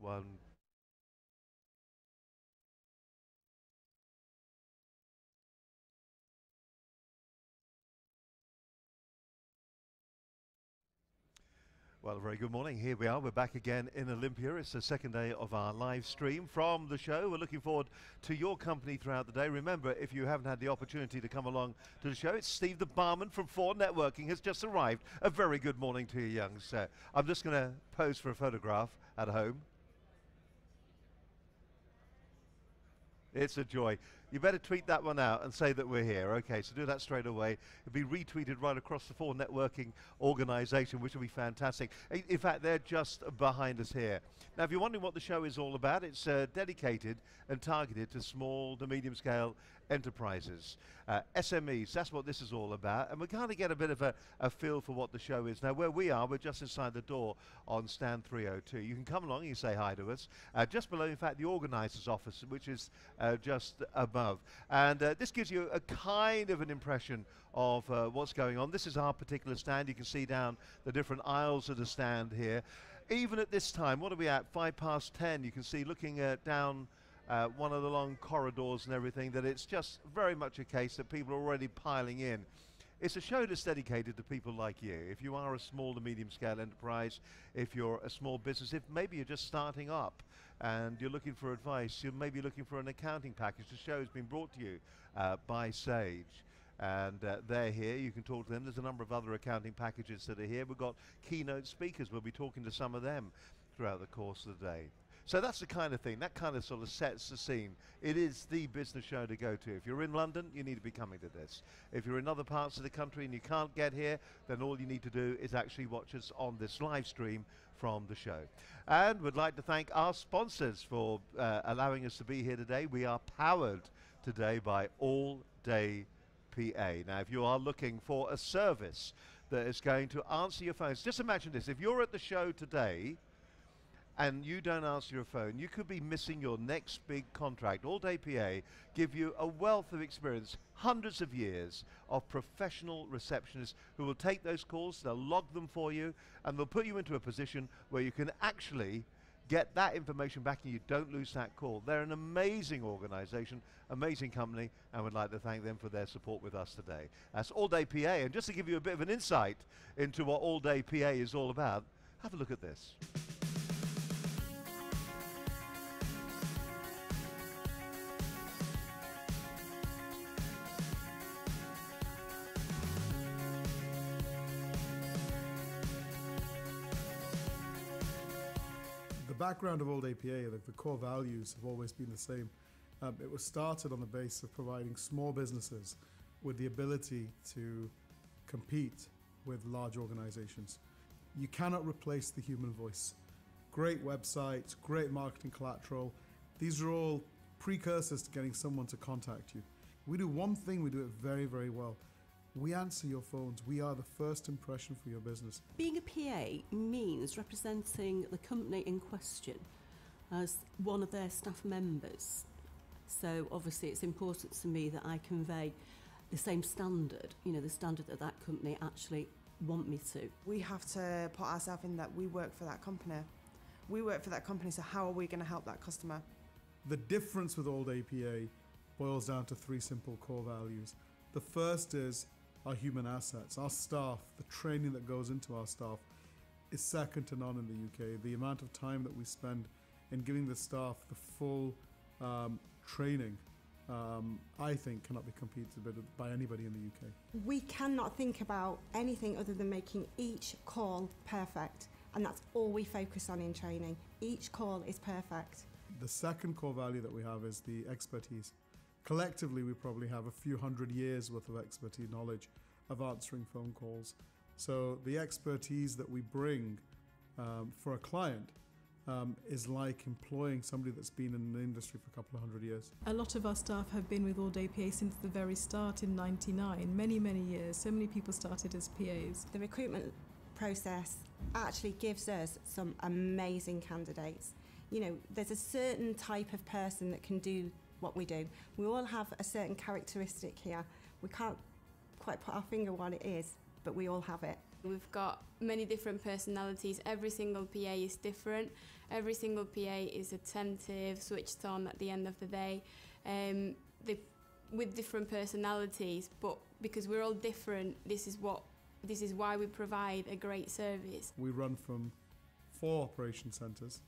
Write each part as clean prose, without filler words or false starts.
one. Well, a very good morning. Here we are. We're back again in Olympia. It's the second day of our live stream from the show. We're looking forward to your company throughout the day. Remember, if you haven't had the opportunity to come along to the show, it's Steve the barman from Ford Networking has just arrived. A very good morning to you, young sir. I'm just going to pose for a photograph at home. It's a joy. You better tweet that one out and say that we're here. Okay, so do that straight away. It'll be retweeted right across the Ford Networking organization, which will be fantastic. In fact, they're just behind us here. Now, if you're wondering what the show is all about, it's dedicated and targeted to small to medium scale enterprises, SMEs. That's what this is all about. And we're going to get a bit of a feel for what the show is. Now, where we are, we're just inside the door on stand 302. You can come along and you say hi to us. Just below, in fact, the organizer's office, which is just above. And this gives you a kind of an impression of what's going on. This is our particular stand. You can see down the different aisles of the stand here. Even at this time, what are we at? 10:05. You can see looking down one of the long corridors and everything, that it's just very much a case that people are already piling in. It's a show that's dedicated to people like you. If you are a small to medium scale enterprise, if you're a small business, if maybe you're just starting up and you're looking for advice, you're maybe looking for an accounting package. The show has been brought to you by Sage. And they're here. You can talk to them. There's a number of other accounting packages that are here. We've got keynote speakers. We'll be talking to some of them throughout the course of the day. So that's the kind of thing, that kind of sort of sets the scene. It is the business show to go to. If you're in London, you need to be coming to this. If you're in other parts of the country and you can't get here, then all you need to do is actually watch us on this live stream from the show. And we'd like to thank our sponsors for allowing us to be here today. We are powered today by All Day PA. Now, if you are looking for a service that is going to answer your phones, just imagine this. If you're at the show today and you don't answer your phone, you could be missing your next big contract. All Day PA give you a wealth of experience, hundreds of years of professional receptionists who will take those calls, they'll log them for you, and they'll put you into a position where you can actually get that information back and you don't lose that call. They're an amazing organization, amazing company, and we'd like to thank them for their support with us today. That's All Day PA, and just to give you a bit of an insight into what All Day PA is all about, have a look at this. The background of All Day PA, the core values have always been the same. It was started on the basis of providing small businesses with the ability to compete with large organizations. You cannot replace the human voice. Great websites, great marketing collateral, these are all precursors to getting someone to contact you. We do one thing, we do it very, very well. We answer your phones. We are the first impression for your business. Being a PA means representing the company in question as one of their staff members. So obviously it's important to me that I convey the same standard, the standard that that company actually want me to. We have to put ourselves in that we work for that company. We work for that company, so how are we going to help that customer? The difference with All Day PA boils down to three simple core values. The first is our human assets, our staff, the training that goes into our staff is second to none in the UK. The amount of time that we spend in giving the staff the full training, I think cannot be competed with by anybody in the UK. We cannot think about anything other than making each call perfect, and that's all we focus on in training. Each call is perfect. The second core value that we have is the expertise. Collectively, we probably have a few hundred years worth of expertise, knowledge of answering phone calls. So the expertise that we bring for a client is like employing somebody that's been in the industry for a couple of hundred years. A lot of our staff have been with All Day PA since the very start in '99, many, many years. So many people started as PAs. The recruitment process actually gives us some amazing candidates. There's a certain type of person that can do what we do. We all have a certain characteristic here. We can't quite put our finger on what it is, but we all have it. We've got many different personalities. Every single PA is different. Every single PA is attentive, switched on at the end of the day, with different personalities. But because we're all different, this is why we provide a great service. We run from 4 operation centres,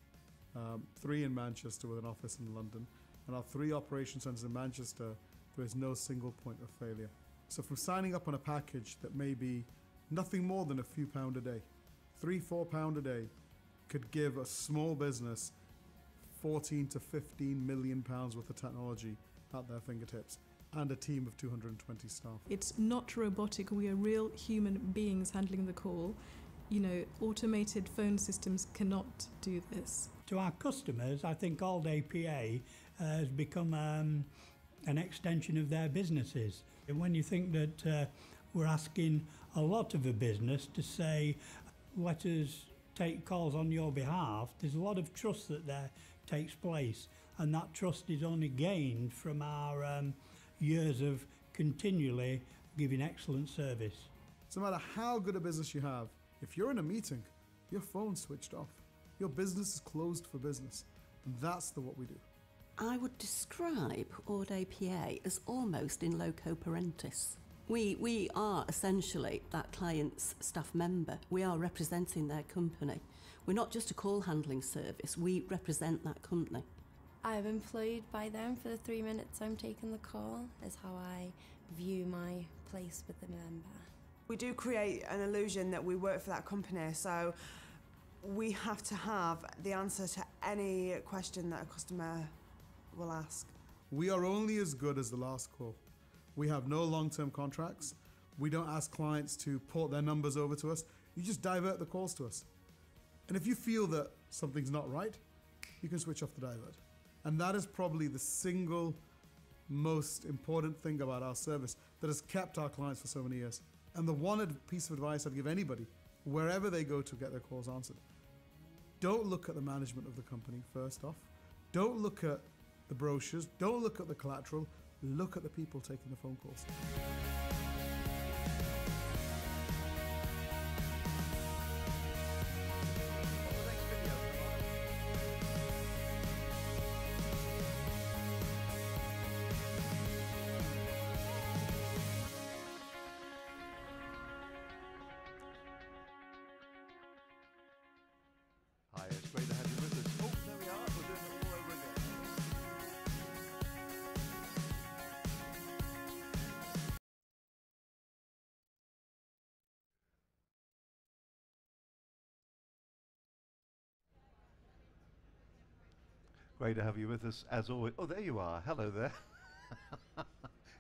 3 in Manchester with an office in London, and our 3 operation centres in Manchester, there is no single point of failure. So from signing up on a package that may be nothing more than a few pound a day, £3-4 pound a day, could give a small business 14 to 15 million pounds worth of technology at their fingertips and a team of 220 staff. It's not robotic. We are real human beings handling the call. You know, automated phone systems cannot do this. To our customers, I think All Day PA has become an extension of their businesses. And when you think that we're asking a lot of a business to say, let us take calls on your behalf, there's a lot of trust that there takes place, and that trust is only gained from our years of continually giving excellent service. So no matter how good a business you have, if you're in a meeting, your phone's switched off. Your business is closed for business. And that's what we do. I would describe All Day PA as almost in loco parentis. We are essentially that client's staff member. We are representing their company. We're not just a call handling service, we represent that company. I'm employed by them for the 3 minutes I'm taking the call, is how I view my place with the member. We do create an illusion that we work for that company, so we have to have the answer to any question that a customer will ask. We are only as good as the last call. We have no long-term contracts. We don't ask clients to port their numbers over to us. You just divert the calls to us. And if you feel that something's not right, you can switch off the divert. And that is probably the single most important thing about our service that has kept our clients for so many years. And the one piece of advice I'd give anybody, wherever they go to get their calls answered, don't look at the management of the company first off. Don't look at the brochures. Don't look at the collateral. Look at the people taking the phone calls. Hi, it's great to have you with us. Oh, there we are. We're doing it all over again. Great to have you with us, as always. Oh, there you are. Hello there.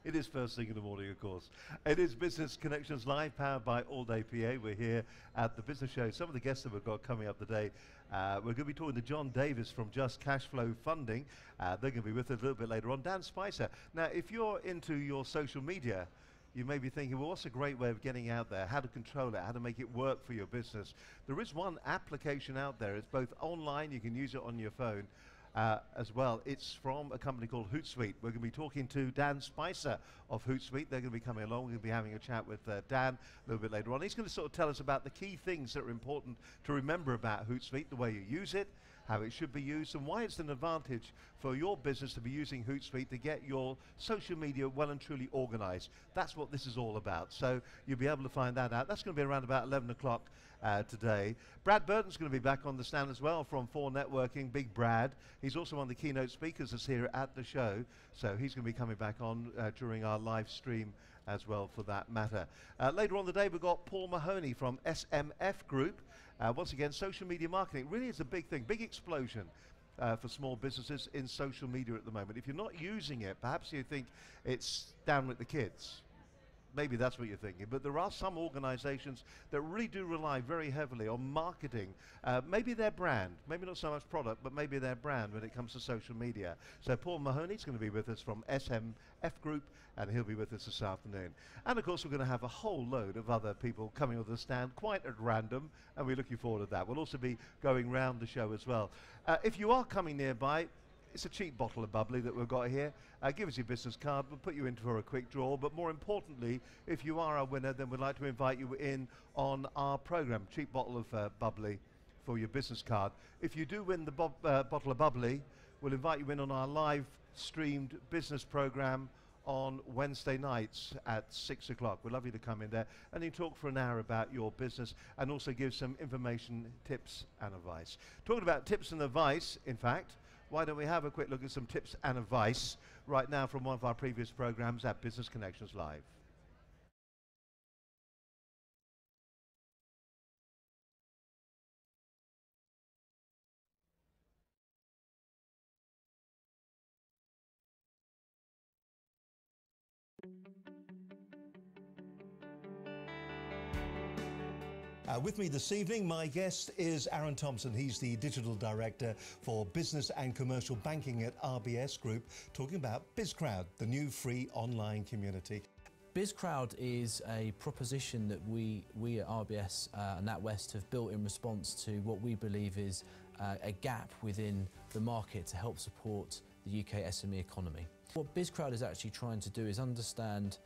It is first thing in the morning, of course. It is Business Connections Live, powered by All Day PA. We're here at the Business Show. Some of the guests that we've got coming up today, we're going to be talking to John Davis from Just Cashflow Funding. They're going to be with us a little bit later on. Dan Spicer. Now, if you're into your social media, you may be thinking, well, what's a great way of getting out there? How to control it? How to make it work for your business? There is one application out there. It's both online. You can use it on your phone. As well. It's from a company called Hootsuite. We're going to be talking to Dan Spicer of Hootsuite. They're going to be coming along. We're going to be having a chat with Dan a little bit later on. He's going to sort of tell us about the key things that are important to remember about Hootsuite, the way you use it, how it should be used, and why it's an advantage for your business to be using Hootsuite to get your social media well and truly organized. That's what this is all about. So you'll be able to find that out. That's going to be around about 11 o'clock today. Brad Burton's going to be back on the stand as well from 4 Networking, Big Brad. He's also one of the keynote speakers that's here at the show. So he's going to be coming back on during our live stream as well, for that matter. Later on the day, we've got Paul Mahoney from SMF Group. Once again, social media marketing really is a big thing, big explosion for small businesses in social media at the moment. If you're not using it, perhaps you think it's down with the kids. Maybe that's what you're thinking, but there are some organizations that really do rely very heavily on marketing, maybe their brand, maybe not so much product, but maybe their brand when it comes to social media. So Paul Mahoney's going to be with us from SMF Group, and he'll be with us this afternoon. And of course, we're going to have a whole load of other people coming on the stand, quite at random, and we're looking forward to that. We'll also be going round the show as well. If you are coming nearby, It's a cheap bottle of bubbly that we've got here. Give us your business card, we'll put you in for a quick draw, but more importantly, if you are a winner, then we'd like to invite you in on our programme. Cheap bottle of bubbly for your business card. If you do win the bottle of bubbly, we'll invite you in on our live streamed business programme on Wednesday nights at 6 o'clock. We'd love you to come in there and you talk for an hour about your business and also give some information, tips and advice. Talking about tips and advice, in fact, why don't we have a quick look at some tips and advice right now from one of our previous programs at Business Connections Live. With me this evening, my guest is Aaron Thompson. He's the Digital Director for Business and Commercial Banking at RBS Group, talking about BizCrowd, the new free online community. BizCrowd is a proposition that we at RBS and NatWest have built in response to what we believe is a gap within the market to help support the UK SME economy. What BizCrowd is actually trying to do is understand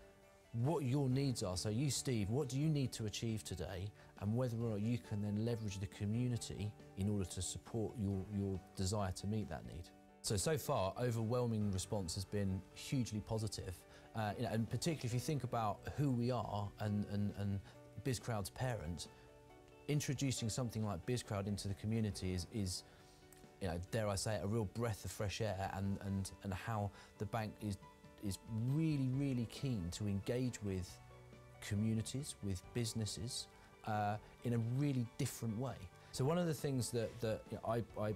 what your needs are. So you, Steve, what do you need to achieve today, and whether or not you can then leverage the community in order to support your desire to meet that need. So far, overwhelming response has been hugely positive, and particularly if you think about who we are and BizCrowd's parent, introducing something like BizCrowd into the community is dare I say it, a real breath of fresh air, and how the bank is really keen to engage with communities, with businesses, in a really different way. So one of the things that I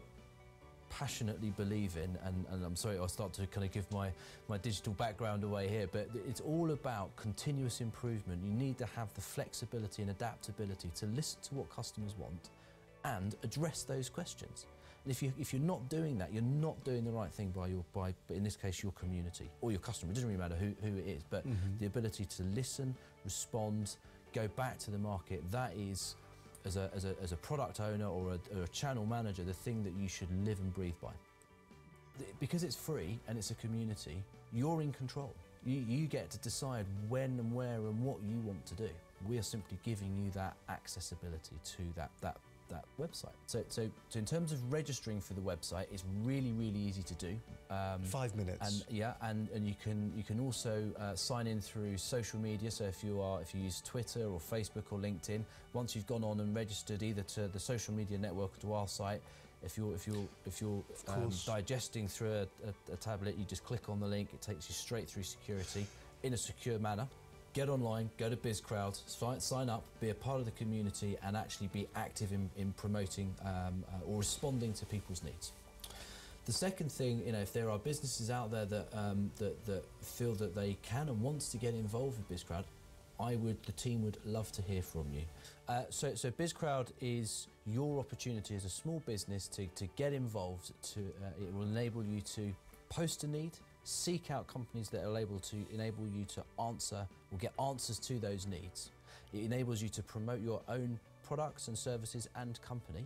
passionately believe in, and I'm sorry I'll start to kind of give my digital background away here, but it's all about continuous improvement. You need to have the flexibility and adaptability to listen to what customers want and address those questions. And if you're not doing that, you're not doing the right thing by in this case, your community or your customer. It doesn't really matter who it is, but the ability to listen, respond, go back to the market, that is, as a product owner or a channel manager, the thing that you should live and breathe by. Because it's free and it's a community, you're in control. You get to decide when and where and what you want to do. We are simply giving you that accessibility to that website. So in terms of registering for the website, it's really easy to do. 5 minutes. And you can also sign in through social media. So if you use Twitter or Facebook or LinkedIn, once you've gone on and registered either to the social media network or to our site, if you're digesting through a tablet, you just click on the link. It takes you straight through security in a secure manner. Get online, go to BizCrowd, sign up, be a part of the community, and actually be active in promoting or responding to people's needs. The second thing, if there are businesses out there that feel that they can and wants to get involved with BizCrowd, the team would love to hear from you. So BizCrowd is your opportunity as a small business to get involved. It will enable you to post a need, seek out companies that are able to enable you to answer or get answers to those needs. It enables you to promote your own products and services and company,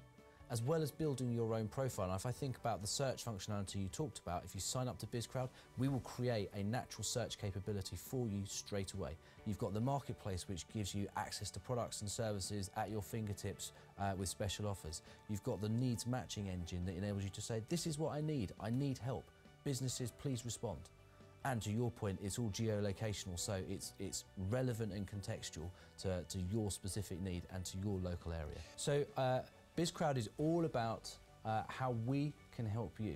as well as building your own profile. And if I think about the search functionality you talked about, if you sign up to BizCrowd, we will create a natural search capability for you straight away. You've got the marketplace, which gives you access to products and services at your fingertips with special offers. You've got the needs matching engine that enables you to say, this is what I need help. Businesses, please respond. And to your point, it's all geolocational, so it's relevant and contextual to your specific need and to your local area. So BizCrowd is all about how we can help you.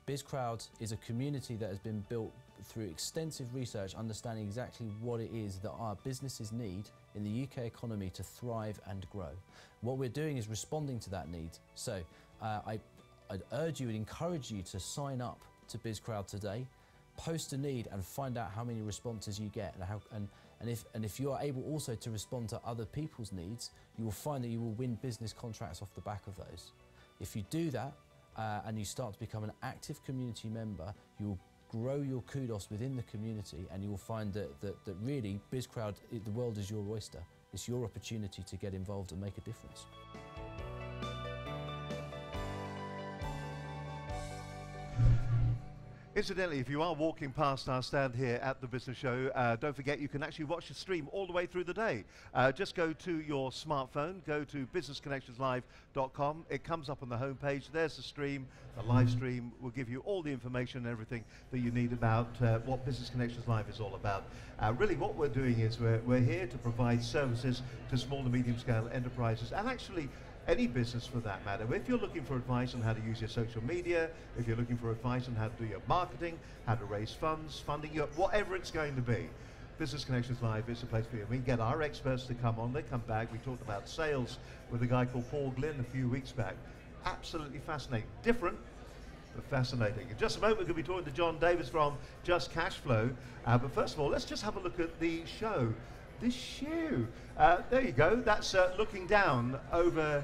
BizCrowd is a community that has been built through extensive research, understanding exactly what it is that our businesses need in the UK economy to thrive and grow. What we're doing is responding to that need. So I'd urge you and encourage you to sign up to BizCrowd today, post a need and find out how many responses you get, and if you are able also to respond to other people's needs, you will find that you will win business contracts off the back of those. If you do that and you start to become an active community member, you will grow your kudos within the community, and you will find that really BizCrowd, the world is your oyster. It's your opportunity to get involved and make a difference. Incidentally, if you are walking past our stand here at the Business Show, don't forget you can actually watch the stream all the way through the day. Just go to your smartphone, go to businessconnectionslive.com. It comes up on the homepage. There's the stream, the live stream will give you all the information and everything that you need about what Business Connections Live is all about. Really what we're doing is we're here to provide services to small and medium scale enterprises, and actually any business for that matter. If you're looking for advice on how to use your social media, if you're looking for advice on how to do your marketing, how to raise funds, funding, whatever it's going to be, Business Connections Live is the place for you. We get our experts to come on, they come back. We talked about sales with a guy called Paul Glynn a few weeks back. Absolutely fascinating. Different, but fascinating. In just a moment, we're going to be talking to John Davis from Just Cashflow. But first of all, let's just have a look at the show. This shoe, there you go. That's looking down over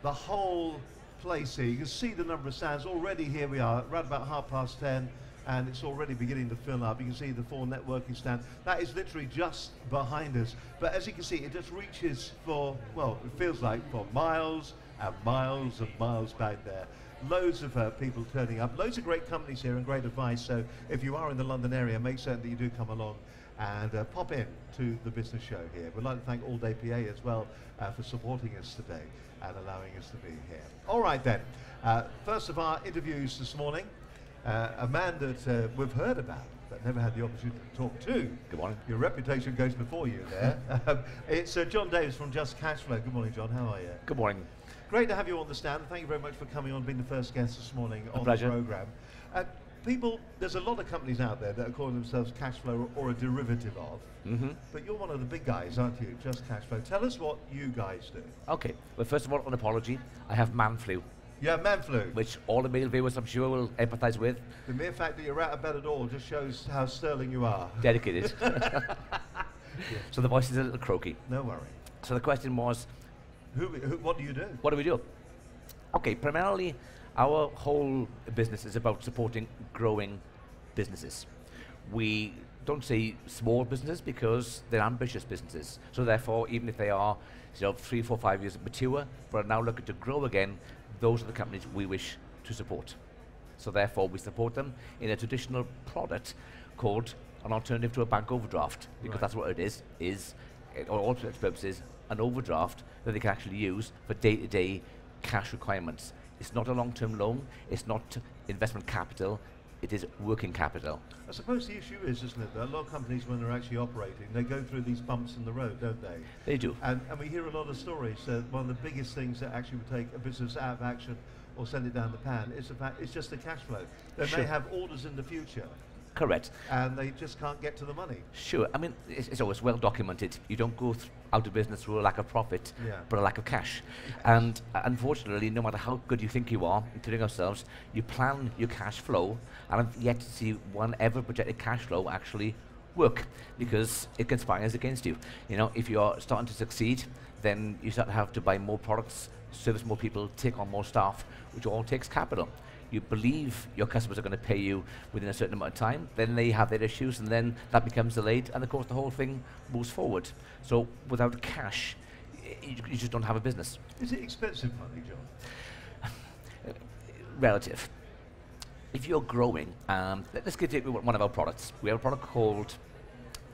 the whole place here. You can see the number of stands already. Here we are, right about 10:30, and it's already beginning to fill up. You can see the 4 networking stand. That is literally just behind us. But as you can see, it just reaches for, well, it feels like for miles and miles and miles back there. Loads of people turning up. Loads of great companies here and great advice. So if you are in the London area, make certain that you do come along and pop in to the business show here. We'd like to thank All Day PA as well for supporting us today and allowing us to be here. All right then, first of our interviews this morning, a man that we've heard about but never had the opportunity to talk to. Good morning. Your reputation goes before you there. It's John Davis from Just Cashflow. Good morning, John. How are you? Good morning. Great to have you on the stand. Thank you very much for coming on, being the first guest this morning on the program. People, there's a lot of companies out there that are calling themselves Cashflow or a derivative of, but you're one of the big guys, aren't you? Just Cashflow. Tell us what you guys do. Okay. Well, first of all, an apology. I have man flu. Yeah, man flu. Which all the male viewers, I'm sure, will empathise with. The mere fact that you're out of bed at all just shows how sterling you are. Dedicated. So the voice is a little croaky. No worry. So the question was, what do you do? What do we do? Okay, primarily, our whole business is about supporting growing businesses. We don't say small businesses because they're ambitious businesses. So therefore, even if they are 3, 4, 5 years mature, but are now looking to grow again, those are the companies we wish to support. So therefore, we support them in a traditional product called an alternative to a bank overdraft, because that's what it is or all intents and purposes, an overdraft that they can actually use for day-to-day cash requirements. It's not a long-term loan, it's not investment capital, it is working capital. I suppose the issue is, isn't it, that a lot of companies, when they're actually operating, they go through these bumps in the road, don't they? They do. And we hear a lot of stories that one of the biggest things that actually would take a business out of action or send it down the pan is the fact it's just the cash flow. They may have orders in the future. Correct. And they just can't get to the money. Sure. I mean, it's always well documented. You don't go out of business through a lack of profit, but a lack of cash. And unfortunately, no matter how good you think you are, including ourselves, you plan your cash flow, and I've yet to see one ever projected cash flow actually work, because it conspires against you. You know, if you're starting to succeed, then you start to have to buy more products, service more people, take on more staff, which all takes capital. You believe your customers are going to pay you within a certain amount of time, then they have their issues, and then that becomes delayed, and of course the whole thing moves forward. So without cash, you just don't have a business. Is it expensive money, John? Relative. If you're growing, let's take one of our products. We have a product called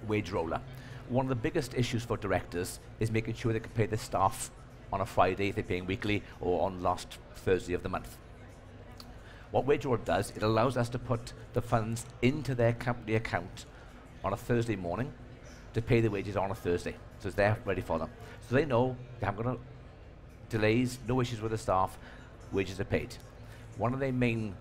Wage Roller. One of the biggest issues for directors is making sure they can pay their staff on a Friday if they're paying weekly, or on last Thursday of the month. What Wage Roller does, it allows us to put the funds into their company account on a Thursday morning to pay the wages on a Thursday. So it's there ready for them. So they know they haven't got delays, no issues with the staff, wages are paid. One of their main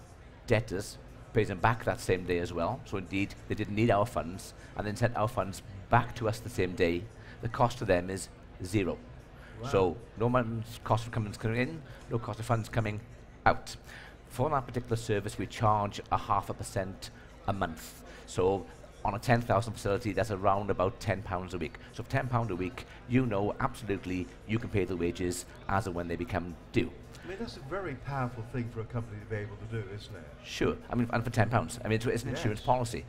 debtors pays them back that same day as well. So indeed, they didn't need our funds and then sent our funds back to us the same day. The cost to them is 0. Wow. So no man's cost of coming in, no cost of funds coming out. For that particular service, we charge 0.5% a month. So on a 10,000 facility, that's around about £10 a week. So for £10 a week, you know absolutely you can pay the wages as and when they become due. I mean, that's a very powerful thing for a company to be able to do, isn't it? Sure. I mean, and for £10. I mean, it's an insurance policy.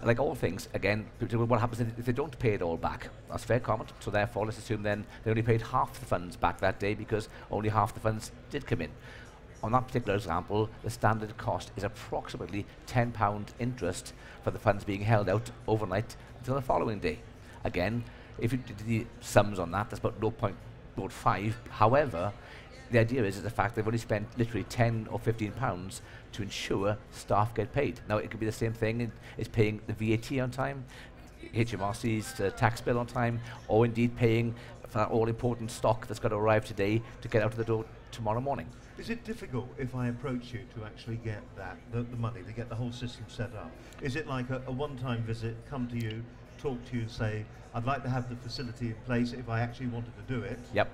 Like all things, again, what happens if they don't pay it all back? That's a fair comment. So therefore, let's assume then they only paid half the funds back that day because only half the funds did come in. on that particular example, the standard cost is approximately £10 interest for the funds being held out overnight until the following day. Again, if you did the sums on that, that's about 0.05. However, the idea is the fact they've only spent literally 10 or 15 pounds to ensure staff get paid. Now, it could be the same thing as paying the VAT on time, HMRC's tax bill on time, or indeed paying for that all-important stock that's got to arrive today to get out of the door tomorrow morning. Is it difficult if I approach you to actually get that, the money, to get the whole system set up? Is it like a one-time visit, come to you, talk to you and say, I'd like to have the facility in place if I actually wanted to do it? Yep.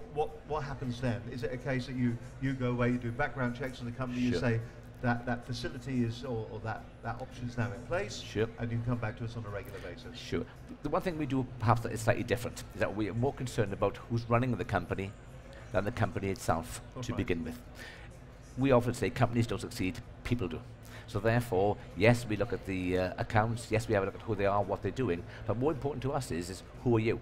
What happens then? Is it a case that you go away, you do background checks on the company, you say that facility is, or that option is now in place, and you can come back to us on a regular basis? Sure. The one thing we do perhaps that is slightly different is that we are more concerned about who's running the company than the company itself to begin with. We often say companies don't succeed, people do. So therefore, yes, we look at the accounts, yes, we have a look at who they are, what they're doing, but more important to us is who are you?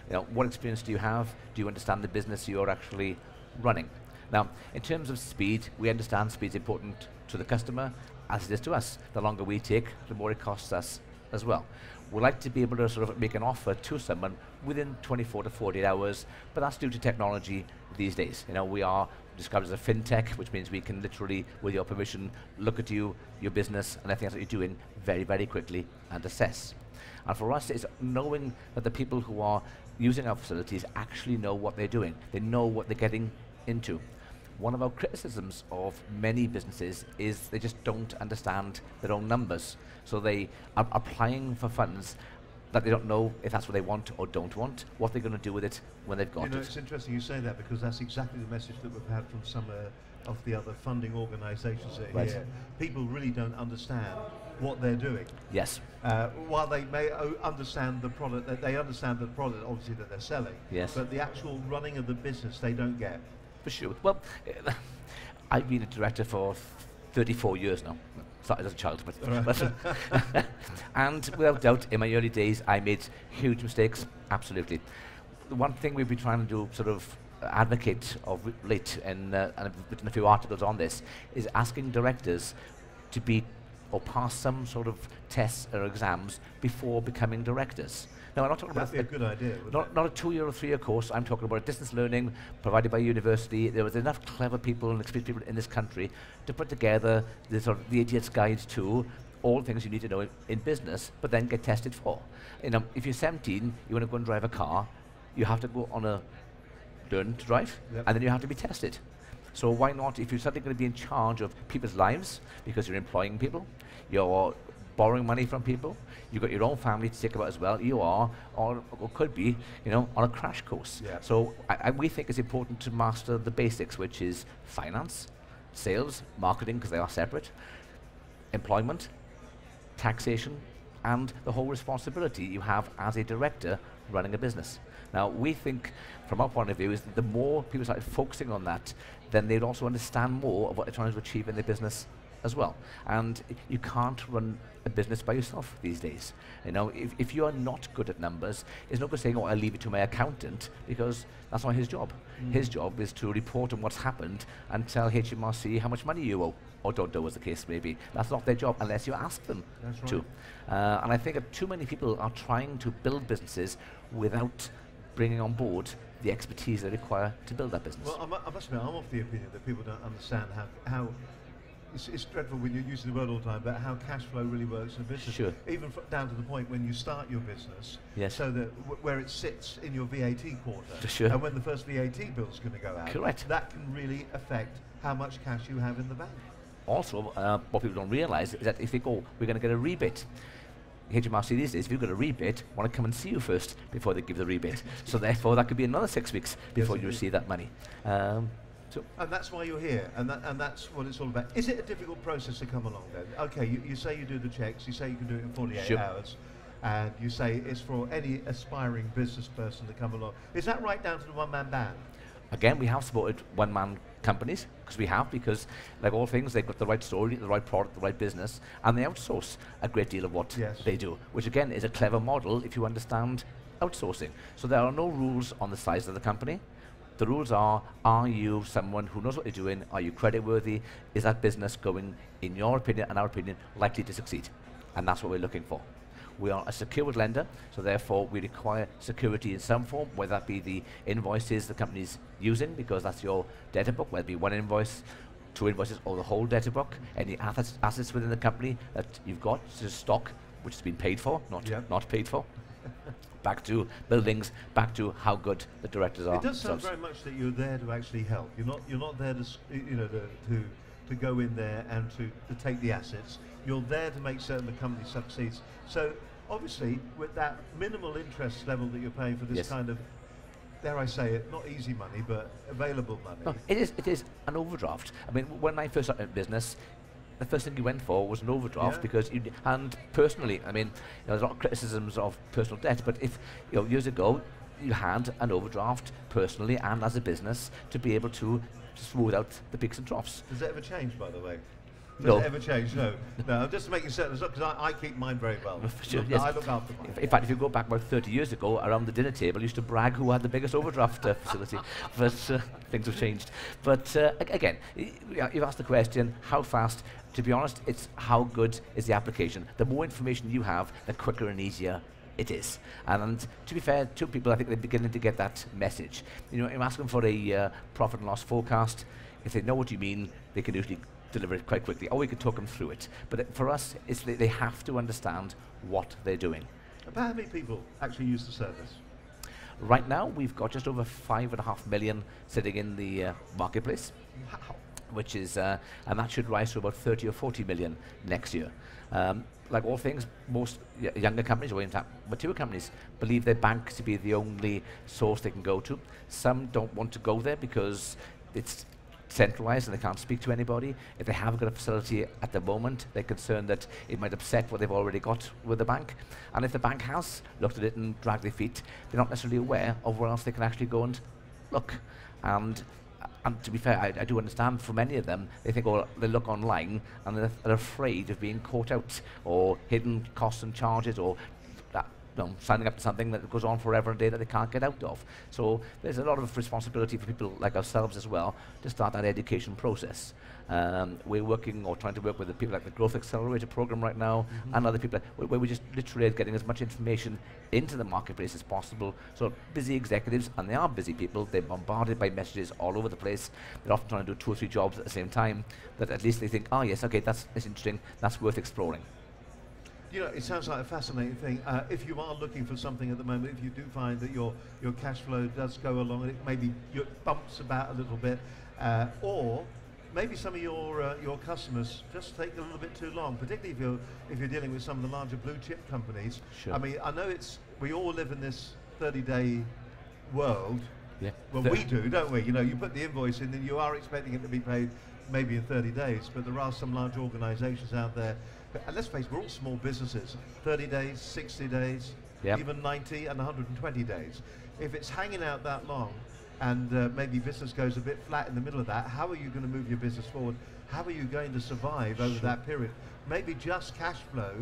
You know, what experience do you have? Do you understand the business you're actually running? Now, in terms of speed, we understand speed is important to the customer as it is to us. The longer we take, the more it costs us as well. We like to be able to sort of make an offer to someone within 24 to 48 hours, but that's due to technology these days. You know, we are described as a fintech, which means we can literally, with your permission, look at you, your business, and everything else that you're doing very, very quickly and assess. And for us, it's knowing that the people who are using our facilities actually know what they're doing. They know what they're getting into. One of our criticisms of many businesses is they just don't understand their own numbers. So they are applying for funds that they don't know if that's what they want or don't want, what they're going to do with it when they've got it. It's interesting you say that, because that's exactly the message that we've had from some of the other funding organisations that are here. People really don't understand what they're doing. Yes. While they may understand the product, they understand the product obviously that they're selling. Yes. But the actual running of the business they don't get. For sure. Well, I've been a director for 34 years now. Started as a child, but and without doubt, in my early days, I made huge mistakes. Absolutely. The one thing we've been trying to do, sort of advocate of late, and I've written a few articles on this, is asking directors to be or pass some sort of tests or exams before becoming directors. Now, I'm not talking about a good idea. Not a 2-year or 3-year course. I'm talking about distance learning provided by university. There was enough clever people and experienced people in this country to put together the sort of the idiot's guide to all things you need to know in business, but then get tested for. You know, if you're 17, you want to go and drive a car, you have to go on a learn to drive, and then you have to be tested. So why not, if you're suddenly going to be in charge of people's lives, because you're employing people, you're borrowing money from people, you've got your own family to think about as well, you are, or could be, you know, on a crash course. So we think it's important to master the basics, which is finance, sales, marketing, because they are separate, employment, taxation, and the whole responsibility you have as a director running a business. Now, we think, from our point of view, is that the more people start focusing on that, then they'd also understand more of what they're trying to achieve in their business as well. And you can't run a business by yourself these days. You know, if you're not good at numbers, it's not good saying, oh, I'll leave it to my accountant, because that's not his job. His job is to report on what's happened and tell HMRC how much money you owe, or don't owe, as the case may be. That's not their job unless you ask them to. And I think that too many people are trying to build businesses without bringing on board the expertise they require to build that business. Well, I must admit, I'm of the opinion that people don't understand how it's dreadful when you're using the word all the time, but how cash flow really works in a business. Sure. Even down to the point when you start your business, yes. So that where it sits in your VAT quarter, sure. And when the first VAT bill's going to go out, correct. That can really affect how much cash you have in the bank. Also, what people don't realise is that if they go, we're going to get a rebate. HMRC these days, if you've got a rebate, want to come and see you first before they give the rebate. So therefore, that could be another 6 weeks before you receive that money. And that's why you're here, and that's what it's all about. Is it a difficult process to come along then? Okay, you say you do the checks, you say you can do it in 48 hours, and you say it's for any aspiring business person to come along. Is that right down to the one-man band? Again, we have supported one-man companies, because like all things, they've got the right story, the right product, the right business, and they outsource a great deal of what they do, which again is a clever model if you understand outsourcing. So there are no rules on the size of the company. The rules are you someone who knows what you're doing? Are you creditworthy? Is that business going, in your opinion and our opinion, likely to succeed? And that's what we're looking for. We are a secured lender, so therefore we require security in some form, whether that be the invoices the company's using, because that's your debtor book, whether it be one invoice, two invoices, or the whole debtor book, any assets within the company that you've got, such as stock, which has been paid for, not paid for. Back to buildings, back to how good the directors are. It does sound very much that you're there to actually help. You're not there to to go in there and to take the assets. You're there to make certain the company succeeds. So obviously, with that minimal interest level that you're paying for this kind of, dare I say it, not easy money, but available money. No, it is an overdraft. I mean, when I first started in business, the first thing you went for was an overdraft because and personally, I mean, there's a lot of criticisms of personal debt, but if, years ago, you had an overdraft personally and as a business to be able to smooth out the peaks and troughs. Does it ever change, by the way? No. Does it ever change? No. No, I'm just making certain, because I keep mine very well. Sure, yes. I look after mine. In fact, if you go back about 30 years ago, around the dinner table, used to brag who had the biggest overdraft facility. But things have changed. But again, you've asked the question, how fast? To be honest, it's how good is the application. The more information you have, the quicker and easier it is. And to be fair to people, I think they're beginning to get that message. I'm asking for a profit and loss forecast. If they know what you mean, they can usually deliver it quite quickly, or we could talk them through it. But for us, it's they have to understand what they're doing. About how many people actually use the service? Right now, we've got just over 5.5 million sitting in the marketplace, which is, and that should rise to about 30 or 40 million next year. Like all things, most younger companies, or in fact mature companies, believe their bank to be the only source they can go to. Some don't want to go there because it's centralized and they can't speak to anybody. If they haven't got a facility at the moment, they're concerned that it might upset what they've already got with the bank. And if the bank has looked at it and dragged their feet, they're not necessarily aware of where else they can actually go and look. And to be fair, I do understand for many of them, they think, oh, they look online and they're afraid of being caught out or hidden costs and charges, or signing up to something that goes on forever and a day that they can't get out of. So there's a lot of responsibility for people like ourselves as well to start that education process. We're working or trying to work with the people like the Growth Accelerator program right now, and other people where we just literally are getting as much information into the marketplace as possible. So busy executives, and they are busy people, they're bombarded by messages all over the place. They're often trying to do 2 or 3 jobs at the same time, that at least they think, oh yes, okay, that's interesting, that's worth exploring. It sounds like a fascinating thing. If you are looking for something at the moment, if you do find that your cash flow does go along and it maybe bumps about a little bit, or maybe some of your customers just take a little bit too long, particularly if you're dealing with some of the larger blue chip companies. Sure. I mean, I know we all live in this 30-day world. Yeah. Well, we do, don't we? You put the invoice in, and you are expecting it to be paid maybe in 30 days, but there are some large organizations out there. And let's face it, we're all small businesses. 30 days, 60 days, even 90 and 120 days. If it's hanging out that long and maybe business goes a bit flat in the middle of that, how are you going to move your business forward? How are you going to survive over that period? Maybe just cash flow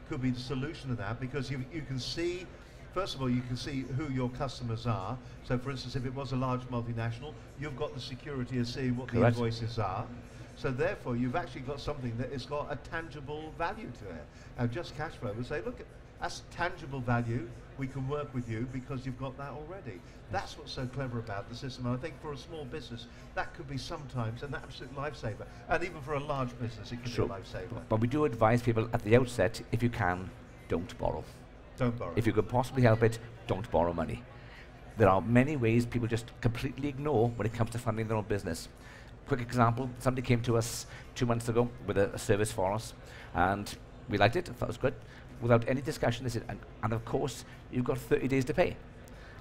could be the solution to that, because you can see, first of all, you can see who your customers are. So for instance, if it was a large multinational, you've got the security of seeing what the invoices are. So therefore, you've actually got something that has got a tangible value to it. And just cash flow will say, look, that's tangible value. We can work with you because you've got that already. That's what's so clever about the system. And I think for a small business, that could be sometimes an absolute lifesaver. And even for a large business, it can be a lifesaver. But we do advise people at the outset, if you can, don't borrow. Don't borrow. If you could possibly help it, don't borrow money. There are many ways people just completely ignore when it comes to funding their own business. Quick example, somebody came to us 2 months ago with a service for us, and we liked it, thought it was good. Without any discussion, they said, and of course, you've got 30 days to pay.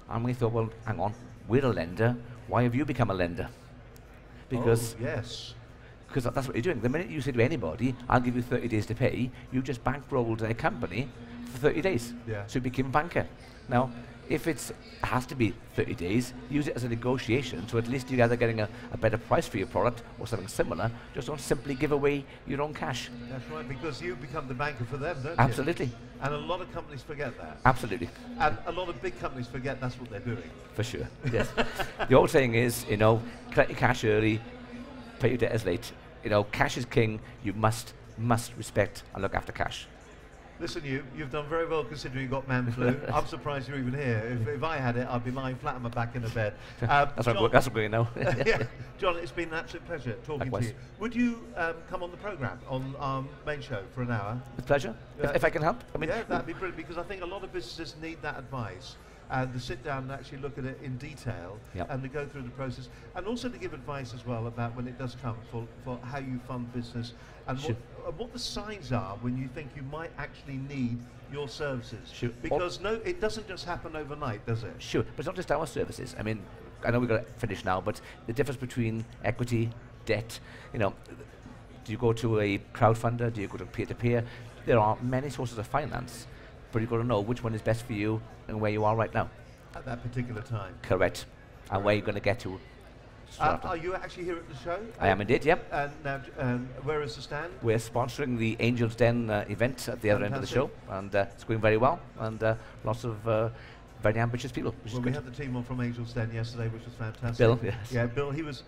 And we thought, well, hang on, we're a lender, why have you become a lender? Because because that's what you're doing. The minute you say to anybody, I'll give you 30 days to pay, you just bankrolled a company for 30 days. Yeah. So you became a banker. Now, If it has to be 30 days, use it as a negotiation, so at least you're either getting a better price for your product or something similar. Just don't simply give away your own cash. That's right, because you become the banker for them, don't you? Absolutely. And a lot of companies forget that. Absolutely. And a lot of big companies forget that's what they're doing. For sure, yes. The old saying is, you know, collect your cash early, pay your debtors late. You know, cash is king. You must respect and look after cash. Listen, you've done very well considering you got man flu. I'm surprised you're even here. If I had it, I'd be lying flat on my back in a bed. That's what I'm going now. Yeah. John, it's been an absolute pleasure talking Likewise. to you. Would you come on the programme, on our main show for an hour? With pleasure. If I can help. I mean, yeah, that'd be brilliant, because I think a lot of businesses need that advice. And to sit down and actually look at it in detail, yep. and to go through the process, and also to give advice as well about when it does come for how you fund business, and sure. what the signs are when you think you might actually need your services. Sure. Because it doesn't just happen overnight, does it? Sure, but it's not just our services. I mean, I know we've got to finish now, but the difference between equity, debt, you know, do you go to a crowdfunder, do you go to peer-to-peer? There are many sources of finance, but you've got to know which one is best for you and where you are right now. At that particular time. Correct. And where you're going to get to. Are you actually here at the show? I am indeed, yep. And now, where is the stand? We're sponsoring the Angel's Den event at the other end of the show, and it's going very well, and lots of very ambitious people, which is we good. had the team on from Angel's Den yesterday, which was fantastic. Bill, yes. Yeah, Bill, he was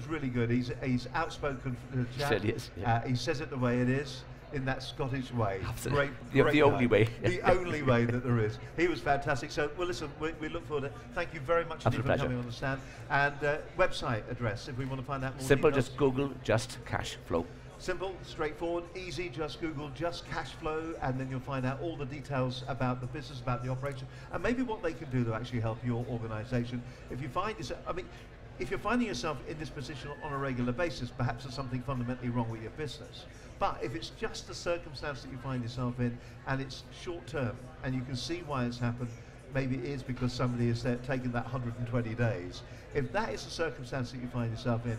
really good. He's outspoken chap. Certainly is, yeah. He says it the way it is, in that Scottish way. Absolutely. Great the only way. The only way that there is. He was fantastic. So, well, listen, we look forward to it. Thank you very much indeed for coming on the stand. And website address, if we want to find out more Simple, details. just Google Just Cash Flow. Simple, straightforward, easy, just Google Just Cash Flow, and then you'll find out all the details about the business, about the operation, and maybe what they can do to actually help your organisation. If you find yourself, if you're finding yourself in this position on a regular basis, perhaps there's something fundamentally wrong with your business. But if it's just the circumstance that you find yourself in, and it's short term, and you can see why it's happened, maybe it is because somebody has taken that 120 days. If that is the circumstance that you find yourself in,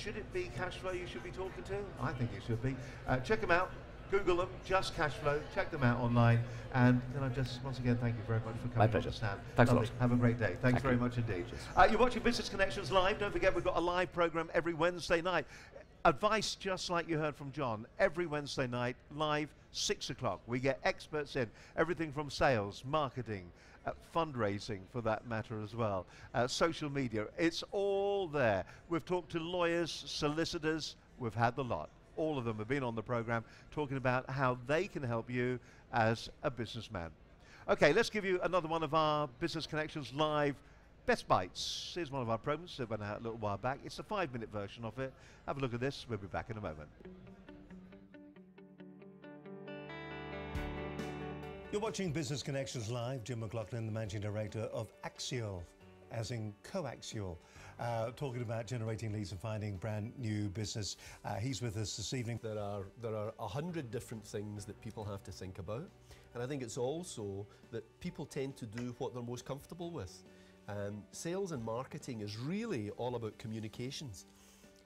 should it be cash flow you should be talking to? I think it should be. Check them out. Google them, Just Cash Flow. Check them out online. And can I just, once again, thank you very much for coming on the stand. Thanks a lot. Have a great day. Thanks very much indeed. You're watching Business Connections Live. Don't forget, we've got a live program every Wednesday night. Advice just like you heard from John, every Wednesday night, live, 6 o'clock. We get experts in, everything from sales, marketing, fundraising for that matter as well, social media. It's all there. We've talked to lawyers, solicitors, we've had the lot. All of them have been on the program talking about how they can help you as a businessman. Okay, let's give you another one of our Business Connections Live Best Bites. Here's one of our programs that went out a little while back. It's a 5-minute version of it. Have a look at this. We'll be back in a moment. You're watching Business Connections Live. Jim McLaughlin, the Managing Director of Axial, as in coaxial, talking about generating leads and finding brand new business. He's with us this evening. There are 100 different things that people have to think about, and I think it's also that people tend to do what they're most comfortable with. Sales and marketing is really all about communications,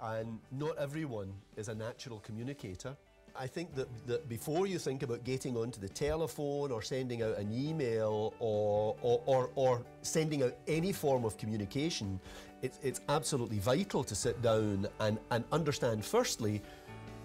and not everyone is a natural communicator. I think that before you think about getting onto the telephone or sending out an email or sending out any form of communication, it's absolutely vital to sit down and understand firstly,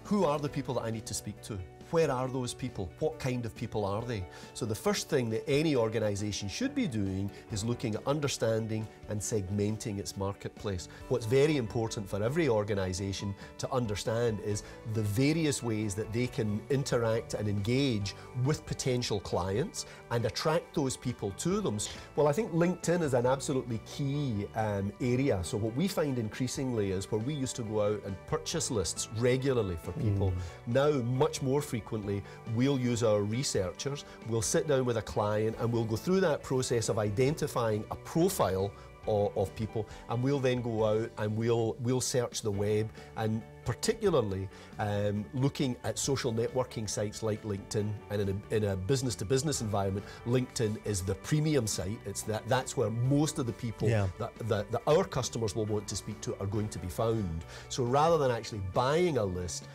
who are the people that I need to speak to? Where are those people? What kind of people are they? So the first thing that any organisation should be doing is looking at understanding and segmenting its marketplace. What's very important for every organisation to understand is the various ways that they can interact and engage with potential clients and attract those people to them. Well, I think LinkedIn is an absolutely key area. So what we find increasingly is where we used to go out and purchase lists regularly for people. Now, much more frequently, we'll use our researchers, we'll sit down with a client and we'll go through that process of identifying a profile of people, and we'll then go out and we'll search the web and particularly looking at social networking sites like LinkedIn, and in a business-to-business environment, LinkedIn is the premium site. That's where most of the people that our customers will want to speak to are going to be found. So rather than actually buying a list,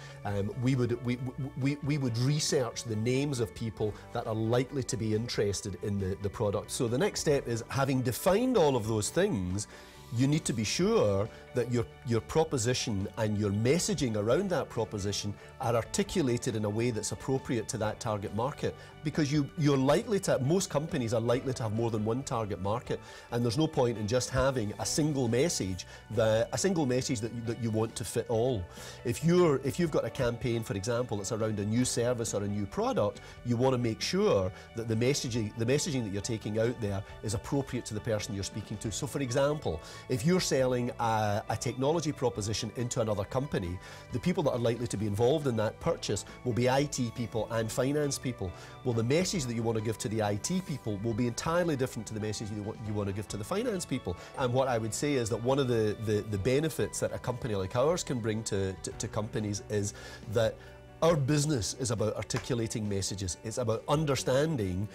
we would research the names of people that are likely to be interested in the product. So the next step is, having defined all of those things, you need to be sure that your proposition and your messaging around that proposition are articulated in a way that's appropriate to that target market, because you're likely to, most companies are likely to have more than one target market, and there's no point in just having a single message that you want to fit all. If you've got a campaign, for example, that's around a new service or a new product, you want to make sure that the messaging that you're taking out there is appropriate to the person you're speaking to. So for example, if you're selling a technology proposition into another company, the people that are likely to be involved in that purchase will be IT people and finance people. Well, the message that you want to give to the IT people will be entirely different to the message you want to give to the finance people. And what I would say is that one of the benefits that a company like ours can bring to companies is that our business is about articulating messages. It's about understanding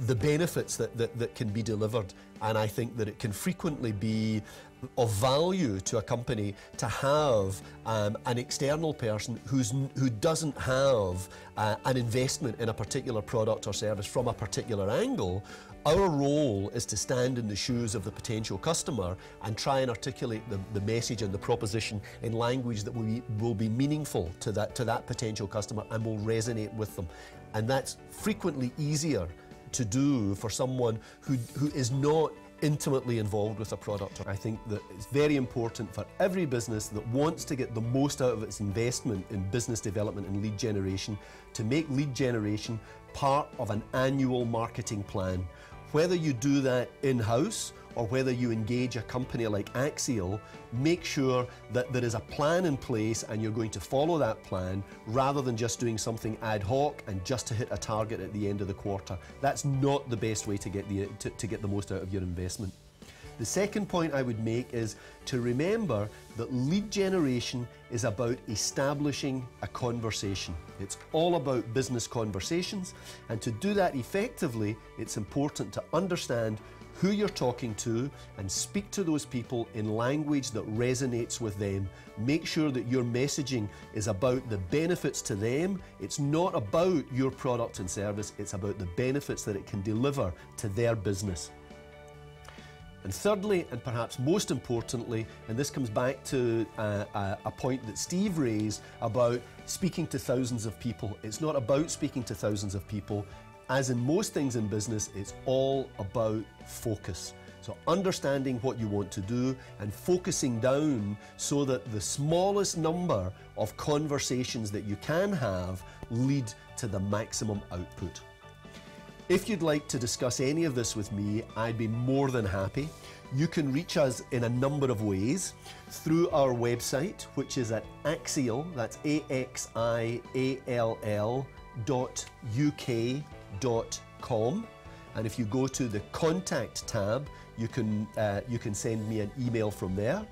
the benefits that can be delivered, and I think that it can frequently be of value to a company to have an external person who doesn't have an investment in a particular product or service from a particular angle. Our role is to stand in the shoes of the potential customer and try and articulate the message and the proposition in language that will be meaningful to that potential customer and will resonate with them. And that's frequently easier to do for someone who is not intimately involved with a product. I think that it's very important for every business that wants to get the most out of its investment in business development and lead generation to make lead generation part of an annual marketing plan. Whether you do that in-house or whether you engage a company like Axial, make sure that there is a plan in place and you're going to follow that plan rather than just doing something ad hoc and just to hit a target at the end of the quarter. That's not the best way to get the most out of your investment. The second point I would make is to remember that lead generation is about establishing a conversation. It's all about business conversations, and to do that effectively, it's important to understand who you're talking to and speak to those people in language that resonates with them. Make sure that your messaging is about the benefits to them. It's not about your product and service, it's about the benefits that it can deliver to their business. And thirdly, and perhaps most importantly, and this comes back to a point that Steve raised about speaking to thousands of people. It's not about speaking to thousands of people. As in most things in business, it's all about focus. So understanding what you want to do and focusing down so that the smallest number of conversations that you can have lead to the maximum output. If you'd like to discuss any of this with me, I'd be more than happy. You can reach us in a number of ways through our website, which is at Axial, that's AXIALL.UK.com, and if you go to the contact tab, you can send me an email from there.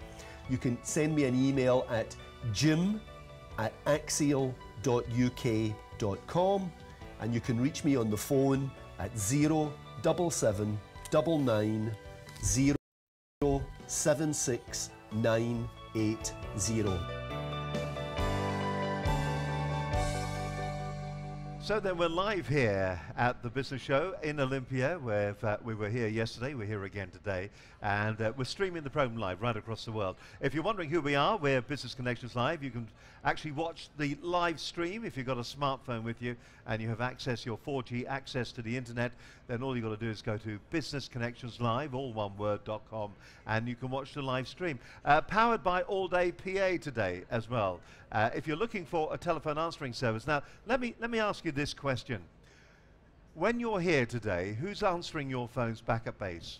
You can send me an email at jim@axial.uk.com, and you can reach me on the phone at 07799 076980. So then we're live here at the Business Show in Olympia, where we were here yesterday, we're here again today, and we're streaming the program live right across the world. If you're wondering who we are, we're Business Connections Live. You can actually watch the live stream if you've got a smartphone with you and you have access, your 4G access to the internet, then all you've got to do is go to businessconnectionslive, all one word.com, and you can watch the live stream. Powered by All Day PA today as well. If you're looking for a telephone answering service, now let me ask you this question. When you're here today, who's answering your phones back at base?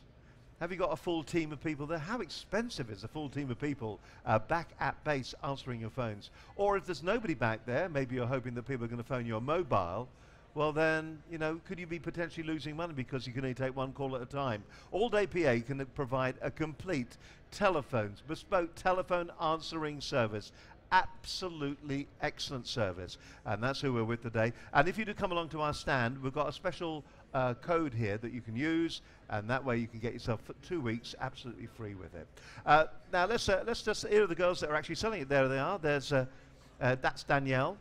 Have you got a full team of people there? How expensive is a full team of people back at base answering your phones? Or if there's nobody back there, maybe you're hoping that people are going to phone your mobile, well then, you know, could you be potentially losing money because you can only take one call at a time? All Day PA can provide a complete bespoke telephone answering service absolutely excellent service, and that's who we're with today. And if you do come along to our stand, we've got a special code here that you can use, and that way you can get yourself for 2 weeks absolutely free with it. Now let's just hear the girls that are actually selling it. There they are. There's that's Danielle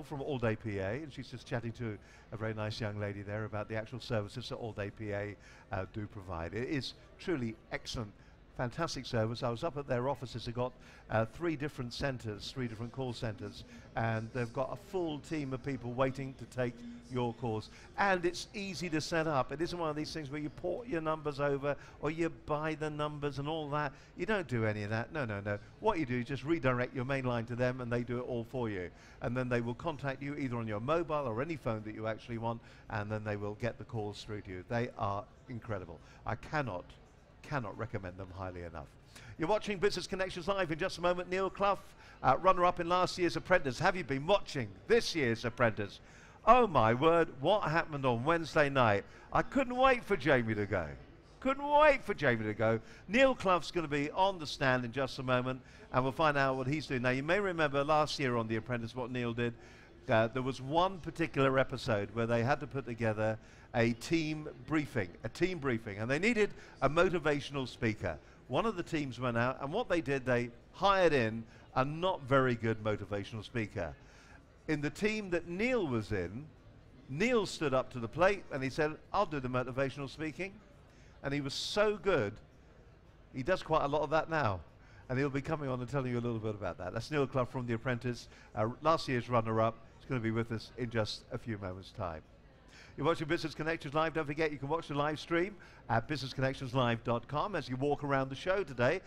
from All Day PA, and she's just chatting to a very nice young lady there about the actual services that All Day PA do provide. It is truly excellent. Fantastic service. I was up at their offices. They've got 3 different centres, 3 different call centres, and they've got a full team of people waiting to take your calls. And it's easy to set up. It isn't one of these things where you port your numbers over or you buy the numbers and all that. You don't do any of that. No, no, no. What you do is just redirect your main line to them, and they do it all for you. And then they will contact you either on your mobile or any phone that you actually want, and then they will get the calls through to you. They are incredible. I cannot recommend them highly enough. You're watching Business Connections Live. In just a moment, Neil Clough, runner-up in last year's Apprentice. Have you been watching this year's Apprentice? Oh my word, what happened on Wednesday night? I couldn't wait for Jamie to go. Couldn't wait for Jamie to go. Neil Clough's going to be on the stand in just a moment, and we'll find out what he's doing. Now, you may remember last year on The Apprentice what Neil did. There was one particular episode where they had to put together a team briefing, and they needed a motivational speaker. One of the teams went out, and what they did, they hired in a not very good motivational speaker. In the team that Neil was in, Neil stood up to the plate and he said, I'll do the motivational speaking. And he was so good, he does quite a lot of that now. And he'll be coming on and telling you a little bit about that. That's Neil Clough from The Apprentice, last year's runner-up. He's going to be with us in just a few moments' time. You're watching Business Connections Live. Don't forget you can watch the live stream at businessconnectionslive.com as you walk around the show today.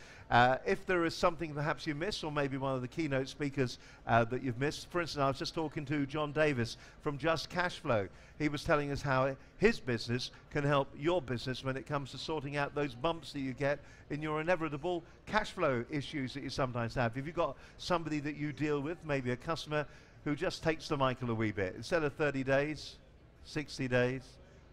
If there is something perhaps you missed, or maybe one of the keynote speakers that you've missed. For instance, I was just talking to John Davis from Just Cashflow. He was telling us how his business can help your business when it comes to sorting out those bumps that you get in your inevitable cash flow issues that you sometimes have. If you've got somebody that you deal with, maybe a customer who just takes the Michael a wee bit, instead of 30 days, 60 days,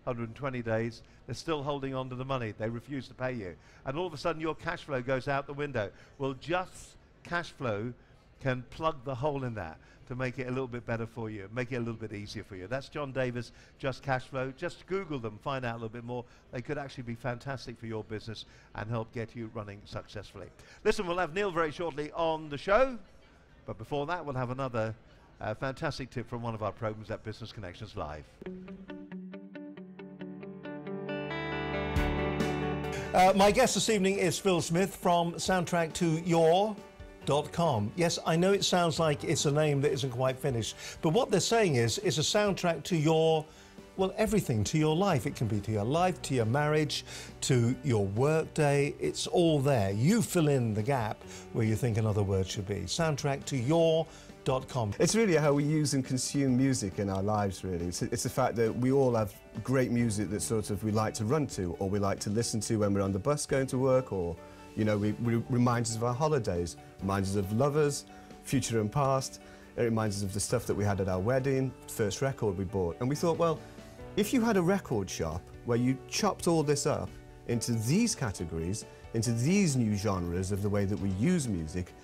120 days, they're still holding on to the money. They refuse to pay you. And all of a sudden your cash flow goes out the window. Well, Just Cashflow can plug the hole in that to make it a little bit better for you, make it a little bit easier for you. That's John Davis, Just Cashflow. Just Google them, find out a little bit more. They could actually be fantastic for your business and help get you running successfully. Listen, we'll have Neil very shortly on the show, but before that we'll have another fantastic tip from one of our programs at Business Connections Live. My guest this evening is Phil Smith from Soundtrack to Your.com. Yes, I know it sounds like it's a name that isn't quite finished, but what they're saying is it's a soundtrack to your, well, everything, to your life. It can be to your life, to your marriage, to your work day. It's all there. You fill in the gap where you think another word should be. Soundtrack to Your.com. It's really how we use and consume music in our lives, really. It's the fact that we all have great music that sort of we like to run to, or we like to listen to when we're on the bus going to work, or, you know, we reminds us of our holidays, reminds us of lovers, future and past. It reminds us of the stuff that we had at our wedding, first record we bought. And we thought, well, if you had a record shop where you chopped all this up into these categories, into these new genres of the way that we use music,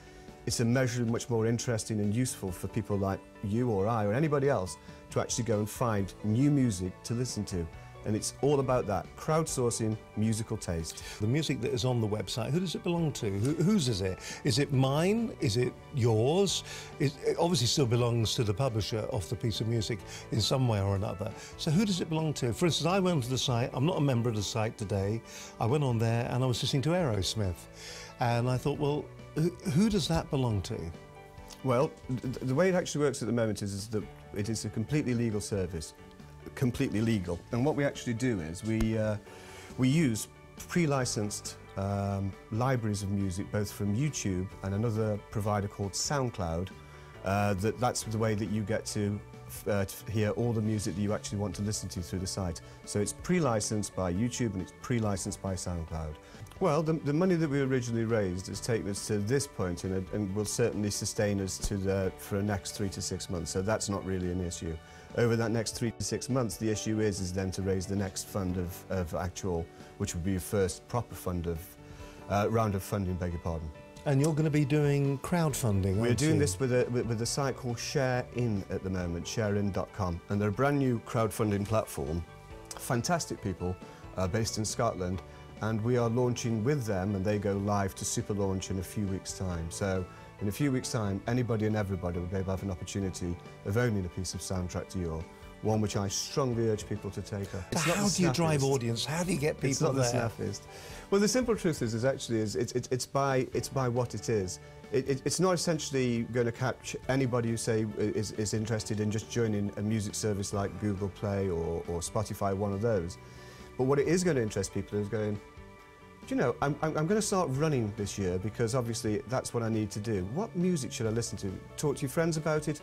it's immeasurably much more interesting and useful for people like you or I or anybody else to actually go and find new music to listen to. And it's all about that, crowdsourcing musical taste. The music that is on the website, who does it belong to? Whose is it? Is it mine? Is it yours? It obviously still belongs to the publisher of the piece of music in some way or another. So who does it belong to? For instance, I went to the site, I'm not a member of the site today, I went on there and I was listening to Aerosmith. And I thought, well, who does that belong to? Well, the way it actually works at the moment is that it is a completely legal service. Completely legal. And what we actually do is we use pre-licensed libraries of music, both from YouTube and another provider called SoundCloud. That's the way that you get to hear all the music that you actually want to listen to through the site. So it's pre-licensed by YouTube and it's pre-licensed by SoundCloud. Well, the money that we originally raised has taken us to this point and will certainly sustain us for the next 3 to 6 months, so that's not really an issue. Over that next 3 to 6 months, the issue is then to raise the next fund of actual, which would be your first proper fund of, round of funding, beg your pardon. And you're going to be doing crowdfunding, We're aren't doing you? this with a site called ShareIn at the moment, sharein.com, and they're a brand new crowdfunding platform. Fantastic people based in Scotland, and we are launching with them, and they go live to super launch in a few weeks' time. So in a few weeks' time, anybody and everybody will be able to have an opportunity of owning a piece of Soundtrack to Your, one which I strongly urge people to take up. So how do you drive audience? How do you get people It's not there? the snappiest. Well, the simple truth is actually it's by what it is. It's not essentially going to catch anybody who say is interested in just joining a music service like Google Play or Spotify, one of those. But what it is going to interest people is going, do you know, I'm going to start running this year because obviously that's what I need to do. What music should I listen to? Talk to your friends about it.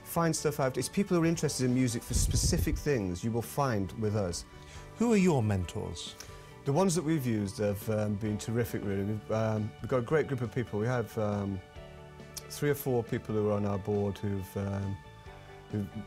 Find stuff out. It's people who are interested in music for specific things you will find with us. Who are your mentors? The ones that we've used have been terrific, really. We've got a great group of people. We have 3 or 4 people who are on our board who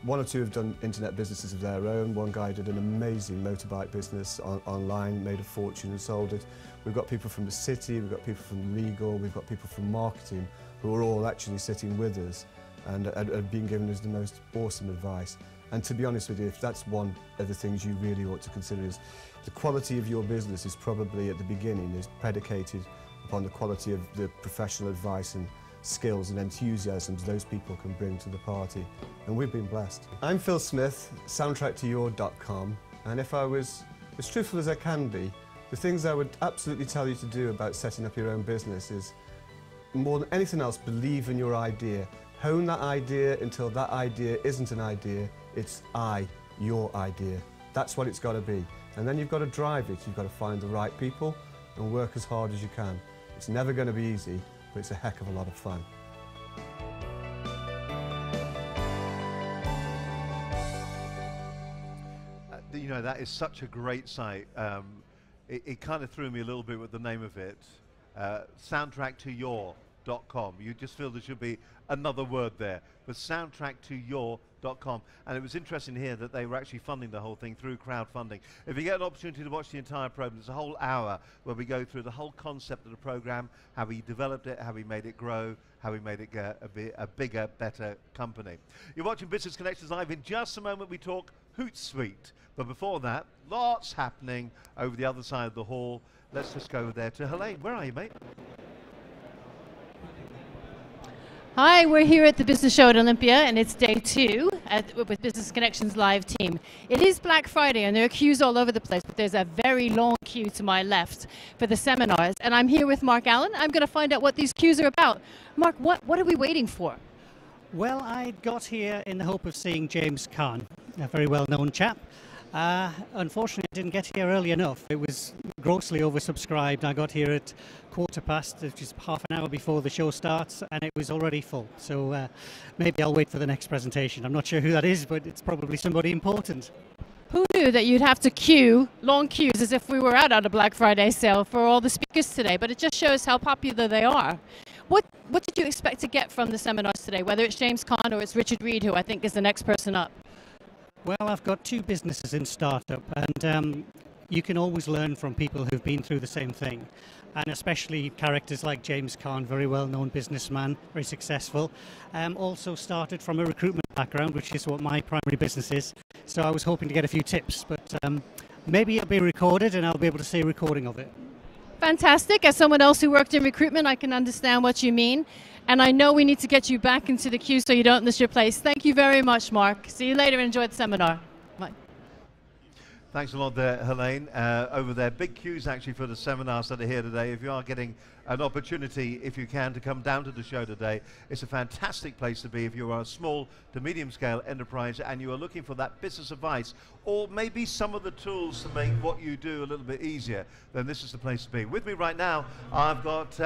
1 or 2 have done internet businesses of their own. One guy did an amazing motorbike business online, made a fortune and sold it. We've got people from the city, we've got people from legal, we've got people from marketing who are all actually sitting with us and have been giving us the most awesome advice. And to be honest with you, if that's one of the things you really ought to consider, is the quality of your business is probably at the beginning is predicated upon the quality of the professional advice and skills and enthusiasms those people can bring to the party. And we've been blessed. I'm Phil Smith, soundtracktoyour.com, and if I was as truthful as I can be, the things I would absolutely tell you to do about setting up your own business is, more than anything else, believe in your idea. Hone that idea until that idea isn't an idea, it's your idea. That's what it's got to be. And then you've got to drive it, you've got to find the right people and work as hard as you can. It's never going to be easy, but it's a heck of a lot of fun. You know, that is such a great site. It kind of threw me a little bit with the name of it. Soundtracktoyour.com. You just feel there should be another word there, but soundtracktoyour.com. And it was interesting to hear that they were actually funding the whole thing through crowdfunding. If you get an opportunity to watch the entire program, there's a whole hour where we go through the whole concept of the program, how we developed it, how we made it grow, how we made it a bigger, better company. You're watching Business Connections Live. In just a moment we talk Hootsuite. But before that, lots happening over the other side of the hall. Let's just go there to Helene. Where are you, mate? Hi, we're here at the Business Show at Olympia, and it's day 2 with Business Connections Live team. It is Black Friday, and there are queues all over the place, but there's a very long queue to my left for the seminars, and I'm here with Mark Allen. I'm going to find out what these queues are about. Mark, what are we waiting for? Well, I got here in the hope of seeing James Caan, a very well-known chap. Unfortunately, I didn't get here early enough. It was grossly oversubscribed. I got here at 15:15, which is half an hour before the show starts, and it was already full. So maybe I'll wait for the next presentation. I'm not sure who that is, but it's probably somebody important. Who knew that you'd have to queue, long queues, as if we were out on a Black Friday sale for all the speakers today, but it just shows how popular they are. What did you expect to get from the seminars today, whether it's James Caan or it's Richard Reed, who I think is the next person up? Well, I've got 2 businesses in startup, and you can always learn from people who've been through the same thing, and especially characters like James Caan, very well-known businessman, very successful. Also started from a recruitment background, which is what my primary business is, so I was hoping to get a few tips, but maybe it'll be recorded and I'll be able to see a recording of it. Fantastic. As someone else who worked in recruitment, I can understand what you mean. And I know we need to get you back into the queue so you don't miss your place. Thank you very much, Mark. See you later. Enjoy the seminar. Bye. Thanks a lot there, Helene. Over there, big queues actually for the seminars that are here today. If you are getting an opportunity, if you can, to come down to the show today, it's a fantastic place to be if you are a small to medium scale enterprise and you are looking for that business advice or maybe some of the tools to make what you do a little bit easier, then this is the place to be. With me right now, I've got...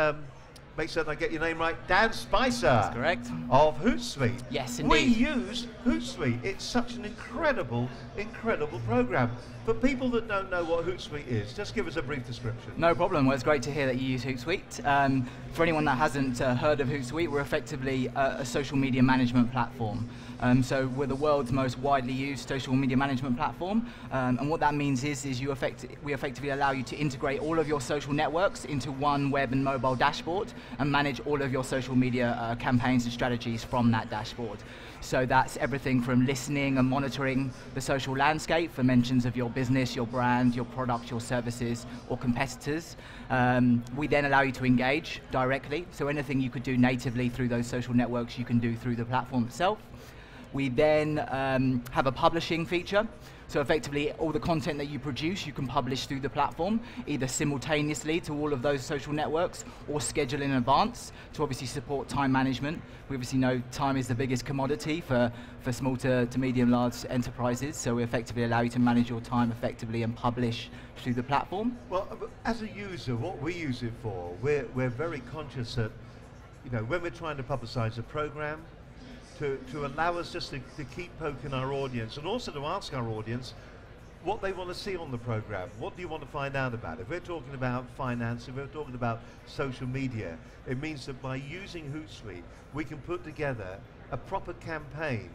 make certain I get your name right, Dan Spicer. That's correct. Of Hootsuite. Yes, indeed. We use Hootsuite. It's such an incredible, incredible program. For people that don't know what Hootsuite is, just give us a brief description. No problem. Well, it's great to hear that you use Hootsuite. For anyone that hasn't heard of Hootsuite, we're effectively a social media management platform. So we're the world's most widely used social media management platform, and what that means is we effectively allow you to integrate all of your social networks into one web and mobile dashboard, and manage all of your social media campaigns and strategies from that dashboard. So that's everything from listening and monitoring the social landscape for mentions of your business, your brand, your product, your services, or competitors. We then allow you to engage directly, so anything you could do natively through those social networks, you can do through the platform itself. We then have a publishing feature. So effectively, all the content that you produce, you can publish through the platform, either simultaneously to all of those social networks or schedule in advance to obviously support time management. We obviously know time is the biggest commodity for small to medium large enterprises, so we effectively allow you to manage your time effectively and publish through the platform. Well, as a user, what we use it for, we're very conscious that, you know, when we're trying to publicize a program, to allow us just to keep poking our audience, and also to ask our audience what they want to see on the program. What do you want to find out about? If we're talking about finance, if we're talking about social media, it means that by using Hootsuite, we can put together a proper campaign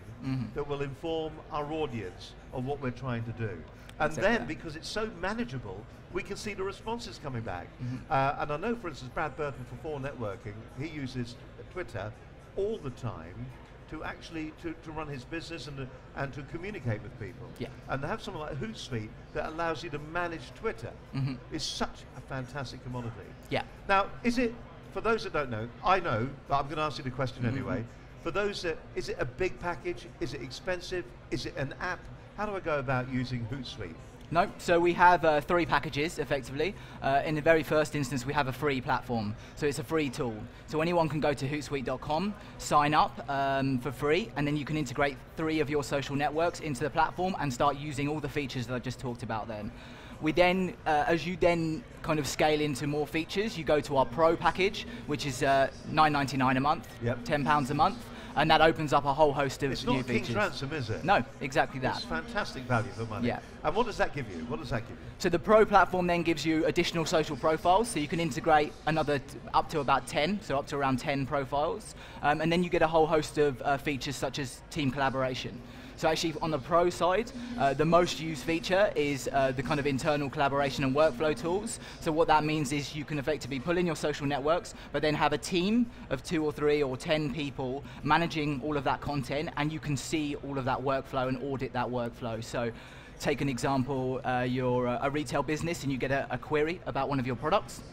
that will inform our audience of what we're trying to do. And then, because it's so manageable, we can see the responses coming back. And I know, for instance, Brad Burton for 4 Networking, he uses Twitter all the time to actually to run his business and to communicate with people. And to have something like Hootsuite that allows you to manage Twitter is such a fantastic commodity. Now, is it, for those that don't know, I know, but I'm going to ask you the question anyway. For those that, is it a big package? Is it expensive? Is it an app? How do I go about using Hootsuite? No, so we have 3 packages effectively. In the very first instance, we have a free platform. So it's a free tool. So anyone can go to hootsuite.com, sign up for free, and then you can integrate 3 of your social networks into the platform and start using all the features that I just talked about then. We then, as you then kind of scale into more features, you go to our Pro package, which is $9.99 a month, £10 a month. And that opens up a whole host of new features. It's not King's Ransom, is it? No, exactly that. It's fantastic value for money. And what does that give you? What does that give you? So the Pro platform then gives you additional social profiles, so you can integrate another up to about 10, so up to around 10 profiles. And then you get a whole host of features such as team collaboration. So actually on the Pro side, the most used feature is the kind of internal collaboration and workflow tools. So what that means is you can effectively pull in your social networks, but then have a team of 2 or 3 or 10 people managing all of that content, and you can see all of that workflow and audit that workflow. So take an example, you're a retail business and you get a query about one of your products.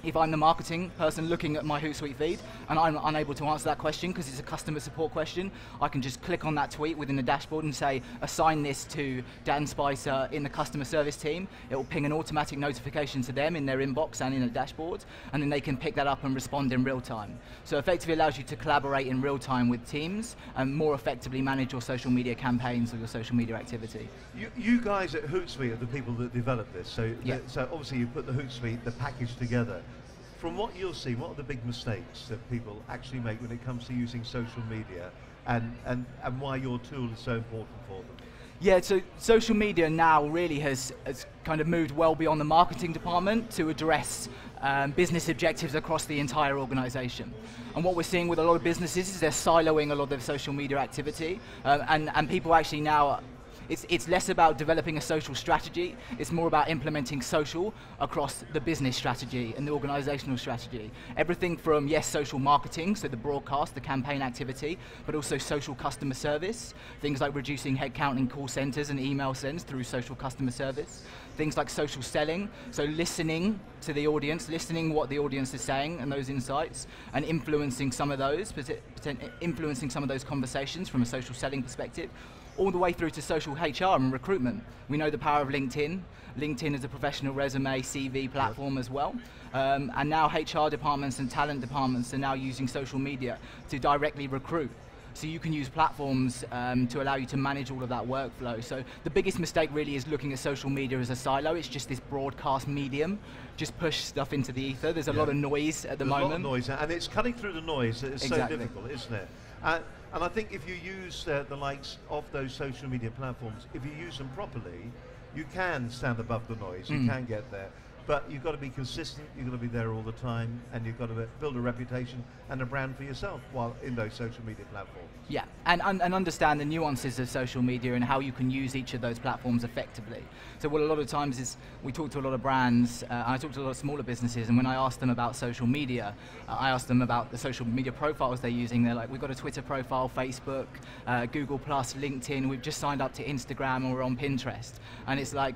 If I'm the marketing person looking at my Hootsuite feed and I'm unable to answer that question because it's a customer support question, I can just click on that tweet within the dashboard and say, assign this to Dan Spicer in the customer service team. It will ping an automatic notification to them in their inbox and in the dashboard, and then they can pick that up and respond in real time. So effectively allows you to collaborate in real time with teams and more effectively manage your social media campaigns or your social media activity. You guys at Hootsuite are the people that developed this, so, so obviously you put the Hootsuite, the package together. From what you'll see, what are the big mistakes that people actually make when it comes to using social media, and why your tool is so important for them? Yeah, so social media now really has kind of moved well beyond the marketing department to address business objectives across the entire organization. And what we're seeing with a lot of businesses is they're siloing a lot of their social media activity, and people actually now, it's less about developing a social strategy, it's more about implementing social across the business strategy and the organizational strategy. Everything from, yes, social marketing, so the broadcast, the campaign activity, but also social customer service, things like reducing headcount in call centers and email sends through social customer service. Things like social selling, so listening to the audience, listening what the audience is saying and those insights, and influencing some of those, influencing some of those conversations from a social selling perspective, all the way through to social HR and recruitment. We know the power of LinkedIn. LinkedIn is a professional resume, CV platform as well. And now HR departments and talent departments are now using social media to directly recruit. So you can use platforms to allow you to manage all of that workflow. So the biggest mistake really is looking at social media as a silo. It's just this broadcast medium. Just push stuff into the ether. There's a lot of noise at the moment. There's a lot of noise, and it's cutting through the noise that is so difficult, isn't it? And I think if you use the likes of those social media platforms, if you use them properly, you can stand above the noise, you can get there. But you've got to be consistent, you've got to be there all the time, and you've got to build a reputation and a brand for yourself while in those social media platforms. Yeah, and understand the nuances of social media and how you can use each of those platforms effectively. So what a lot of times is we talk to a lot of brands, I talk to a lot of smaller businesses, and when I ask them about social media, I ask them about the social media profiles they're using. They're like, we've got a Twitter profile, Facebook, Google+, LinkedIn, we've just signed up to Instagram, and we're on Pinterest. And it's like,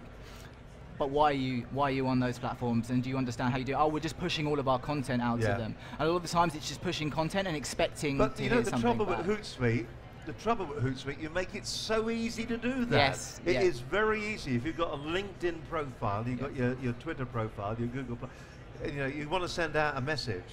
but why are you on those platforms, and do you understand how you do it? Oh, we're just pushing all of our content out to them. And a lot of the times it's just pushing content and expecting to hear something back. But you know, the trouble with Hootsuite, you make it so easy to do that. Yes. It is very easy. If you've got a LinkedIn profile, you've got your Twitter profile, your Google, you know, you want to send out a message,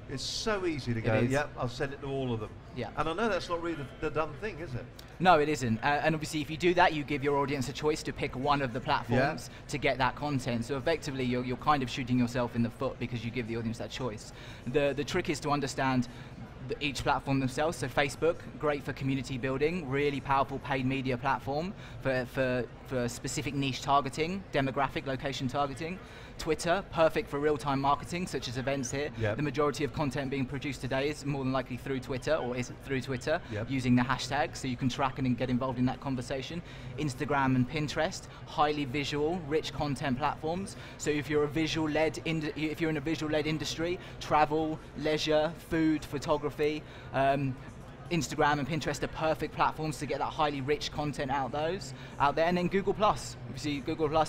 it's so easy to go, yep, I'll send it to all of them. Yeah. And I know that's not really the done thing, is it? No, it isn't. And obviously, if you do that, you give your audience a choice to pick one of the platforms to get that content. So effectively, you're kind of shooting yourself in the foot because you give the audience that choice. The trick is to understand each platform themselves. So Facebook, great for community building, really powerful paid media platform for specific niche targeting, demographic, location targeting. Twitter, perfect for real-time marketing, such as events here. The majority of content being produced today is more than likely through Twitter, or is through Twitter, using the hashtag, so you can track and get involved in that conversation. Instagram and Pinterest, highly visual, rich content platforms. So if you're if you're in a visual-led industry, travel, leisure, food, photography, Instagram and Pinterest are perfect platforms to get that highly rich content out there. And then Google+. Obviously, Google+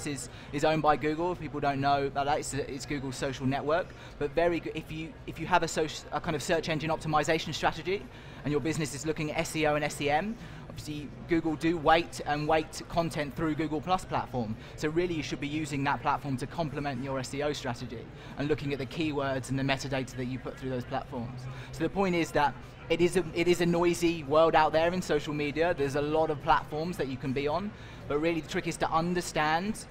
is owned by Google. If people don't know about that, it's Google's social network. But very good if you have a kind of search engine optimization strategy, and your business is looking at SEO and SEM. Obviously, Google do weight content through Google+ platform. So really, you should be using that platform to complement your SEO strategy and looking at the keywords and the metadata that you put through those platforms. So the point is that it is a noisy world out there in social media. There's a lot of platforms that you can be on, but really the trick is to understand,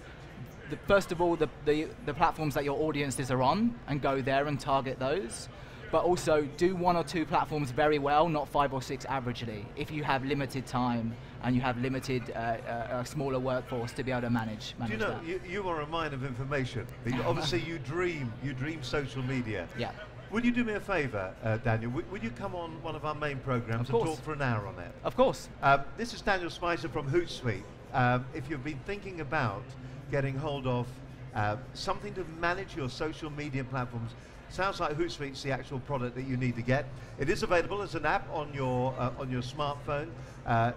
first of all, the platforms that your audiences are on, and go there and target those. But also do one or two platforms very well, not 5 or 6 averagely, if you have limited time and you have limited, a smaller workforce to be able to manage Do you know, that. you are a mine of information. Obviously, you dream social media. Yeah. Would you do me a favour, Daniel? Would you come on one of our main programs and talk for an hour on it? Of course. This is Daniel Spicer from Hootsuite. If you've been thinking about getting hold of something to manage your social media platforms, sounds like Hootsuite's the actual product that you need to get. It is available as an app on your smartphone.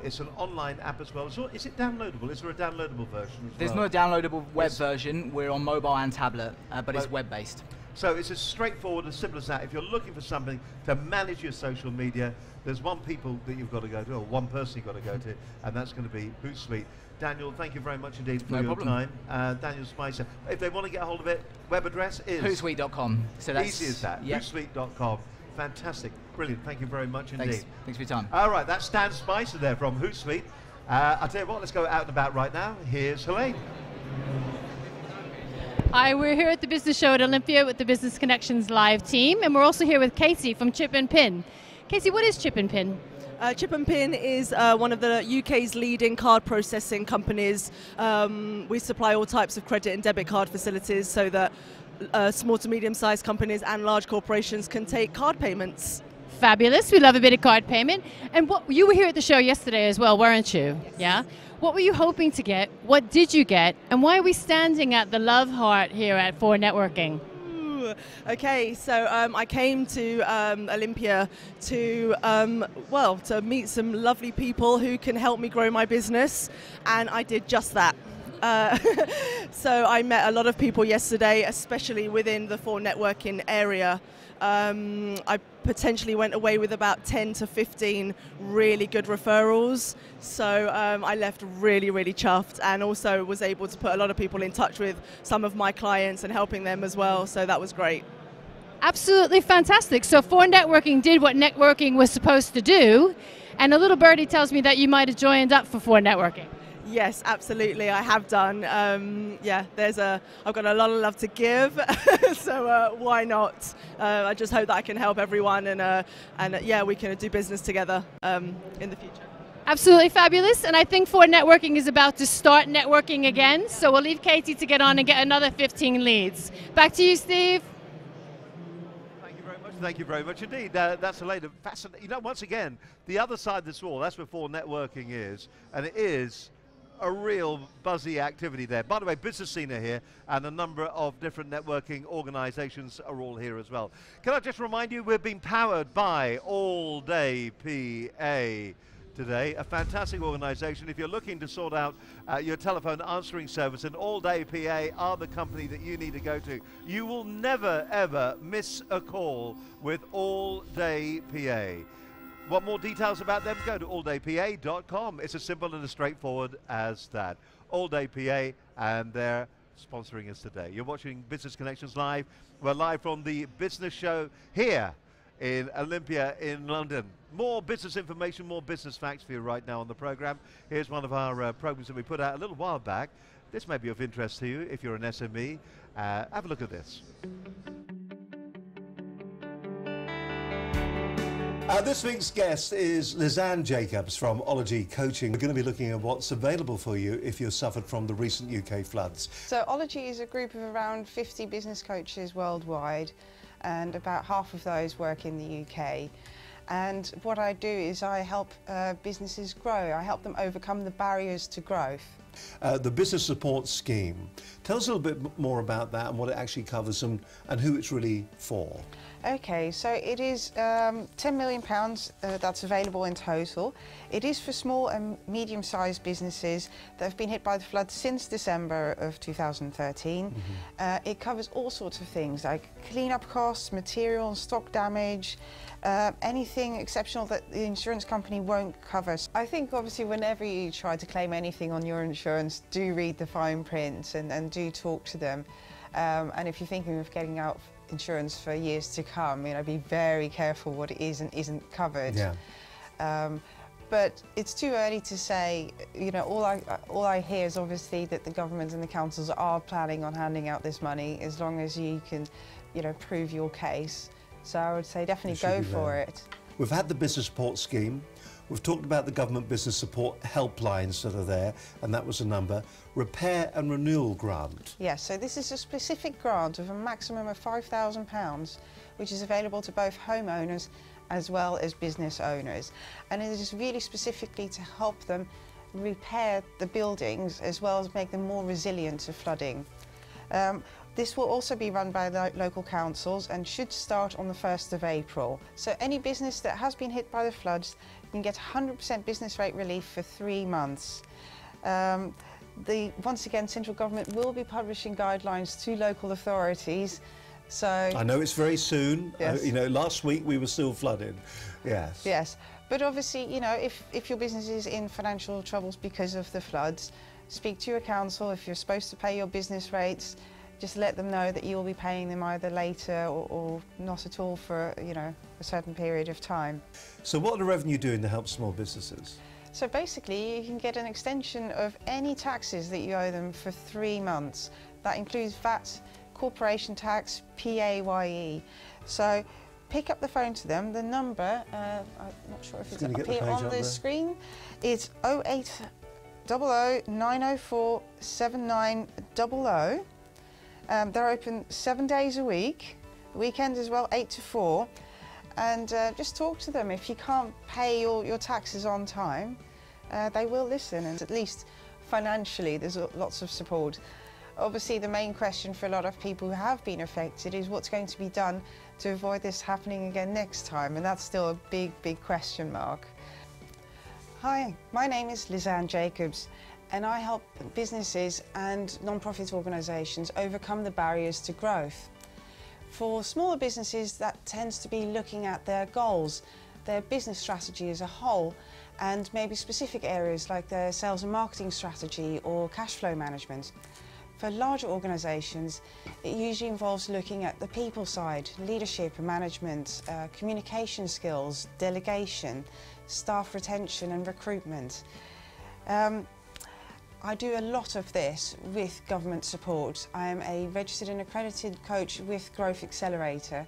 It's an online app as well. So is it downloadable? Is there a downloadable version as There's not a downloadable web version. We're on mobile and tablet, but it's web-based. So it's as straightforward, as simple as that. If you're looking for something to manage your social media, there's one people that you've got to go to, or one person you've got to go to, and that's going to be Hootsuite. Daniel, thank you very much indeed for your time. Daniel Spicer. If they want to get a hold of it, web address is? Hootsuite.com. So that's easy as that. Hootsuite.com. Fantastic. Brilliant. Thank you very much indeed. Thanks for your time. All right, that's Dan Spicer there from Hootsuite. I'll tell you what, let's go out and about right now. Here's Helene. Hi, we're here at the Business Show at Olympia with the Business Connections Live team, and we're also here with Casey from Chip and Pin. Casey, what is Chip and Pin? Chip and Pin is one of the UK's leading card processing companies. We supply all types of credit and debit card facilities so that small to medium-sized companies and large corporations can take card payments. Fabulous. We love a bit of card payment. And you were here at the show yesterday as well, weren't you? Yes. Yeah? What were you hoping to get? What did you get? And why are we standing at the Love Heart here at For Networking? Okay, so I came to Olympia to meet some lovely people who can help me grow my business, and I did just that. So I met a lot of people yesterday, especially within the For Networking area. I potentially went away with about 10 to 15 really good referrals. So I left really, really chuffed, and also was able to put a lot of people in touch with some of my clients and helping them as well. So that was great. Absolutely fantastic. So For Networking did what networking was supposed to do, and a little birdie tells me that you might have joined up for Networking. Yes, absolutely, I have done. I've got a lot of love to give, so why not? I just hope that I can help everyone, and we can do business together in the future. Absolutely fabulous, and I think Ford Networking is about to start networking again, so we'll leave Katie to get on and get another 15 leads. Back to you, Steve. Thank you very much indeed. That's a later fascinating. You know, once again, the other side of this wall, that's where Ford Networking is, and it is a real buzzy activity there. By the way, Business Scene are here, and a number of different networking organizations are all here as well. Can I just remind you, we're being powered by All Day PA today, a fantastic organization. If you're looking to sort out your telephone answering service, and All Day PA are the company that you need to go to. You will never, ever miss a call with All Day PA. Want more details about them? Go to alldaypa.com. It's as simple and as straightforward as that. All Day PA, and they're sponsoring us today. You're watching Business Connections Live. We're live from the business show here in Olympia in London. More business information, more business facts for you right now on the program. Here's one of our programs that we put out a little while back. This may be of interest to you if you're an SME. Have a look at this. This week's guest is Lizanne Jacobs from Ology Coaching. We're going to be looking at what's available for you if you've suffered from the recent UK floods. So Ology is a group of around 50 business coaches worldwide, and about half of those work in the UK. And what I do is I help businesses grow. I help them overcome the barriers to growth. The Business Support Scheme. Tell us a little bit more about that and what it actually covers and who it's really for. Okay, so it is £10 million that's available in total. It is for small and medium-sized businesses that have been hit by the flood since December of 2013. It covers all sorts of things like clean-up costs, material and stock damage, anything exceptional that the insurance company won't cover. I think obviously whenever you try to claim anything on your insurance, do read the fine print and do talk to them. And if you're thinking of getting out insurance for years to come, you know, be very careful what it is and isn't covered. Yeah. But it's too early to say. You know, all I hear is obviously that the government and the councils are planning on handing out this money as long as you can, you know, prove your case. So I would say definitely go for it. We've had the Business Support Scheme. We've talked about the Government Business Support helplines that are there, and that was a number. Repair and Renewal Grant. Yes, so this is a specific grant of a maximum of £5,000, which is available to both homeowners as well as business owners. And it is really specifically to help them repair the buildings as well as make them more resilient to flooding. This will also be run by local councils and should start on the 1st of April. So any business that has been hit by the floods can get 100% business rate relief for 3 months. Once again, central government will be publishing guidelines to local authorities. So I know it's very soon. Yes. You know, last week we were still flooded. Yes. Yes, but obviously, you know, if your business is in financial troubles because of the floods, speak to your council. If you're supposed to pay your business rates, just let them know that you'll be paying them either later or not at all for, you know, a certain period of time. So what are the revenue doing to help small businesses? So basically, you can get an extension of any taxes that you owe them for 3 months. That includes VAT, corporation tax, PAYE. So pick up the phone to them. The number, I'm not sure if it's up here on the screen, it's 0800 904 7900. They're open 7 days a week, weekends as well, 8 to 4. And just talk to them. If you can't pay your taxes on time, they will listen, and at least financially there's lots of support. Obviously the main question for a lot of people who have been affected is what's going to be done to avoid this happening again next time, and that's still a big, big question mark. Hi, my name is Lizanne Jacobs, and I help businesses and non-profit organisations overcome the barriers to growth. For smaller businesses, that tends to be looking at their goals, their business strategy as a whole, and maybe specific areas like their sales and marketing strategy or cash flow management. For larger organisations, it usually involves looking at the people side, leadership and management, communication skills, delegation, staff retention and recruitment. I do a lot of this with government support. I am a registered and accredited coach with Growth Accelerator,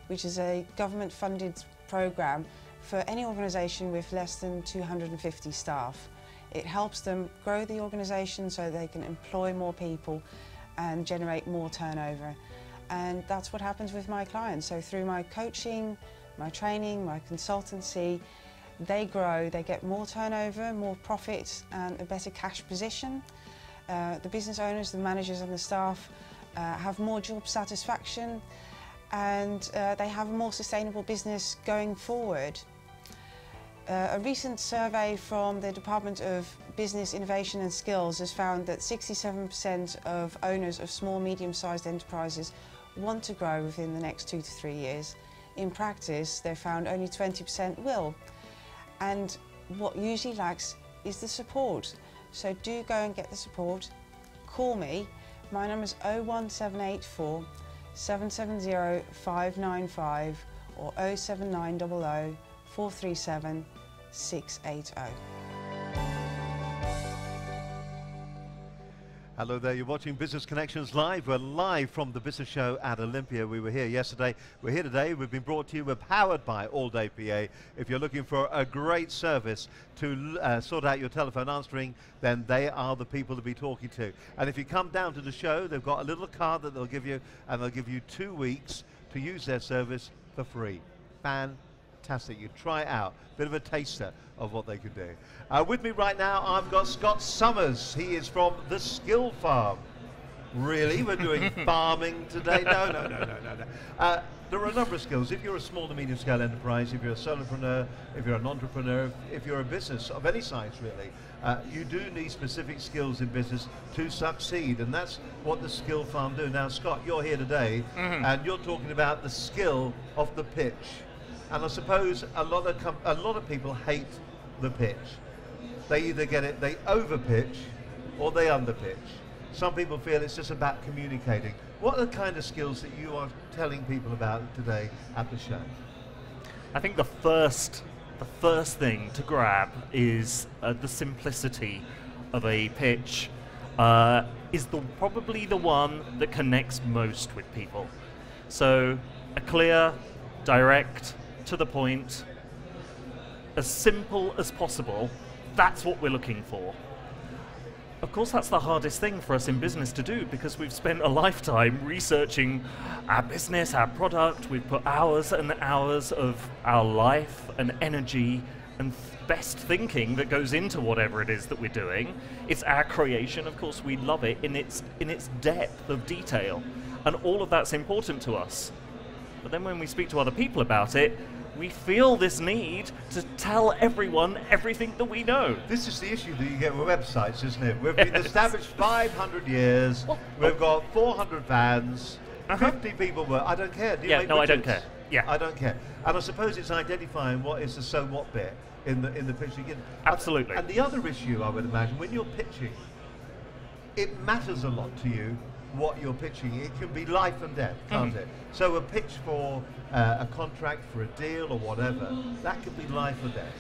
which is a government-funded programme for any organisation with less than 250 staff. It helps them grow the organisation so they can employ more people and generate more turnover. And that's what happens with my clients. So through my coaching, my training, my consultancy, they grow, they get more turnover, more profit and a better cash position. The business owners, the managers and the staff have more job satisfaction, and they have a more sustainable business going forward. A recent survey from the Department of Business, Innovation and Skills has found that 67% of owners of small, medium-sized enterprises want to grow within the next 2 to 3 years. In practice, they found only 20% will. And what usually lacks is the support. So do go and get the support. Call me. My number is 01784 770 595 or 07900 437 680. Hello there, you're watching Business Connections Live. We're live from the business show at Olympia. We were here yesterday, we're here today. We've been brought to you, we're powered by All Day PA. If you're looking for a great service to sort out your telephone answering, then they are the people to be talking to. And if you come down to the show, they've got a little card that they'll give you, and they'll give you 2 weeks to use their service for free. Fantastic, you try it out. Bit of a taster of what they can do. With me right now, I've got Scott Summers. He is from the Skill Farm. Really? We're doing farming today? No. There are a number of skills. If you're a small to medium scale enterprise, if you're a solopreneur, if you're an entrepreneur, if you're a business of any size really, you do need specific skills in business to succeed, and that's what the Skill Farm do. Now, Scott, you're here today, and you're talking about the skill of the pitch. And I suppose a lot of people hate the pitch. They either get it, they over-pitch, or they under-pitch. Some people feel it's just about communicating. What are the kind of skills that you are telling people about today at the show? I think the first thing to grab is the simplicity of a pitch. Is probably the one that connects most with people. So a clear, direct, to the point, as simple as possible, that's what we're looking for. Of course, that's the hardest thing for us in business to do, because we've spent a lifetime researching our business, our product. We've put hours and hours of our life and energy and best thinking that goes into whatever it is that we're doing. It's our creation. Of course, we love it in its depth of detail, and all of that's important to us. But then when we speak to other people about it, we feel this need to tell everyone everything that we know. This is the issue that you get with websites, isn't it? We've been established 500 years, we've got 400 fans, 50 people work. I don't care. Do you make no, widgets? I don't care. Yeah. I don't care. And I suppose it's identifying what is the so what bit in the pitching. Absolutely. And the other issue, I would imagine, when you're pitching, it matters a lot to you what you're pitching. It can be life and death, can't it? So a pitch for a contract, for a deal or whatever, that could be life or death.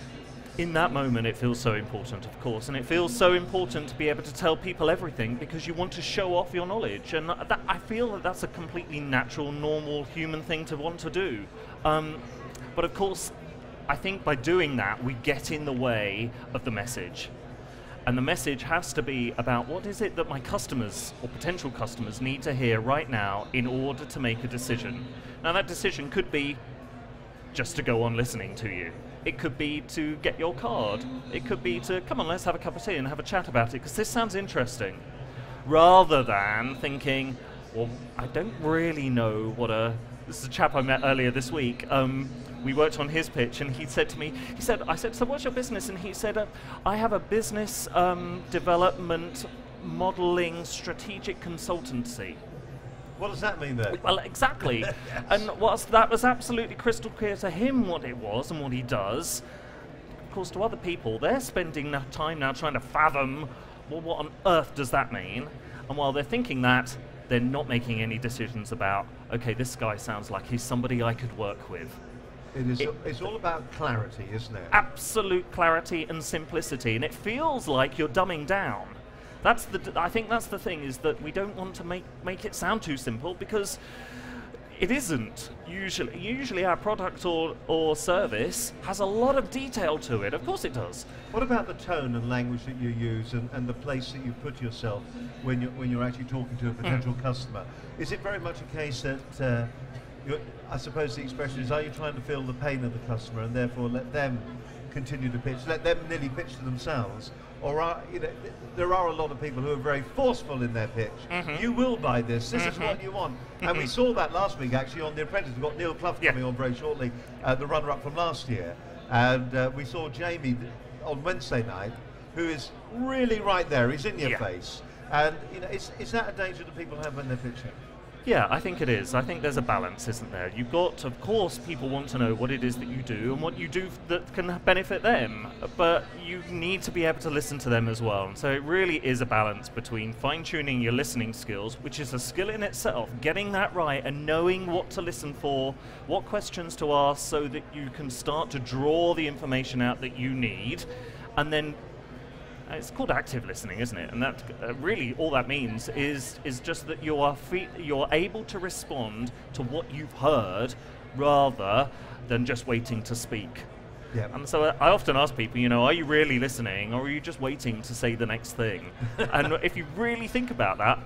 In that moment, it feels so important, of course, and it feels so important to be able to tell people everything, because you want to show off your knowledge, and I feel that that's a completely natural, normal, human thing to want to do. But of course, I think by doing that, we get in the way of the message. And the message has to be about what is it that my customers or potential customers need to hear right now in order to make a decision. Now, that decision could be just to go on listening to you. It could be to get your card. It could be to, come on, let's have a cup of tea and have a chat about it, because this sounds interesting. Rather than thinking, well, I don't really know what this is a chap I met earlier this week. We worked on his pitch, and he said to me, I said, so what's your business? And he said, I have a business development modeling strategic consultancy. What does that mean then? Well, exactly. Yes. And that was absolutely crystal clear to him what it was and what he does. Of course, to other people, they're spending time now trying to fathom, well, what on earth does that mean? And while they're thinking that, they're not making any decisions about, okay, this guy sounds like he's somebody I could work with. It's all about clarity, isn't it? Absolute clarity and simplicity, and it feels like you're dumbing down. I think that's the thing, is that we don't want to make it sound too simple, because it isn't usually. Usually our product or service has a lot of detail to it. Of course it does. What about the tone and language that you use and the place that you put yourself when you're actually talking to a potential customer? Is it very much a case that I suppose the expression is, are you trying to feel the pain of the customer and therefore let them continue to pitch, let them nearly pitch to themselves? Or there are a lot of people who are very forceful in their pitch. You will buy this. This is what you want. And we saw that last week actually on The Apprentice. We've got Neil Clough coming on very shortly, the runner-up from last year. And we saw Jamie on Wednesday night, who is really right there. He's in your face. And is that a danger that people have when they're pitching? Yeah, I think it is. I think there's a balance, isn't there? You've got, of course, people want to know what it is that you do and what you do that can benefit them, but you need to be able to listen to them as well. And so it really is a balance between fine-tuning your listening skills, which is a skill in itself, getting that right and knowing what to listen for, what questions to ask so that you can start to draw the information out that you need, and then it's called active listening, isn't it? And that really all that means is just that you're able to respond to what you've heard rather than just waiting to speak. Yeah. And so I often ask people, are you really listening or are you just waiting to say the next thing? And if you really think about that,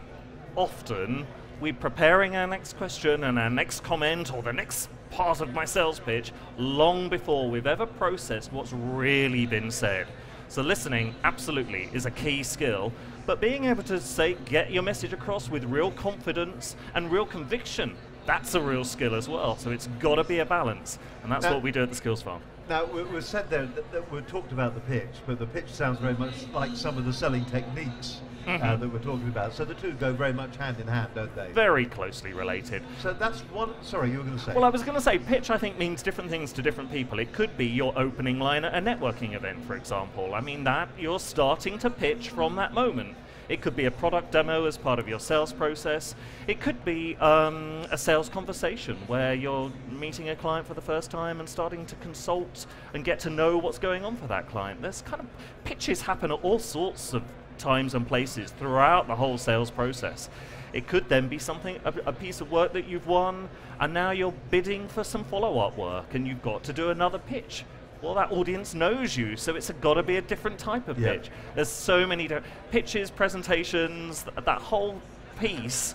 often we're preparing our next question and our next comment or the next part of my sales pitch long before we've ever processed what's really been said. So listening, absolutely, is a key skill, but being able to get your message across with real confidence and real conviction, that's a real skill as well. So it's got to be a balance, and that's what we do at the Skills Farm. Now, we've said there that we've talked about the pitch, but the pitch sounds very much like some of the selling techniques that we're talking about. So the two go very much hand in hand, don't they? Very closely related. So that's one. Sorry, you were going to say. Well, I was going to say pitch, I think, means different things to different people. It could be your opening line at a networking event, for example. I mean, that you're starting to pitch from that moment. It could be a product demo as part of your sales process. It could be a sales conversation where you're meeting a client for the first time and starting to consult and get to know what's going on for that client. There's kind of pitches happen at all sorts of times and places throughout the whole sales process. It could then be something, a piece of work that you've won, and now you're bidding for some follow-up work, and you've got to do another pitch. Well, that audience knows you, so it's got to be a different type of pitch. There's so many pitches, presentations, that whole piece.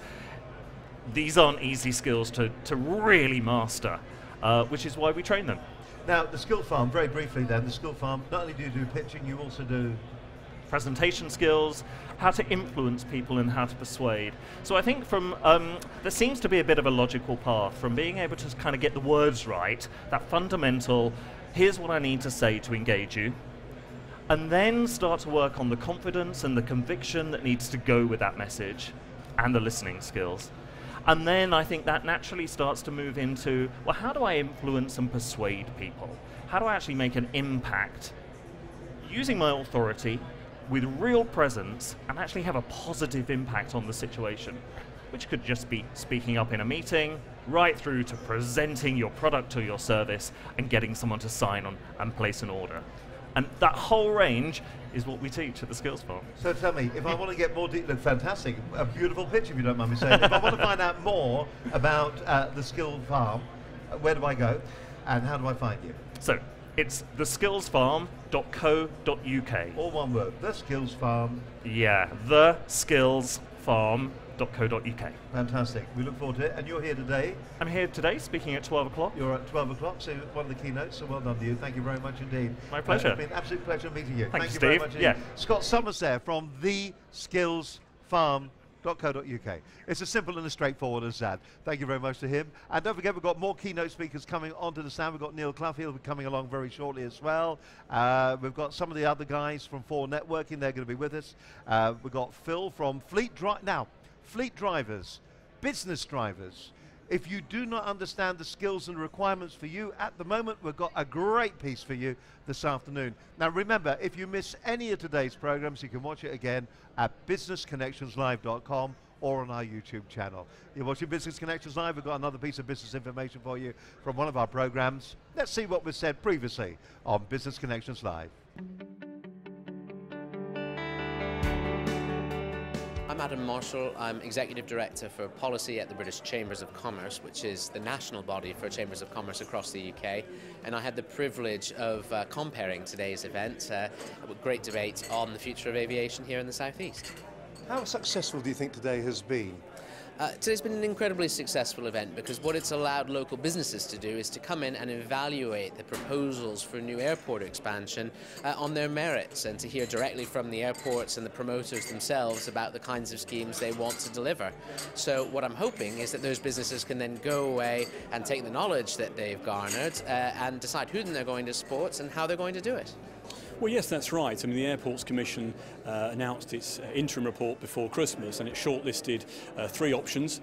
These aren't easy skills to really master, which is why we train them. Now, the Skill Farm, very briefly then, the Skill Farm, not only do you do pitching, you also do presentation skills, how to influence people and how to persuade. So I think there seems to be a bit of a logical path from being able to kind of get the words right, that fundamental, here's what I need to say to engage you, and then start to work on the confidence and the conviction that needs to go with that message and the listening skills. And then I think that naturally starts to move into, well, how do I influence and persuade people? How do I actually make an impact using my authority with real presence and actually have a positive impact on the situation, which could just be speaking up in a meeting, right through to presenting your product or your service and getting someone to sign on and place an order. And that whole range is what we teach at the Skills Farm. So tell me, if I want to get more detail, fantastic, a beautiful pitch if you don't mind me saying. If I want to find out more about the Skills Farm, where do I go and how do I find you? So it's theskillsfarm.co.uk. All one word, The Skills Farm. Yeah, theskillsfarm.co.uk. Fantastic. We look forward to it. And you're here today? I'm here today speaking at 12 o'clock. You're at 12 o'clock, so one of the keynotes, so well done to you. Thank you very much indeed. My pleasure. It's been an absolute pleasure meeting you. Thank you, Steve. very much indeed. Yeah. Scott Summers there from theskillsfarm.co.uk. It's as simple and as straightforward as that. Thank you very much to him. And don't forget, we've got more keynote speakers coming onto the stand. We've got Neil Clough, he'll be coming along very shortly as well. We've got some of the other guys from 4 Networking, they're going to be with us. We've got Phil from Fleet drivers, business drivers. If you do not understand the skills and requirements for you at the moment, we've got a great piece for you this afternoon. Now remember, if you miss any of today's programs, you can watch it again at businessconnectionslive.com or on our YouTube channel. You're watching Business Connections Live. We've got another piece of business information for you from one of our programs. Let's see what was said previously on Business Connections Live. I'm Adam Marshall. I'm Executive Director for Policy at the British Chambers of Commerce, which is the national body for chambers of commerce across the UK. And I had the privilege of comparing today's event with great debate on the future of aviation here in the South East. How successful do you think today has been? Today's been an incredibly successful event because what it's allowed local businesses to do is to come in and evaluate the proposals for new airport expansion on their merits, and to hear directly from the airports and the promoters themselves about the kinds of schemes they want to deliver. So what I'm hoping is that those businesses can then go away and take the knowledge that they've garnered and decide who they're going to support and how they're going to do it. Well, yes, that's right. I mean, the Airports Commission announced its interim report before Christmas, and it shortlisted 3 options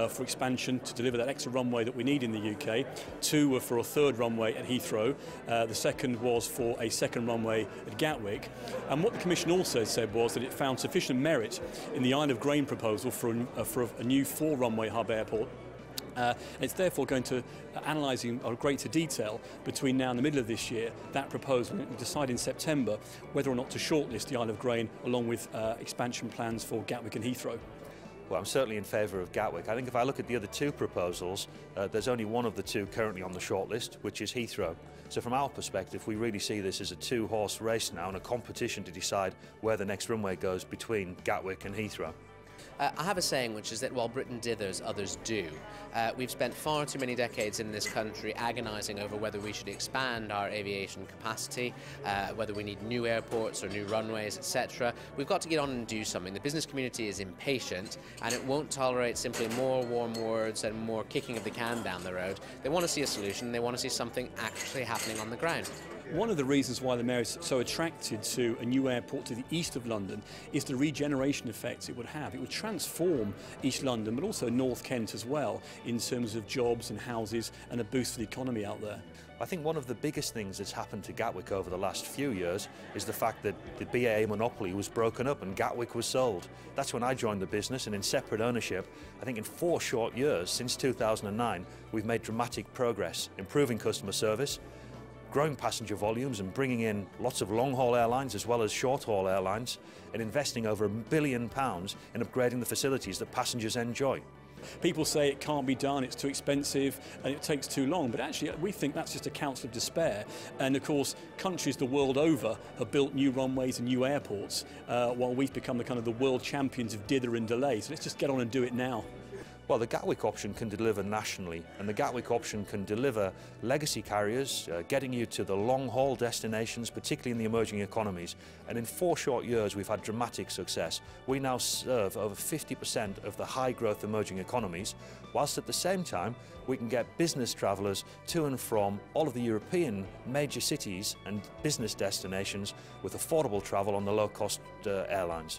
for expansion to deliver that extra runway that we need in the UK. 2 were for a 3rd runway at Heathrow. The second was for a 2nd runway at Gatwick. And what the Commission also said was that it found sufficient merit in the Isle of Grain proposal for a new 4-runway hub airport. It's therefore going to analyse in greater detail between now and the middle of this year that proposal, and decide in September whether or not to shortlist the Isle of Grain along with expansion plans for Gatwick and Heathrow. Well, I'm certainly in favour of Gatwick. I think if I look at the other 2 proposals, there's only one of the 2 currently on the shortlist, which is Heathrow. So from our perspective, we really see this as a 2-horse race now and a competition to decide where the next runway goes between Gatwick and Heathrow. I have a saying which is that while Britain dithers, others do. We've spent far too many decades in this country agonising over whether we should expand our aviation capacity, whether we need new airports or new runways, etc. We've got to get on and do something. The business community is impatient and it won't tolerate simply more warm words and more kicking of the can down the road. They want to see a solution, they want to see something actually happening on the ground. One of the reasons why the Mayor is so attracted to a new airport to the east of London is the regeneration effects it would have. It would transform East London, but also North Kent as well, in terms of jobs and houses and a boost for the economy out there. I think one of the biggest things that's happened to Gatwick over the last few years is the fact that the BAA monopoly was broken up and Gatwick was sold. That's when I joined the business, and in separate ownership, I think in 4 short years, since 2009, we've made dramatic progress, improving customer service, growing passenger volumes and bringing in lots of long-haul airlines as well as short-haul airlines, and investing over £1 billion in upgrading the facilities that passengers enjoy. People say it can't be done, it's too expensive and it takes too long, but actually we think that's just a counsel of despair. And of course countries the world over have built new runways and new airports while we've become the world champions of dither and delay. So let's just get on and do it now. Well, the Gatwick option can deliver nationally, and the Gatwick option can deliver legacy carriers, getting you to the long-haul destinations, particularly in the emerging economies. And in 4 short years, we've had dramatic success. We now serve over 50% of the high-growth emerging economies, whilst at the same time, we can get business travellers to and from all of the European major cities and business destinations with affordable travel on the low-cost airlines.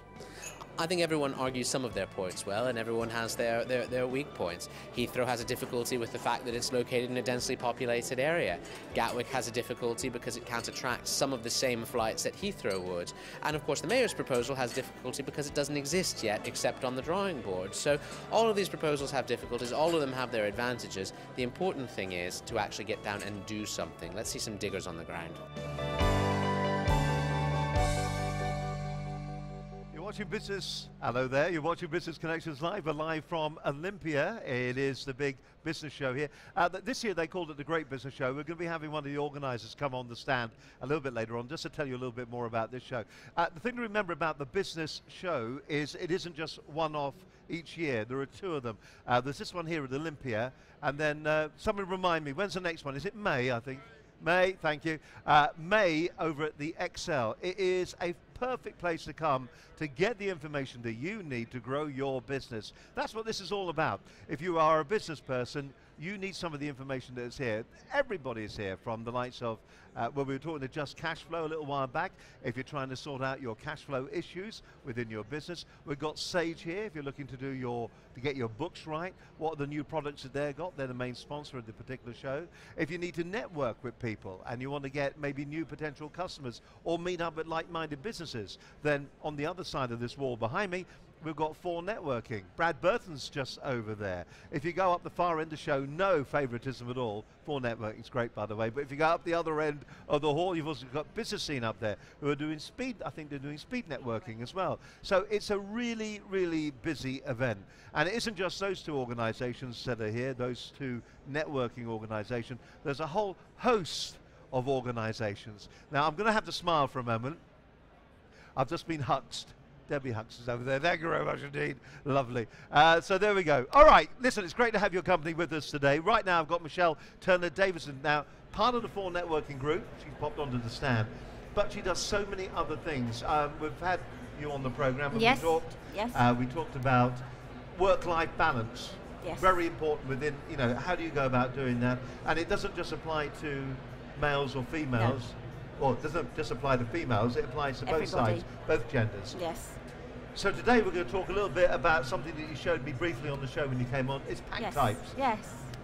I think everyone argues some of their points well, and everyone has their weak points. Heathrow has a difficulty with the fact that it's located in a densely populated area. Gatwick has a difficulty because it can't attract some of the same flights that Heathrow would. And of course the Mayor's proposal has difficulty because it doesn't exist yet except on the drawing board. So all of these proposals have difficulties, all of them have their advantages. The important thing is to actually get down and do something. Let's see some diggers on the ground. Watching Business, hello there, you're watching Business Connections Live. We're live from Olympia. It is the big business show here. This year they called it the Great Business Show. We're going to be having one of the organisers come on the stand a little bit later on just to tell you a little bit more about this show. The thing to remember about the business show is it isn't just one-off each year. There are 2 of them. There's this one here at Olympia, and then someone remind me, when's the next one? Is it May, I think? May, thank you. May over at the XL. It is a perfect place to come to get the information that you need to grow your business. That's what this is all about. If you are a business person, you need some of the information that is here. Everybody is here, from the likes of, well, we were talking to Just Cash Flow a little while back. If you're trying to sort out your cash flow issues within your business, we've got Sage here. If you're looking to get your books right, what are the new products that they've got? They're the main sponsor of the particular show. If you need to network with people and you want to get maybe new potential customers or meet up with like-minded businesses, then on the other side of this wall behind me, we've got For Networking. Brad Burton's just over there. If you go up the far end of the show, no favoritism at all. For Networking's great, by the way. But if you go up the other end of the hall, you've also got Business Scene up there who are doing speed. I think they're doing speed networking as well. So it's a really, really busy event. And it isn't just those two organizations that are here, those two networking organizations. There's a whole host of organizations. Now, I'm going to have to smile for a moment. I've just been huxed. Debbie Hux is over there. Thank you very much indeed. Lovely. So there we go. All right. Listen, it's great to have your company with us today. Right now, I've got Michelle Turner-Davison. Now, part of the For Networking group. She's popped onto the stand. But she does so many other things. We've had you on the program. And yes. We talked, yes. We talked about work-life balance. Yes. Very important within, you know, how do you go about doing that? And it doesn't just apply to males or females. No. Well, it doesn't just apply to females, it applies to both sides, both genders. Yes. So today we're going to talk a little bit about something that you showed me briefly on the show when you came on. It's pack types. Yes.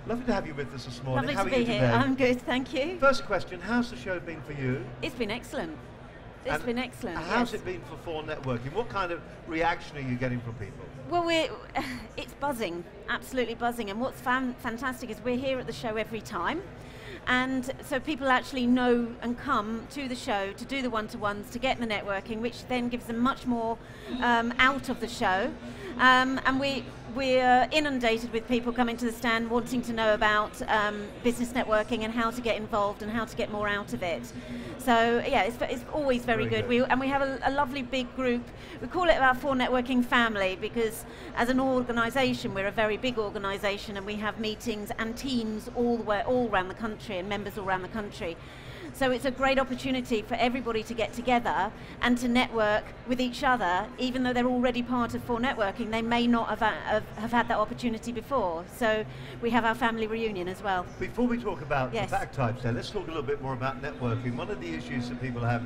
Lovely to have you with us this morning. Lovely How to are be you here. today? I'm good, thank you. First question, how's the show been for you? It's been excellent. It's been excellent. How's it been for networking? What kind of reaction are you getting from people? Well, it's buzzing, absolutely buzzing. And what's fantastic is we're here at the show every time. And so people actually know and come to the show to do the one-to-ones, to get the networking, which then gives them much more out of the show. And we're inundated with people coming to the stand wanting to know about business networking and how to get involved and how to get more out of it. So yeah, it's always very good. We have a lovely big group. We call it our For Networking family because as an organisation, we're a very big organisation and we have meetings and teams all around the country and members all around the country. So it's a great opportunity for everybody to get together and to network with each other, even though they're already part of For Networking. They may not have had that opportunity before. So we have our family reunion as well. Before we talk about the pack types then, let's talk a little bit more about networking. One of the issues that people have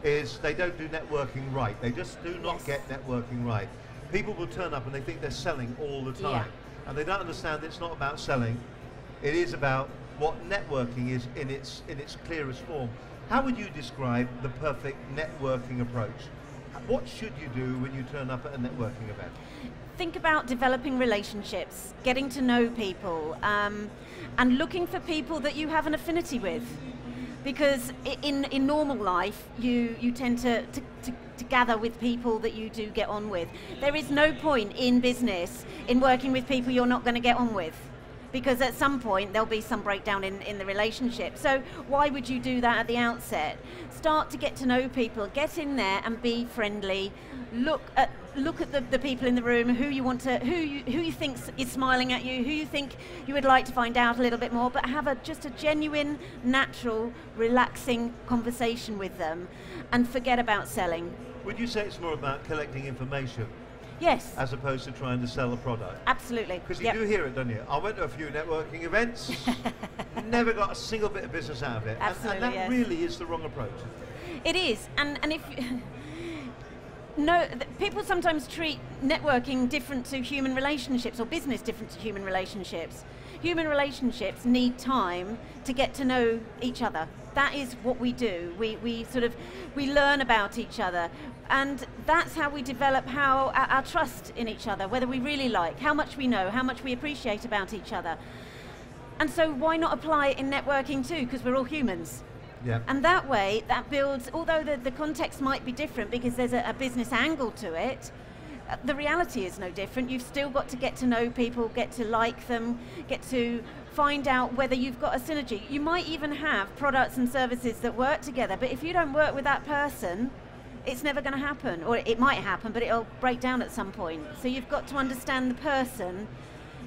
is they don't do networking right. They just do not get networking right. People will turn up and they think they're selling all the time. And they don't understand that it's not about selling. It is about what networking is in its clearest form. How would you describe the perfect networking approach? What should you do when you turn up at a networking event? Think about developing relationships, getting to know people, and looking for people that you have an affinity with. Because in normal life, you tend to gather with people that you do get on with. There is no point in business in working with people you're not going to get on with, because at some point there'll be some breakdown in the relationship. So why would you do that at the outset? Start to get to know people, get in there and be friendly. Look at the people in the room, who you think is smiling at you, who you think you would like to find out a little bit more, but have just a genuine, natural, relaxing conversation with them and forget about selling. Would you say it's more about collecting information? Yes. As opposed to trying to sell a product? Absolutely. Because you do hear it, don't you? I went to a few networking events, never got a single bit of business out of it. Absolutely, and that really is the wrong approach. It is. And if people sometimes treat networking different to human relationships or business different to human relationships. Human relationships need time to get to know each other. That is what we do. We learn about each other. And that's how we develop our trust in each other, whether we really like, how much we know, how much we appreciate about each other. And so why not apply it in networking too, because we're all humans. Yeah. And that way, that builds, although the context might be different because there's a business angle to it, the reality is no different. You've still got to get to know people, get to like them, get to find out whether you've got a synergy. You might even have products and services that work together, but if you don't work with that person, it's never going to happen. Or it might happen, but it'll break down at some point. So you've got to understand the person.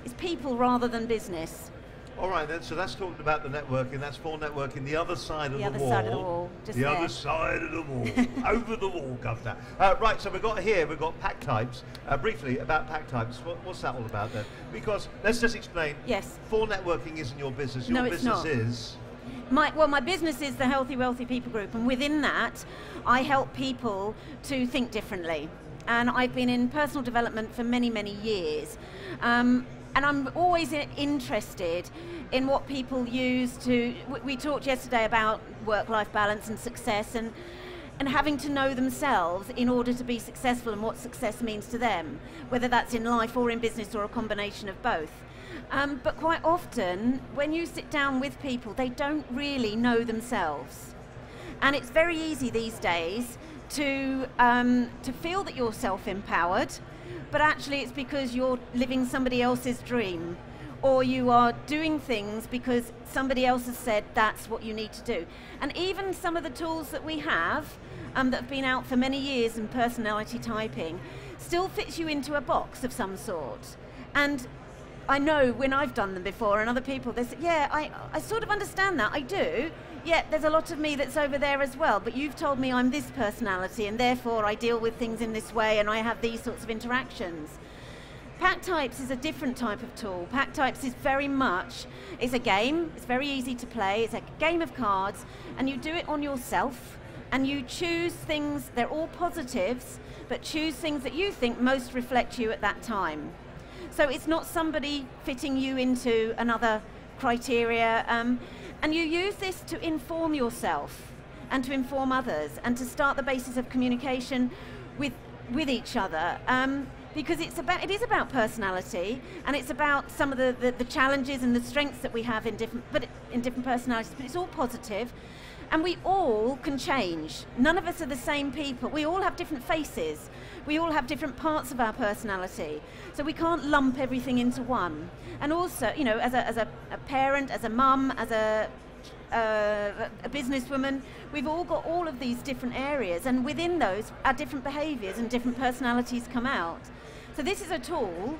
It's people rather than business. All right then, so that's talking about the networking. That's For Networking, the other side of the wall. The other side of the wall, just there. The other side of the wall. Over the wall comes that. Right, so we've got pack types. Briefly, about pack types, what's that all about then? Because, let's just explain. Yes. For Networking isn't your business. Your business is... My business is the Healthy Wealthy People Group, and within that, I help people to think differently. And I've been in personal development for many, many years. And I'm always interested in what people use to... We talked yesterday about work-life balance and success, and and having to know themselves in order to be successful and what success means to them, whether that's in life or in business or a combination of both. But quite often, when you sit down with people, they don't really know themselves. And it's very easy these days to feel that you're self-empowered, but actually it's because you're living somebody else's dream, or you are doing things because somebody else has said that's what you need to do. And even some of the tools that we have that have been out for many years in personality typing still fits you into a box of some sort. And I know when I've done them before and other people, they say, yeah, I sort of understand that, I do. Yet there's a lot of me that's over there as well, but you've told me I'm this personality and therefore I deal with things in this way and I have these sorts of interactions. Pack Types is a different type of tool. Pack Types is very much, it's a game, it's very easy to play, it's a game of cards, and you do it on yourself, and you choose things, they're all positives, but choose things that you think most reflect you at that time. So it's not somebody fitting you into another criteria, and you use this to inform yourself and to inform others and to start the basis of communication with each other. Because it is about personality, and it's about some of the challenges and the strengths that we have in different personalities, but it's all positive, and we all can change. None of us are the same people. We all have different faces. We all have different parts of our personality, so we can't lump everything into one. And also, you know, as a parent, as a mum, as a businesswoman, we've all got all of these different areas, and within those, our different behaviours and different personalities come out. So this is a tool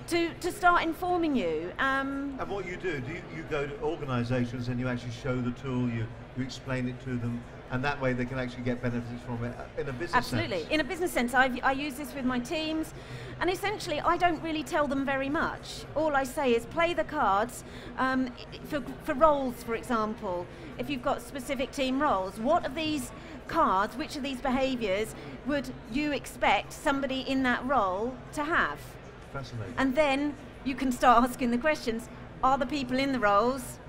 to start informing you. And what you do you go to organisations and you actually show the tool, you explain it to them, and that way they can actually get benefits from it in a business sense. Absolutely. In a business sense, I use this with my teams, and essentially I don't really tell them very much. All I say is play the cards for roles, for example. If you've got specific team roles, what of these cards, which of these behaviours would you expect somebody in that role to have? Fascinating. And then you can start asking the questions, are the people in the roles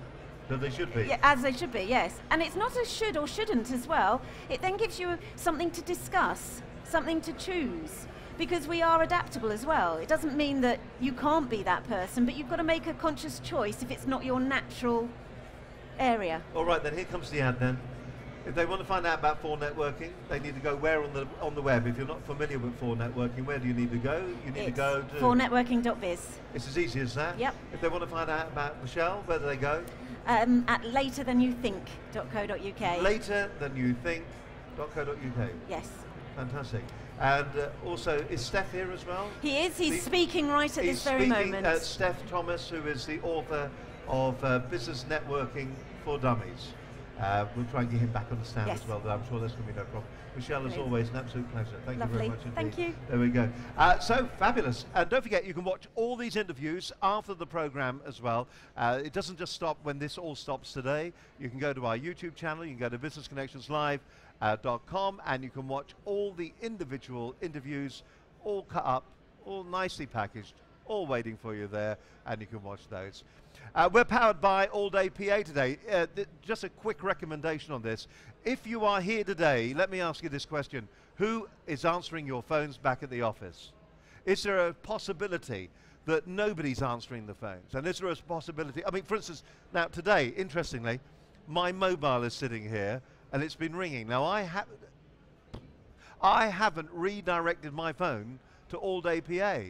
that they should be? Yeah, as they should be, yes. And it's not a should or shouldn't as well. It then gives you something to discuss, something to choose, because we are adaptable as well. It doesn't mean that you can't be that person, but you've got to make a conscious choice if it's not your natural area. All right, then here comes the ad then. If they want to find out about 4 networking, they need to go where on the web? If you're not familiar with 4 networking, where do you need to go? You need to go to 4networking.biz. It's as easy as that? Yep. If they want to find out about Michelle, where do they go? At laterthanyoutthink.co.uk. Laterthanyoutthink.co.uk. Yes. Fantastic. And also, is Steph here as well? He is. He's speaking right at this very moment. Steph Thomas, who is the author of Business Networking for Dummies. We'll try and get him back on the stand as well, but I'm sure there's going to be no problem. Michelle, as always, an absolute pleasure. Thank you very much indeed. Thank you. There we go. So, fabulous. And don't forget, you can watch all these interviews after the programme as well. It doesn't just stop when this all stops today. You can go to our YouTube channel, you can go to businessconnectionslive.com, and you can watch all the individual interviews, all cut up, all nicely packaged, all waiting for you there, and you can watch those. We're powered by All Day PA today. Just a quick recommendation on this. If you are here today, let me ask you this question. Who is answering your phones back at the office? Is there a possibility that nobody's answering the phones? And is there a possibility, I mean, for instance, now today, interestingly, my mobile is sitting here and it's been ringing. Now I haven't redirected my phone to All Day PA.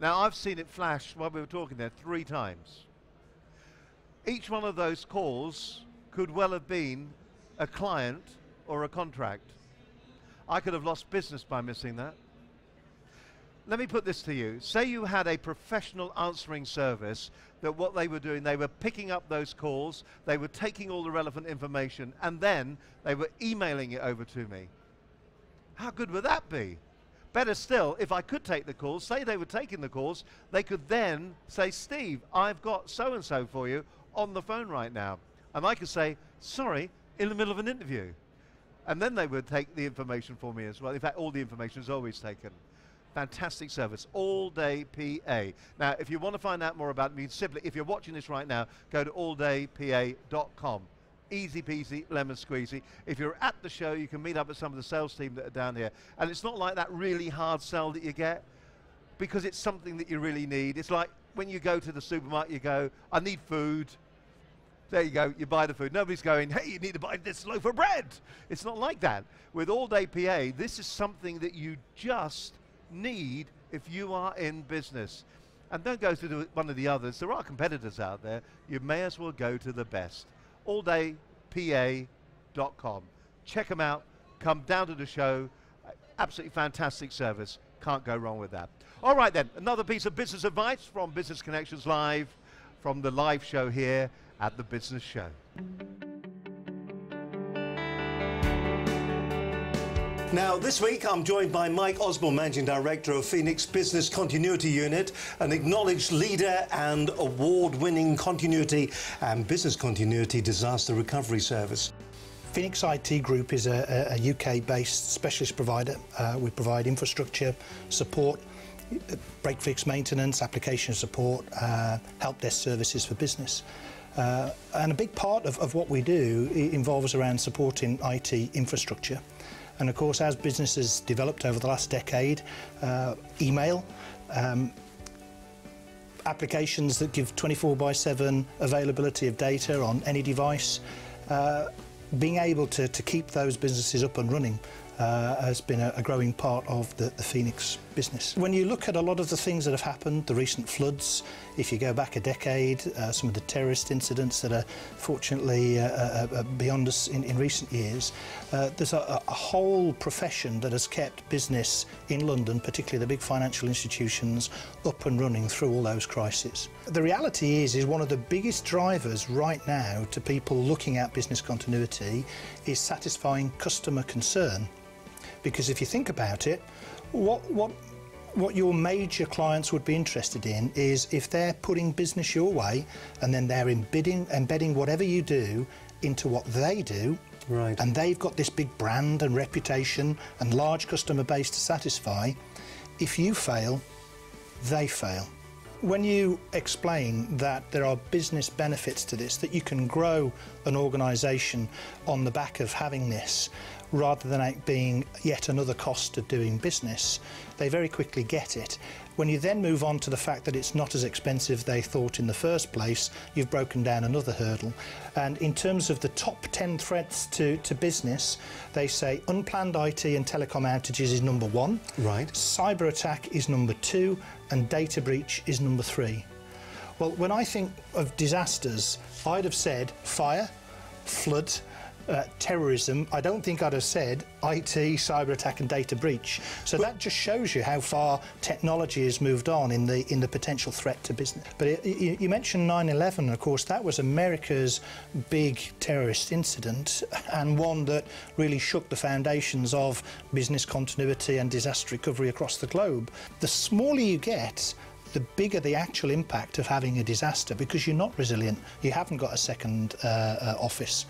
Now, I've seen it flash while we were talking there 3 times. Each one of those calls could well have been a client or a contract. I could have lost business by missing that. Let me put this to you. Say you had a professional answering service that what they were doing, they were picking up those calls, they were taking all the relevant information, and then they were emailing it over to me. How good would that be? Better still, if I could take the calls, say they were taking the calls, they could then say, Steve, I've got so-and-so for you on the phone right now. And I could say, sorry, in the middle of an interview. And then they would take the information for me as well. In fact, all the information is always taken. Fantastic service, All Day PA. Now, if you want to find out more about me, simply, if you're watching this right now, go to alldaypa.com. easy peasy, lemon squeezy. If you're at the show, you can meet up with some of the sales team that are down here. And it's not like that really hard sell that you get, because it's something that you really need. It's like when you go to the supermarket, you go, I need food. There you go, you buy the food. Nobody's going, hey, you need to buy this loaf of bread. It's not like that. With all-day PA, this is something that you just need if you are in business. And don't go to one of the others. There are competitors out there. You may as well go to the best. alldaypa.com. Check them out. Come down to the show. Absolutely fantastic service. Can't go wrong with that. All right then, another piece of business advice from Business Connections Live, from the live show here at the Business Show. Now, this week I'm joined by Mike Osborne, Managing Director of Phoenix Business Continuity Unit, an acknowledged leader and award-winning continuity and business continuity disaster recovery service. Phoenix IT Group is a UK-based specialist provider. We provide infrastructure support, break-fix maintenance, application support, help desk services for business. And a big part of what we do involves around supporting IT infrastructure. And of course, as businesses developed over the last decade, email, applications that give 24/7 availability of data on any device, being able to keep those businesses up and running has been a growing part of the Phoenix business. When you look at a lot of the things that have happened, the recent floods, if you go back a decade, some of the terrorist incidents that are fortunately beyond us in recent years, there's a whole profession that has kept business in London, particularly the big financial institutions, up and running through all those crises. The reality is one of the biggest drivers right now to people looking at business continuity is satisfying customer concern. Because if you think about it, what your major clients would be interested in is if they're putting business your way and then they're embedding whatever you do into what they do, right, and they've got this big brand and reputation and large customer base to satisfy, if you fail, they fail. When you explain that there are business benefits to this, that you can grow an organisation on the back of having this, rather than it being yet another cost of doing business, they very quickly get it. When you then move on to the fact that it's not as expensive they thought in the first place, you've broken down another hurdle. And in terms of the top 10 threats to business, they say unplanned IT and telecom outages is number 1. Right. Cyber attack is number 2, and data breach is number 3. Well, when I think of disasters, I'd have said fire, flood, terrorism. I don't think I'd have said IT, cyber attack and data breach. So that just shows you how far technology has moved on in the potential threat to business. But you mentioned 9/11, of course, that was America's big terrorist incident, and one that really shook the foundations of business continuity and disaster recovery across the globe. The smaller you get, the bigger the actual impact of having a disaster, because you're not resilient, you haven't got a second office.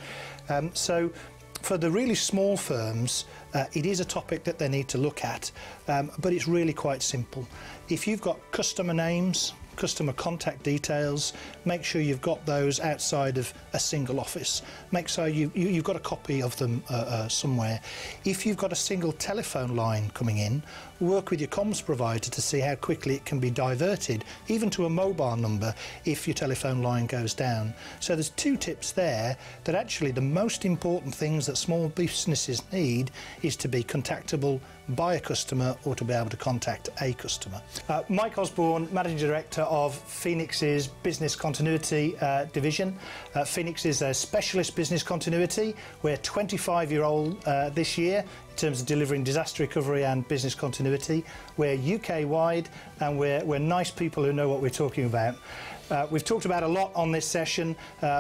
So for the really small firms, it is a topic that they need to look at, but it's really quite simple. If you've got customer names, customer contact details, make sure you've got those outside of a single office. Make sure you've got a copy of them somewhere. If you've got a single telephone line coming in, work with your comms provider to see how quickly it can be diverted, even to a mobile number, if your telephone line goes down. So there's 2 tips there, that actually the most important things that small businesses need is to be contactable by a customer or to be able to contact a customer. Mike Osborne, Managing Director of Phoenix's Business Continuity Division. Phoenix is a specialist business continuity. We're 25-year-old this year in terms of delivering disaster recovery and business continuity. We're UK-wide, and we're nice people who know what we're talking about. We've talked about a lot on this session.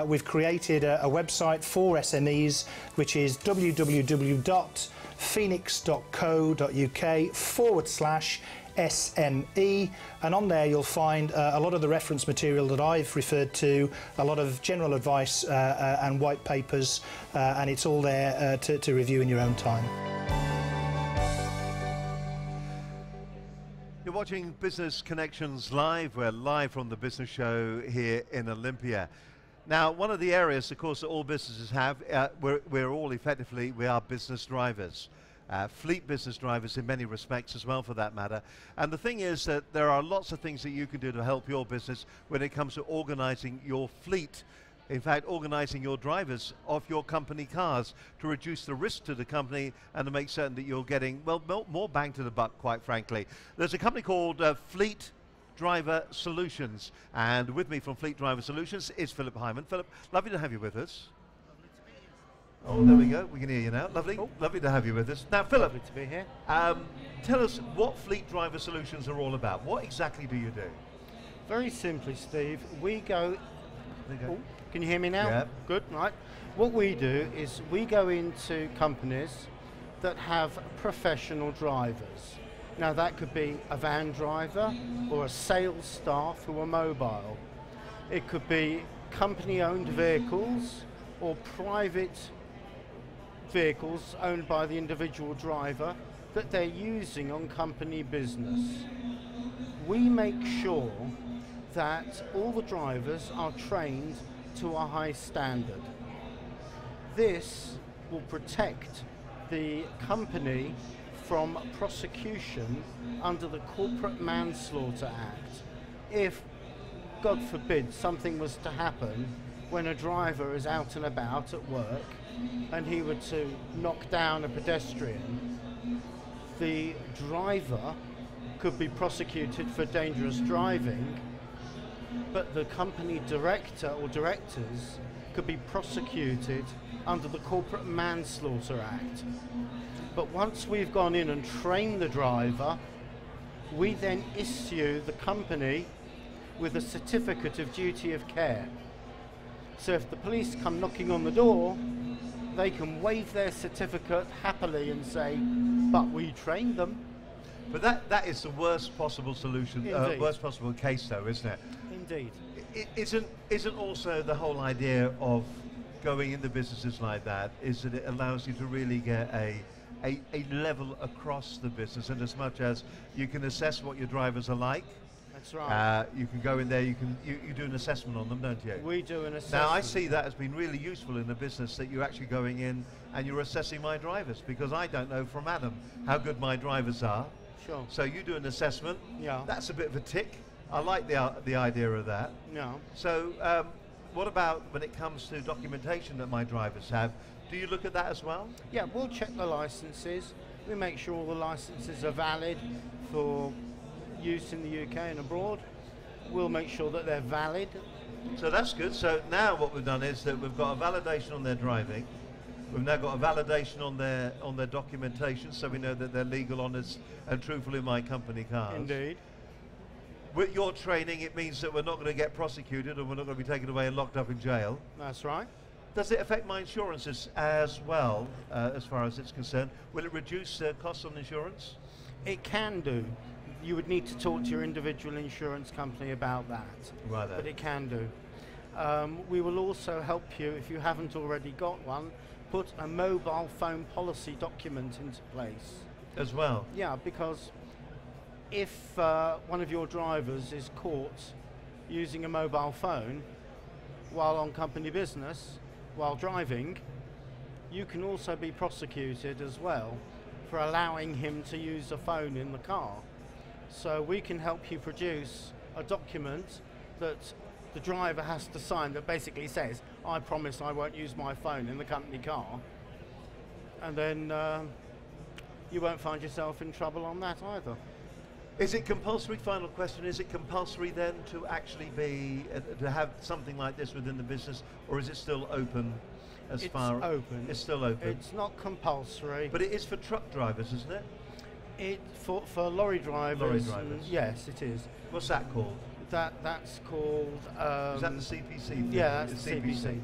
We've created a website for SMEs, which is www.phoenix.co.uk/SME, and on there you'll find a lot of the reference material that I've referred to, a lot of general advice and white papers, and it's all there to review in your own time. You're watching Business Connections Live. We're live from the Business Show here in Olympia. Now, one of the areas, of course, that all businesses have, we're all effectively, we are business drivers. Fleet business drivers in many respects as well, for that matter. And the thing is that there are lots of things that you can do to help your business when it comes to organizing your fleet. In fact, organizing your drivers of your company cars to reduce the risk to the company and to make certain that you're getting, well, more bang to the buck, quite frankly. There's a company called Fleet Driver Solutions, and with me from Fleet Driver Solutions is Philip Hyman. Philip, lovely to have you with us. Oh, there we go. We can hear you now. Lovely, lovely to have you with us. Now, Philip, lovely to be here. Tell us what Fleet Driver Solutions are all about. What exactly do you do? Very simply, Steve, we go. Oh, can you hear me now? Yeah. Good. Right. What we do is we go into companies that have professional drivers. Now, that could be a van driver or a sales staff who are mobile. It could be company-owned vehicles or private vehicles owned by the individual driver that they're using on company business. We make sure that all the drivers are trained to a high standard. This will protect the company from prosecution under the Corporate Manslaughter Act if, God forbid, something was to happen when a driver is out and about at work and he were to knock down a pedestrian. The driver could be prosecuted for dangerous driving, but the company director or directors could be prosecuted under the Corporate Manslaughter Act. But once we've gone in and trained the driver, we then issue the company with a certificate of duty of care. So if the police come knocking on the door, they can waive their certificate happily and say, but we trained them. But that is the worst possible solution, worst possible case though, isn't it? Indeed. Isn't also the whole idea of going into businesses like that is that it allows you to really get a level across the business, and as much as you can assess what your drivers are like. That's right. You can go in there, you do an assessment on them, don't you? We do an assessment. Now I see that has been really useful in the business, that you're actually going in and you're assessing my drivers, because I don't know from Adam how good my drivers are. Sure. So you do an assessment. Yeah. That's a bit of a tick. I like the idea of that. Yeah. So what about when it comes to documentation that my drivers have? Do you look at that as well? Yeah, we'll check the licenses. We make sure all the licenses are valid for use in the UK and abroad. We'll make sure that they're valid. So that's good. So now what we've done is that we've got a validation on their driving. We've now got a validation on their documentation, so we know that they're legal, honest and truthful in my company cars. Indeed. With your training, it means that we're not going to get prosecuted and we're not going to be taken away and locked up in jail. That's right. Does it affect my insurances as well, as far as it's concerned? Will it reduce costs on insurance? It can do. You would need to talk to your individual insurance company about that. Right. But it can do. We will also help you, if you haven't already got one, put a mobile phone policy document into place. As well? Yeah, because if one of your drivers is caught using a mobile phone while on company business, while driving, you can also be prosecuted as well for allowing him to use a phone in the car. So we can help you produce a document that the driver has to sign that basically says, I promise I won't use my phone in the company car. And then you won't find yourself in trouble on that either. Is it compulsory, final question, is it compulsory then to actually be, to have something like this within the business, or is it still open as far? It's open. It's still open. It's not compulsory. But it is for truck drivers, isn't it? For lorry drivers. Lorry drivers. Yes, it is. What's that called? That's called. Is that the CPC thing? Yeah, that's the CPC.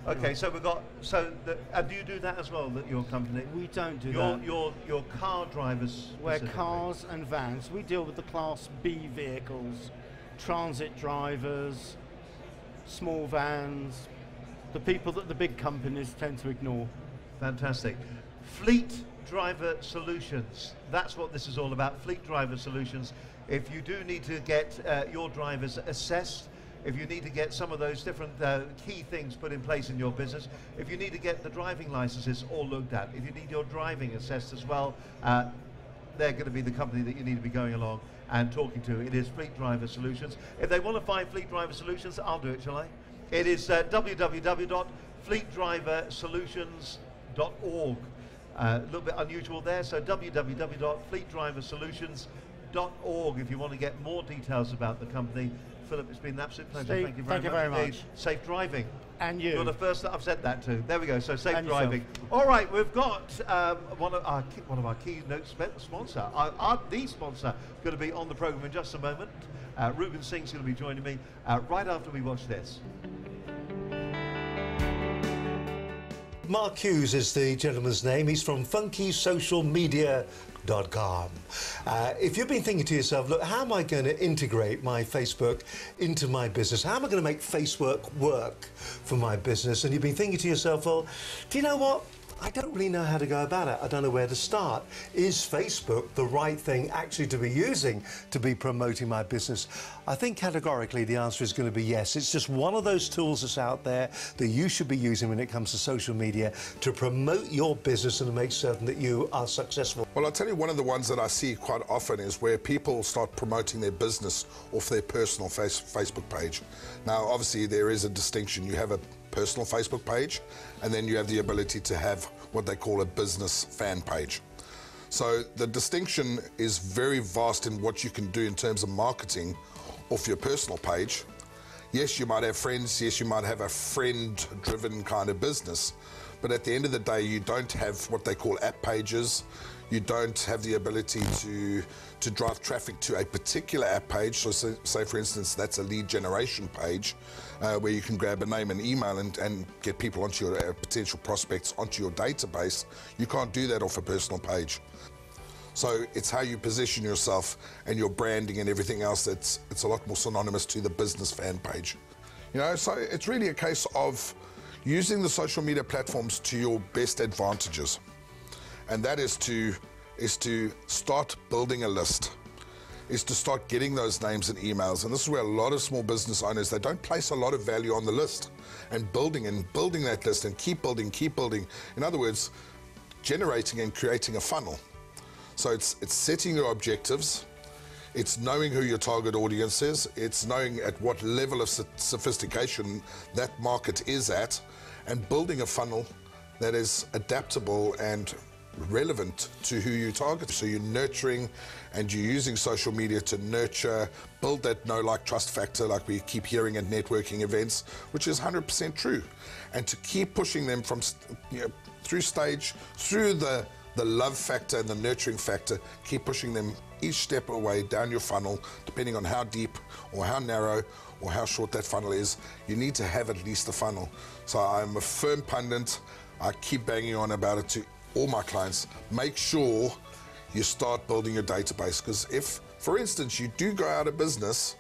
Okay, so we've got, do you do that as well, that your company? We don't do that. Your car drivers? We're cars and vans. We deal with the Class B vehicles, transit drivers, small vans, the people that the big companies tend to ignore. Fantastic. Fleet Driver Solutions. That's what this is all about, Fleet Driver Solutions. If you do need to get your drivers assessed, if you need to get some of those different key things put in place in your business, if you need to get the driving licenses all looked at, if you need your driving assessed as well, they're going to be the company that you need to be going along and talking to. It is Fleet Driver Solutions. If they want to find Fleet Driver Solutions, I'll do it, shall I? It is www.fleetdriversolutions.org. A little bit unusual there, so www.fleetdriversolutions.org if you want to get more details about the company. Philip, it's been an absolute pleasure. Steve, thank you thank you very very much. much. Safe driving. And you. You're the first that I've said that to. There we go. So safe And driving. yourself. All right, we've got one of our keynote sponsor, the sponsor, going to be on the program in just a moment. Ruben Singh's going to be joining me right after we watch this. Mark Hughes is the gentleman's name. He's from FunkySocialMedia.com. If you've been thinking to yourself, look, how am I going to integrate my Facebook into my business? How am I going to make Facebook work for my business? And you've been thinking to yourself, well, do you know what? I don't really know how to go about it. I don't know where to start. Is Facebook the right thing actually to be using to be promoting my business? I think categorically the answer is going to be yes. It's just one of those tools that's out there that you should be using when it comes to social media to promote your business and to make certain that you are successful. Well, I'll tell you, one of the ones that I see quite often is where people start promoting their business off their personal Facebook page. Now, obviously, there is a distinction. You have a personal Facebook page, and then you have the ability to have what they call a business fan page. So the distinction is very vast in what you can do in terms of marketing off your personal page. Yes, you might have friends, yes, you might have a friend-driven kind of business, but at the end of the day, you don't have what they call app pages. You don't have the ability to drive traffic to a particular app page. So say for instance, that's a lead generation page where you can grab a name and email and get people onto your potential prospects onto your database. You can't do that off a personal page. So it's how you position yourself and your branding and everything else it's a lot more synonymous to the business fan page. You know, so it's really a case of using the social media platforms to your best advantages. And that is to start building a list, is to start getting those names and emails. And this is where a lot of small business owners, they don't place a lot of value on the list and building that list and keep building. In other words, generating and creating a funnel. So it's setting your objectives, it's knowing who your target audience is, it's knowing at what level of sophistication that market is at, and building a funnel that is adaptable and relevant to who you target. So you're nurturing and you're using social media to nurture, build that know, like, trust factor, like we keep hearing at networking events, which is 100% true. And to keep pushing them from, through the love factor and the nurturing factor, keep pushing them each step away down your funnel, depending on how deep or how narrow or how short that funnel is. You need to have at least a funnel. So I'm a firm pundit. I keep banging on about it to all my clients. Make sure you start building your database, because if, for instance, you do go out of business,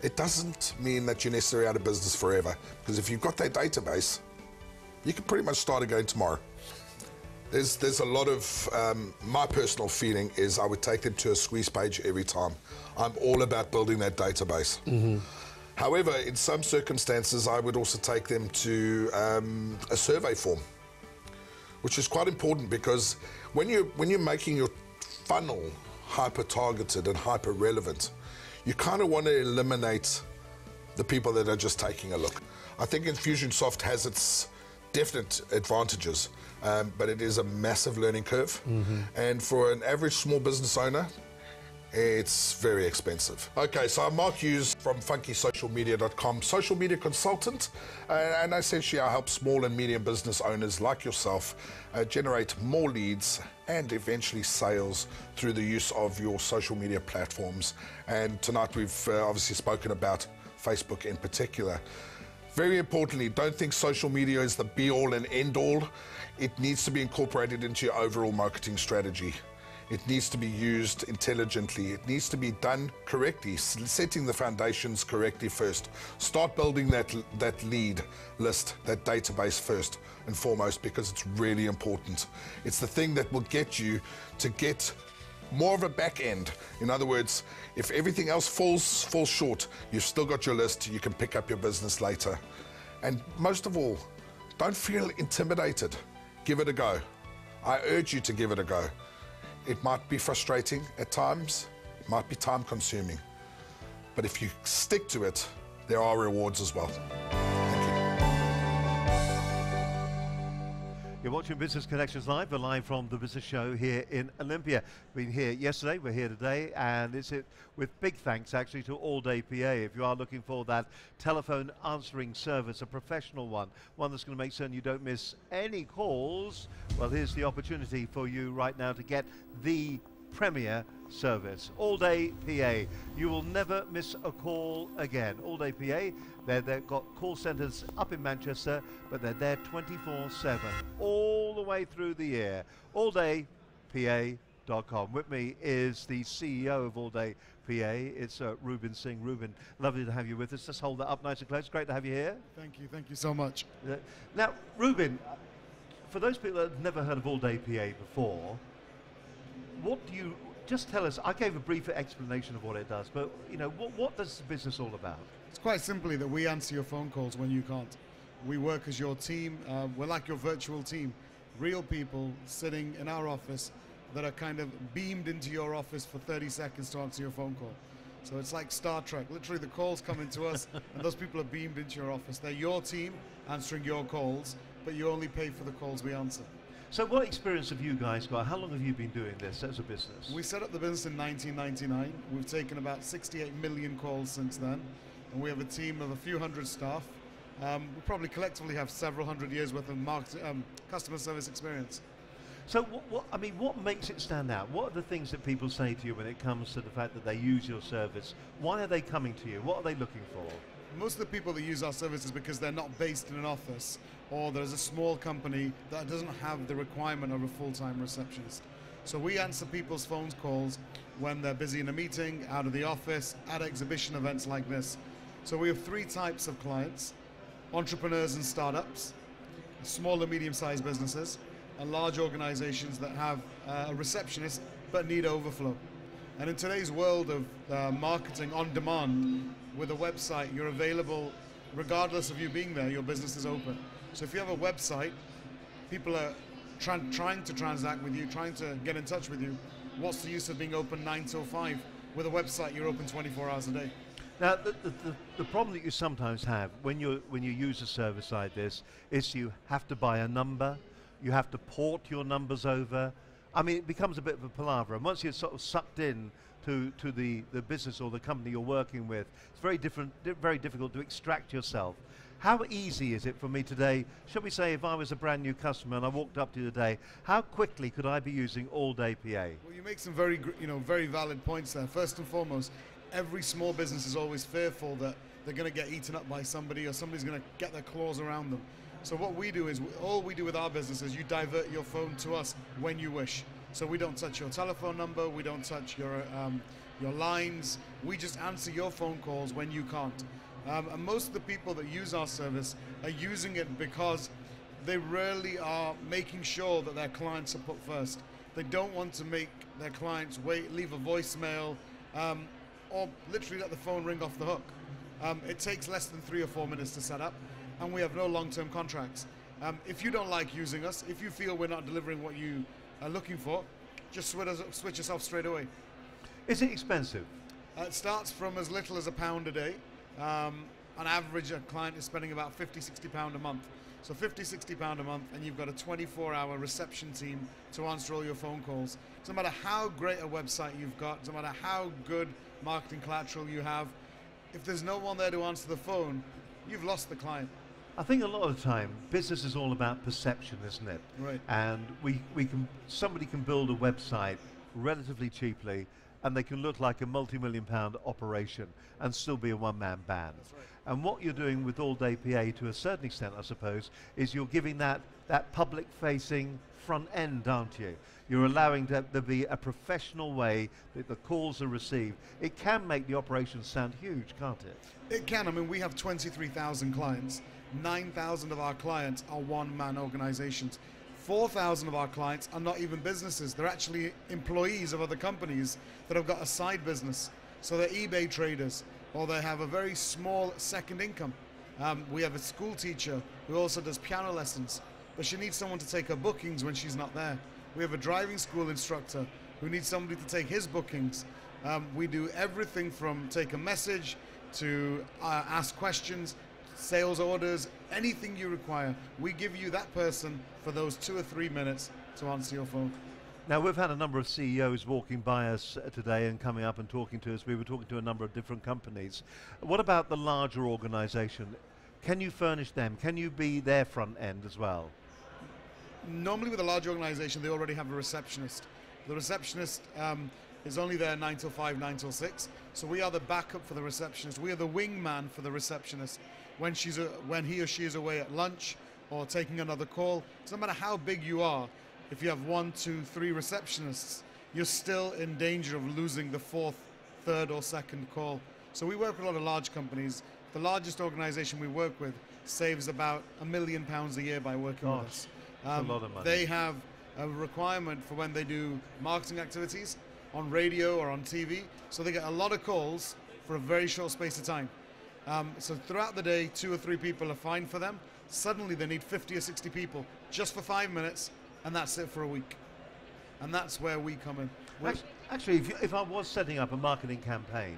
it doesn't mean that you're necessarily out of business forever, because if you've got that database, you can pretty much start again tomorrow. There's a lot of, my personal feeling is I would take them to a squeeze page every time. I'm all about building that database. Mm-hmm. However, in some circumstances, I would also take them to a survey form, which is quite important, because when you're making your funnel hyper-targeted and hyper-relevant, you kind of want to eliminate the people that are just taking a look. I think Infusionsoft has its definite advantages, but it is a massive learning curve. Mm-hmm. And for an average small business owner, it's very expensive. Okay, so I'm Mark Hughes from FunkySocialMedia.com, social media consultant, and essentially I help small and medium business owners like yourself generate more leads and eventually sales through the use of your social media platforms. And tonight we've obviously spoken about Facebook in particular. Very importantly, don't think social media is the be-all and end-all. It needs to be incorporated into your overall marketing strategy. It needs to be used intelligently. It needs to be done correctly, setting the foundations correctly first. Start building that lead list, that database first and foremost, because it's really important. It's the thing that will get you to get more of a back end. In other words, if everything else falls short, you've still got your list, you can pick up your business later. And most of all, don't feel intimidated. Give it a go. I urge you to give it a go. It might be frustrating at times, it might be time consuming, but if you stick to it, there are rewards as well. You're watching Business Connections Live. We're live from the Business Show here in Olympia. Been here yesterday, we're here today, and it's with big thanks actually to All Day PA. If you are looking for that telephone answering service, a professional one that's going to make certain you don't miss any calls, well, here's the opportunity for you right now to get the premier service. All Day PA. You will never miss a call again. All Day PA. They've got call centres up in Manchester, but they're there 24/7, all the way through the year. alldaypa.com. With me is the CEO of All Day PA. It's Ruben Singh. Ruben, lovely to have you with us. Just hold that up nice and close. Great to have you here. Thank you so much. Now, Ruben, for those people that have never heard of All Day PA before, what do you, just tell us, I gave a brief explanation of what it does, but you know, what does the business all about? It's quite simply that we answer your phone calls when you can't. We work as your team. We're like your virtual team. Real people sitting in our office that are kind of beamed into your office for 30 seconds to answer your phone call. So it's like Star Trek. Literally the calls come into us and those people are beamed into your office. They're your team answering your calls, but you only pay for the calls we answer. So what experience have you guys got? How long have you been doing this as a business? We set up the business in 1999. We've taken about 68 million calls since then. And we have a team of a few hundred staff. We probably collectively have several hundred years worth of customer service experience. So what makes it stand out? What are the things that people say to you when it comes to the fact that they use your service? Why are they coming to you? What are they looking for? Most of the people that use our services because they're not based in an office, or there's a small company that doesn't have the requirement of a full-time receptionist. So we answer people's phone calls when they're busy in a meeting, out of the office, at exhibition events like this. So we have three types of clients: entrepreneurs and startups, small and medium-sized businesses, and large organizations that have a receptionist but need overflow. And in today's world of marketing on demand, with a website, you're available regardless of you being there, your business is open. So if you have a website, people are trying to transact with you, trying to get in touch with you. What's the use of being open 9 till 5? With a website, you're open 24 hours a day. Now, the problem that you sometimes have when you use a service like this is you have to buy a number, you have to port your numbers over. I mean, it becomes a bit of a palaver. And once you're sort of sucked in to the business or the company you're working with, it's very difficult to extract yourself. How easy is it for me today, shall we say, if I was a brand new customer and I walked up to you today, how quickly could I be using All Day PA? Well, you make some very valid points there. First and foremost, every small business is always fearful that they're going to get eaten up by somebody or somebody's going to get their claws around them. So what we do is, all we do with our business is you divert your phone to us when you wish. So we don't touch your telephone number, we don't touch your lines, we just answer your phone calls when you can't. And most of the people that use our service are using it because they really are making sure that their clients are put first. They don't want to make their clients wait, leave a voicemail, or literally let the phone ring off the hook. It takes less than 3 or 4 minutes to set up, and we have no long-term contracts. If you don't like using us, if you feel we're not delivering what you are looking for, just switch us off straight away. Is it expensive? It starts from as little as £1 a day. On average, a client is spending about £50–60 a month. So £50–60 a month, and you've got a 24-hour reception team to answer all your phone calls. So no matter how great a website you've got, no matter how good marketing collateral you have, if there's no one there to answer the phone, you've lost the client. I think a lot of the time, business is all about perception, isn't it? Right. And somebody can build a website relatively cheaply, and they can look like a multi-million-pound operation and still be a one-man band. That's right. And what you're doing with All Day PA, to a certain extent, I suppose, is you're giving that public-facing front end, aren't you? You're allowing there to be a professional way that the calls are received. It can make the operation sound huge, can't it? It can. I mean, we have 23,000 clients. 9,000 of our clients are one-man organizations. 4,000 of our clients are not even businesses. They're actually employees of other companies that have got a side business. So they're eBay traders, or they have a very small second income. We have a school teacher who also does piano lessons, but she needs someone to take her bookings when she's not there. We have a driving school instructor who needs somebody to take his bookings. We do everything from take a message to ask questions, sales orders, anything you require. We give you that person for those 2 or 3 minutes to answer your phone. Now, we've had a number of CEOs walking by us today and coming up and talking to us. We were talking to a number of different companies. What about the larger organization? Can you furnish them? Can you be their front end as well? Normally with a large organization, they already have a receptionist. The receptionist is only there 9 till 5, 9 till 6. So we are the backup for the receptionist. We are the wingman for the receptionist. When he or she is away at lunch or taking another call, so no matter how big you are, if you have 1, 2, 3 receptionists, you're still in danger of losing the 4th, 3rd or 2nd call. So we work with a lot of large companies. The largest organization we work with saves about £1 million a year by working with us. That's a lot of money. They have a requirement for when they do marketing activities on radio or on TV, so they get a lot of calls for a very short space of time. So throughout the day, 2 or 3 people are fine for them. Suddenly they need 50 or 60 people just for 5 minutes, and that's it for a week. And that's where we come in. Actually, if I was setting up a marketing campaign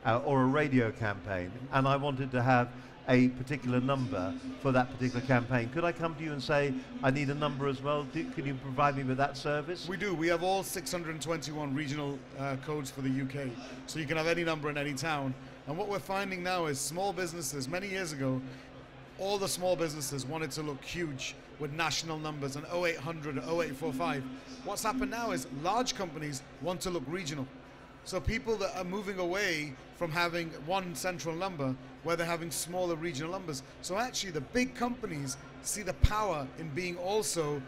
or a radio campaign, and I wanted to have a particular number for that particular campaign, could I come to you and say, I need a number as well? Can you provide me with that service? We do. We have all 621 regional codes for the UK. So you can have any number in any town. And what we're finding now is small businesses, many years ago, all the small businesses wanted to look huge with national numbers and 0800 or 0845. What's happened now is large companies want to look regional. So people that are moving away from having one central number where they're having smaller regional numbers. So actually the big companies see the power in being also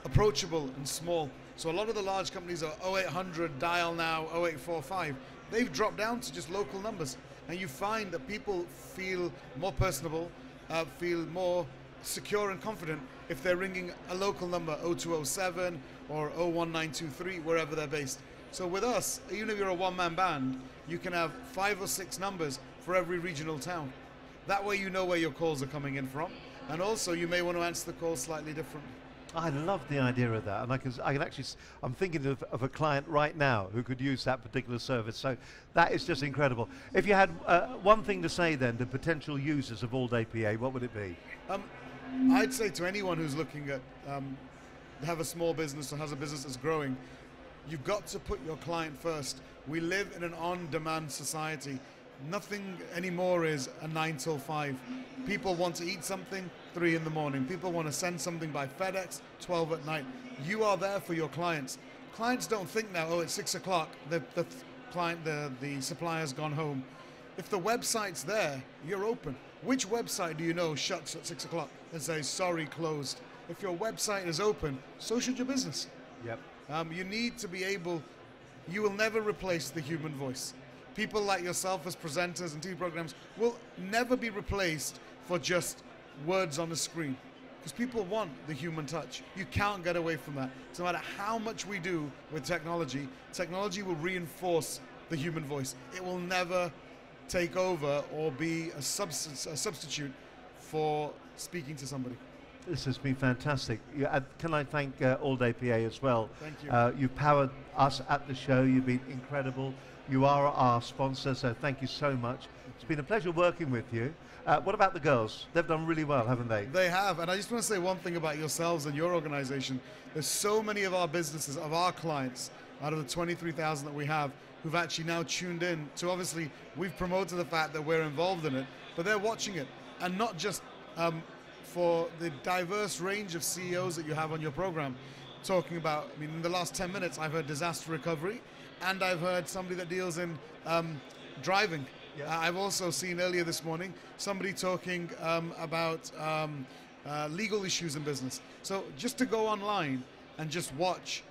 approachable and small. So a lot of the large companies are 0800, dial now, 0845. They've dropped down to just local numbers. And you find that people feel more personable, feel more secure and confident if they're ringing a local number 0207 or 01923, wherever they're based. So with us, even if you're a one-man band, you can have 5 or 6 numbers for every regional town. That way you know where your calls are coming in from, and also you may want to answer the call slightly differently. I love the idea of that, and I can actually, I'm thinking of a client right now who could use that particular service, so that is just incredible. If you had one thing to say then to potential users of All Day PA, what would it be? I'd say to anyone who's looking at have a small business or has a business that's growing, you've got to put your client first. We live in an on-demand society. Nothing anymore is a 9 till 5. People want to eat something 3 in the morning. People want to send something by FedEx 12 at night. You are there for your clients. Clients don't think now, oh, it's 6 o'clock, the supplier's gone home. If the website's there, you're open. Which website do you know shuts at 6 o'clock and says, sorry, closed? If your website is open, so should your business. Yep. You need to be able, you will never replace the human voice. People like yourself as presenters and TV programs will never be replaced for just words on the screen. Because people want the human touch. You can't get away from that. So no matter how much we do with technology, technology will reinforce the human voice. It will never take over or be a substitute for speaking to somebody. This has been fantastic. Can I thank All Day PA as well? Thank you. You've powered us at the show. You've been incredible. You are our sponsor, so thank you so much. It's been a pleasure working with you. What about the girls? They've done really well, haven't they? They have, and I just want to say one thing about yourselves and your organization. There's so many of our businesses, of our clients, out of the 23,000 that we have, who've actually now tuned in to, obviously, we've promoted the fact that we're involved in it, but they're watching it, and not just for the diverse range of CEOs that you have on your program, talking about, I mean, in the last 10 minutes, I've heard disaster recovery, and I've heard somebody that deals in driving. Yeah. I've also seen earlier this morning somebody talking about legal issues in business. So just to go online and just watch,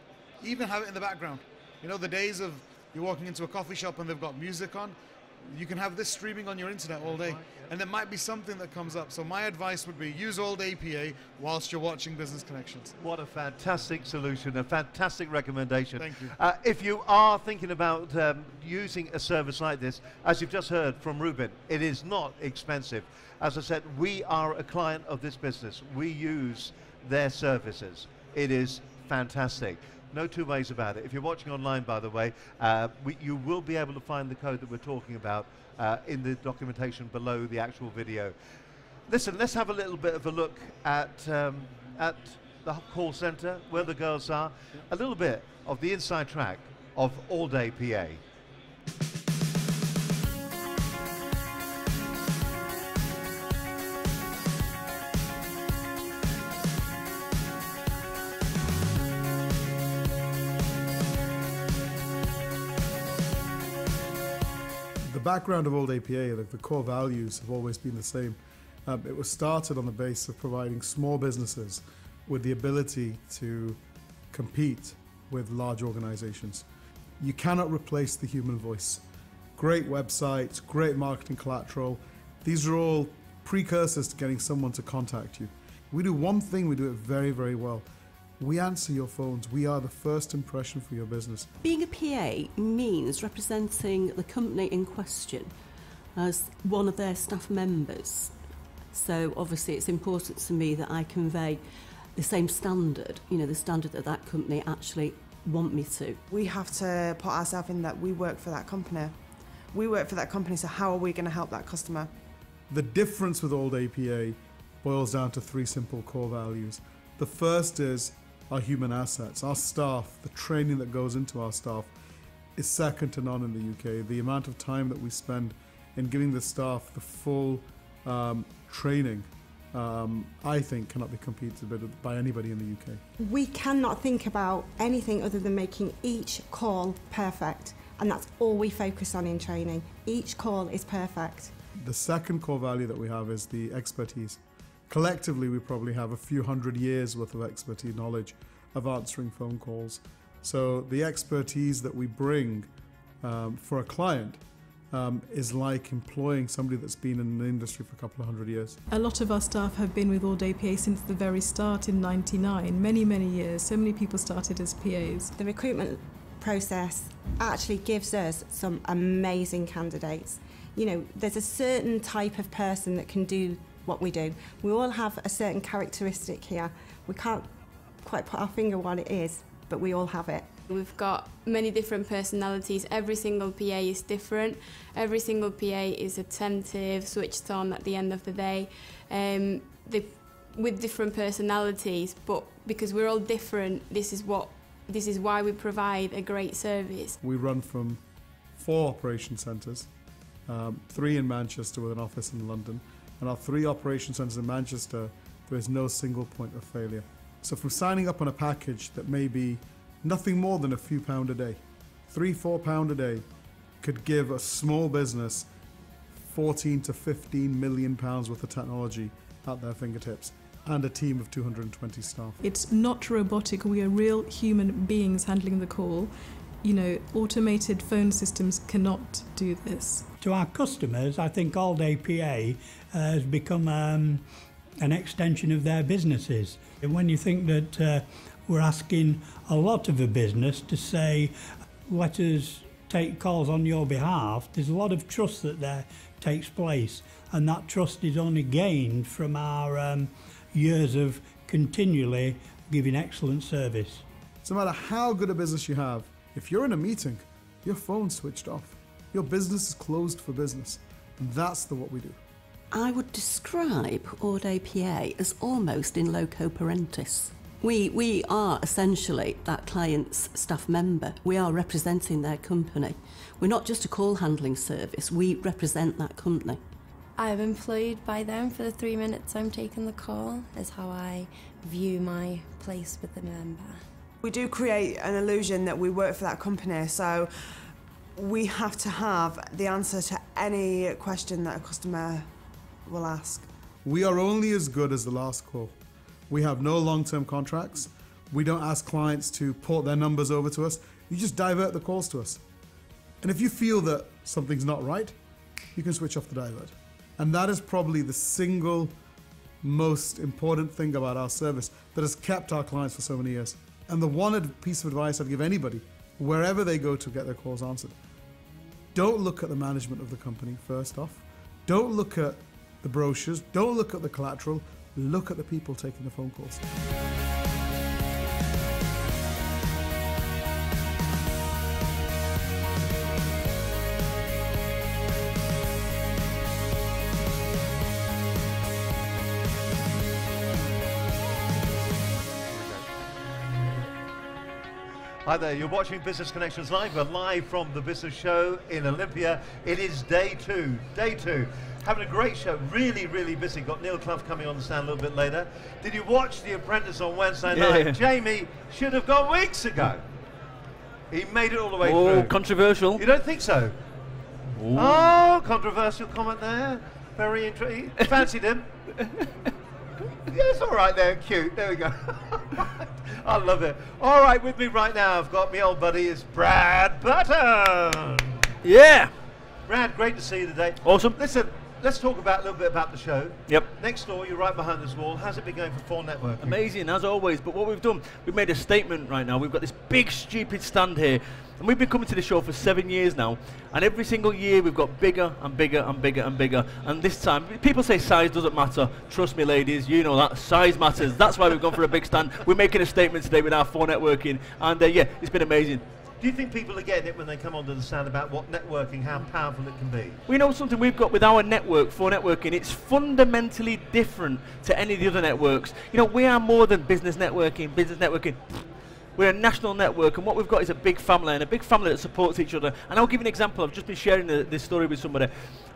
even have it in the background. You know, the days of you're walking into a coffee shop and they've got music on, You can have this streaming on your internet all day, and there might be something that comes up. So my advice would be use Old APA whilst you're watching Business Connections. What a fantastic solution, a fantastic recommendation. Thank you. If you are thinking about using a service like this, as you've just heard from Ruben, it is not expensive. As I said, we are a client of this business. We use their services. It is fantastic. No two ways about it. If you're watching online, by the way, you will be able to find the code that we're talking about in the documentation below the actual video. Listen, let's have a little bit of a look at the call center, where the girls are, a little bit of the inside track of All Day PA. The background of Old APA, the core values have always been the same. It was started on the basis of providing small businesses with the ability to compete with large organizations. You cannot replace the human voice. Great websites, great marketing collateral, these are all precursors to getting someone to contact you. We do one thing, we do it very, very well. We answer your phones. We are the first impression for your business. Being a PA means representing the company in question as one of their staff members. So obviously it's important to me that I convey the same standard, the standard that that company actually want me to. We have to put ourselves in that we work for that company. We work for that company, so how are we going to help that customer? The difference with Old APA boils down to three simple core values. The first is our human assets, our staff, the training that goes into our staff is second to none in the UK. The amount of time that we spend in giving the staff the full training, I think cannot be competed with by anybody in the UK. We cannot think about anything other than making each call perfect, and that's all we focus on in training. Each call is perfect. The second core value that we have is the expertise. Collectively, we probably have a few hundred years worth of expertise, knowledge of answering phone calls. So the expertise that we bring for a client is like employing somebody that's been in the industry for a couple of hundred years. A lot of our staff have been with All Day PA since the very start in '99, many, many years. So many people started as PAs. The recruitment process actually gives us some amazing candidates. There's a certain type of person that can do what we do. We all have a certain characteristic here. We can't quite put our finger on what it is, but we all have it. We've got many different personalities. Every single PA is different. Every single PA is attentive, switched on at the end of the day, with different personalities, but because we're all different, this is why we provide a great service. We run from 4 operation centres, 3 in Manchester with an office in London, and our 3 operation centres in Manchester, there is no single point of failure. So from signing up on a package that may be nothing more than a few pound a day, £3-4 a day, could give a small business 14 to 15 million pounds worth of technology at their fingertips and a team of 220 staff. It's not robotic. We are real human beings handling the call. Automated phone systems cannot do this. To our customers, I think All Day PA has become an extension of their businesses. And when you think that we're asking a lot of a business to say, let us take calls on your behalf, there's a lot of trust that there takes place, and that trust is only gained from our years of continually giving excellent service. So no matter how good a business you have, if you're in a meeting, your phone's switched off. Your business is closed for business. And that's what we do. I would describe All Day PA as almost in loco parentis. We are essentially that client's staff member. We are representing their company. We're not just a call handling service, we represent that company. I'm employed by them for the 3 minutes I'm taking the call, is how I view my place with the member. We do create an illusion that we work for that company, so we have to have the answer to any question that a customer will ask. We are only as good as the last call. We have no long-term contracts. We don't ask clients to port their numbers over to us. You just divert the calls to us. And if you feel that something's not right, you can switch off the divert. And that is probably the single most important thing about our service that has kept our clients for so many years. And the one piece of advice I'd give anybody, wherever they go to get their calls answered, don't look at the management of the company first off. Don't look at the brochures. Don't look at the collateral. Look at the people taking the phone calls. Hi there, you're watching Business Connections Live. We're live from the business show in Olympia. It is day two. Having a great show, really, really busy. Got Neil Clough coming on the stand a little bit later. Did you watch The Apprentice on Wednesday night? Yeah. Jamie should have gone weeks ago. He made it all the way Oh, through. controversial. You don't think so? Ooh. Oh, controversial comment there. Very interesting. Fancied him? Yeah, it's all right there, cute. There we go. I love it. All right, with me right now, I've got my old buddy, is Brad Button. Yeah. Brad, great to see you today. Awesome. Listen, let's talk about a little bit about the show. Yep. Next door, you're right behind this wall. How's it been going for 4 Networking? Amazing, as always. But what we've done, we've made a statement right now. We've got this big, stupid stand here. And we've been coming to the show for 7 years now. And every single year, we've got bigger and bigger and bigger and bigger. And this time, people say size doesn't matter. Trust me, ladies, you know that. Size matters. That's why we've gone for a big stand. We're making a statement today with our 4 Networking. And yeah, it's been amazing. Do you think people are getting it when they come onto the stand about what networking, how powerful it can be? We know something we've got with our network, 4 Networking. It's fundamentally different to any of the other networks. You know, we are more than business networking. Business networking. We're a national network, and what we've got is a big family, and a big family that supports each other. And I'll give you an example. I've just been sharing this story with somebody.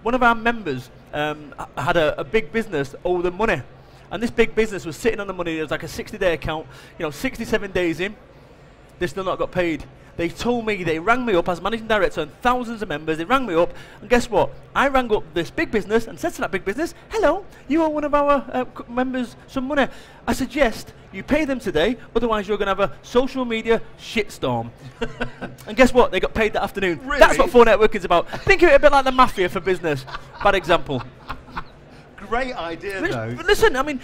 One of our members had a big business owe them money, and this big business was sitting on the money. It was like a 60-day account. You know, 67 days in, they still not got paid. They told me, they rang me up as managing director and thousands of members. They rang me up, and guess what? I rang up this big business and said to that big business, hello, you owe one of our members some money. I suggest you pay them today, otherwise you're going to have a social media shitstorm. And guess what? They got paid that afternoon. Really? That's what 4 Networking is about. Think of it a bit like the mafia for business. Bad example. Great idea, though. But listen, I mean,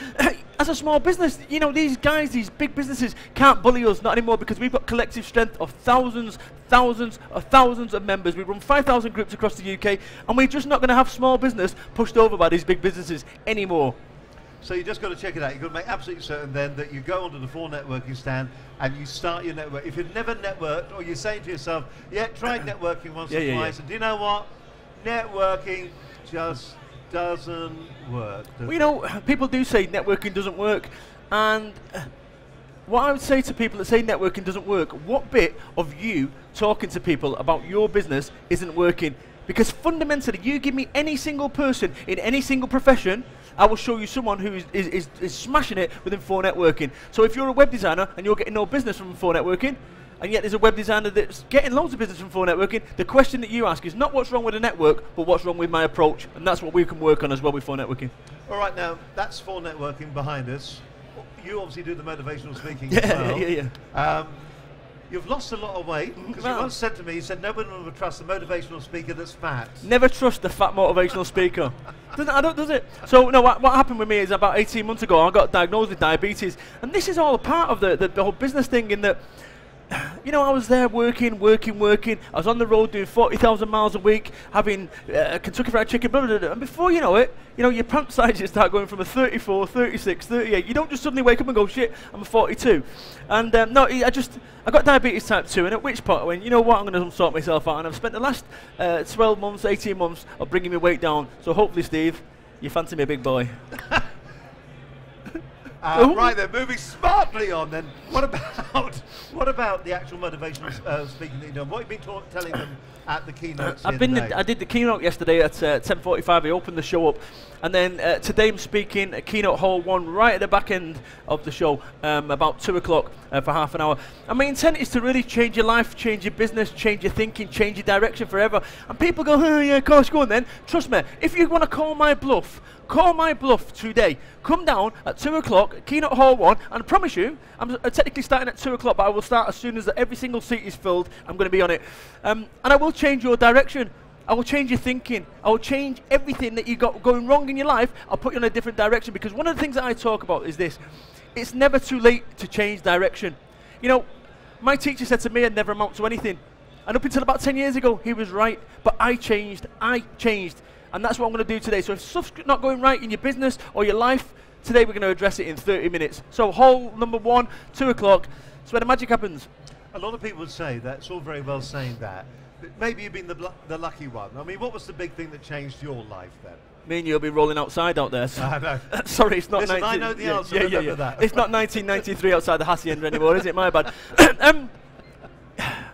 as a small business, you know, these guys, these big businesses can't bully us, not anymore, because we've got collective strength of thousands of members. We run 5,000 groups across the UK, and we're just not going to have small business pushed over by these big businesses anymore. So you just got to check it out. You've got to make absolutely certain then that you go onto the 4 Networking stand and you start your network. If you've never networked, or you're saying to yourself, yeah, tried networking once or twice, and do you know what? Networking just doesn't work. Well, you know, people do say networking doesn't work, and what I would say to people that say networking doesn't work, what bit of you talking to people about your business isn't working? Because fundamentally, you give me any single person in any single profession, I will show you someone who is smashing it within 4 Networking. So if you're a web designer and you're getting no business from 4 Networking, and yet there's a web designer that's getting loads of business from 4 Networking, the question that you ask is not what's wrong with the network, but what's wrong with my approach. And that's what we can work on as well with 4 Networking. All right, now, that's 4 Networking behind us. You obviously do the motivational speaking as well. Yeah. You've lost a lot of weight, because you once said to me, you said no one would trust a motivational speaker that's fat. Never trust the fat motivational speaker. Does it? So, no, what happened with me is about 18 months ago, I got diagnosed with diabetes. And this is all a part of the whole business thing, in that, you know, I was there working. I was on the road doing 40,000 miles a week, having Kentucky Fried Chicken, blah, blah, blah. And before you know it, you know, your pant sizes start going from a 34, 36, 38. You don't just suddenly wake up and go, shit, I'm a 42. And no, I got diabetes type 2, and at which point I went, you know what, I'm going to sort myself out. And I've spent the last 12 months, 18 months of bringing my weight down. So hopefully, Steve, you fancy me a big boy. Right then, moving smartly on then. What about the actual motivational speaking that you've done? What have you been telling them at the keynotes? I did the keynote yesterday at 10:45. I opened the show up, and then today I'm speaking at keynote hall 1 right at the back end of the show, about 2 o'clock for half an hour. And my intent is to really change your life, change your business, change your thinking, change your direction forever. And people go, oh yeah, of course, go on then. Trust me, if you want to call my bluff today. Come down at 2 o'clock, keynote hall 1, and I promise you, I'm technically starting at 2 o'clock, but I will start as soon as every single seat is filled. I'm going to be on it. And I will change your direction. I will change your thinking. I will change everything that you got going wrong in your life. I'll put you in a different direction, because one of the things that I talk about is this. It's never too late to change direction. You know, my teacher said to me I'd never amount to anything. And up until about 10 years ago, he was right. But I changed. And that's what I'm going to do today. So if stuff's not going right in your business or your life, today we're going to address it in 30 minutes. So hole number 1, 2 o'clock. It's where the magic happens. A lot of people would say that's all very well saying that. But maybe you've been the lucky one. I mean, what was the big thing that changed your life then? Me and you'll be rolling outside out there. So I know. Sorry, it's not. Listen, I know the answer. Remember that. It's not 1993 outside the Hacienda anymore, is it? My bad.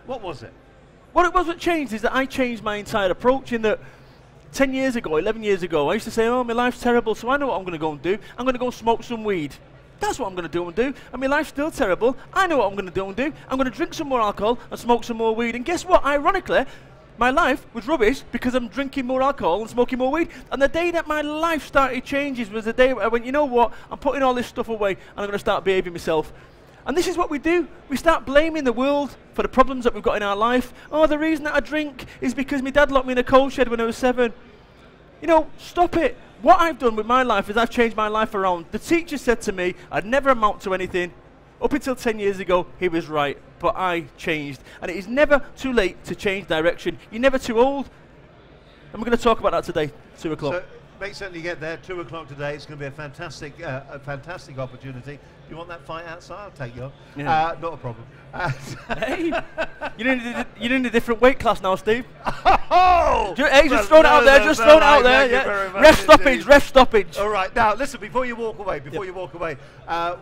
What was it? What it was that changed is that I changed my entire approach. In that 10 years ago, 11 years ago, I used to say, oh, my life's terrible, so I know what I'm going to go and do. I'm going to go smoke some weed. That's what I'm going to do and do. And my life's still terrible. I know what I'm going to do and do. I'm going to drink some more alcohol and smoke some more weed. And guess what? Ironically, my life was rubbish because I'm drinking more alcohol and smoking more weed. And the day that my life started changing was the day I went, you know what? I'm putting all this stuff away and I'm going to start behaving myself. And this is what we do. We start blaming the world for the problems that we've got in our life. Oh, the reason that I drink is because my dad locked me in a coal shed when I was 7. You know, stop it. What I've done with my life is I've changed my life around. The teacher said to me I'd never amount to anything. Up until 10 years ago, he was right, but I changed. And it is never too late to change direction. You're never too old. And we're going to talk about that today, 2 o'clock. So make certain you get there, 2 o'clock today. It's going to be a fantastic opportunity. You want that fight outside? I'll take you on. Yeah. Not a problem. Hey, you're in a different weight class now, Steve. Oh! Hey, just throwing it out there, just throwing it out there. Yeah. Ref stoppage. All right, now listen, before you walk away,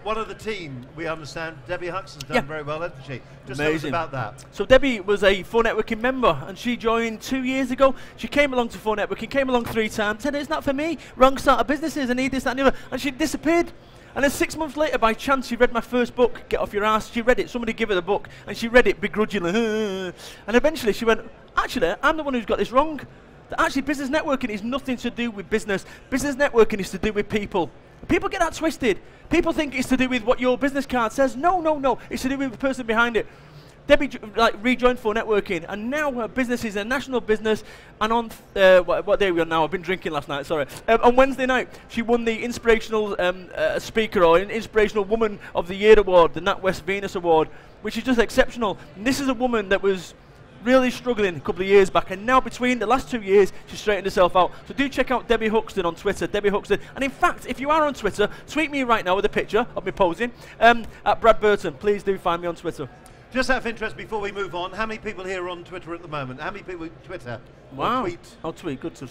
one of the team, we understand, Debbie Huxton's done very well, hasn't she? Just tell us about that. So Debbie was a Phone Networking member, and she joined 2 years ago. She came along to Phone Networking, came along 3 times, said it's not for me, wrong start of businesses, I need this, that and the other, and she disappeared. And then 6 months later, by chance, she read my first book, Get Off Your Ass. She read it. Somebody gave her the book, and she read it begrudgingly. And eventually she went, actually, I'm the one who's got this wrong. That actually business networking is nothing to do with business. Business networking is to do with people. People get that twisted. People think it's to do with what your business card says. No, no, no. It's to do with the person behind it. Debbie rejoined Phone Networking, and now her business is a national business. And on what day are we on now? I've been drinking last night. Sorry. On Wednesday night, she won the Inspirational Speaker or Inspirational Woman of the Year award, the NatWest Venus Award, which is just exceptional. And this is a woman that was really struggling a couple of years back, and now between the last 2 years, she's straightened herself out. So do check out Debbie Huxton on Twitter, Debbie Huxton. And in fact, if you are on Twitter, tweet me right now with a picture of me posing at Brad Burton. Please do find me on Twitter. Just out of interest, before we move on, how many people here are on Twitter at the moment? How many people Twitter? Wow. Tweet? I'll tweet. Good to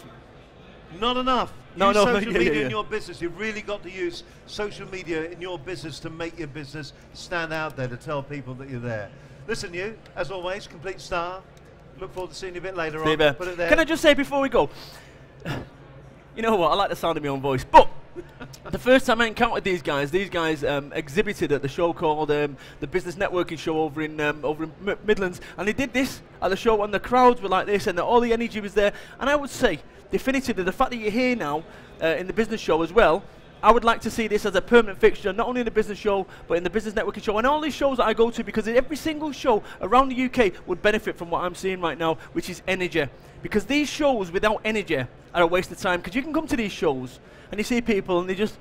Not enough. No, use no, social yeah, media yeah. in your business. You've really got to use social media in your business to make your business stand out there, to tell people that you're there. Listen, you, as always, complete star. Look forward to seeing you a bit later on. Put it there. Can I just say before we go, you know what, I like the sound of my own voice, but the first time I encountered these guys exhibited at the show called the Business Networking Show over in Midlands, and they did this at the show, and the crowds were like this, and all the energy was there. And I would say, definitively, the fact that you're here now in the business show as well, I would like to see this as a permanent fixture, not only in the business show, but in the Business Networking Show, and all these shows that I go to, because every single show around the UK would benefit from what I'm seeing right now, which is energy. Because these shows without energy are a waste of time, because you can come to these shows and you see people and they just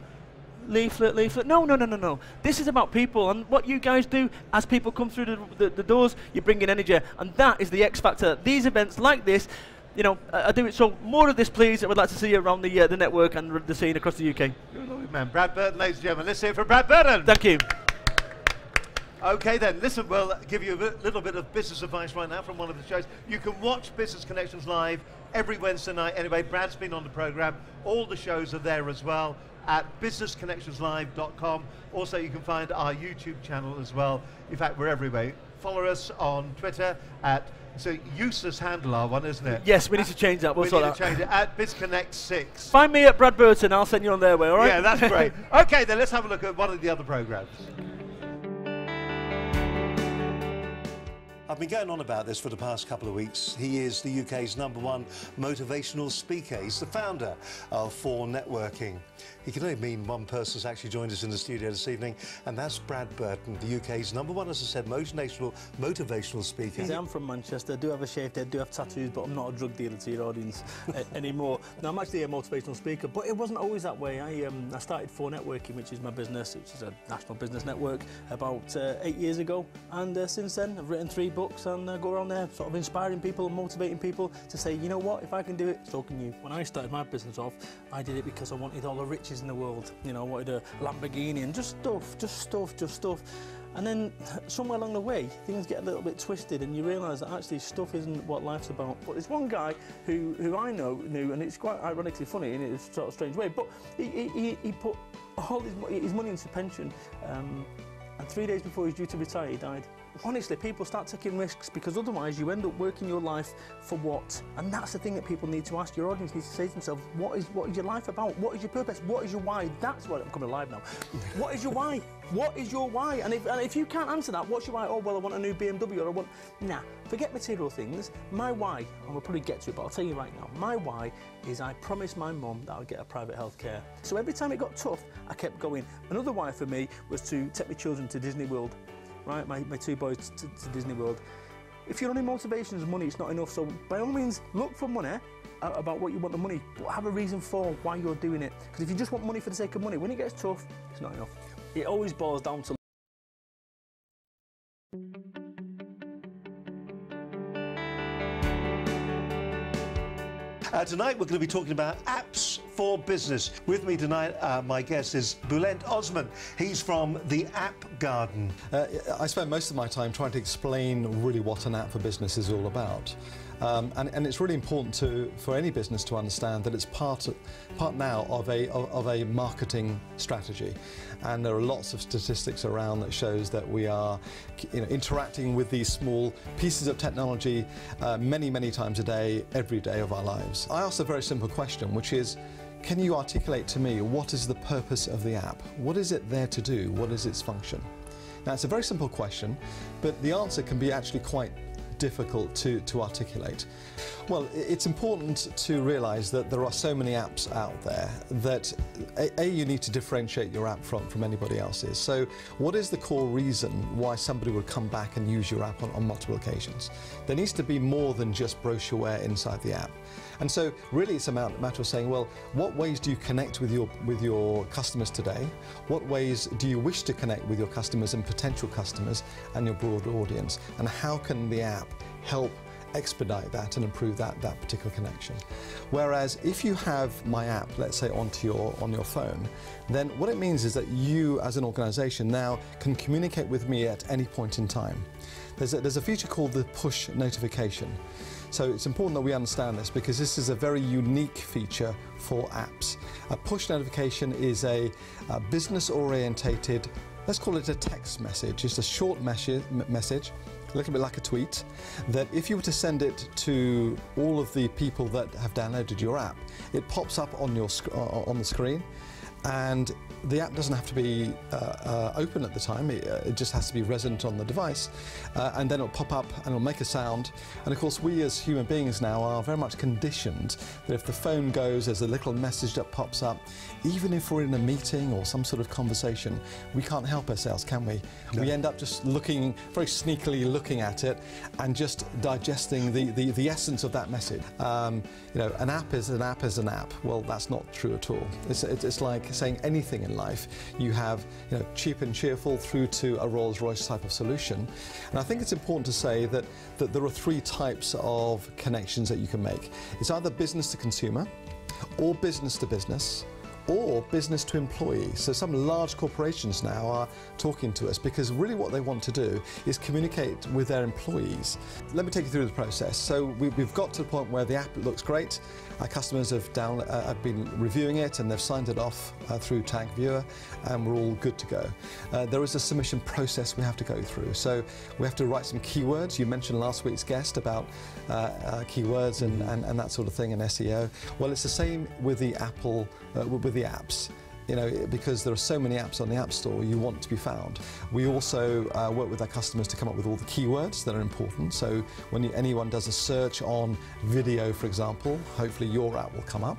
leaflet. No, no, no, no, no. This is about people, and what you guys do as people come through the doors, you bring in energy, and that is the X factor. These events like this, you know, I do it. So more of this, please. I would like to see you around the network and the scene across the UK. You're a lovely man. Brad Burton, ladies and gentlemen. Let's hear it for Brad Burton. Thank you. Okay then, listen, we'll give you a little bit of business advice right now from one of the shows. You can watch Business Connections live every Wednesday night. Anyway, Brad's been on the programme. All the shows are there as well at businessconnectionslive.com. Also, you can find our YouTube channel as well. In fact, we're everywhere. Follow us on Twitter at, it's a useless handle, our one, isn't it? Yes, we need to change that. We need to change it at BizConnect6. Find me at Brad Burton. I'll send you on their way, all right? Yeah, that's great. Okay, then let's have a look at one of the other programmes. I've been going on about this for the past couple of weeks. He is the UK's #1 motivational speaker. He's the founder of 4 Networking. He can only mean one person's actually joined us in the studio this evening, and that's Brad Burton, the UK's #1, as I said, motivational speaker. I'm from Manchester, I do have a shaved head, do have tattoos, but I'm not a drug dealer to your audience anymore. Now, I'm actually a motivational speaker, but it wasn't always that way. I started 4 Networking, which is my business, which is a national business network, about 8 years ago, and since then I've written 3 books and go around there sort of inspiring people and motivating people to say, you know what, if I can do it, so can you. When I started my business off, I did it because I wanted all the riches in the world. You know, I wanted a Lamborghini and just stuff. And then somewhere along the way, things get a little bit twisted and you realise that actually stuff isn't what life's about. But there's one guy who I knew, and it's quite ironically funny in a sort of strange way, but he put all his money into pension, and 3 days before he was due to retire, he died. Honestly, people start taking risks because otherwise you end up working your life for what? And that's the thing that people need to ask. Your audience needs to say to themselves, what is your life about? What is your purpose? What is your why? That's what I'm coming alive now. What is your why? What is your why? And if you can't answer that, what's your why? Oh, well, I want a new BMW, or I want... Nah, forget material things. My why, and we'll probably get to it, but I'll tell you right now, my why is I promised my mum that I'd get her private health care. So every time it got tough, I kept going. Another why for me was to take my children to Disney World. Right, my 2 boys to Disney World. If your only motivation is money, it's not enough. So by all means, look for money about what you want the money, but have a reason for why you're doing it. Because if you just want money for the sake of money, when it gets tough, it's not enough. It always boils down to... Tonight we're going to be talking about apps for business. With me tonight, my guest is Bülent Osman. He's from the App Garden. I spend most of my time trying to explain really what an app for business is all about. And it's really important for any business to understand that it's part now of a marketing strategy, and there are lots of statistics around that shows that we are interacting with these small pieces of technology many times a day, every day of our lives. I asked a very simple question, which is, can you articulate to me what is the purpose of the app? What is it there to do? What is its function? Now, it's a very simple question, but the answer can be actually quite difficult to articulate. Well, it's important to realise that there are so many apps out there that you need to differentiate your app from anybody else's. So what is the core reason why somebody would come back and use your app on multiple occasions? There needs to be more than just brochureware inside the app. And so really it's a matter of saying, well, what ways do you connect with your customers today? What ways do you wish to connect with your customers and potential customers and your broader audience? And how can the app help expedite that and improve that particular connection? Whereas if you have my app, let's say on your phone, then what it means is that you as an organization now can communicate with me at any point in time. There's a feature called the push notification. So it's important that we understand this because this is a very unique feature for apps. A push notification is a business-orientated, let's call it a text message. It's a short message, a little bit like a tweet, that if you were to send it to all of the people that have downloaded your app, it pops up on the screen, and the app doesn't have to be open at the time, it just has to be resident on the device, and then it'll pop up and it'll make a sound. And of course we as human beings now are very much conditioned that if the phone goes, there's a little message that pops up. Even if we're in a meeting or some sort of conversation, we can't help ourselves, can we? No. We end up just looking, very sneakily looking at it and just digesting the essence of that message. An app is an app is an app. Well, that's not true at all. It's like saying anything in life. You have cheap and cheerful through to a Rolls-Royce type of solution. And I think it's important to say that there are 3 types of connections that you can make. It's either business to consumer, or business to business, or business to employee. So some large corporations now are talking to us because really what they want to do is communicate with their employees. Let me take you through the process. So we've got to the point where the app looks great. Our customers have been reviewing it and they've signed it off through Tag Viewer, and we're all good to go. There is a submission process we have to go through. So we have to write some keywords. You mentioned last week's guest about keywords and that sort of thing and SEO. Well, it's the same with the with the apps. because there are so many apps on the App Store, you want to be found. We also work with our customers to come up with all the keywords that are important. So when anyone does a search on video, for example, hopefully your app will come up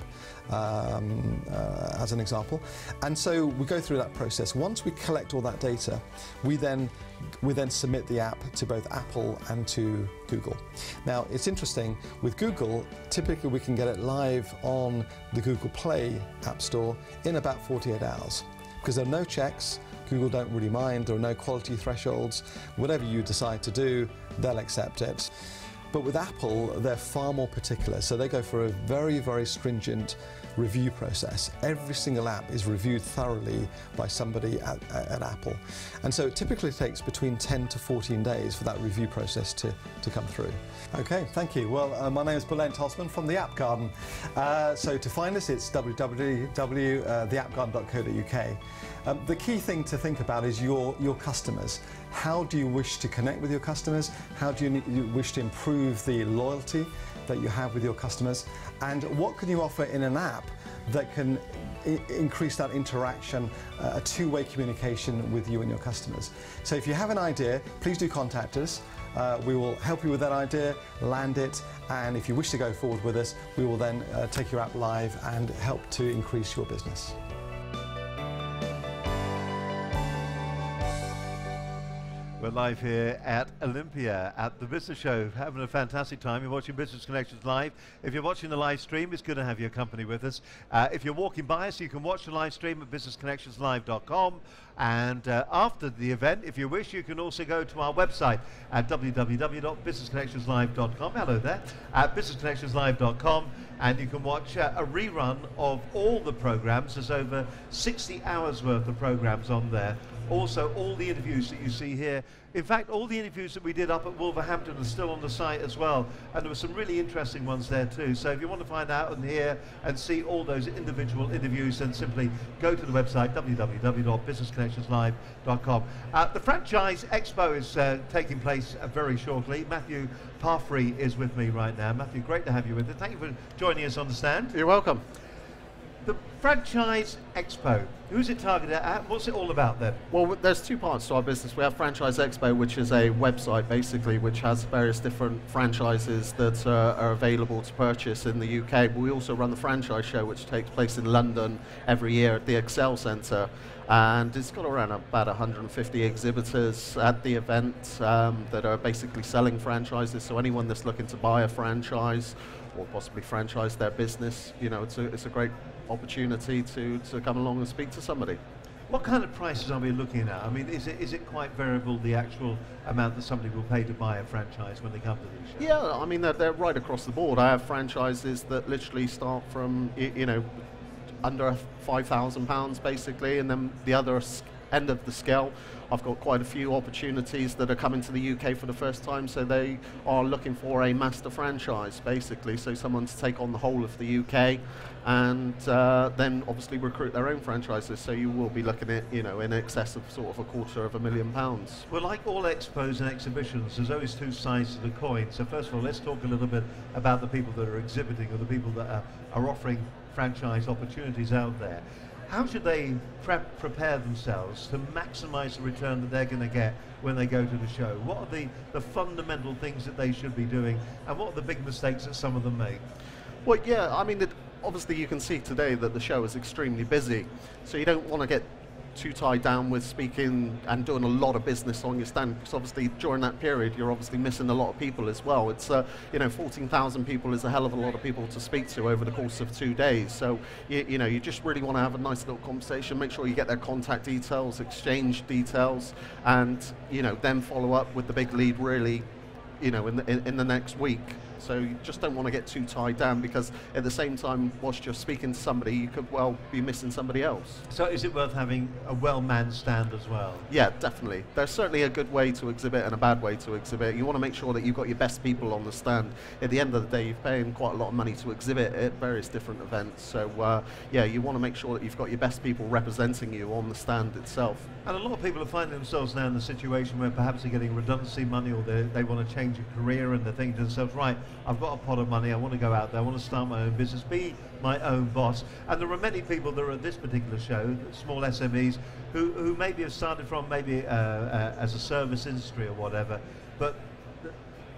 as an example. And so we go through that process. Once we collect all that data, we then submit the app to both Apple and to Google. Now, it's interesting, with Google, typically we can get it live on the Google Play App Store in about 48 hours. Because there are no checks, Google don't really mind, there are no quality thresholds. Whatever you decide to do, they'll accept it. But with Apple, they're far more particular. So they go for a very, very stringent review process. Every single app is reviewed thoroughly by somebody at Apple. And so it typically takes between 10 to 14 days for that review process to come through. Okay, thank you. Well, my name is Bulent Osman from the App Garden. So to find us, it's www.theappgarden.co.uk. The key thing to think about is your customers. How do you wish to connect with your customers? How do you wish to improve the loyalty that you have with your customers? And what can you offer in an app that can increase that interaction, a two-way communication with you and your customers? So if you have an idea, please do contact us. We will help you with that idea, land it, and if you wish to go forward with us, we will then take your app live and help to increase your business. We're live here at Olympia at the Business Show, having a fantastic time. You're watching Business Connections Live. If you're watching the live stream, it's good to have your company with us. If you're walking by us, you can watch the live stream at businessconnectionslive.com. And after the event, if you wish, you can also go to our website at www.businessconnectionslive.com. Hello there, at businessconnectionslive.com. And you can watch a rerun of all the programs. There's over 60 hours worth of programs on there. Also, all the interviews that you see here. In fact, all the interviews that we did up at Wolverhampton are still on the site as well. And there were some really interesting ones there too. So if you want to find out and hear and see all those individual interviews, then simply go to the website, www.businessconnectionslive.com. The Franchise Expo is taking place very shortly. Matthew Parfrey is with me right now. Matthew, great to have you with us. Thank you for joining us on the stand. You're welcome. The Franchise Expo, who's it targeted at? What's it all about then? Well, there's two parts to our business. We have Franchise Expo, which is a website basically, which has various different franchises that are available to purchase in the UK. But we also run the Franchise Show, which takes place in London every year at the Excel Centre. And it's got around about 150 exhibitors at the event that are basically selling franchises. So anyone that's looking to buy a franchise or possibly franchise their business, it's a great opportunity to come along and speak to somebody. What kind of prices are we looking at? I mean, is it quite variable, the actual amount that somebody will pay to buy a franchise when they come to these shows? Yeah, I mean, they're right across the board. I have franchises that literally start from, under £5,000 basically, and then the other end of the scale, I've got quite a few opportunities that are coming to the UK for the first time, so they are looking for a master franchise basically, so someone to take on the whole of the UK and then obviously recruit their own franchises, so you will be looking at, in excess of sort of £250,000. Well, like all expos and exhibitions, there's always two sides to the coin. So first of all, let's talk a little bit about the people that are exhibiting or the people that are offering franchise opportunities out there. How should they prepare themselves to maximize the return that they're going to get when they go to the show? What are the fundamental things that they should be doing, and what are the big mistakes that some of them make? Well, yeah, I mean, obviously you can see today that the show is extremely busy, so you don't want to get too tied down with speaking and doing a lot of business on your stand, because obviously during that period you're obviously missing a lot of people as well. It's 14,000 people is a hell of a lot of people to speak to over the course of 2 days, so you just really want to have a nice little conversation, make sure you get their contact details, exchange details, and then follow up with the big lead really in the next week. So you just don't want to get too tied down, because at the same time, whilst you're speaking to somebody, you could well be missing somebody else. So is it worth having a well-manned stand as well? Yeah, definitely. There's certainly a good way to exhibit and a bad way to exhibit. You want to make sure that you've got your best people on the stand. At the end of the day, you're paying quite a lot of money to exhibit at various different events. So yeah, you want to make sure that you've got your best people representing you on the stand itself. And a lot of people are finding themselves now in the situation where perhaps they're getting redundancy money, or they want to change a career, and they're thinking to themselves, right, I've got a pot of money, I want to go out there, I want to start my own business, be my own boss. And there are many people that are at this particular show, small SMEs, who maybe have started from maybe as a service industry or whatever, but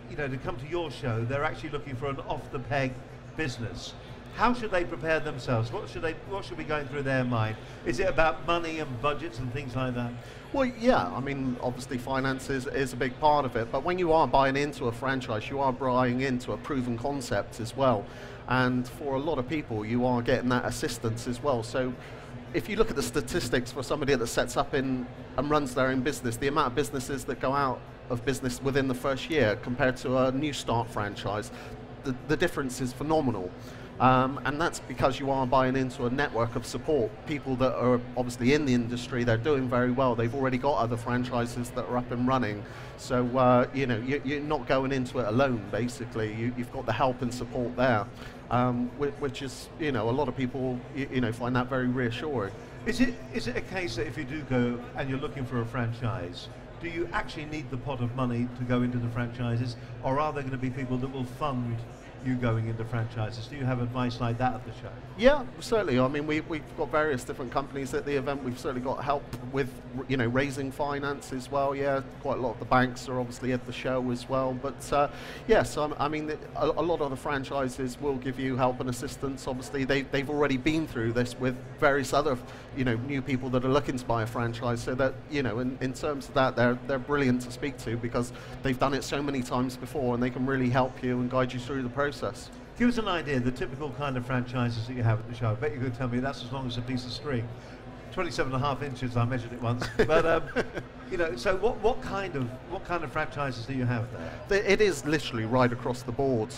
you know, to come to your show, they're actually looking for an off-the-peg business. How should they prepare themselves? What should be going through their mind? Is it about money and budgets and things like that? Well, yeah, I mean, obviously finance is a big part of it, but when you are buying into a franchise, you are buying into a proven concept as well. And for a lot of people, you are getting that assistance as well. So if you look at the statistics for somebody that sets up and runs their own business, the amount of businesses that go out of business within the first year compared to a new start franchise, the difference is phenomenal. And that's because you are buying into a network of support, people that are obviously in the industry, they're doing very well, they've already got other franchises that are up and running. So, you know, you're not going into it alone, basically. You've got the help and support there, which is, you know, a lot of people, you know, find that very reassuring. Is it a case that if you do go and you're looking for a franchise, do you actually need the pot of money to go into the franchises, or are there going to be people that will fund you going into franchises? Do you have advice like that at the show? Yeah, certainly. I mean, we've got various different companies at the event. We've certainly got help with, you know, raising finance as well. Yeah, quite a lot of the banks are obviously at the show as well. But yes, I mean, a lot of the franchises will give you help and assistance. Obviously, they've already been through this with various other, you know, new people that are looking to buy a franchise. So that, you know, in terms of that, they're brilliant to speak to because they've done it so many times before, and they can really help you and guide you through the process. Give us an idea, the typical kind of franchises that you have at the show. I bet you're going to tell me that's as long as a piece of string. 27.5 inches, I measured it once. But you know, so what kind of franchises do you have there? It is literally right across the board.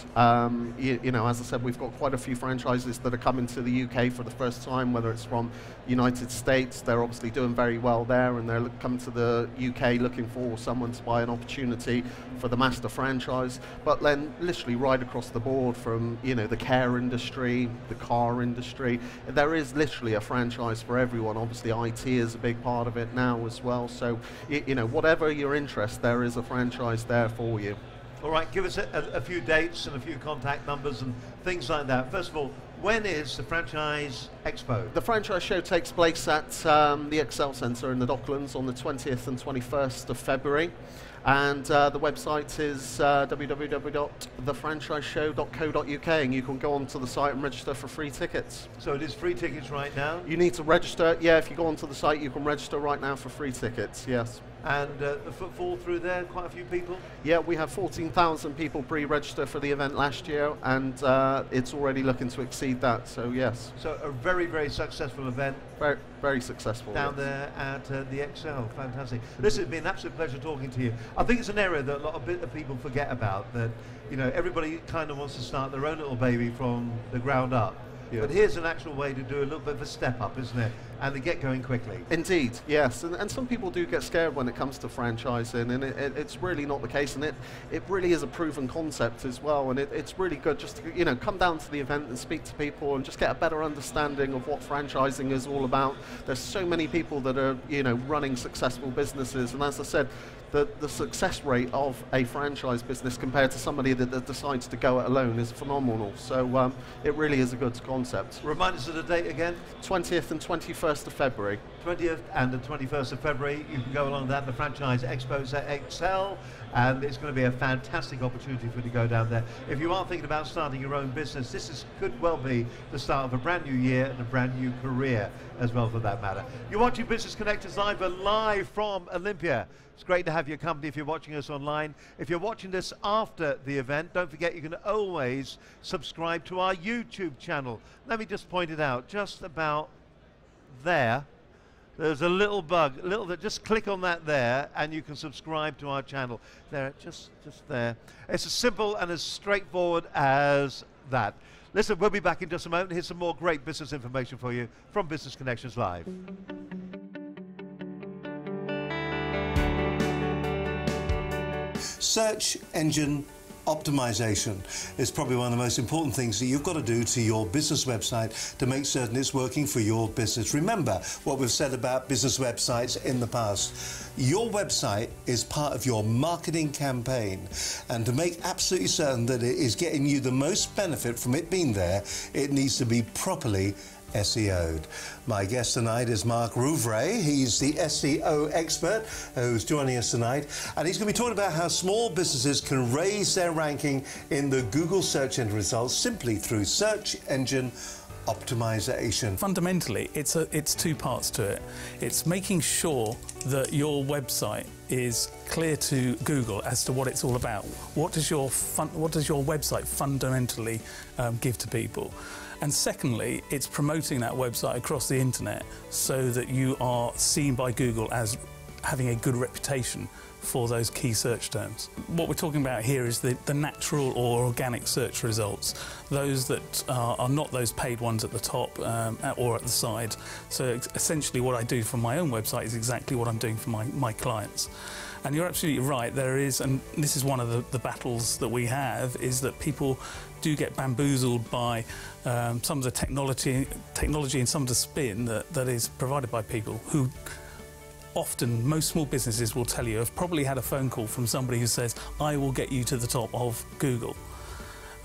You know, as I said, we've got quite a few franchises that are coming to the UK for the first time, whether it's from United States. They're obviously doing very well there, and they're coming to the UK looking for someone to buy an opportunity for the master franchise. But then literally right across the board, from, you know, the care industry, the car industry, there is literally a franchise for everyone. Obviously IT is a big part of it now as well. So, you know, whatever your interest, there is a franchise there for you. All right, give us a few dates and a few contact numbers and things like that. First of all, when is the Franchise Expo? The franchise show takes place at the Excel Centre in the Docklands on the 20th and 21st of February. And the website is www.thefranchiseshow.co.uk, and you can go onto the site and register for free tickets. So it is free tickets right now? You need to register. Yeah, if you go onto the site, you can register right now for free tickets, yes. And the footfall through there, quite a few people? Yeah, we had 14,000 people pre-register for the event last year, and it's already looking to exceed that, so yes. So a very, very successful event. Very, very successful. Down there at the Excel, fantastic. Listen, it's been an absolute pleasure talking to you. I think it's an area that a lot of people forget about, that, you know, everybody kind of wants to start their own little baby from the ground up. Yes. But here's an actual way to do a little bit of a step up, isn't it? And to get going quickly. Indeed, yes. And some people do get scared when it comes to franchising, and it's really not the case. And it really is a proven concept as well. And it's really good just to, you know, come down to the event and speak to people and just get a better understanding of what franchising is all about. There's so many people that are, you know, running successful businesses. And as I said, the success rate of a franchise business compared to somebody that decides to go it alone is phenomenal. So it really is a good concept. Remind us of the date again. 20th and 21st of February. 20th and the 21st of February. You can go along that, the Franchise Expo's at Excel, and it's going to be a fantastic opportunity for you to go down there. If you are thinking about starting your own business, could well be the start of a brand new year and a brand new career as well, for that matter. You're watching Business Connectors Live. We're live from Olympia. It's great to have your company if you're watching us online. If you're watching this after the event, don't forget you can always subscribe to our YouTube channel. Let me just point it out, just about there. There's a little bug, just click on that there, and you can subscribe to our channel. There, just there. It's as simple and as straightforward as that. Listen, we'll be back in just a moment. Here's some more great business information for you from Business Connections Live. Search engine optimization is probably one of the most important things that you've got to do to your business website to make certain it's working for your business. Remember what we've said about business websites in the past. Your website is part of your marketing campaign, and to make absolutely certain that it is getting you the most benefit from it being there, it needs to be properly SEO'd. My guest tonight is Mark Rouvray. He's the SEO expert who's joining us tonight, and he's going to be talking about how small businesses can raise their ranking in the Google search engine results simply through search engine optimization. Fundamentally, it's two parts to it. It's making sure that your website is clear to Google as to what it's all about. What does your website fundamentally give to people? And secondly, it's promoting that website across the internet so that you are seen by Google as having a good reputation for those key search terms. What we're talking about here is the natural or organic search results, those that are not those paid ones at the top or at the side. So essentially what I do for my own website is exactly what I'm doing for my clients. And you're absolutely right, there is, and this is one of the battles that we have, is that people do get bamboozled by some of the technology and some of the spin that is provided by people who often, most small businesses will tell you, have probably had a phone call from somebody who says, I will get you to the top of Google.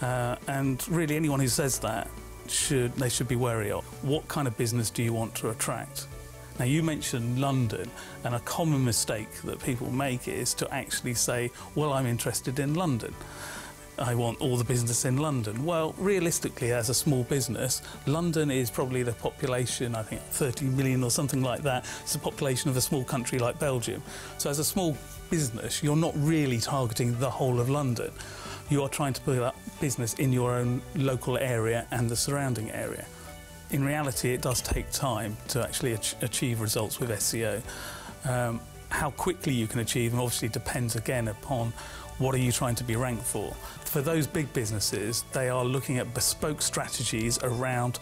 And really anyone who says that, they should be wary of. What kind of business do you want to attract? Now, you mentioned London, and a common mistake that people make is to actually say, well, I'm interested in London. I want all the business in London. Well, realistically, as a small business, London is probably the population, I think 30 million or something like that. It's the population of a small country like Belgium. So as a small business, you're not really targeting the whole of London. You are trying to put up business in your own local area and the surrounding area. In reality, it does take time to actually achieve results with SEO. How quickly you can achieve them obviously depends again upon what are you trying to be ranked for. For those big businesses, they are looking at bespoke strategies around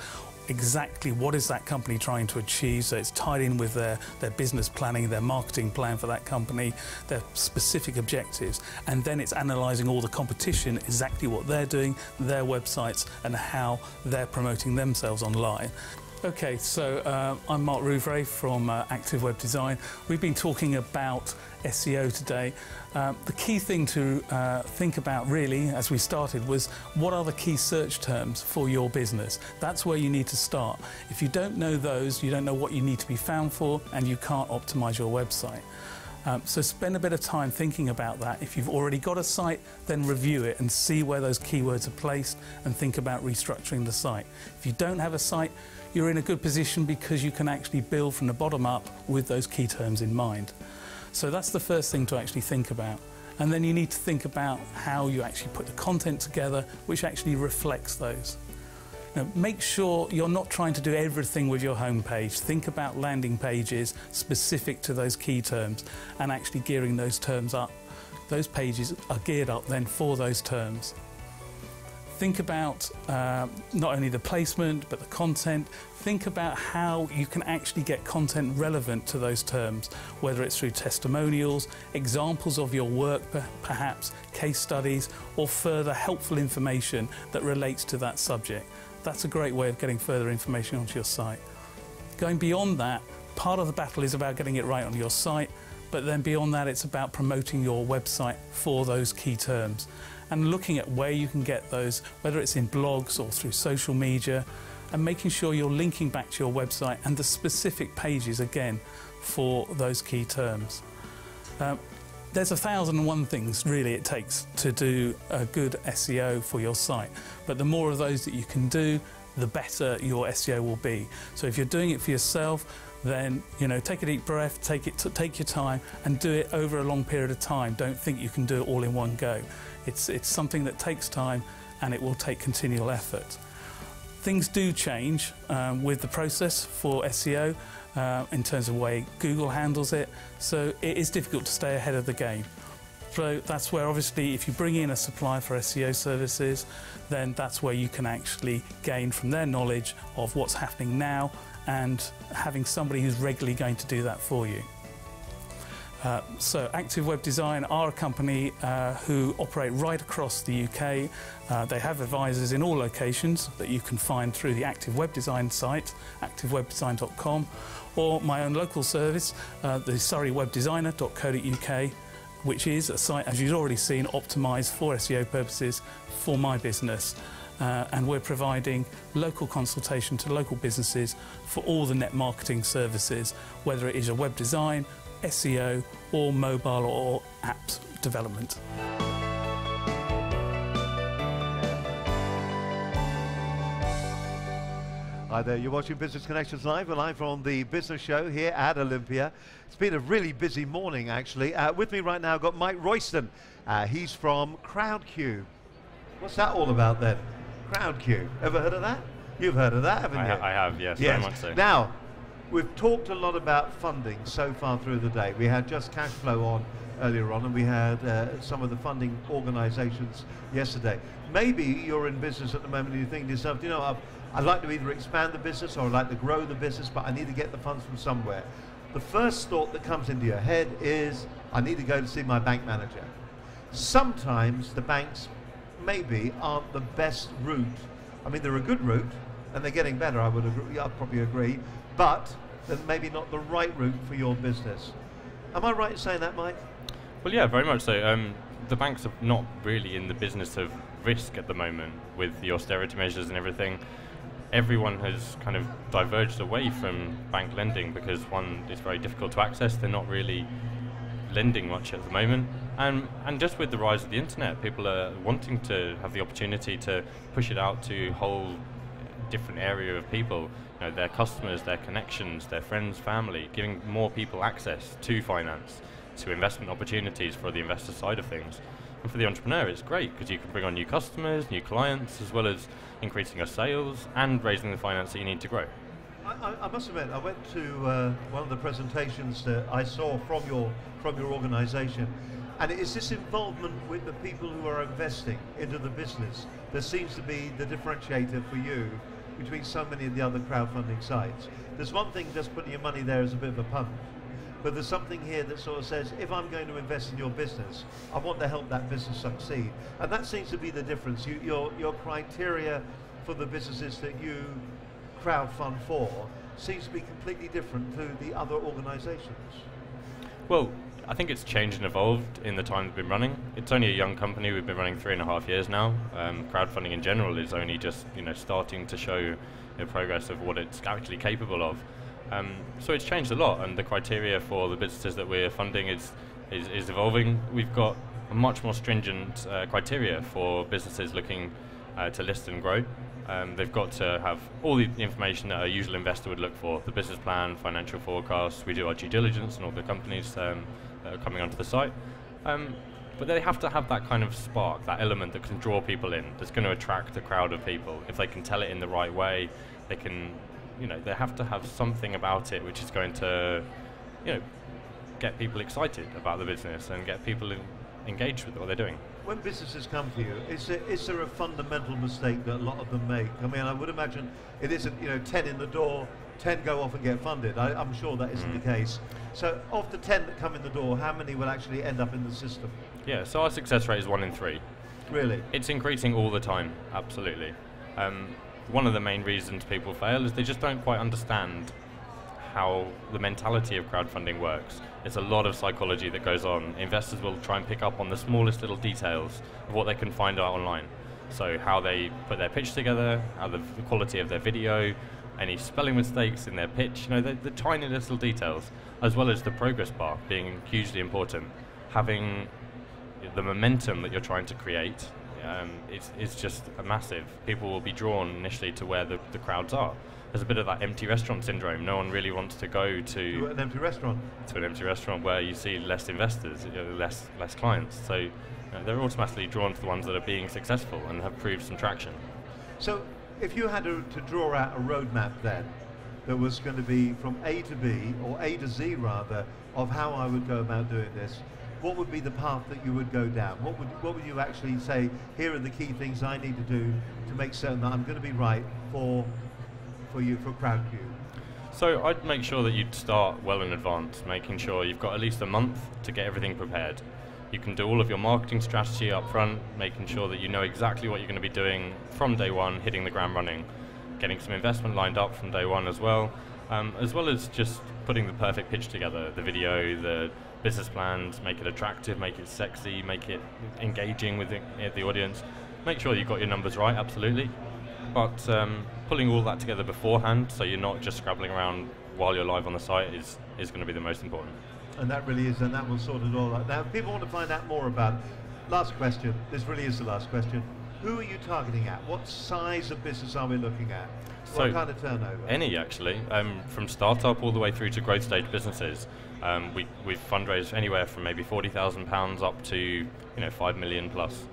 exactly what is that company trying to achieve, so it's tied in with their business planning, their marketing plan for that company, their specific objectives, and then it's analysing all the competition, exactly what they're doing, their websites, and how they're promoting themselves online. Okay, so I'm Mark Rouvray from Active Web Design. We've been talking about SEO today. The key thing to think about really as we started was what are the key search terms for your business? That's where you need to start. If you don't know those, you don't know what you need to be found for, and you can't optimize your website. So spend a bit of time thinking about that. If you've already got a site, then review it and see where those keywords are placed and think about restructuring the site. If you don't have a site, you're in a good position because you can actually build from the bottom up with those key terms in mind. So that's the first thing to actually think about. And then you need to think about how you actually put the content together which actually reflects those. Now, make sure you're not trying to do everything with your homepage. Think about landing pages specific to those key terms and actually gearing those terms up. Those pages are geared up then for those terms. Think about not only the placement but the content. Think about how you can actually get content relevant to those terms, whether it's through testimonials, examples of your work perhaps, case studies, or further helpful information that relates to that subject. That's a great way of getting further information onto your site. Going beyond that, part of the battle is about getting it right on your site, but then beyond that it's about promoting your website for those key terms and looking at where you can get those, whether it's in blogs or through social media, and making sure you're linking back to your website and the specific pages again for those key terms. There's 1,001 things really it takes to do a good SEO for your site, but the more of those that you can do, the better your SEO will be. So if you're doing it for yourself, then take a deep breath, take your time and do it over a long period of time. Don't think you can do it all in one go. It's something that takes time and it will take continual effort. Things do change with the process for SEO in terms of the way Google handles it, so it is difficult to stay ahead of the game. So that's where obviously if you bring in a supplier for SEO services, then that's where you can actually gain from their knowledge of what's happening now and having somebody who's regularly going to do that for you. So Active Web Design are a company who operate right across the UK. They have advisors in all locations that you can find through the Active Web Design site, activewebdesign.com, or my own local service, the surreywebdesigner.co.uk, which is a site, as you've already seen, optimised for SEO purposes for my business. And we're providing local consultation to local businesses for all the net marketing services, whether it is a web design, SEO, or mobile or apps development. Hi there, you're watching Business Connections Live. We're live on the business show here at Olympia. It's been a really busy morning, actually. With me right now, I've got Mike Royston. He's from CrowdCube. What's that all about then? CrowdCube. Ever heard of that? You've heard of that, haven't you? I have, yes, very much so. Now, we've talked a lot about funding so far through the day. We had Just Cash Flow on earlier on, and we had some of the funding organisations yesterday. Maybe you're in business at the moment and you think to yourself, you know, I'd like to either expand the business or I'd like to grow the business, but I need to get the funds from somewhere. The first thought that comes into your head is, I need to go to see my bank manager. Sometimes the banks maybe aren't the best route. I mean, they're a good route, and they're getting better, I would agree, I'd probably agree, but they're maybe not the right route for your business. Am I right in saying that, Mike? Well, yeah, very much so. The banks are not really in the business of risk at the moment with the austerity measures and everything. Everyone has kind of diverged away from bank lending because, one, it's very difficult to access. They're not really lending much at the moment. And just with the rise of the internet, people are wanting to have the opportunity to push it out to a whole different area of people, you know, their customers, their connections, their friends, family, giving more people access to finance, to investment opportunities for the investor side of things. And for the entrepreneur, it's great because you can bring on new customers, new clients, as well as increasing your sales and raising the finance that you need to grow. I must admit, I went to one of the presentations that I saw from your organisation, and it is this involvement with the people who are investing into the business that seems to be the differentiator for you between so many of the other crowdfunding sites. There's one thing just putting your money there as a bit of a punt, but there's something here that sort of says, if I'm going to invest in your business, I want to help that business succeed. And that seems to be the difference. Your criteria for the businesses that you crowdfund for seems to be completely different to the other organisations. Well, I think it's changed and evolved in the time we've been running. It's only a young company. We've been running 3.5 years now. Crowdfunding in general is only just starting to show the progress of what it's actually capable of. So it's changed a lot, and the criteria for the businesses that we're funding is evolving. We've got a much more stringent criteria for businesses looking to list and grow. They've got to have all the information that a usual investor would look for: the business plan, financial forecasts. We do our due diligence on all the companies that are coming onto the site. But they have to have that kind of spark, that element that can draw people in, that's going to attract a crowd of people. If they can tell it in the right way, they can, they have to have something about it which is going to, get people excited about the business and get people engaged with what they're doing. When businesses come to you, is there a fundamental mistake that a lot of them make? I mean, I would imagine it isn't, 10 in the door, 10 go off and get funded. I'm sure that isn't the case. So of the 10 that come in the door, how many will actually end up in the system? Yeah, so our success rate is 1 in 3. Really? It's increasing all the time, absolutely. One of the main reasons people fail is they just don't quite understand how the mentality of crowdfunding works. There's a lot of psychology that goes on. Investors will try and pick up on the smallest little details of what they can find out online. So how they put their pitch together, how the quality of their video, any spelling mistakes in their pitch, the tiny little details, as well as the progress bar being hugely important. Having the momentum that you're trying to create is just a massive. People will be drawn initially to where the crowds are. There's a bit of that empty restaurant syndrome. No one really wants to go to an empty restaurant. To an empty restaurant where you see less investors, less clients. So they're automatically drawn to the ones that are being successful and have proved some traction. So if you had to draw out a roadmap then that was going to be from A to B, or A to Z rather, of how I would go about doing this, what would be the path that you would go down? What would you actually say, here are the key things I need to do to make certain that I'm going to be right for you, for CrowdCube? So I'd make sure that you'd start well in advance, making sure you've got at least a month to get everything prepared. You can do all of your marketing strategy up front, making sure that you know exactly what you're going to be doing from day one, hitting the ground running, getting some investment lined up from day one as well as just putting the perfect pitch together, the video, the business plans, make it attractive, make it sexy, make it engaging with the audience. Make sure you've got your numbers right, absolutely, but pulling all that together beforehand so you're not just scrabbling around while you're live on the site is going to be the most important. And that really is, and that will sort it all out. Now, if people want to find out more about, last question, this really is the last question, who are you targeting at? What size of business are we looking at? What kind of turnover? Any, actually, from startup all the way through to growth stage businesses. We've fundraised anywhere from maybe £40,000 up to 5 million plus.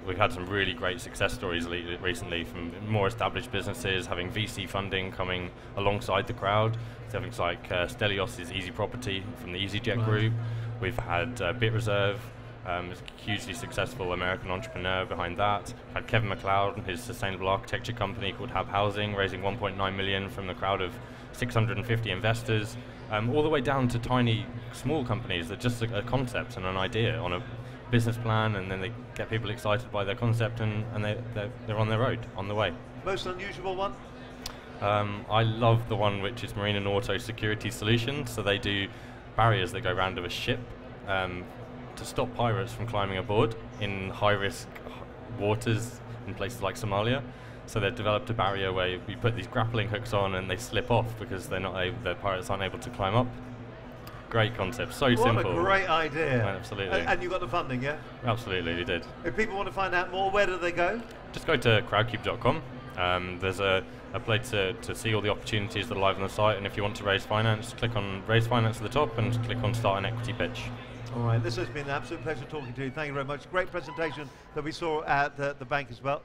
We've had some really great success stories recently from more established businesses having VC funding coming alongside the crowd. So things like Stelios' Easy Property from the EasyJet group. We've had BitReserve, a hugely successful American entrepreneur behind that. Had Kevin MacLeod and his sustainable architecture company called Hab Housing, raising 1.9 million from the crowd of 650 investors, all the way down to tiny, small companies that just a concept and an idea on a business plan, and then they get people excited by their concept, and they're on their road, on the way. Most unusual one? I love the one which is Marine and Auto Security Solutions. So they do barriers that go around of a ship to stop pirates from climbing aboard in high-risk waters in places like Somalia. So they've developed a barrier where you put these grappling hooks on and they slip off because the pirates aren't able to climb up. Great concept, so simple. What a great idea. Absolutely. And you got the funding, yeah? Absolutely, we did. If people want to find out more, where do they go? Just go to crowdcube.com. There's a place to see all the opportunities that are live on the site, and if you want to raise finance, click on Raise Finance at the top and click on Start an Equity Pitch. All right, this has been an absolute pleasure talking to you. Thank you very much. Great presentation that we saw at the bank as well.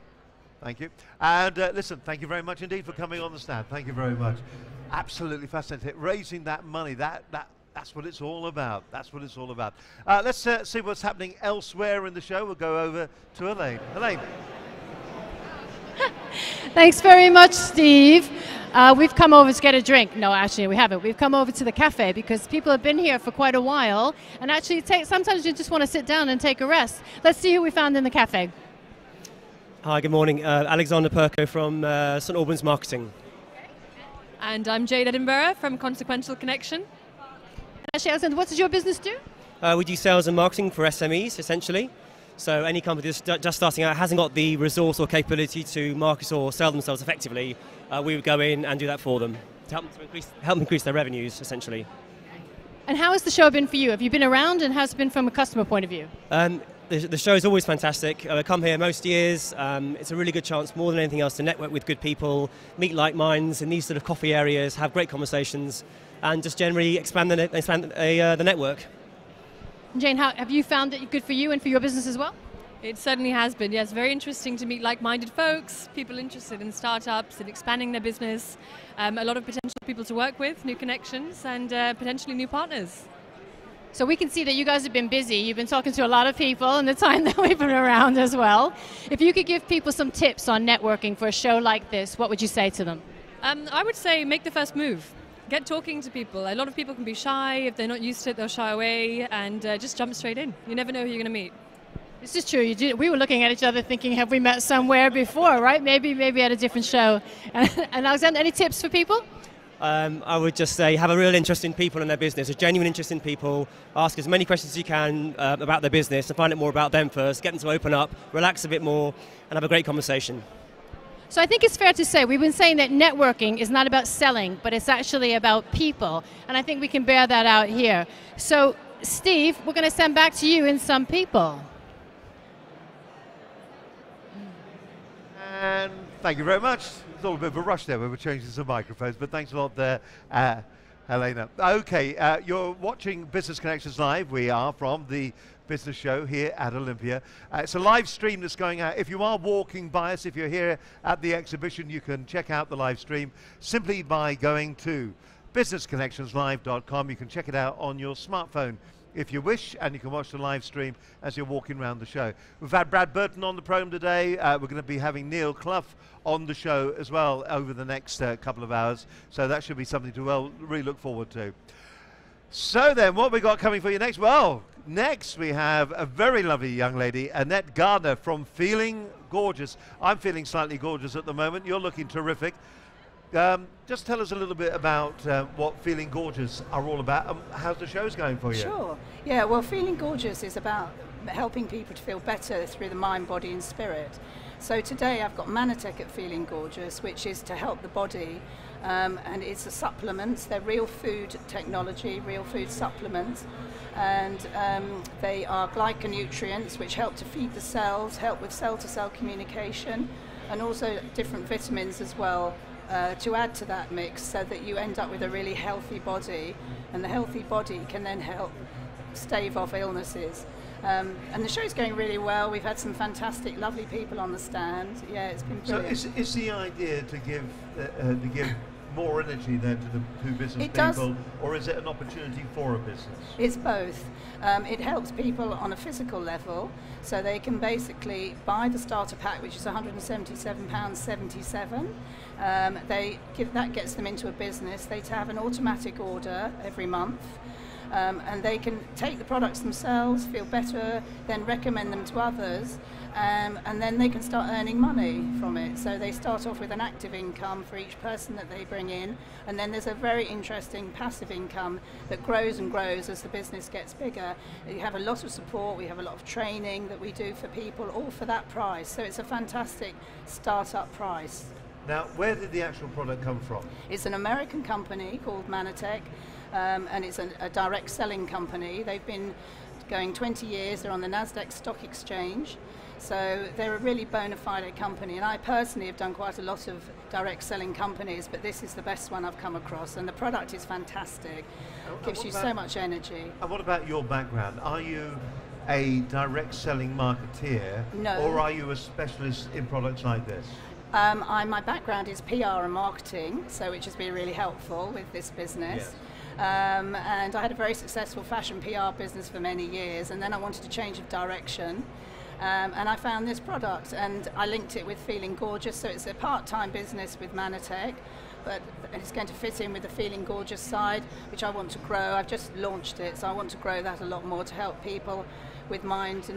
Thank you. And listen, thank you very much indeed for coming on the stand. Thank you very much. Absolutely fascinating. Raising that money, that's what it's all about. That's what it's all about. Let's see what's happening elsewhere in the show. We'll go over to Elaine. Elaine. Thanks very much, Steve. We've come over to get a drink. No, actually, we haven't. We've come over to the cafe because people have been here for quite a while. And actually, sometimes you just want to sit down and take a rest. Let's see who we found in the cafe. Hi, good morning. Alexander Perko from St Albans Marketing. And I'm Jade Edinburgh from Consequential Connection. Actually, Alexander, what does your business do? We do sales and marketing for SMEs, essentially. So any company that's just starting out hasn't got the resource or capability to market or sell themselves effectively, we would go in and do that for them to help them increase their revenues, essentially. And how has the show been for you? Have you been around, and how's it been from a customer point of view? The show is always fantastic. I come here most years. It's a really good chance, more than anything else, to network with good people, meet like minds in these sort of coffee areas, have great conversations, and just generally expand the network. Jane, have you found it good for you and for your business as well? It certainly has been, yes. Very interesting to meet like-minded folks, people interested in startups and expanding their business, a lot of potential people to work with, new connections, and potentially new partners. So we can see that you guys have been busy. You've been talking to a lot of people in the time that we've been around as well. If you could give people some tips on networking for a show like this, what would you say to them? I would say make the first move. Get talking to people. A lot of people can be shy. If they're not used to it, they'll shy away, and just jump straight in. You never know who you're going to meet. This is true. We were looking at each other thinking, have we met somewhere before, right? Maybe at a different show. And Alexander, any tips for people? I would just say have a real interest in people and their business, a genuine interest in people. Ask as many questions as you can about their business and find out more about them first. Get them to open up, relax a bit more, and have a great conversation. So I think it's fair to say we've been saying that networking is not about selling, but it's actually about people. And I think we can bear that out here. So, Steve, we're going to send back to you in some people. And thank you very much. There's a little bit of a rush there when we're changing some microphones, but thanks a lot there, Helena. Okay, you're watching Business Connections Live. We are from the business show here at Olympia. It's a live stream that's going out. If you are walking by us, if you're here at the exhibition, you can check out the live stream simply by going to businessconnectionslive.com. You can check it out on your smartphone if you wish, and you can watch the live stream as you're walking around the show. We've had Brad Burton on the program today. We're going to be having Neil Clough on the show as well over the next couple of hours, so that should be something to really look forward to. So then, what we got coming for you next? Well, next we have a very lovely young lady, Annette Gardner from Feeling Gorgeous. I'm feeling slightly gorgeous at the moment. You're looking terrific. Just tell us a little bit about what Feeling Gorgeous are all about and how's the show's going for you? Sure. Yeah, well, Feeling Gorgeous is about helping people to feel better through the mind, body and spirit. So today I've got Manatech at Feeling Gorgeous, which is to help the body, and it's a supplements. They're real food technology, real food supplements, and they are glyconutrients which help to feed the cells, help with cell-to-cell communication, and also different vitamins as well. To add to that mix so that you end up with a really healthy body, and the healthy body can then help stave off illnesses. And the show's going really well. We've had some fantastic, lovely people on the stand. Yeah, it's been brilliant. So is the idea to give more energy then to the two business It people, does. or is it an opportunity for a business? It's both. It helps people on a physical level, so they can basically buy the starter pack, which is £177.77. That gets them into a business. They have an automatic order every month. And they can take the products themselves, feel better, then recommend them to others, and then they can start earning money from it. So they start off with an active income for each person that they bring in, and then there's a very interesting passive income that grows and grows as the business gets bigger. You have a lot of support, we have a lot of training that we do for people, all for that price. So it's a fantastic start-up price. Now, where did the actual product come from? It's an American company called Manatech. And it's a direct selling company. They've been going 20 years. They're on the NASDAQ stock exchange. So they're a really bona fide company. And I personally have done quite a lot of direct selling companies, but this is the best one I've come across. And the product is fantastic. It gives you so much energy. And what about your background? Are you a direct selling marketeer? No. Or are you a specialist in products like this? My background is PR and marketing, so which has been really helpful with this business. Yes. And I had a very successful fashion PR business for many years, and then I wanted a change of direction, and I found this product, and I linked it with Feeling Gorgeous. So it's a part-time business with Manatech, but it's going to fit in with the Feeling Gorgeous side, which I want to grow. I've just launched it, so I want to grow that a lot more to help people with mind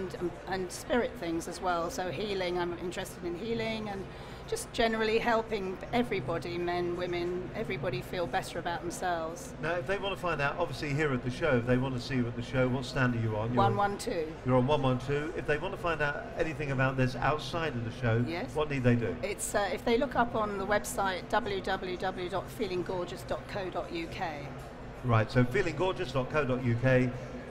and spirit things as well. So healing, I'm interested in healing, and just generally helping everybody, men, women, everybody feel better about themselves. Now, if they want to find out, obviously here at the show, if they want to see you at the show, what stand are you on? 112. You're on 112. If they want to find out anything about this outside of the show, yes. What need they do? It's if they look up on the website www.feelinggorgeous.co.uk. Right, so feelinggorgeous.co.uk.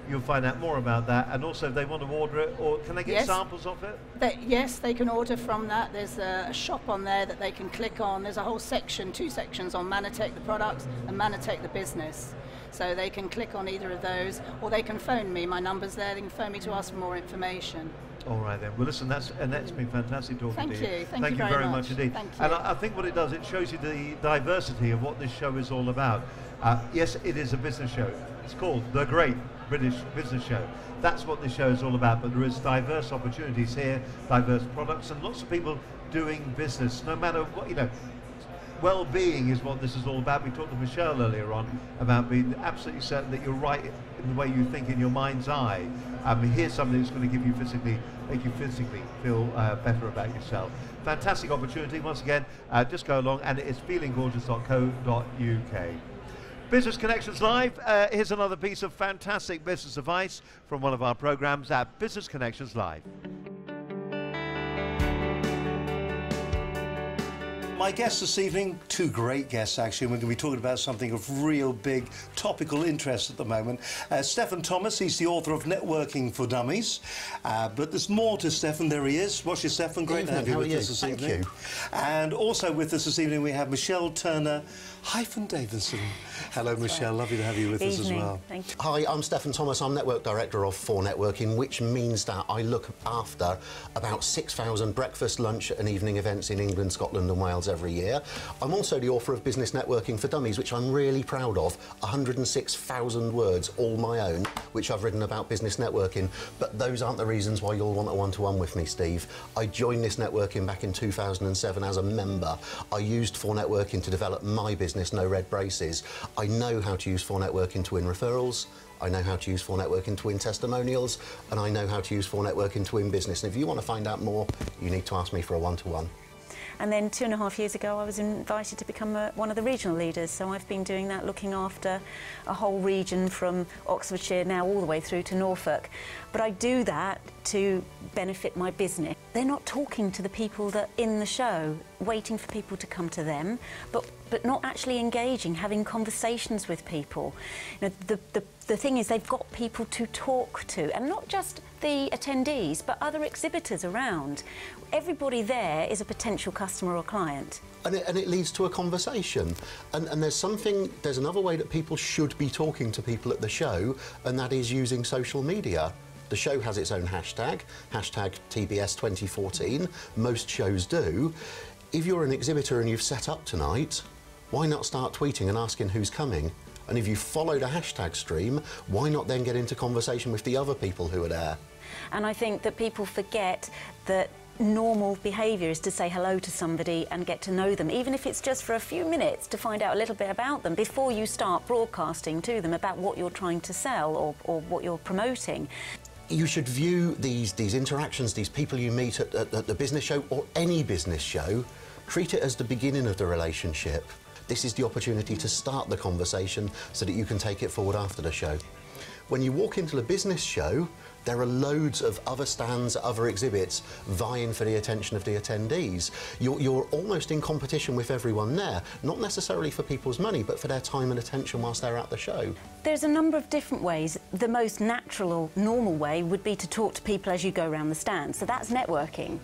You'll find out more about that, and also if they want to order it, or can they get samples of it? Yes, they can order from that. There's a shop on there that they can click on. There's a whole section, 2 sections on Manatech the products and Manatech the business. So they can click on either of those, or they can phone me. My number's there. They can phone me to ask for more information. All right then. Well, listen, that's been fantastic talking to you. Thank you. Thank you very much indeed. Thank you. And I think what it does, it shows you the diversity of what this show is all about. Yes, it is a business show. It's called The Great British Business Show. That's what this show is all about, but there is diverse opportunities here, diverse products, and lots of people doing business, no matter what, well-being is what this is all about. We talked to Michelle earlier on about being absolutely certain that you're right in the way you think in your mind's eye. Here's something that's going to make you physically feel better about yourself. Fantastic opportunity. Once again, just go along, and it's feelinggorgeous.co.uk. Business Connections Live. Here's another piece of fantastic business advice from one of our programs at Business Connections Live. My guests this evening, 2 great guests actually, and we're going to be talking about something of real big topical interest at the moment. Stephen Thomas, he's the author of Networking for Dummies, but there's more to Stephen. There he is. Watch you, Stephen. Great to have you with us this evening. And also with us this evening we have Michelle Turner-Davison. Hello Michelle, lovely to have you with us as well. Thank you. Hi, I'm Stephen Thomas. I'm Network Director of 4 Networking, which means that I look after about 6,000 breakfast, lunch and evening events in England, Scotland and Wales every year. I'm also the author of Business Networking for Dummies, which I'm really proud of. 106,000 words, all my own, which I've written about business networking. But those aren't the reasons why you'll want a one-to-one with me, Steve. I joined this networking back in 2007 as a member. I used 4Networking to develop my business, No Red Braces. I know how to use 4Networking to win referrals. I know how to use 4Networking to win testimonials, and I know how to use 4Networking to win business. And if you want to find out more, you need to ask me for a one-to-one. And then 2.5 years ago, I was invited to become one of the regional leaders. So I've been doing that, looking after a whole region from Oxfordshire now all the way through to Norfolk. But I do that to benefit my business. They're not talking to the people that are in the show, waiting for people to come to them, but not actually engaging, having conversations with people. You know, the thing is, they've got people to talk to, and not just the attendees, but other exhibitors around. Everybody there is a potential customer or client. And it leads to a conversation. And there's another way that people should be talking to people at the show, and that is using social media. The show has its own hashtag TBS 2014. Most shows do. If you're an exhibitor and you've set up tonight, why not start tweeting and asking who's coming? And if you followed a hashtag stream, why not then get into conversation with the other people who are there? And I think that people forget that normal behaviour is to say hello to somebody and get to know them, even if it's just for a few minutes, to find out a little bit about them before you start broadcasting to them about what you're trying to sell or what you're promoting. You should view these interactions, these people you meet at the business show or any business show, treat it as the beginning of the relationship. This is the opportunity to start the conversation so that you can take it forward after the show. When you walk into the business show, there are loads of other stands, other exhibits vying for the attention of the attendees. You're almost in competition with everyone there, not necessarily for people's money, but for their time and attention whilst they're at the show. There's a number of different ways. The most natural or normal way would be to talk to people as you go around the stand, so that's networking.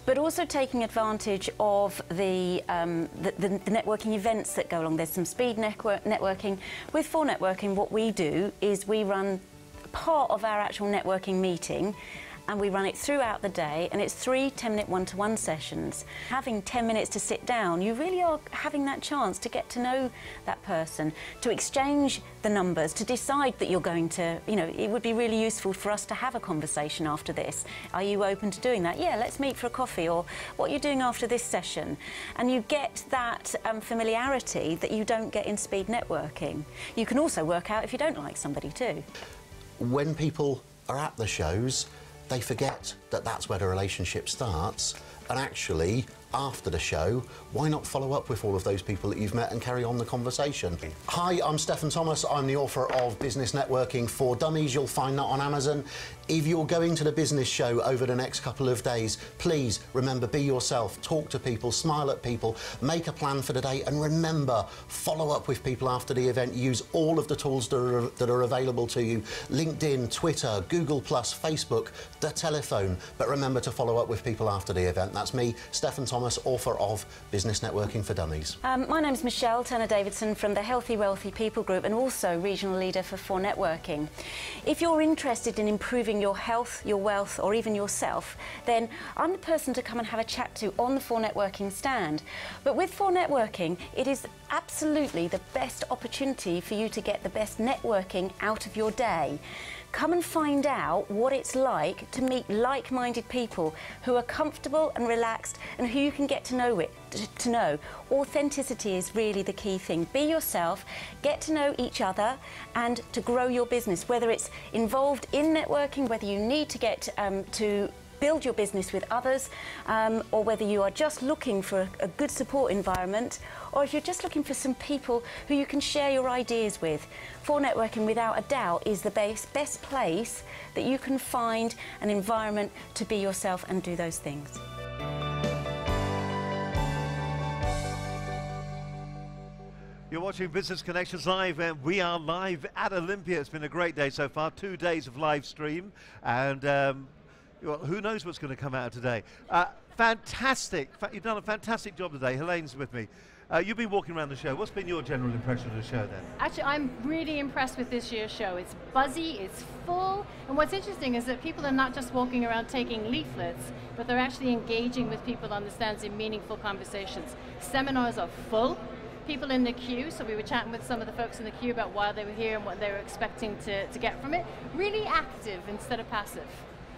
But also taking advantage of the networking events that go along. There's some speed networking. With 4Networking, what we do is we run part of our actual networking meeting, and we run it throughout the day, and it's 3 10-minute one-to-one sessions. Having 10 minutes to sit down, you really are having that chance to get to know that person, to exchange the numbers, to decide that you're going to, you know, it would be really useful for us to have a conversation after this. Are you open to doing that? Yeah, let's meet for a coffee, or what are you doing after this session? And you get that familiarity that you don't get in speed networking. You can also work out if you don't like somebody too. When people are at the shows, they forget that that's where the relationship starts, and actually, after the show, why not follow up with all of those people that you've met and carry on the conversation? Hi, I'm Stephen Thomas. I'm the author of Business Networking for Dummies. You'll find that on Amazon. If you're going to the business show over the next couple of days, please remember, be yourself, talk to people, smile at people, make a plan for the day, and remember, follow up with people after the event. Use all of the tools that are available to you: LinkedIn, Twitter, Google+, Facebook, the telephone. But remember to follow up with people after the event. That's me, Stephen Thomas, author of Business Networking for Dummies. My name's Michelle Turner-Davidson from the Healthy Wealthy People Group, and also regional leader for 4Networking. If you're interested in improving your health, your wealth, or even yourself, then I'm the person to come and have a chat to on the 4Networking stand. But with 4Networking, it is absolutely the best opportunity for you to get the best networking out of your day. Come and find out what it's like to meet like-minded people who are comfortable and relaxed and who you can get to know. Authenticity is really the key thing. Be yourself, get to know each other, and to grow your business, whether it's involved in networking, whether you need to get to build your business with others, or whether you are just looking for a good support environment, or if you're just looking for some people who you can share your ideas with. 4Networking, without a doubt, is the best place that you can find an environment to be yourself and do those things. You're watching Business Connections Live, and we are live at Olympia. It's been a great day so far, 2 days of live stream, and well, who knows what's going to come out today. Fantastic. You've done a fantastic job today. Helene's with me. You've been walking around the show. What's been your general impression of the show then? Actually, I'm really impressed with this year's show. It's buzzy, it's full, and what's interesting is that people are not just walking around taking leaflets, but they're actually engaging with people on the stands in meaningful conversations. Seminars are full. People in the queue, so we were chatting with some of the folks in the queue about why they were here and what they were expecting to get from it. Really active instead of passive.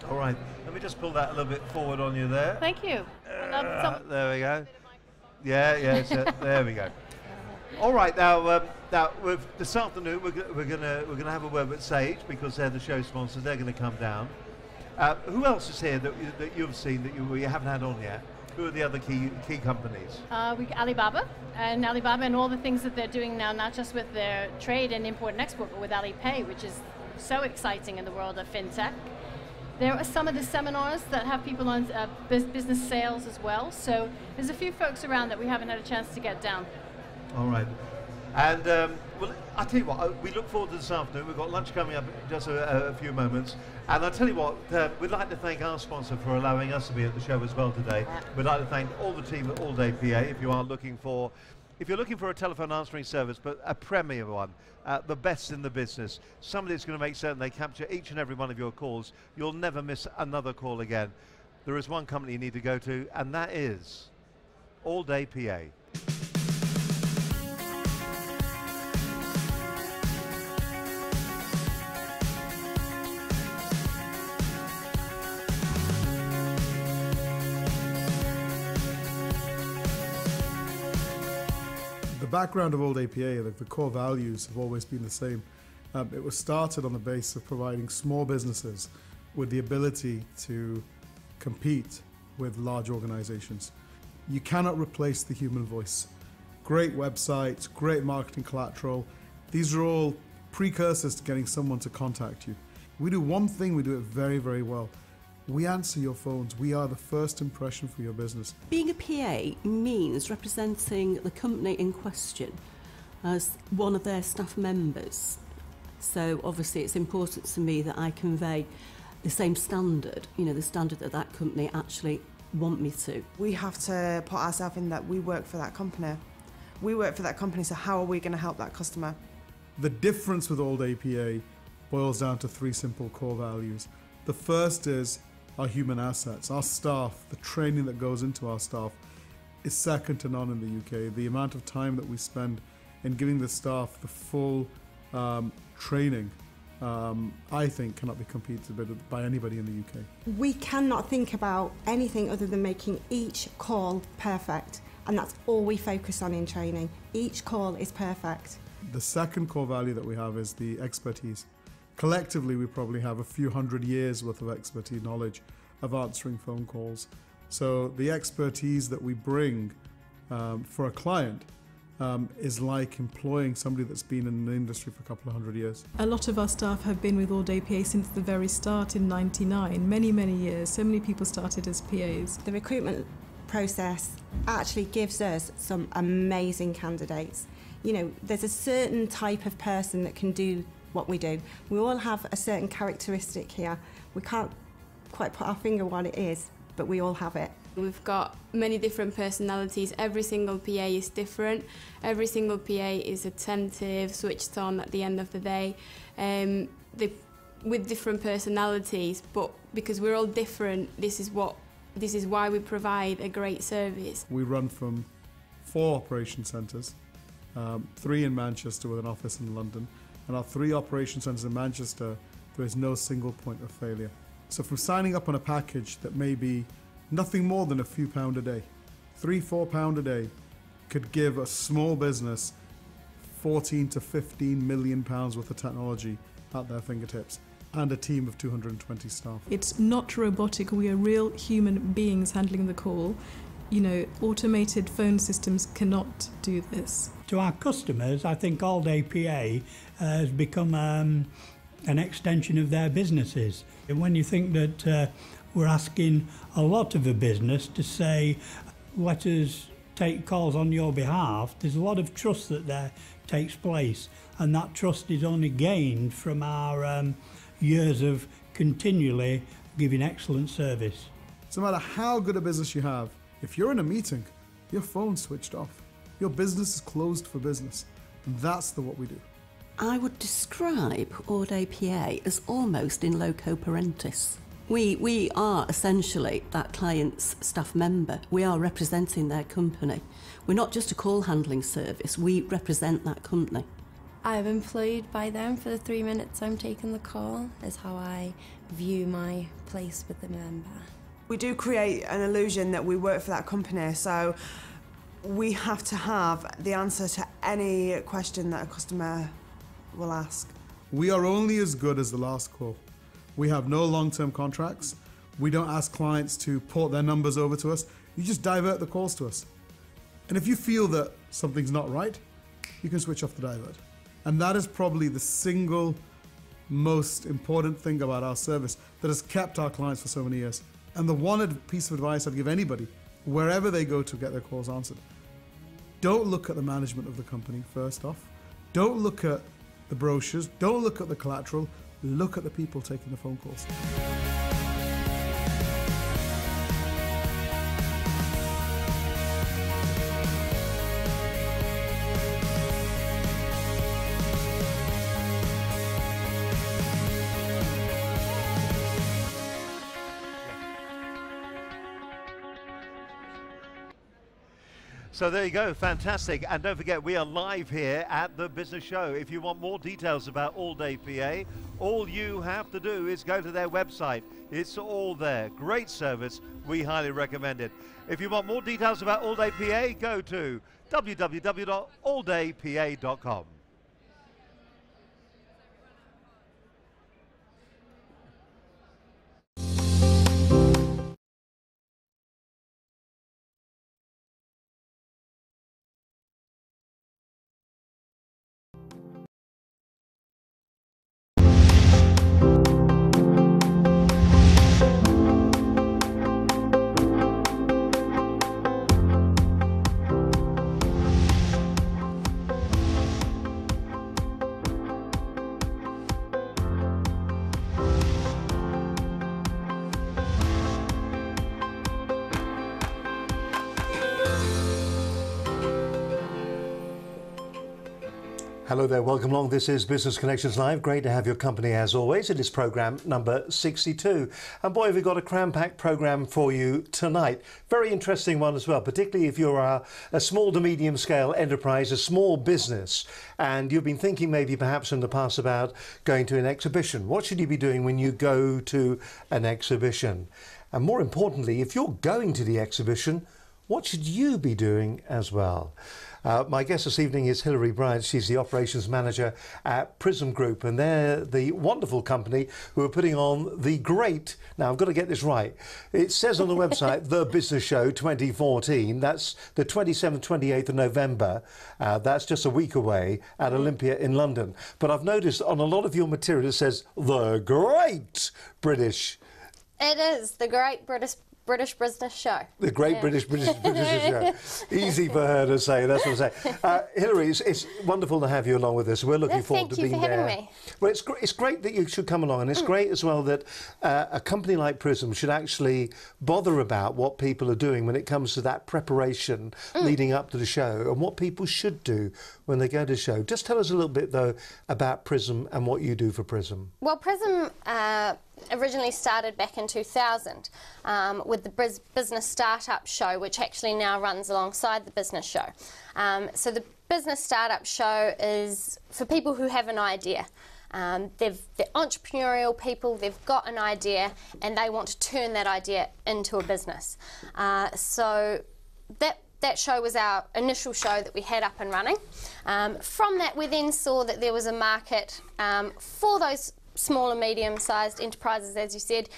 All right, let me just pull that a little bit forward on you there. Thank you. There we go. Yeah, there we go. All right, now this afternoon we're gonna have a word with Sage because they're the show sponsors. They're going to come down. Who else is here that you've seen that you haven't had on yet? Who are the other key companies? Alibaba and all the things that they're doing now, not just with their trade and import and export, but with Alipay, which is so exciting in the world of fintech. There are some of the seminars that have people on business sales as well. So there's a few folks around that we haven't had a chance to get down. All right. And well, I'll tell you what, we look forward to this afternoon. We've got lunch coming up in just a few moments. And I'll tell you what, we'd like to thank our sponsor for allowing us to be at the show as well today. We'd like to thank all the team at All Day PA. If you're looking for a telephone answering service, but a premium one, the best in the business, somebody that's going to make certain they capture each and every one of your calls, you'll never miss another call again. There is one company you need to go to, and that is All Day PA. The background of All Day PA, the core values have always been the same. It was started on the basis of providing small businesses with the ability to compete with large organizations. You cannot replace the human voice. Great websites, great marketing collateral, these are all precursors to getting someone to contact you. We do one thing, we do it very, very well. We answer your phones. We are the first impression for your business. Being a PA means representing the company in question as one of their staff members. So obviously it's important to me that I convey the same standard, the standard that that company actually want me to. We have to put ourselves in that we work for that company. We work for that company, so how are we going to help that customer? The difference with All Day PA boils down to three simple core values. The first is our human assets, our staff, the training that goes into our staff is second to none in the UK. The amount of time that we spend in giving the staff the full training, I think cannot be competed with by anybody in the UK. We cannot think about anything other than making each call perfect, and that's all we focus on in training. Each call is perfect. The second core value that we have is the expertise. Collectively, we probably have a few hundred years worth of expertise, knowledge of answering phone calls. So the expertise that we bring for a client is like employing somebody that's been in the industry for a couple of hundred years. A lot of our staff have been with All Day PA since the very start in '99, many years. So many people started as PAs. The recruitment process actually gives us some amazing candidates. There's a certain type of person that can do what we do. We all have a certain characteristic here. We can't quite put our finger on what it is, but we all have it. We've got many different personalities. Every single PA is different. Every single PA is attentive, switched on at the end of the day, with different personalities, but because we're all different, this is why we provide a great service. We run from 4 operation centres, 3 in Manchester with an office in London, and our 3 operation centres in Manchester, there is no single point of failure. So from signing up on a package that may be nothing more than a few pound a day, £3-4 a day, could give a small business 14 to 15 million pounds worth of technology at their fingertips and a team of 220 staff. It's not robotic, we are real human beings handling the call. Automated phone systems cannot do this. To our customers, I think All Day PA has become an extension of their businesses. And when you think that we're asking a lot of a business to say, let us take calls on your behalf, there's a lot of trust that there takes place, and that trust is only gained from our years of continually giving excellent service. So no matter how good a business you have, if you're in a meeting, your phone's switched off. Your business is closed for business. And that's what we do. I would describe All Day PA as almost in loco parentis. We are essentially that client's staff member. We are representing their company. We're not just a call handling service, we represent that company. I'm employed by them for the 3 minutes I'm taking the call, is how I view my place with the member. We do create an illusion that we work for that company, so we have to have the answer to any question that a customer will ask. We are only as good as the last call. We have no long-term contracts. We don't ask clients to port their numbers over to us. You just divert the calls to us. And if you feel that something's not right, you can switch off the divert. And that is probably the single most important thing about our service that has kept our clients for so many years. And the one piece of advice I'd give anybody, wherever they go to get their calls answered, don't look at the management of the company first off. Don't look at the brochures. Don't look at the collateral. Look at the people taking the phone calls. So there you go, fantastic. And don't forget, we are live here at the Business Show. If you want more details about All Day PA, all you have to do is go to their website. It's all there. Great service. We highly recommend it. If you want more details about All Day PA, go to www.alldaypa.com. Hello there, welcome along. This is Business Connections Live. Great to have your company as always. It is programme number 62. And boy, have we got a cram-packed programme for you tonight. Very interesting one as well, particularly if you're a small to medium scale enterprise, a small business, and you've been thinking maybe perhaps in the past about going to an exhibition. What should you be doing when you go to an exhibition? And more importantly, if you're going to the exhibition, what should you be doing as well? My guest this evening is Hilary Bryant. She's the operations manager at Prism Group, and they're the wonderful company who are putting on the great, now I've got to get this right, it says on the website, The Business Show 2014. That's the 27th, 28th of November. That's just a week away at Olympia in London. But I've noticed on a lot of your material it says, The Great British. It is, the Great British Business Show. The Great British Show. Easy for her to say, that's what I'm saying. Hilary, it's wonderful to have you along with us. We're looking forward to being there. Thank you for having me. Well, it's great that you should come along, and it's great as well that a company like Prism should actually bother about what people are doing when it comes to that preparation leading up to the show and what people should do when they go to the show. Just tell us a little bit, though, about Prism and what you do for Prism. Well, Prism originally started back in 2000 with the Business Startup Show, which actually now runs alongside the Business Show. So the Business Startup Show is for people who have an idea. They're entrepreneurial people, they've got an idea and they want to turn that idea into a business. So that show was our initial show that we had up and running. From that we then saw that there was a market for those small and medium-sized enterprises, as you said,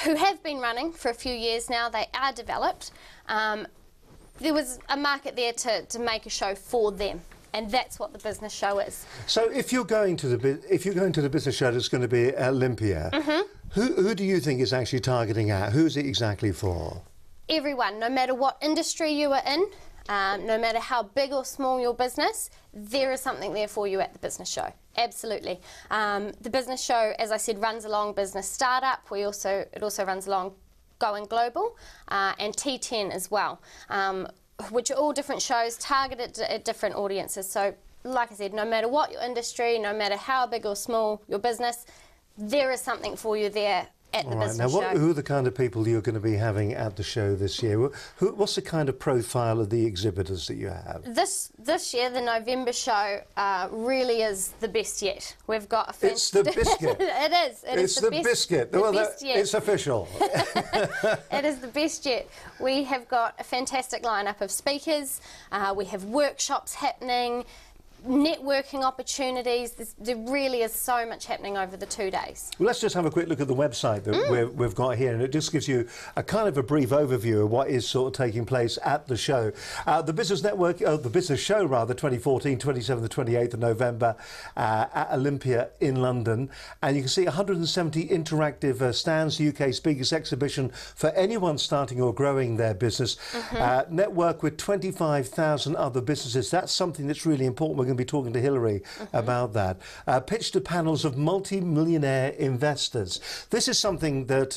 who have been running for a few years now. They are developed. There was a market there to make a show for them, and that's what the Business Show is. So if you're going to the Business Show that's going to be at Olympia, who do you think is actually targeting at? Who's it exactly for? Everyone, no matter what industry you are in, no matter how big or small your business, there is something there for you at the Business Show. Absolutely. The Business Show, as I said, runs along Business Startup. It also runs along Going Global and T10 as well. which are all different shows targeted at different audiences. So, like I said, no matter what your industry, no matter how big or small your business, there is something for you there at the business show. Now, who are the kind of people you're going to be having at the show this year? What's the kind of profile of the exhibitors that you have? This year, the November show really is the best yet. We've got a It's the biscuit. It is. It's the biscuit. The best yet. It's official. It is the best yet. We have got a fantastic lineup of speakers. We have workshops happening, networking opportunities. There really is so much happening over the 2 days. Well, let's just have a quick look at the website that we've got here, and it just gives you a kind of a brief overview of what is sort of taking place at the show. The Business Network, the Business Show rather, 2014, 27th to 28th of November at Olympia in London, and you can see 170 interactive stands, UK speakers exhibition for anyone starting or growing their business. Network with 25,000 other businesses. That's something that's really important. We're going to be talking to Hilary about that. Pitch to panels of multi-millionaire investors. This is something that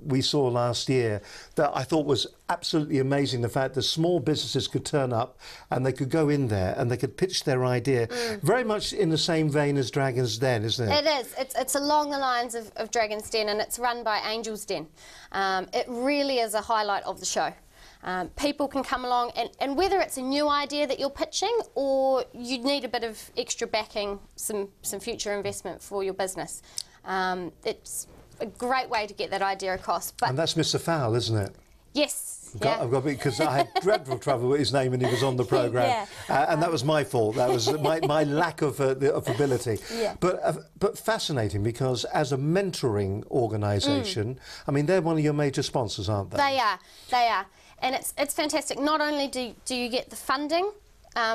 we saw last year that I thought was absolutely amazing, the fact that small businesses could turn up and they could go in there and they could pitch their idea. Very much in the same vein as Dragon's Den, isn't it? It is. It's along the lines of Dragon's Den, and it's run by Angel's Den. It really is a highlight of the show. People can come along, and whether it's a new idea that you're pitching or you need a bit of extra backing, some future investment for your business, it's a great way to get that idea across. But and that's Mr. Fowl, isn't it? Yes. I've got because I had dreadful trouble with his name when he was on the programme, and that was my fault. That was my lack of ability. But fascinating, because as a mentoring organisation, I mean, they're one of your major sponsors, aren't they? They are. And it's fantastic. Not only do you get the funding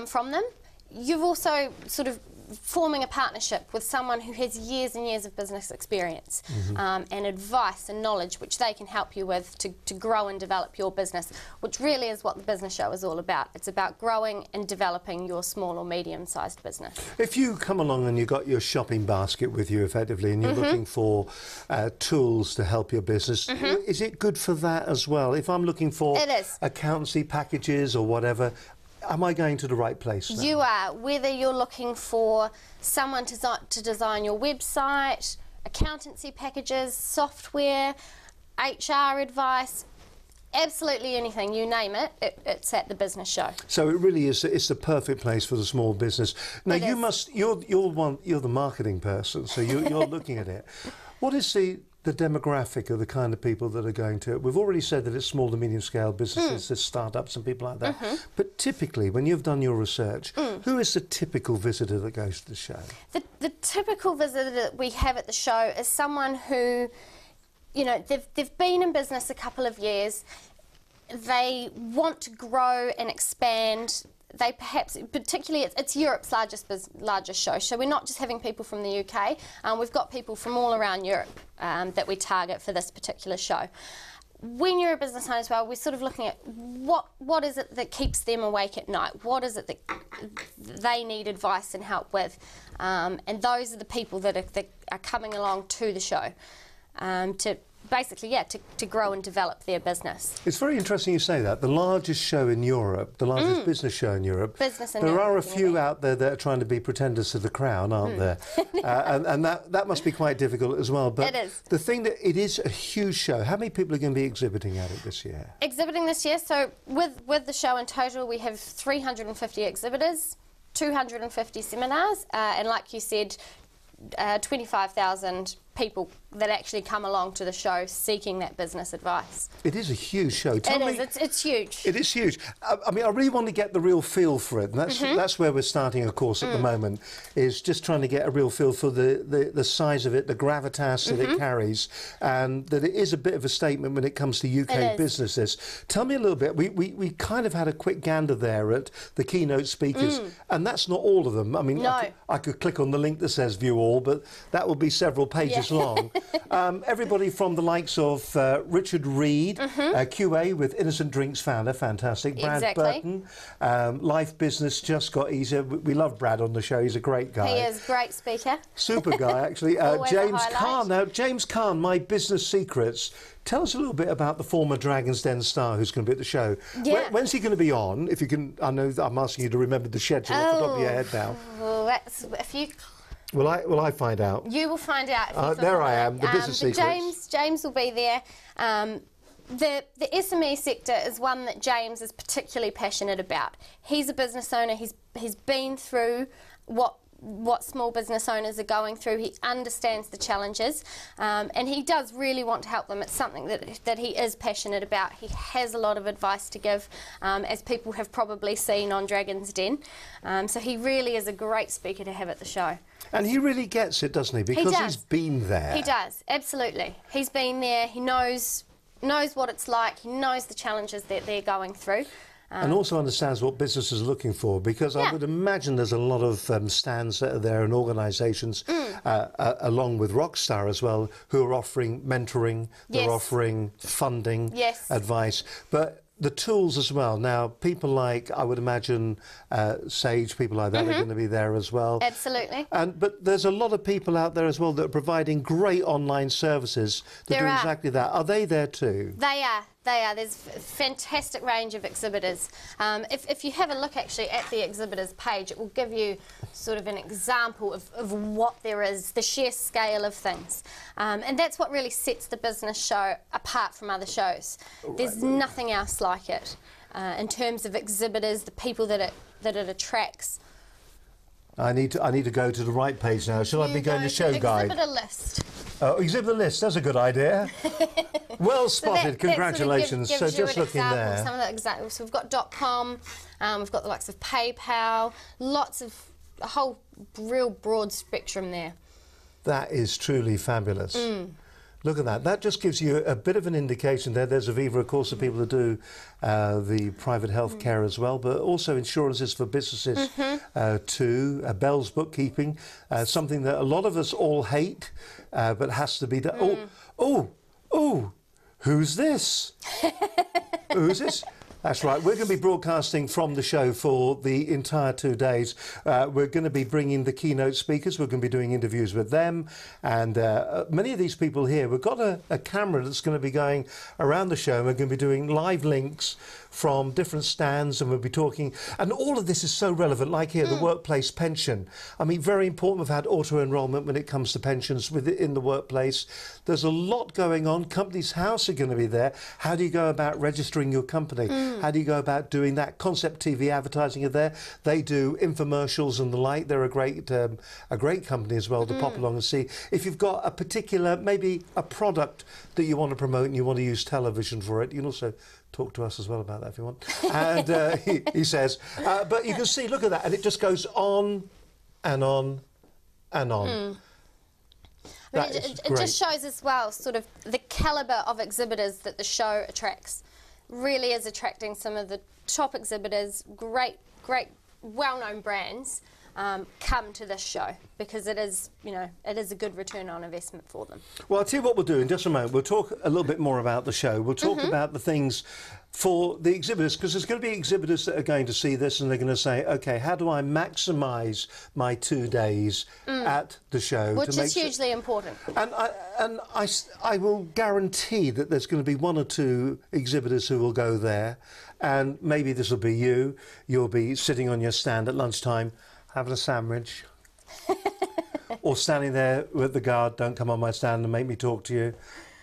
from them, you've also sort of forming a partnership with someone who has years and years of business experience and advice and knowledge which they can help you with to grow and develop your business, which really is what the business show is all about. It's about growing and developing your small or medium-sized business. If you come along and you've got your shopping basket with you effectively and you're looking for tools to help your business, is it good for that as well? If I'm looking for accountancy packages or whatever, am I going to the right place now? You are. Whether you're looking for someone to design your website, accountancy packages, software, HR advice, absolutely anything, you name it, it's at the business show. So it really is, it's the perfect place for the small business. Now you're the marketing person, so you're looking at it. What is the demographic of the kind of people that are going to it? We've already said that it's small to medium scale businesses, there's startups and people like that. But typically, when you've done your research, who is the typical visitor that goes to the show? The typical visitor that we have at the show is someone who, you know, they've been in business a couple of years, they want to grow and expand. They perhaps, particularly, it's Europe's largest show, so we're not just having people from the UK, we've got people from all around Europe that we target for this particular show. When you're a business owner as well, we're sort of looking at what is it that keeps them awake at night, what is it that they need advice and help with, and those are the people that are coming along to the show to basically, to grow and develop their business. It's very interesting you say that. The largest show in Europe, the largest business show in Europe, there are a few out there that are trying to be pretenders to the crown, aren't there? And that must be quite difficult as well. But it is. The thing that it is a huge show. How many people are going to be exhibiting at it this year? Exhibiting this year, so with the show in total, we have 350 exhibitors, 250 seminars, and like you said, 25,000 people that actually come along to the show seeking that business advice. It is a huge show. It's huge. It is huge. I mean, I really want to get the real feel for it, and that's where we're starting, of course, at the moment, is just trying to get a real feel for the size of it, the gravitas that it carries, and that it is a bit of a statement when it comes to UK businesses. Tell me a little bit. We kind of had a quick gander there at the keynote speakers, and that's not all of them. I mean, I could click on the link that says view all, but that will be several pages long. Everybody from the likes of Richard Reed, QA with Innocent Drinks founder, fantastic. Brad Exactly. Burton, Life Business Just Got Easier. We love Brad on the show. He's a great guy. He is a great speaker. Super guy, actually. Always a James highlight. Kahn. Now, James Kahn, My Business Secrets. Tell us a little bit about the former Dragon's Den star who's going to be at the show. Yeah. When's he going to be on? If you can, I know that I'm asking you to remember the schedule off the top of your head now. Well, that's, if you... Will I find out? You will find out. If you There I am, the business but secrets. James will be there. The SME sector is one that James is particularly passionate about. He's a business owner. He's been through what small business owners are going through. He understands the challenges, and he does really want to help them. It's something that he is passionate about. He has a lot of advice to give, as people have probably seen on Dragon's Den. So he really is a great speaker to have at the show. And he really gets it, doesn't he? Because he's been there. He does, absolutely. He's been there. He knows what it's like. He knows the challenges that they're going through. And also understands what businesses are looking for, because I would imagine there's a lot of stands that are there and organisations, along with Rockstar as well, who are offering mentoring, they're offering funding, advice, but the tools as well. Now, people like, I would imagine, Sage, people like that are going to be there as well. Absolutely. But there's a lot of people out there as well that are providing great online services that do exactly that. Are they there too? They are. They are. There's a fantastic range of exhibitors. If you have a look actually at the exhibitors page, it will give you sort of an example of what there is, the sheer scale of things. And that's what really sets the business show apart from other shows. There's nothing else like it in terms of exhibitors, the people that it attracts. I need to go to the right page now. Shall I be going to show guide? Exhibitor list. Oh, exhibitor list. That's a good idea. Well spotted. Congratulations. That sort of gives just looking example there. of some of the examples. So we've got .com. We've got the likes of PayPal. A whole real broad spectrum there. That is truly fabulous. Look at that. That just gives you a bit of an indication there. There's Aviva, of course, the people that do the private health care as well, but also insurances for businesses too. Bell's bookkeeping, something that a lot of us all hate, but has to be done. Oh, who's this? Who's this? That's right. We're going to be broadcasting from the show for the entire 2 days. We're going to be bringing the keynote speakers. We're going to be doing interviews with them. And many of these people here, we've got a camera that's going to be going around the show. And we're going to be doing live links from different stands, and we'll be talking. And all of this is so relevant, like here, the workplace pension. I mean, very important. We've had auto-enrolment when it comes to pensions in the workplace. There's a lot going on. Companies House are going to be there. How do you go about registering your company? How do you go about doing that? Concept TV advertising are there. They do infomercials and the like. They're a great company as well to pop along and see. If you've got a particular, maybe a product that you want to promote and you want to use television for it, you can also talk to us as well about that if you want. And he says, but you can see, look at that, and it just goes on and on and on. I mean, it just shows as well sort of the calibre of exhibitors that the show attracts. Really is attracting some of the top exhibitors, great, well-known brands come to this show because it is, it is a good return on investment for them. Well, I'll tell you what we'll do in just a moment. We'll talk a little bit more about the show. We'll talk about the things for the exhibitors, because there's going to be exhibitors that are going to see this and they're going to say, OK, how do I maximise my 2 days at the show? Which is hugely important. And I will guarantee that there's going to be 1 or 2 exhibitors who will go there, and maybe this will be you. You'll be sitting on your stand at lunchtime having a sandwich or standing there with the guard, don't come on my stand and make me talk to you.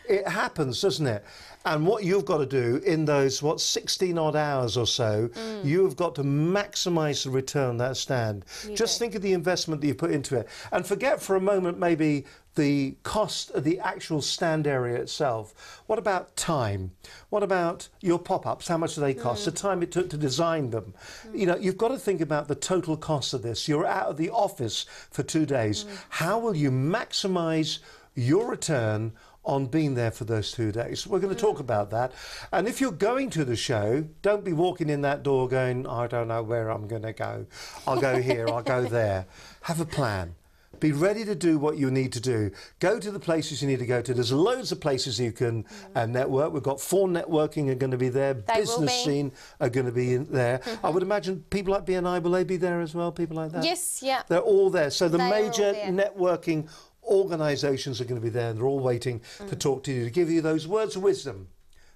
It happens, doesn't it? And what you've got to do in those, 16 odd hours or so, you've got to maximise the return on that stand. Just think of the investment that you put into it. And forget for a moment maybe the cost of the actual stand area itself. What about time? What about your pop-ups? How much do they cost? The time it took to design them. You've got to think about the total cost of this. You're out of the office for 2 days. How will you maximise your return on being there for those 2 days? We're going to talk about that. And if you're going to the show, don't be walking in that door going, I don't know where I'm going to go. I'll go here, I'll go there. Have a plan. Be ready to do what you need to do. Go to the places you need to go to. There's loads of places you can network. We've got 4 networking are going to be there. Business scene are going to be in there. I would imagine people like BNI, will they be there as well? People like that? Yes, yeah. They're all there. So the major networking organisations are going to be there, and they're all waiting to talk to you, to give you those words of wisdom,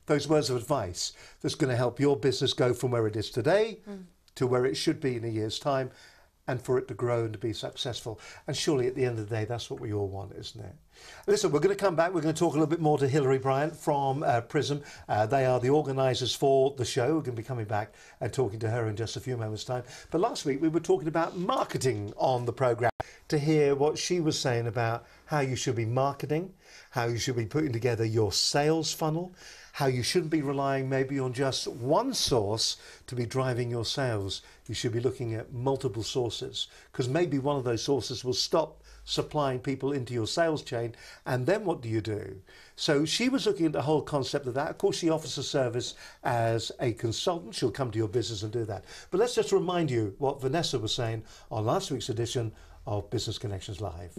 those words of advice that's going to help your business go from where it is today to where it should be in a year's time, and for it to grow and to be successful. And surely at the end of the day, that's what we all want, isn't it? Listen, we're going to come back. We're going to talk a little bit more to Hilary Bryant from Prism. They are the organisers for the show. We're going to be coming back and talking to her in just a few moments' time. But last week we were talking about marketing on the programme, to hear what she was saying about how you should be marketing, how you should be putting together your sales funnel, how you shouldn't be relying maybe on just one source to be driving your sales. You should be looking at multiple sources, because maybe one of those sources will stop supplying people into your sales chain, and then what do you do? So she was looking at the whole concept of that. Of course, she offers a service as a consultant. She'll come to your business and do that. But let's just remind you what Vanessa was saying on last week's edition of Business Connections Live.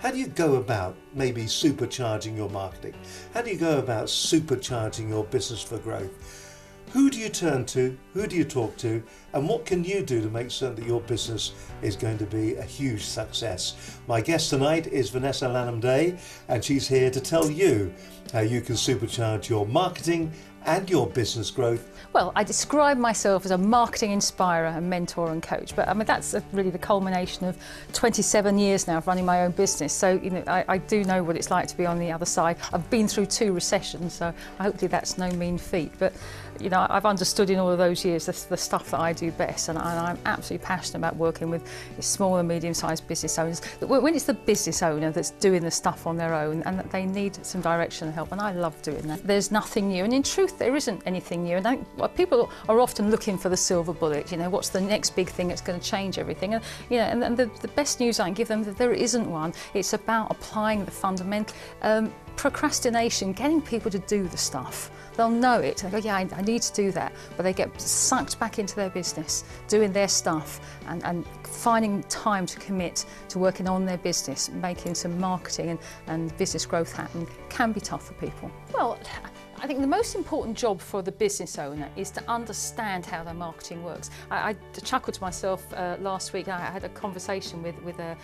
How do you go about maybe supercharging your marketing? How do you go about supercharging your business for growth? Who do you turn to? Who do you talk to? And what can you do to make certain that your business is going to be a huge success? My guest tonight is Vanessa Lanham-Day, and she's here to tell you how you can supercharge your marketing and your business growth. Well, I describe myself as a marketing inspirer and mentor and coach, but I mean that's really the culmination of 27 years now of running my own business. So you know, I do know what it's like to be on the other side. I've been through 2 recessions, so hopefully that's no mean feat. But you know, I've understood in all of those years the stuff that I do best, and I'm absolutely passionate about working with small and medium-sized business owners. When it's the business owner that's doing the stuff on their own, and that they need some direction and help, and I love doing that. There's nothing new, and in truth, there isn't anything new. And people are often looking for the silver bullet. You know, what's the next big thing that's going to change everything? And you know, and the best news I can give them that there isn't one. It's about applying the fundamental procrastination, getting people to do the stuff. They'll know it. They go, yeah, I need to do that. But they get sucked back into their business, doing their stuff, and finding time to commit to working on their business, making some marketing and business growth happen can be tough for people. Well, I think the most important job for the business owner is to understand how their marketing works. I chuckled to myself last week. I had a conversation with a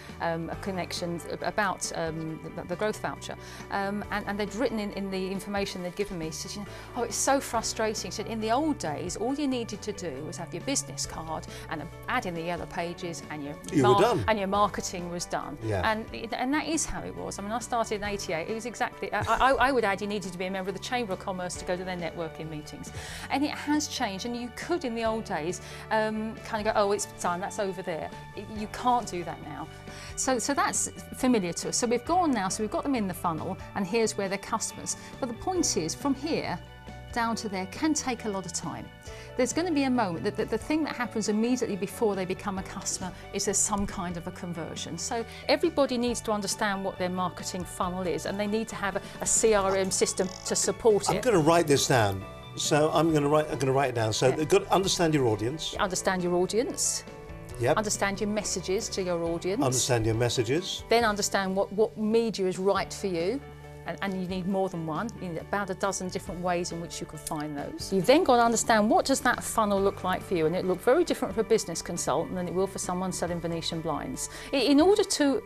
connection about the growth voucher, and they'd written in the information they'd given me, said, you know, oh, it's so frustrating. Said in the old days, all you needed to do was have your business card and add in the yellow pages, and your marketing was done. Yeah. And that is how it was. I mean, I started in '88. It was exactly. I would add you needed to be a member of the Chamber of Commerce to go to their networking meetings, and it has changed. And you could in the old days kind of go, oh, it's done, that's over there. You can't do that now. So that's familiar to us. So we've gone now, so we've got them in the funnel, and here's where they're customers. But the point is, from here down to there can take a lot of time. There's going to be a moment that the thing that happens immediately before they become a customer is there's some kind of a conversion. So everybody needs to understand what their marketing funnel is, and they need to have a CRM system to support it. I'm going to write this down. So I'm going to write it down. So you've got to understand your audience. Understand your audience. Yep. Understand your messages to your audience. Understand your messages. Then understand what media is right for you. And you need more than one. You need about a dozen different ways in which you can find those. You've then got to understand what does that funnel look like for you, and it look very different for a business consultant than it will for someone selling Venetian blinds. In order to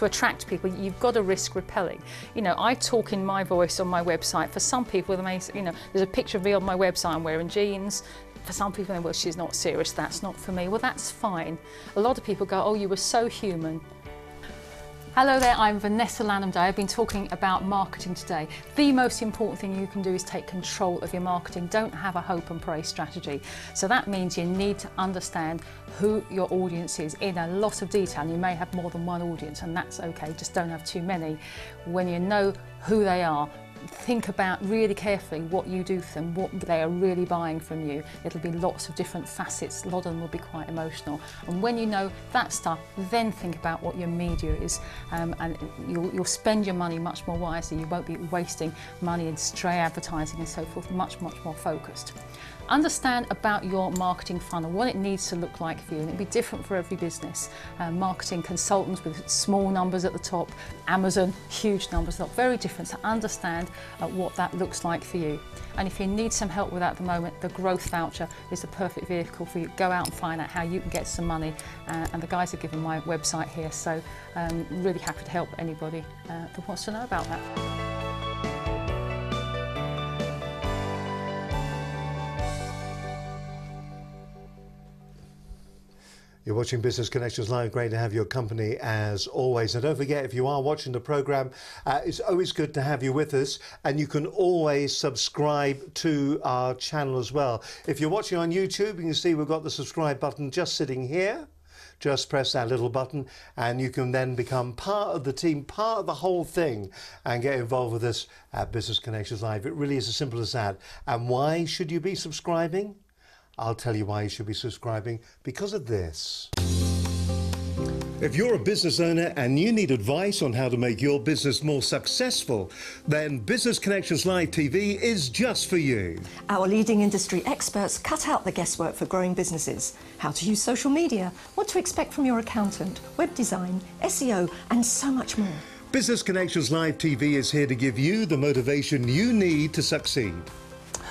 attract people, you've got to risk repelling. You know, I talk in my voice on my website. For some people, they may, you know, there's a picture of me on my website. I'm wearing jeans. For some people, they go, well, she's not serious. That's not for me. Well, that's fine. A lot of people go, oh, you were so human. Hello there, I'm Vanessa Lanham-Day. I've been talking about marketing today. The most important thing you can do is take control of your marketing. Don't have a hope and pray strategy. So that means you need to understand who your audience is in a lot of detail. You may have more than one audience, and that's okay, just don't have too many. When you know who they are, think about really carefully what you do for them, what they are really buying from you. It'll be lots of different facets. A lot of them will be quite emotional. And when you know that stuff, then think about what your media is, and you'll spend your money much more wisely. You won't be wasting money in stray advertising and so forth, much more focused. understand about your marketing funnel, what it needs to look like for you, and it'll be different for every business. Marketing consultants with small numbers at the top, Amazon, huge numbers at the top, very different. So understand what that looks like for you. And if you need some help with that at the moment, the growth voucher is the perfect vehicle for you. Go out and find out how you can get some money. And the guys have given my website here, so really happy to help anybody that wants to know about that. You're watching Business Connections Live. Great to have your company as always. And don't forget, if you are watching the programme, it's always good to have you with us. And you can always subscribe to our channel as well. If you're watching on YouTube, you can see we've got the subscribe button just sitting here. Just press that little button and you can then become part of the team, part of the whole thing, and get involved with us at Business Connections Live. It really is as simple as that. And why should you be subscribing? I'll tell you why you should be subscribing, because of this. If you're a business owner and you need advice on how to make your business more successful, then Business Connections Live TV is just for you. Our leading industry experts cut out the guesswork for growing businesses. How to use social media, what to expect from your accountant, web design, SEO, and so much more. Business Connections Live TV is here to give you the motivation you need to succeed.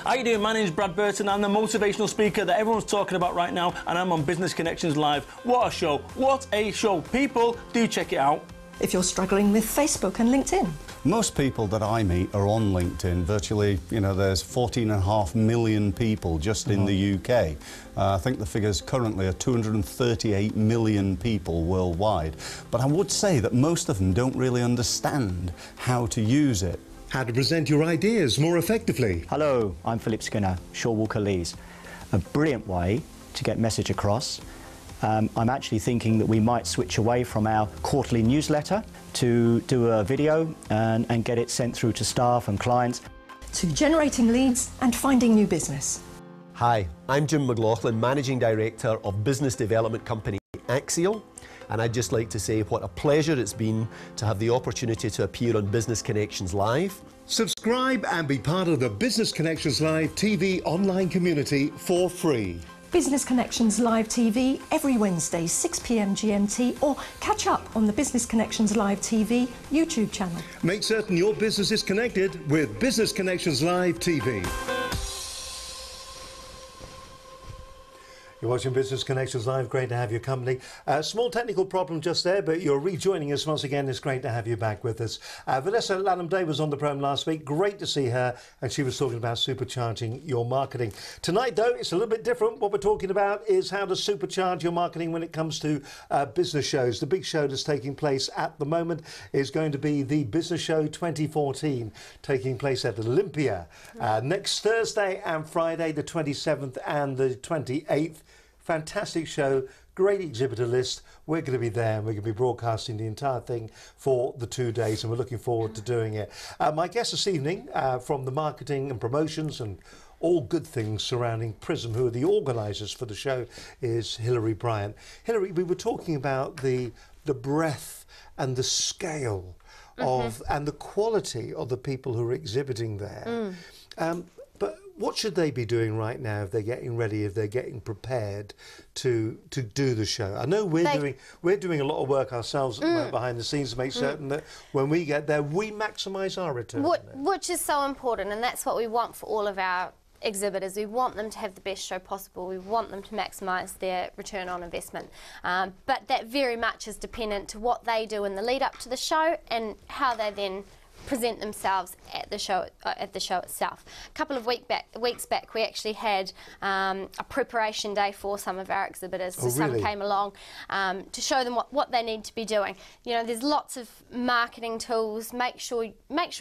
How you doing? My name is Brad Burton. I'm the motivational speaker that everyone's talking about right now, and I'm on Business Connections Live. What a show! What a show! People, do check it out. If you're struggling with Facebook and LinkedIn. Most people that I meet are on LinkedIn. Virtually, you know, there's 14.5 million people just in the UK. I think the figures currently are 238 million people worldwide. But I would say that most of them don't really understand how to use it. How to present your ideas more effectively. Hello, I'm Philip Skinner, Shaw Walker Lees. A brilliant way to get message across. I'm actually thinking that we might switch away from our quarterly newsletter to do a video and get it sent through to staff and clients. To generating leads and finding new business. Hi, I'm Jim McLaughlin, Managing Director of business development company Axial. And I'd just like to say what a pleasure it's been to have the opportunity to appear on Business Connections Live. Subscribe and be part of the Business Connections Live TV online community for free. Business Connections Live TV every Wednesday, 6 p.m. GMT, or catch up on the Business Connections Live TV YouTube channel. Make certain your business is connected with Business Connections Live TV. You're watching Business Connections Live. Great to have your company. Small technical problem just there, but you're rejoining us once again. It's great to have you back with us. Vanessa Lanham-Day was on the program last week. Great to see her, and she was talking about supercharging your marketing. Tonight, though, it's a little bit different. What we're talking about is how to supercharge your marketing when it comes to business shows. The big show that's taking place at the moment is going to be the Business Show 2014, taking place at Olympia next Thursday and Friday, the 27th and the 28th. Fantastic show, great exhibitor list. We're going to be there and we're going to be broadcasting the entire thing for the 2 days, and we're looking forward to doing it. My guest this evening from the marketing and promotions and all good things surrounding Prism, who are the organisers for the show, is Hilary Bryant. Hilary, we were talking about the breadth and the scale of and the quality of the people who are exhibiting there. But what should they be doing right now if they're getting ready, if they're getting prepared to do the show? I know we're doing a lot of work ourselves at the moment behind the scenes to make certain that when we get there, we maximise our return. Which is so important, and that's what we want for all of our exhibitors. We want them to have the best show possible. We want them to maximise their return on investment. But that very much is dependent to what they do in the lead up to the show and how they then present themselves at the show itself. A couple of weeks back, we actually had a preparation day for some of our exhibitors. So some came along to show them what they need to be doing. You know, there's lots of marketing tools. Make sure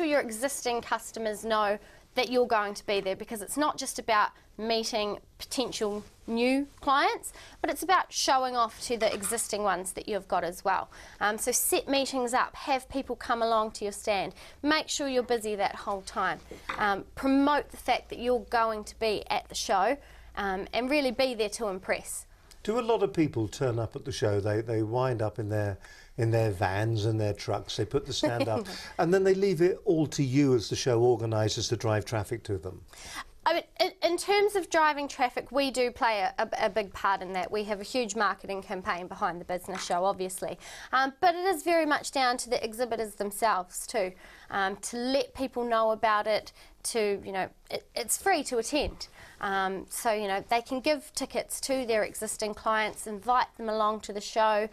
your existing customers know that you're going to be there, because it's not just about meeting potential new clients, but it's about showing off to the existing ones that you've got as well. So set meetings up, have people come along to your stand, make sure you're busy that whole time, promote the fact that you're going to be at the show, and really be there to impress. Do a lot of people turn up at the show? They wind up in their vans and their trucks, they put the stand up, and then they leave it all to you as the show organisers to drive traffic to them? I mean, in terms of driving traffic, we do play a big part in that. We have a huge marketing campaign behind the business show, obviously, but it is very much down to the exhibitors themselves too, to let people know about it. It's free to attend, so they can give tickets to their existing clients, invite them along to the show.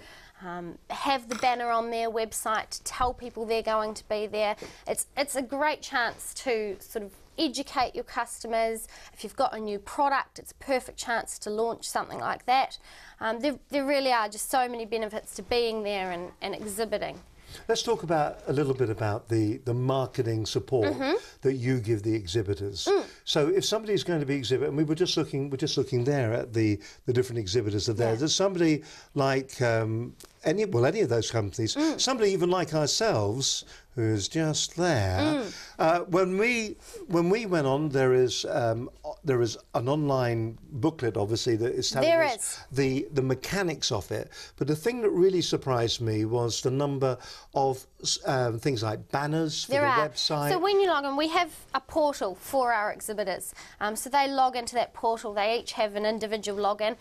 Have the banner on their website to tell people they're going to be there. It's a great chance to sort of educate your customers. If you've got a new product, it's a perfect chance to launch something like that. There really are just so many benefits to being there and exhibiting. Let's talk a little bit about the marketing support that you give the exhibitors. So if somebody's going to be exhibiting, and we're just looking there at the different exhibitors are there. There's somebody like any of those companies, somebody even like ourselves who's just there. When we went on, there is an online booklet, obviously, that is telling us the mechanics of it. But the thing that really surprised me was the number of things like banners for the website. So when you log in, we have a portal for our exhibitors. So they log into that portal. They each have an individual login.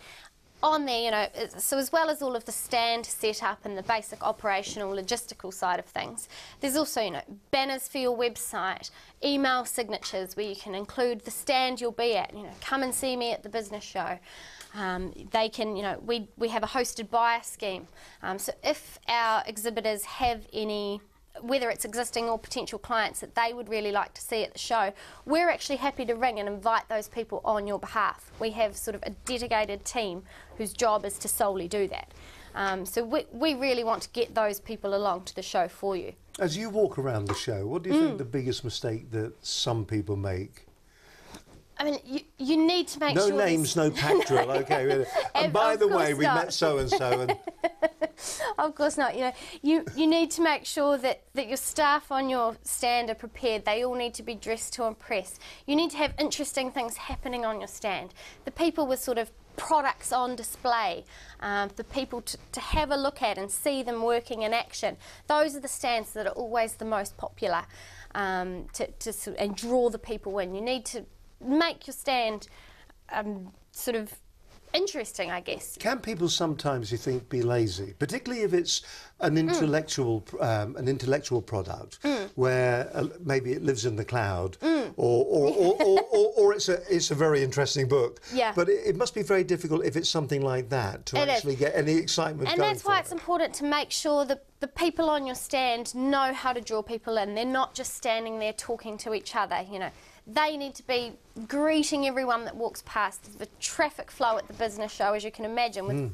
On there, so as well as all of the stand setup and the basic operational logistical side of things, there's also, banners for your website, email signatures where you can include the stand you'll be at, come and see me at the business show. They can, we have a hosted buyer scheme. So if our exhibitors have any, whether it's existing or potential clients that they would really like to see at the show, we're actually happy to ring and invite those people on your behalf. We have sort of a dedicated team whose job is to solely do that. So we really want to get those people along to the show for you. As you walk around the show, what do you think the biggest mistake that some people make? I mean, you need to make sure... No names, no pack drill, OK. And by the way, we met so-and-so and... Of course not. You need to make sure that your staff on your stand are prepared. They all need to be dressed to impress. You need to have interesting things happening on your stand. The people with sort of products on display, the people to have a look at and see them working in action. Those are the stands that are always the most popular and draw the people in. You need to make your stand sort of interesting, I guess. Can people sometimes, you think, be lazy, particularly if it's an intellectual product where maybe it lives in the cloud, or it's a very interesting book. Yeah. But it must be very difficult if it's something like that to actually get any excitement going. And that's why it's important to make sure that the people on your stand know how to draw people in. They're not just standing there talking to each other. They need to be greeting everyone that walks past. The traffic flow at the business show, as you can imagine, with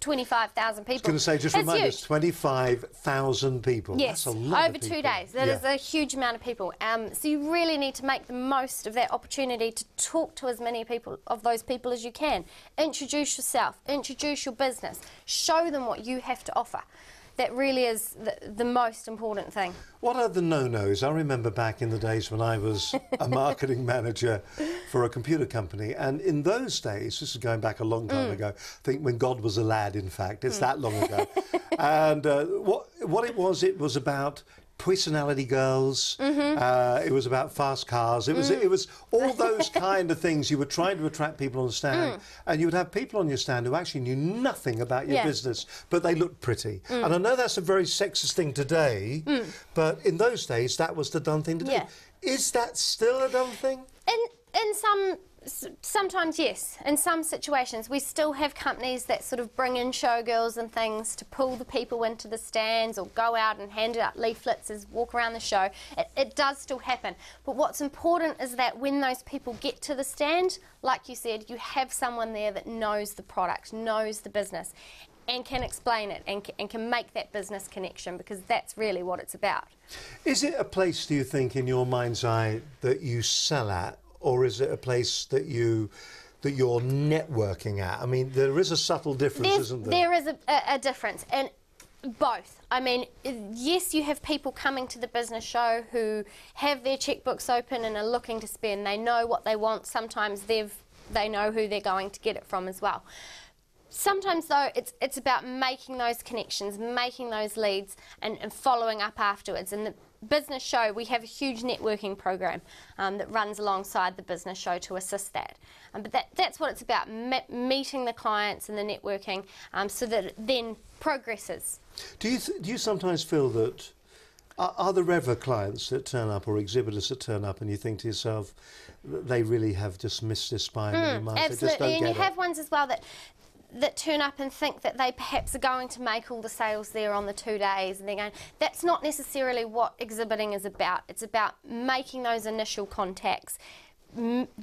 25,000 people. I was going to say, just remind us, 25,000 people. Yes, that's a lot over of people. 2 days. That is a huge amount of people. So you really need to make the most of that opportunity to talk to as many people of those people as you can. Introduce yourself, introduce your business, show them what you have to offer. That really is the most important thing. What are the no-nos? I remember back in the days when I was a marketing manager for a computer company, and in those days, this is going back a long time ago, I think when God was a lad, in fact, it's that long ago, and what it was about personality girls, it was about fast cars, it was all those kind of things. You were trying to attract people on the stand, and you would have people on your stand who actually knew nothing about your business, but they looked pretty. And I know that's a very sexist thing today, but in those days that was the done thing to do. Is that still a done thing? Sometimes yes. In some situations we still have companies that sort of bring in showgirls and things to pull the people into the stands or go out and hand out leaflets as walk around the show. It does still happen. But what's important is that when those people get to the stand, like you said, you have someone there that knows the product, knows the business, and can explain it and can make that business connection, because that's really what it's about. Is it a place, do you think, in your mind's eye that you sell at? Or is it a place that you're networking at? I mean, there is a subtle difference, isn't there? There is a difference, and both. I mean, yes, you have people coming to the business show who have their checkbooks open and are looking to spend. They know what they want. Sometimes they know who they're going to get it from as well. Sometimes, though, it's about making those connections, making those leads, and following up afterwards. And business show, we have a huge networking program that runs alongside the business show to assist that. But that's what it's about, meeting the clients and the networking so that it then progresses. Do you sometimes feel that, are there ever clients that turn up or exhibitors that turn up and you think to yourself, they really have just missed this by a million miles? Absolutely, they just don't and get you have ones as well that turn up and think that they perhaps are going to make all the sales there on the 2 days, and they're going, that's not necessarily what exhibiting is about. It's about making those initial contacts,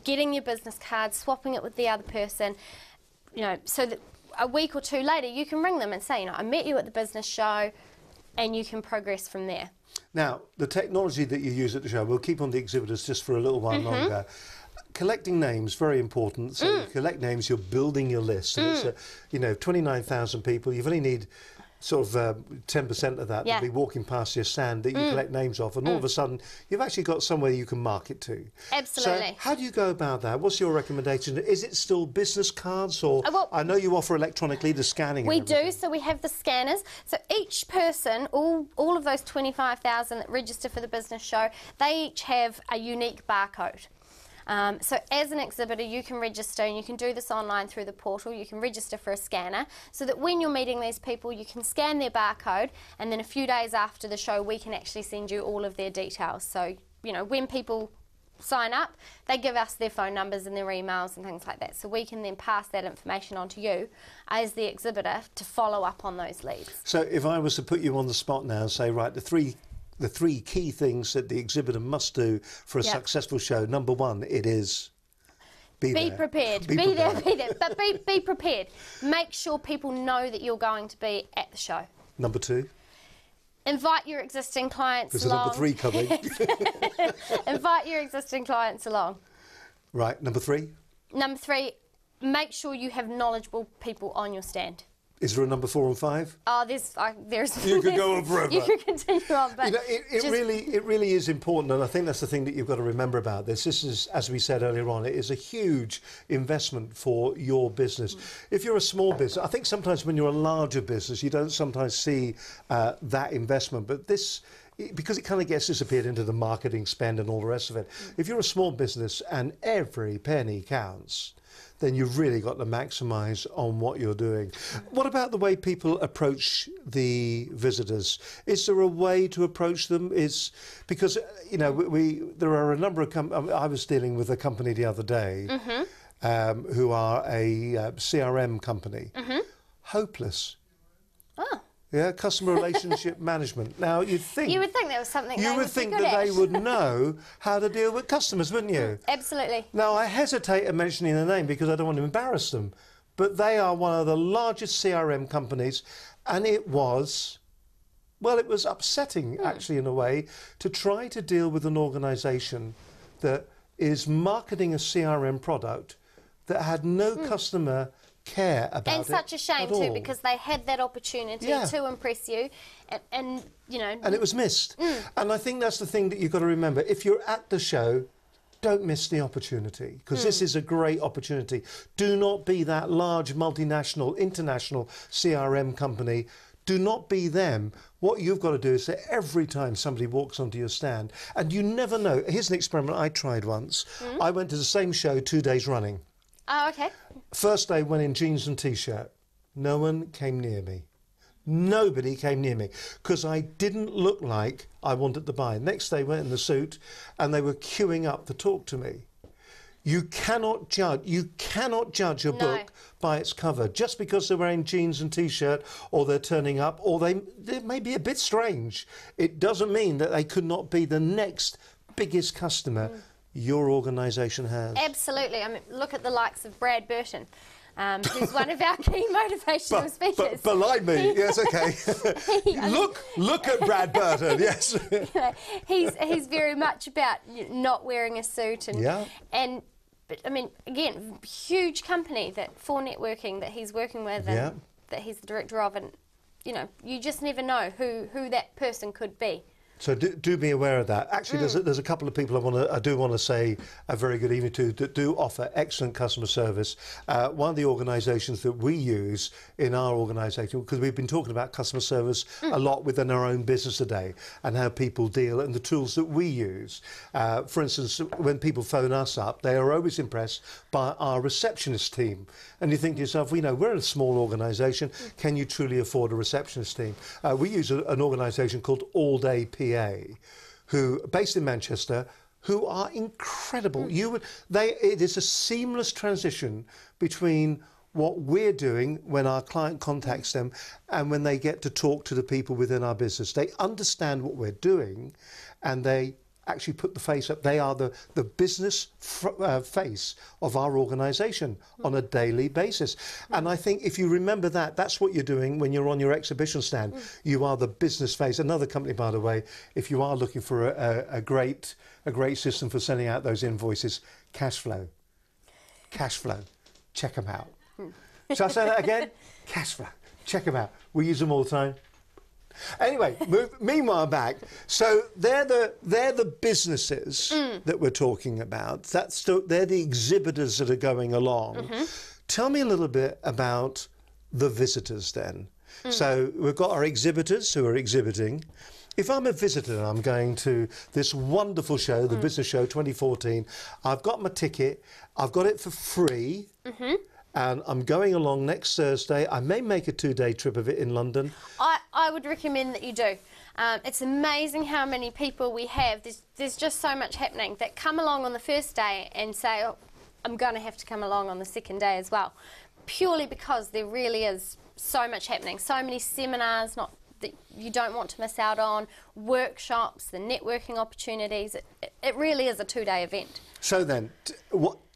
getting your business card, swapping it with the other person, you know, so that a week or two later you can ring them and say, you know, I met you at the business show, and you can progress from there. Now, the technology that you use at the show, we'll keep on the exhibitors just for a little while longer. Collecting names, very important. So you collect names, you're building your list. And it's, you know, 29,000 people. You only need sort of 10% of that to be walking past your stand that you collect names off. And all of a sudden, you've actually got somewhere you can market to. Absolutely. So how do you go about that? What's your recommendation? Is it still business cards, or I know you offer electronically the scanning? We do, so we have the scanners. So each person, all of those 25,000 that register for the business show, they each have a unique barcode. So as an exhibitor, you can register, and you can do this online through the portal. You can register for a scanner so that when you're meeting these people, you can scan their barcode, and then a few days after the show, we can actually send you all of their details. So, you know, when people sign up, they give us their phone numbers and their emails and things like that. So we can then pass that information on to you as the exhibitor to follow up on those leads. So if I was to put you on the spot now and say, right, the three key things that the exhibitor must do for a successful show. Number one, it is be prepared. Be there, but be prepared. Make sure people know that you're going to be at the show. Number two? Invite your existing clients There's along. a number three coming. Invite your existing clients along. Right, number three? Number three, make sure you have knowledgeable people on your stand. Is there a number 4 and 5? Oh, there's. You could go on forever. You could continue on, but you know, it really is important, and I think that's the thing that you've got to remember about this. This is, as we said earlier on, it is a huge investment for your business. If you're a small business, I think sometimes when you're a larger business, you don't sometimes see that investment, but this, because it kind of gets disappeared into the marketing spend and all the rest of it. If you're a small business and every penny counts, then you've really got to maximise on what you're doing. What about the way people approach the visitors? Is there a way to approach them? Because, you know, there are a number of I was dealing with a company the other day who are a CRM company. Hopeless. Oh. Yeah, customer relationship management. Now, you would think there was something you would think that they would know how to deal with customers, wouldn't you? Absolutely. Now, I hesitate at mentioning the name because I don't want to embarrass them, but they are one of the largest CRM companies, and it was upsetting, actually, in a way, to try to deal with an organisation that is marketing a CRM product that had no customer care about it. And such a shame too, because they had that opportunity to impress you, and you know. And it was missed. And I think that's the thing that you've got to remember. If you're at the show, don't miss the opportunity, because this is a great opportunity. Do not be that large multinational, international CRM company. Do not be them. What you've got to do is say every time somebody walks onto your stand, and you never know. Here's an experiment I tried once. I went to the same show 2 days running. Oh, okay. First day went in jeans and T-shirt. No one came near me. Nobody came near me because I didn't look like I wanted to buy. Next day went in the suit and they were queuing up to talk to me. You cannot judge a book by its cover. Just because they're wearing jeans and T-shirt, or they're turning up, or they may be a bit strange, it doesn't mean that they could not be the next biggest customer your organisation has. Absolutely. I mean, look at the likes of Brad Burton, who's one of our key motivational speakers. Believe me, yes, okay. look at Brad Burton, yes. You know, he's very much about not wearing a suit, and but I mean, again, huge company for networking that he's working with, and that he's the director of, and you know, you just never know who that person could be. So do be aware of that. Actually, there's a couple of people I do want to say a very good evening to that do offer excellent customer service. One of the organisations that we use in our organisation, because we've been talking about customer service a lot within our own business today and how people deal and the tools that we use. For instance, when people phone us up, they are always impressed by our receptionist team. And you think to yourself, we're a small organisation. Can you truly afford a receptionist team? We use an organisation called All Day PA, who based in Manchester, who are incredible. It is a seamless transition between what we're doing when our client contacts them and when they get to talk to the people within our business. They understand what we're doing, and they actually put the face up. They are the business face of our organisation on a daily basis. And I think if you remember that, that's what you're doing when you're on your exhibition stand. You are the business face. Another company, by the way, if you are looking for a great system for sending out those invoices, Cashflow. Cashflow. Check them out. Shall I say that again? Cashflow. Check them out. We use them all the time. Anyway, meanwhile back. So they're the businesses that we're talking about. They're the exhibitors that are going along. Tell me a little bit about the visitors then. So we've got our exhibitors who are exhibiting. If I'm a visitor and I'm going to this wonderful show, the Business Show 2014, I've got my ticket. I've got it for free. And I'm going along next Thursday. I may make a 2-day trip of it in London. I would recommend that you do. It's amazing how many people we have. There's just so much happening that come along on the first day and say, oh, I'm going to have to come along on the second day as well. Purely because there really is so much happening. So many seminars that you don't want to miss out on, workshops, the networking opportunities. It really is a 2-day event. So then,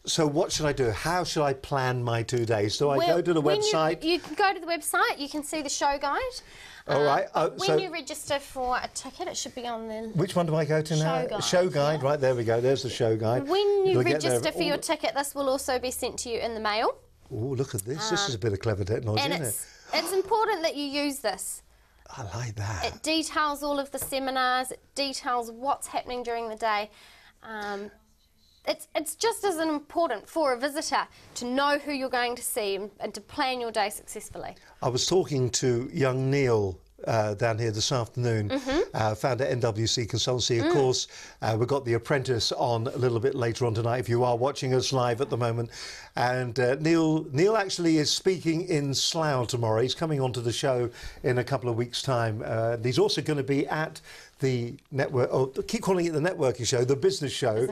So what should I do? How should I plan my 2 days? Do I go to the website? You can go to the website. You can see the show guide. All right. When you register for a ticket, it should be on the... Which one do I go to now? Show guide. Right, there we go. There's the show guide. When you register for your ticket, this will also be sent to you in the mail. Oh, look at this. This is a bit of clever technology, isn't it? It's important that you use this. I like that. It details all of the seminars. It details what's happening during the day. It's just as important for a visitor to know who you're going to see and to plan your day successfully. I was talking to young Neil down here this afternoon, found at NWC Consultancy. Of course, we've got The Apprentice on a little bit later on tonight, if you are watching us live at the moment. And Neil actually is speaking in Slough tomorrow. He's coming onto the show in a couple of weeks' time. He's also going to be at the network, keep calling it the networking show, the business show.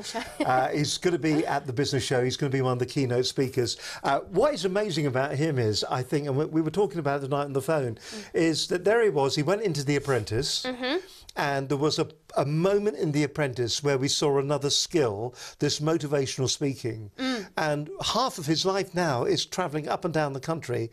He's going to be at the business show. He's going to be one of the keynote speakers. What is amazing about him is, I think, and we were talking about it tonight on the phone, is that there he was. He went into The Apprentice, and there was a moment in The Apprentice where we saw another skill, this motivational speaking. And half of his life now is travelling up and down the country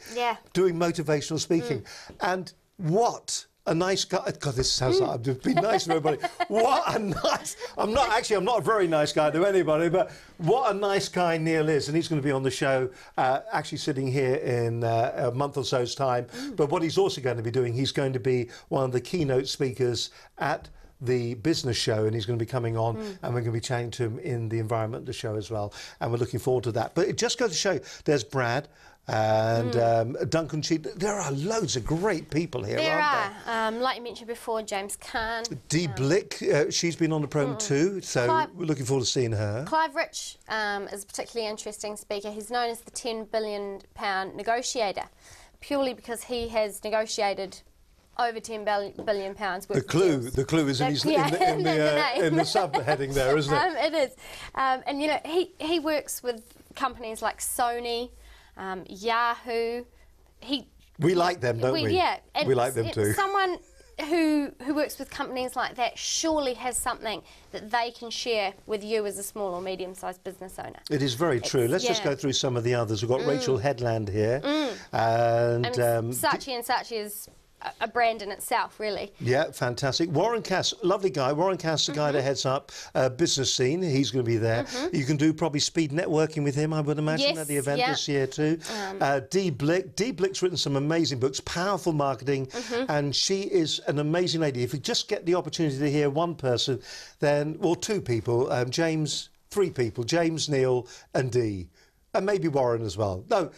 doing motivational speaking. And what a nice guy. God, this sounds like I've been nice to everybody. What a nice... I'm not a very nice guy to anybody, but what a nice guy Neil is. And he's going to be on the show, actually sitting here in a month or so's time. But what he's also going to be doing, he's going to be one of the keynote speakers at the business show, and he's going to be coming on and we're going to be chatting to him in the environment of the show as well. And we're looking forward to that. But it just goes to show, there's Brad, and Duncan Cheap. There are loads of great people here, aren't there? Like you mentioned before, James Kahn. Dee Blick, she's been on the program too, so we're looking forward to seeing her. Clive Rich is a particularly interesting speaker. He's known as the £10 billion negotiator, purely because he has negotiated over £10 billion worth of deals. The clue is in the subheading there, isn't it? It is. And, you know, he works with companies like Sony, Yahoo. We like them, don't we? Yeah. And we like them too. Someone who works with companies like that surely has something that they can share with you as a small or medium-sized business owner. It is very true. Let's just go through some of the others. We've got Rachel Headland here. And Saatchi & Saatchi is a brand in itself, really. Yeah, fantastic. Warren Cass, lovely guy. Warren Cass, the guy that heads up Business Scene. He's going to be there. You can do probably speed networking with him, I would imagine, at the event this year too. Dee Blick. Dee Blick's written some amazing books, powerful marketing, and she is an amazing lady. If you just get the opportunity to hear one person, then, well, two people, three people, James, Neil and Dee. And maybe Warren as well. No,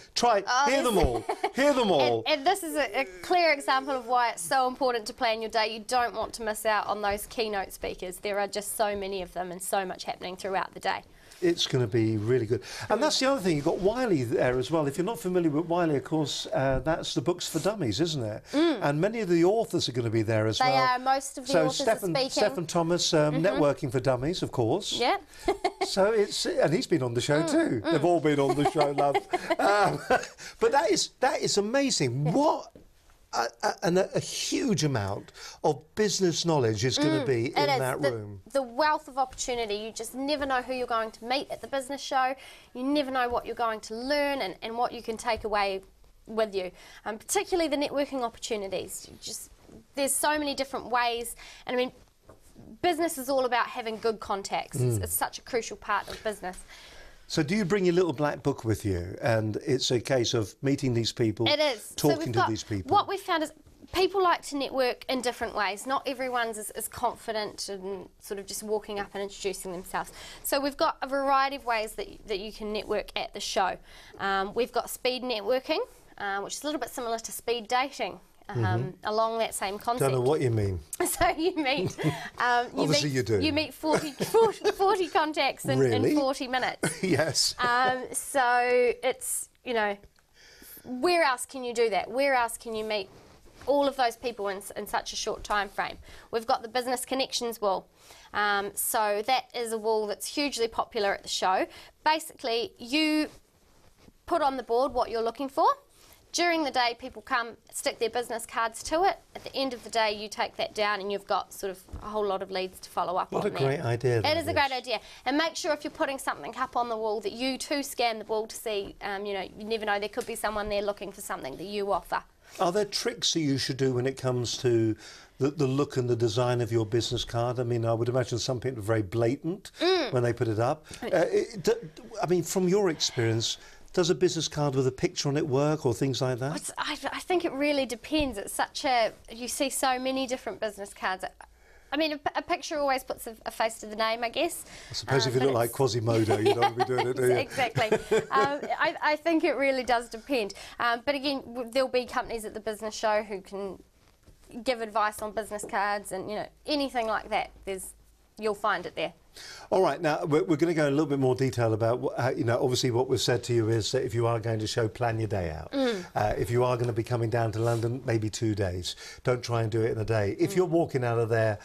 hear them all. Hear them all. And this is a clear example of why it's so important to plan your day. You don't want to miss out on those keynote speakers. There are just so many of them and so much happening throughout the day. It's going to be really good. And that's the other thing, you've got Wiley there as well. If you're not familiar with Wiley, of course, that's the Books for Dummies, isn't it? And many of the authors are going to be there as well. They are. Most of the authors are speaking. Stephen Thomas, Networking for Dummies, of course. Yeah. So and he's been on the show too. They've all been on the show, love. But that is amazing. What a huge amount of business knowledge is going to be in that room. The wealth of opportunity. You just never know who you're going to meet at the business show. You never know what you're going to learn and what you can take away with you. Particularly the networking opportunities. There's so many different ways. And I mean, business is all about having good contacts. It's such a crucial part of business. So do you bring your little black book with you, and it's a case of meeting these people, talking to these people? What we've found is people like to network in different ways. Not everyone's as confident and sort of just walking up and introducing themselves. So we've got a variety of ways that you can network at the show. We've got speed networking, which is a little bit similar to speed dating. Along that same concept. Don't know what you mean. So you meet... Obviously you do. You meet 40 contacts in 40 minutes. Yes. So it's, you know, where else can you do that? Where else can you meet all of those people in such a short time frame? We've got the Business Connections wall. So that is a wall that's hugely popular at the show. Basically, you put on the board what you're looking for. During the day, people come, stick their business cards to it. At the end of the day, you take that down and you've got sort of a whole lot of leads to follow up on. What a great idea. It is a great idea. And make sure if you're putting something up on the wall that you too scan the wall to see, you know, you never know, there could be someone there looking for something that you offer. Are there tricks that you should do when it comes to the look and the design of your business card? I mean, I would imagine some people are very blatant when they put it up. I mean, from your experience, does a business card with a picture on it work or things like that? I think it really depends. It's such a... You see so many different business cards. I mean, a picture always puts a face to the name, I guess. I suppose if you look like Quasimodo, you don't want to be doing it, do you? Exactly. I think it really does depend. But again, there'll be companies at the business show who can give advice on business cards and, you know, anything like that. You'll find it there. All right, now we're going to go in a little bit more detail about, you know, obviously what we've said to you is that if you are going to show, plan your day out. If you are going to be coming down to London, maybe 2 days. Don't try and do it in a day. If you're walking out of there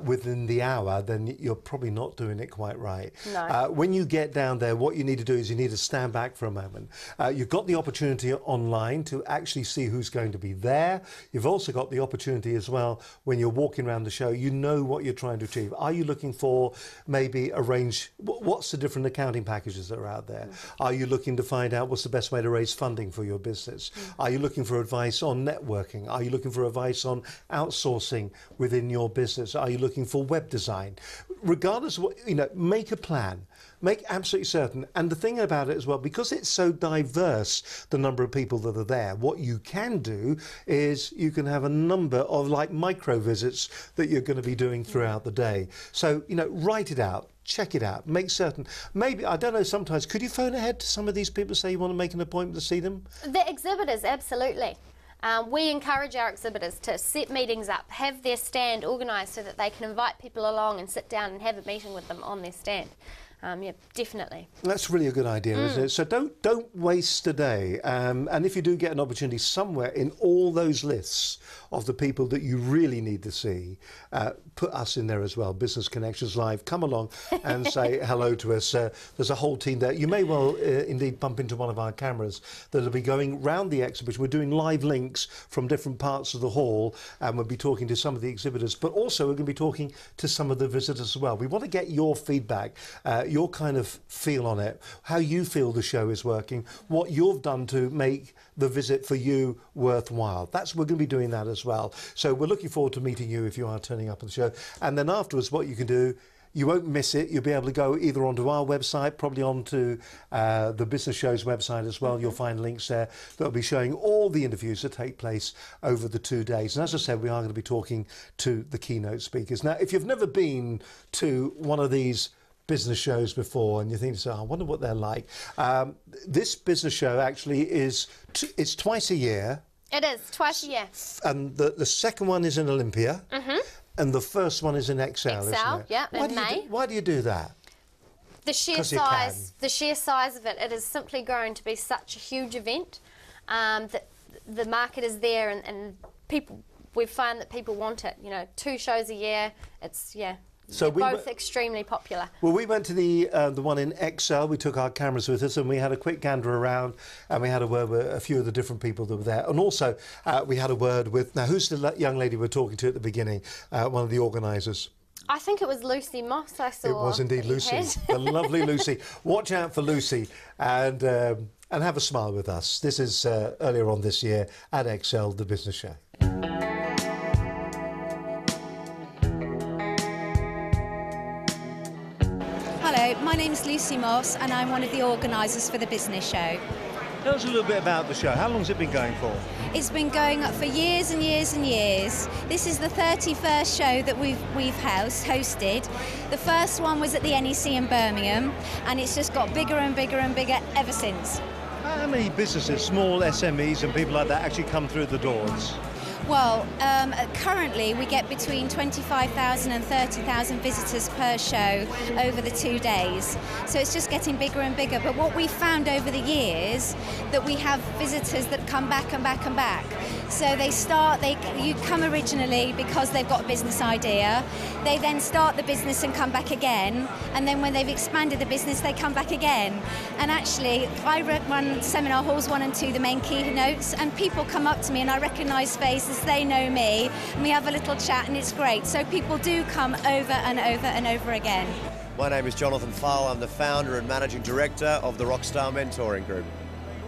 within the hour, then you're probably not doing it quite right. No. When you get down there, what you need to do is you need to stand back for a moment. You've got the opportunity online to actually see who's going to be there. You've also got the opportunity as well when you're walking around the show, you know what you're trying to achieve. Are you looking for maybe arrange what's the different accounting packages that are out there? Are you looking to find out what's the best way to raise funding for your business? Are you looking for advice on networking? Are you looking for advice on outsourcing within your business? Are you looking for web design? Regardless of what, you know, make a plan. Make absolutely certain. And the thing about it as well, because it's so diverse, the number of people that are there, what you can do is you can have a number of like micro visits that you're going to be doing throughout the day. So, you know, write it out. Check it out. Make certain. Maybe, I don't know, sometimes, could you phone ahead to some of these people, say you want to make an appointment to see them? The exhibitors, absolutely. We encourage our exhibitors to set meetings up, have their stand organised so that they can invite people along and sit down and have a meeting with them on their stand. Yeah, definitely. That's really a good idea, isn't it? So don't waste a day. And if you do get an opportunity somewhere in all those lists of the people that you really need to see, put us in there as well. Business Connections Live. Come along and say hello to us. There's a whole team there. You may well indeed bump into one of our cameras that'll be going round the exhibition. We're doing live links from different parts of the hall, and we'll be talking to some of the exhibitors, but also we're going to be talking to some of the visitors as well. We want to get your feedback. your kind of feel on it, how you feel the show is working, what you've done to make the visit for you worthwhile. We're going to be doing that as well. So we're looking forward to meeting you if you are turning up at the show. And then afterwards, what you can do, you won't miss it. You'll be able to go either onto our website, probably onto the Business Show's website as well. You'll find links there that'll be showing all the interviews that take place over the 2 days. And as I said, we are going to be talking to the keynote speakers. Now, if you've never been to one of these business shows before and you think, I wonder what they're like. This business show actually it's twice a year. It is, twice a year. And the second one is in Olympia. And the first one is in XL, isn't it? Yeah, in May. Why do you do that? The sheer size of it has simply grown to be such a huge event that the market is there, and people, we've found that people want it. You know, 2 shows a year. It's So both extremely popular. Well, we went to the one in XL. We took our cameras with us and we had a quick gander around, and we had a word with a few of the different people that were there. And also, we had a word with, now who's the young lady we're talking to at the beginning? One of the organisers. I think it was Lucy Moss I saw. It was indeed Lucy, the lovely Lucy. Watch out for Lucy and have a smile with us. This is earlier on this year at XL, the business show. Hello, my name's Lucy Moss and I'm one of the organisers for the business show. Tell us a little bit about the show. How long has it been going for? It's been going for years and years and years. This is the 31st show that we've hosted. The first one was at the NEC in Birmingham, and it's just got bigger and bigger and bigger ever since. How many businesses, small SMEs and people like that, actually come through the doors? Well, currently we get between 25,000 and 30,000 visitors per show over the 2 days. So it's just getting bigger and bigger. But what we've found over the years, that we have visitors that come back and back and back. So you come originally because they've got a business idea. They then start the business and come back again. And then when they've expanded the business, they come back again. And actually, I run seminar halls 1 and 2, the main keynotes, and people come up to me and I recognise faces, they know me, and we have a little chat and it's great. So people do come over and over and over again. My name is Jonathan Farl. I'm the founder and managing director of the Rockstar Mentoring Group.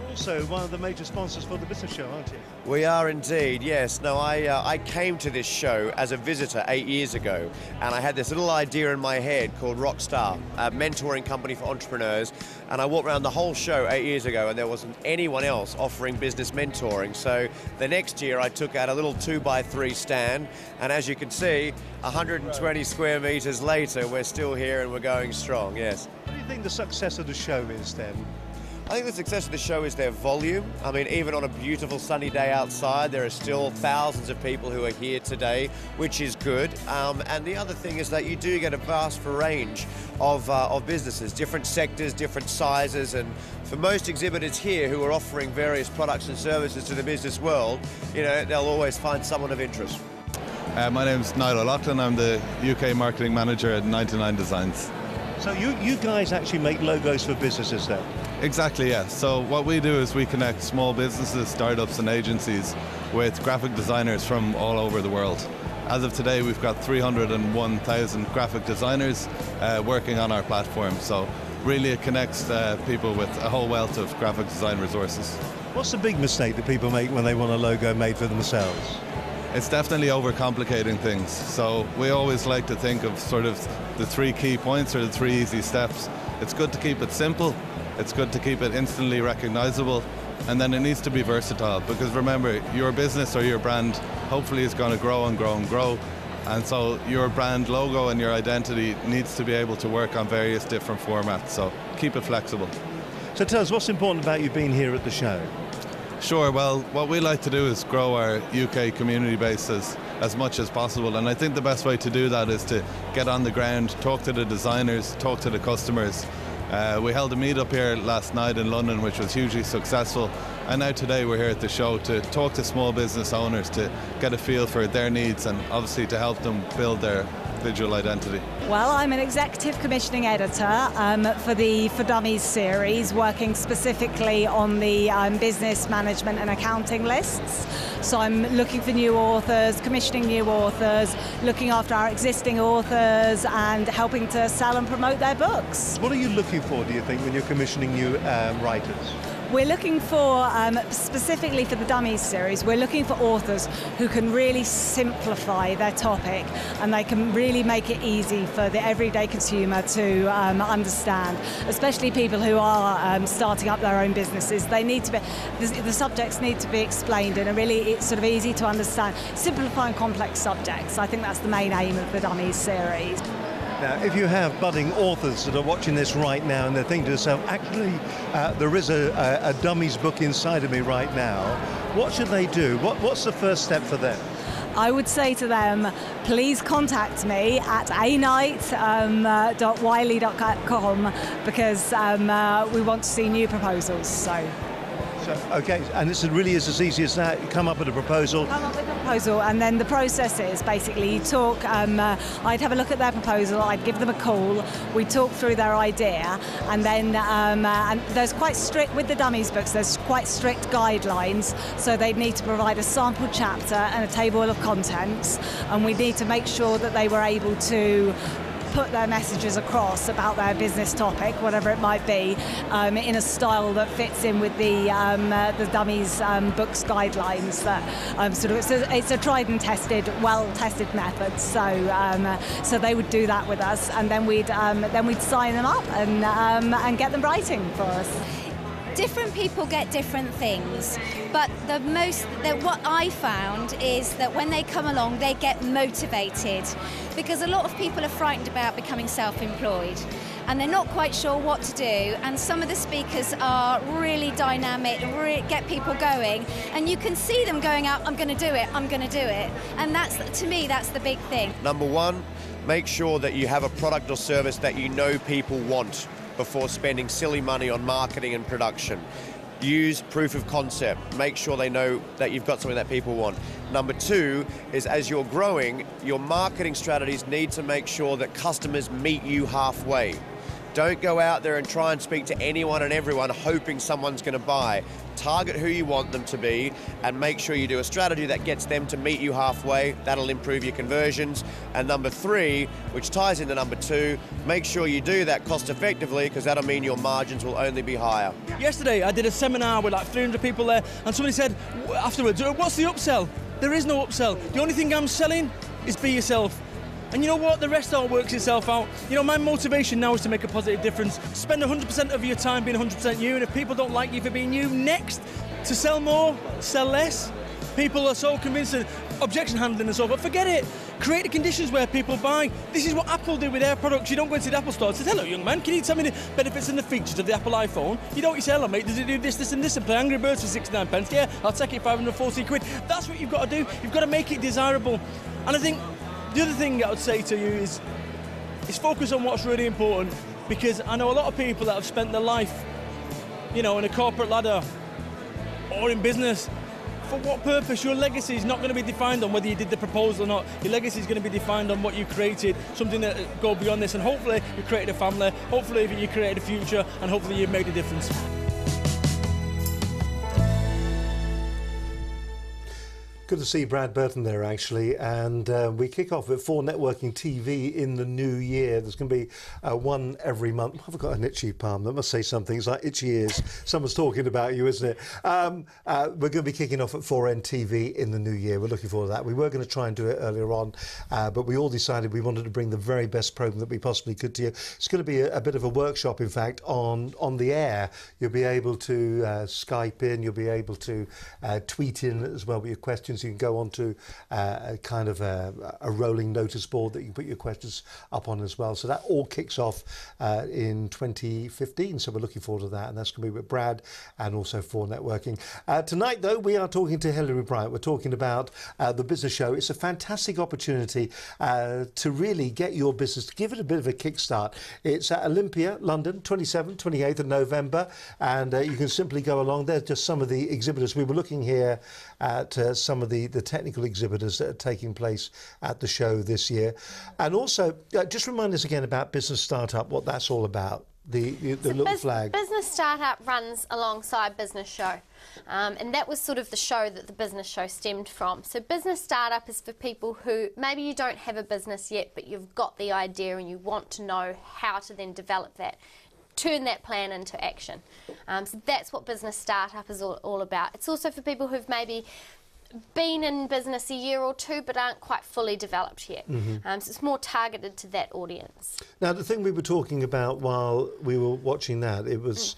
Also one of the major sponsors for the business show, aren't you? We are indeed, yes. No, I came to this show as a visitor 8 years ago, and I had this little idea in my head called Rockstar, a mentoring company for entrepreneurs, and I walked around the whole show 8 years ago and there wasn't anyone else offering business mentoring. So the next year I took out a little 2x3 stand, and as you can see, 120 square meters later, we're still here and we're going strong, yes. What do you think the success of the show is then? I think the success of the show is their volume. I mean, even on a beautiful sunny day outside, there are still thousands of people who are here today, which is good. And the other thing is that you do get a vast range of businesses, different sectors, different sizes, and for most exhibitors here who are offering various products and services to the business world, you know, they'll always find someone of interest. My name's Niall O'Loughlin. I'm the UK marketing manager at 99 Designs. So you guys actually make logos for businesses then? Exactly, yes. So what we do is we connect small businesses, startups and agencies with graphic designers from all over the world. As of today, we've got 301,000 graphic designers working on our platform. So really it connects people with a whole wealth of graphic design resources. What's the big mistake that people make when they want a logo made for themselves? It's definitely overcomplicating things. So we always like to think of sort of the 3 key points or the 3 easy steps. It's good to keep it simple, it's good to keep it instantly recognizable, and then it needs to be versatile, because remember, your business or your brand hopefully is going to grow and grow and grow, and so your brand logo and your identity needs to be able to work on various different formats, so keep it flexible. So tell us, what's important about you being here at the show? Sure, well, what we like to do is grow our UK community base as much as possible, and I think the best way to do that is to get on the ground, talk to the designers, talk to the customers. We held a meetup here last night in London, which was hugely successful, and now today we're here at the show to talk to small business owners, to get a feel for their needs and obviously to help them build their visual identity? Well, I'm an executive commissioning editor for the For Dummies series, working specifically on the business management and accounting lists. So I'm looking for new authors, commissioning new authors, looking after our existing authors and helping to sell and promote their books. What are you looking for, do you think, when you're commissioning new writers? We're looking for, specifically for the Dummies series, we're looking for authors who can really simplify their topic and they can really make it easy for the everyday consumer to understand, especially people who are starting up their own businesses. They need to be, the subjects need to be explained in a really sort of easy to understand, simplifying complex subjects. I think that's the main aim of the Dummies series. Now, if you have budding authors that are watching this right now and they're thinking to themselves, actually, there is a Dummies book inside of me right now, what should they do? What's the first step for them? I would say to them, please contact me at anight.wiley.com because we want to see new proposals. So, okay, and it really is as easy as that. You come up with a proposal. Come up with a proposal, and then the process is basically you talk. I'd have a look at their proposal. I'd give them a call. We talk through their idea, and then and there's quite strict with the Dummies books. There's quite strict guidelines, so they'd need to provide a sample chapter and a table of contents, and we need to make sure that they were able to put their messages across about their business topic, whatever it might be, in a style that fits in with the Dummies books guidelines. That sort of it's a tried and tested, well-tested method. So they would do that with us, and then we'd sign them up and get them writing for us. Different people get different things, but what I found is that when they come along, they get motivated, because a lot of people are frightened about becoming self-employed and they're not quite sure what to do, and some of the speakers are really dynamic, get people going, and you can see them going out, I'm going to do it, I'm going to do it, and that's, to me, that's the big thing. Number one, make sure that you have a product or service that you know people want before spending silly money on marketing and production. Use proof of concept. Make sure they know that you've got something that people want. Number two is, as you're growing, your marketing strategies need to make sure that customers meet you halfway. Don't go out there and try and speak to anyone and everyone hoping someone's going to buy. Target who you want them to be and make sure you do a strategy that gets them to meet you halfway. That'll improve your conversions. And number three, which ties into number two, make sure you do that cost effectively, because that'll mean your margins will only be higher. Yesterday I did a seminar with like 300 people there, and somebody said afterwards, what's the upsell? There is no upsell. The only thing I'm selling is be yourself. And you know what? The rest all works itself out. You know, my motivation now is to make a positive difference. Spend 100% of your time being 100% you, and if people don't like you for being you, next, to sell more, sell less. People are so convinced of objection handling and so forth. Forget it. Create the conditions where people buy. This is what Apple do with their products. You don't go into the Apple store and say, hello, young man, can you tell me the benefits and the features of the Apple iPhone? You don't, you say, hello, mate, does it do this, this, and this, and play Angry Birds for 69 pence? Yeah, I'll take it 540 quid. That's what you've got to do. You've got to make it desirable. And I think the other thing I would say to you is focus on what's really important, because I know a lot of people that have spent their life, you know, in a corporate ladder or in business. For what purpose? Your legacy is not going to be defined on whether you did the proposal or not. Your legacy is going to be defined on what you created, something that go beyond this, and hopefully you created a family, hopefully you created a future, and hopefully you've made a difference. Good to see Brad Burton there, actually, and we kick off at 4 Networking TV in the new year. There's going to be one every month. I've got an itchy palm. That must say something. It's like itchy ears. Someone's talking about you, isn't it? We're going to be kicking off at 4N TV in the new year. We're looking forward to that. We were going to try and do it earlier on, but we all decided we wanted to bring the very best programme that we possibly could to you. It's going to be a bit of a workshop, in fact, on the air. You'll be able to Skype in. You'll be able to tweet in as well with your questions. You can go on to a kind of a rolling notice board that you can put your questions up on as well. So that all kicks off in 2015. So we're looking forward to that. And that's going to be with Brad and also 4 Networking. Tonight, though, we are talking to Hilary Bryant. We're talking about the business show. It's a fantastic opportunity to really get your business, to give it a bit of a kickstart. It's at Olympia, London, 27th, 28th of November. And you can simply go along. There's just some of the exhibitors. We were looking here at some of the technical exhibitors that are taking place at the show this year. And also, just remind us again about Business Startup, what that's all about, the little flag. Business Startup runs alongside Business Show. And that was sort of the show that the business show stemmed from. So Business Startup is for people who maybe you don't have a business yet, but you've got the idea and you want to know how to then develop that, turn that plan into action. So that's what Business Startup is all about. It's also for people who've maybe been in business a year or two but aren't quite fully developed yet. So it's more targeted to that audience. Now, the thing we were talking about while we were watching that, it was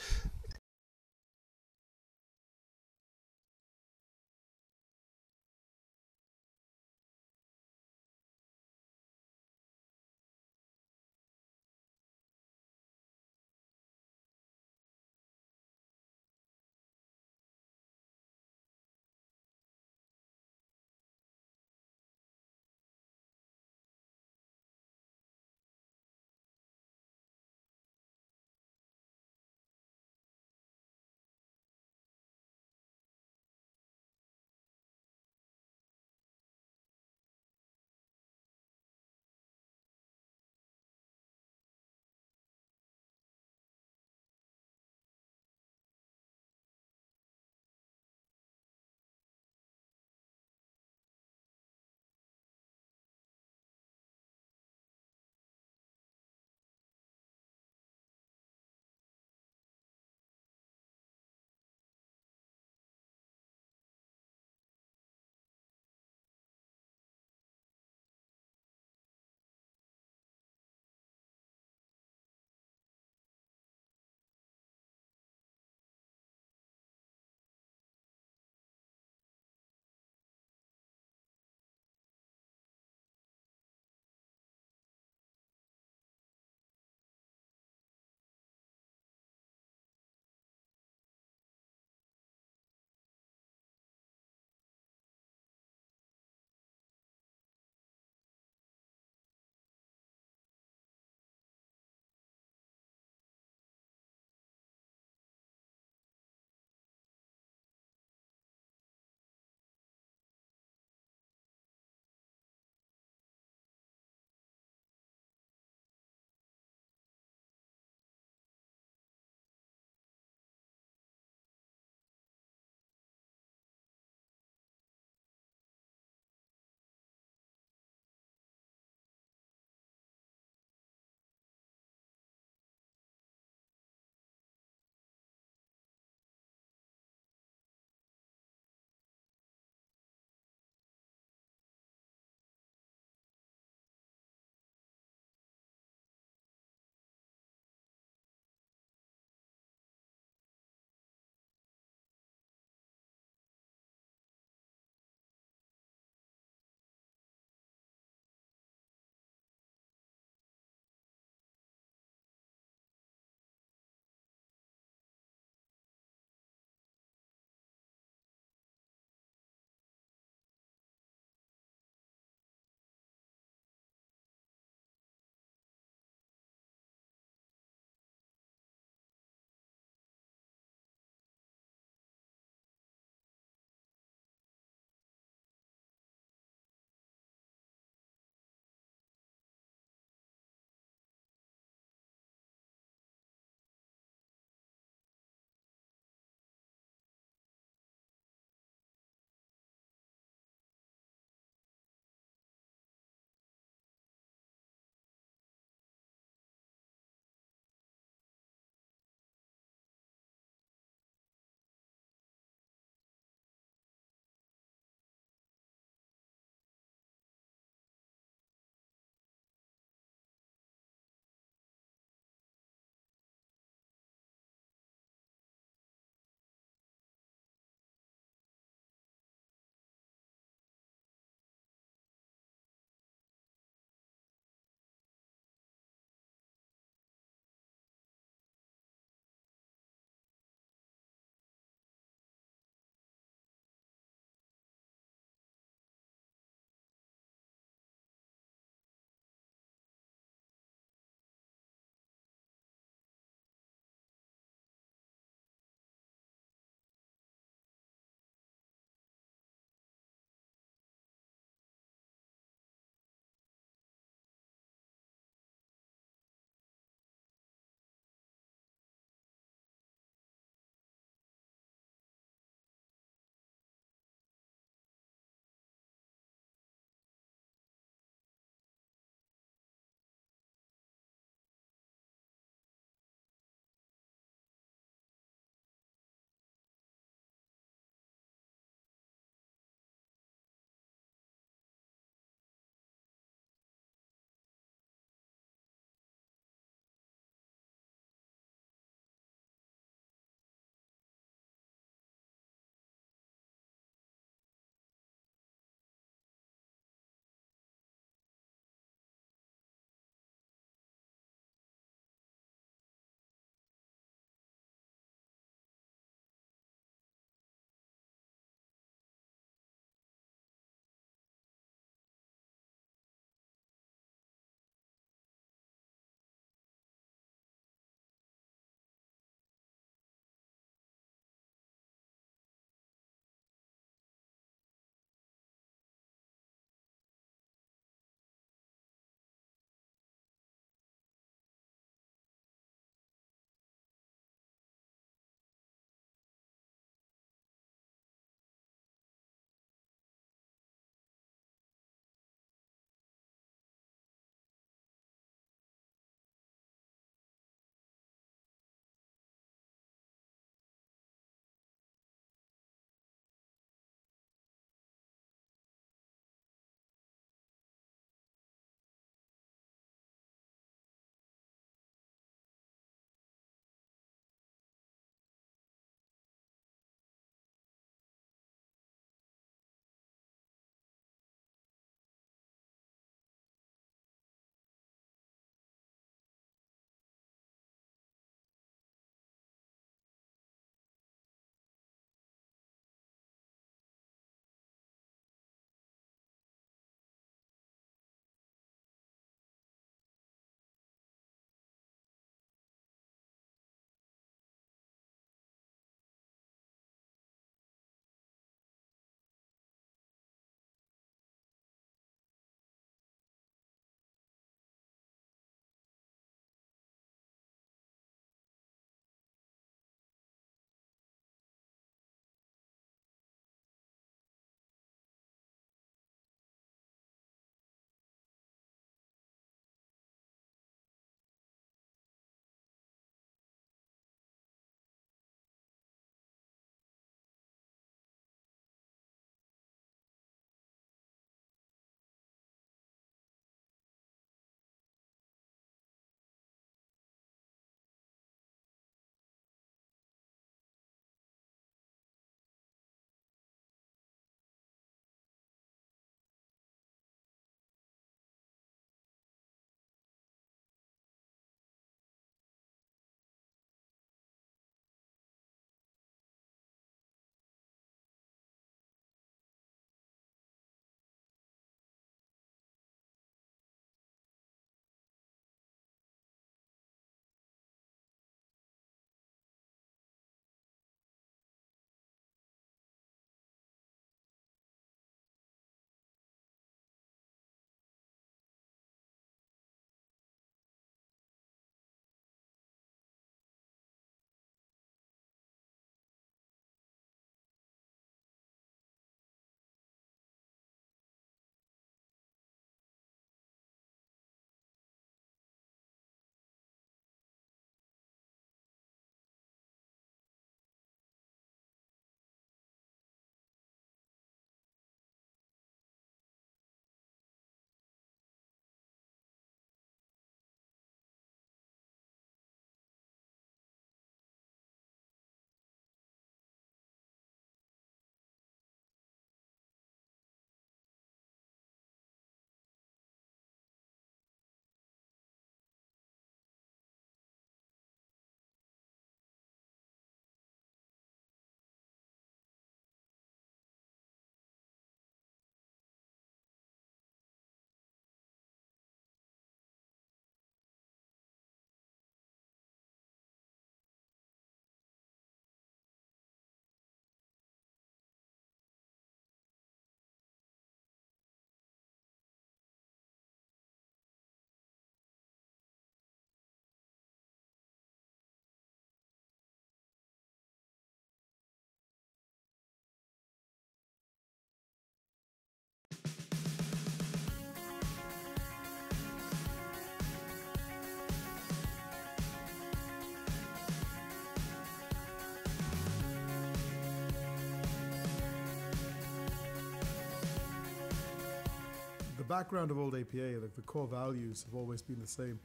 background of Old APA, like the core values have always been the same.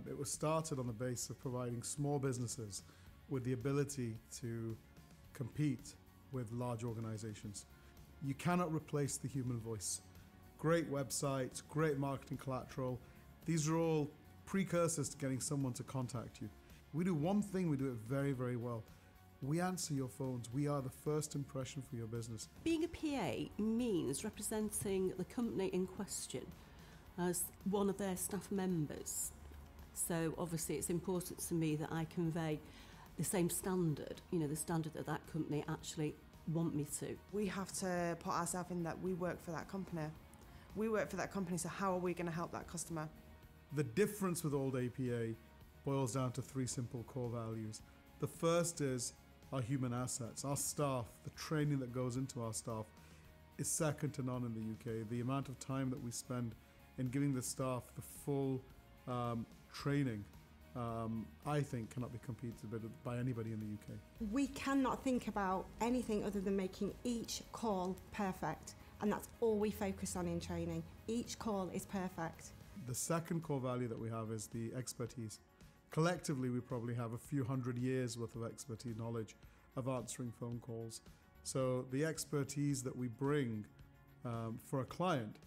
It was started on the basis of providing small businesses with the ability to compete with large organizations. You cannot replace the human voice. Great websites, great marketing collateral, these are all precursors to getting someone to contact you. We do one thing, we do it very, very well. We answer your phones. We are the first impression for your business. Being a PA means representing the company in question as one of their staff members. So obviously it's important to me that I convey the same standard, the standard that that company actually want me to. We have to put ourselves in that we work for that company. We work for that company, so how are we going to help that customer? The difference with Old APA boils down to three simple core values. The first is our human assets, our staff, the training that goes into our staff is second to none in the UK. The amount of time that we spend in giving the staff the full training, I think cannot be competed with by anybody in the UK. We cannot think about anything other than making each call perfect, and that's all we focus on in training. Each call is perfect. The second core value that we have is the expertise. Collectively, we probably have a few hundred years worth of expertise, knowledge of answering phone calls. So the expertise that we bring for a client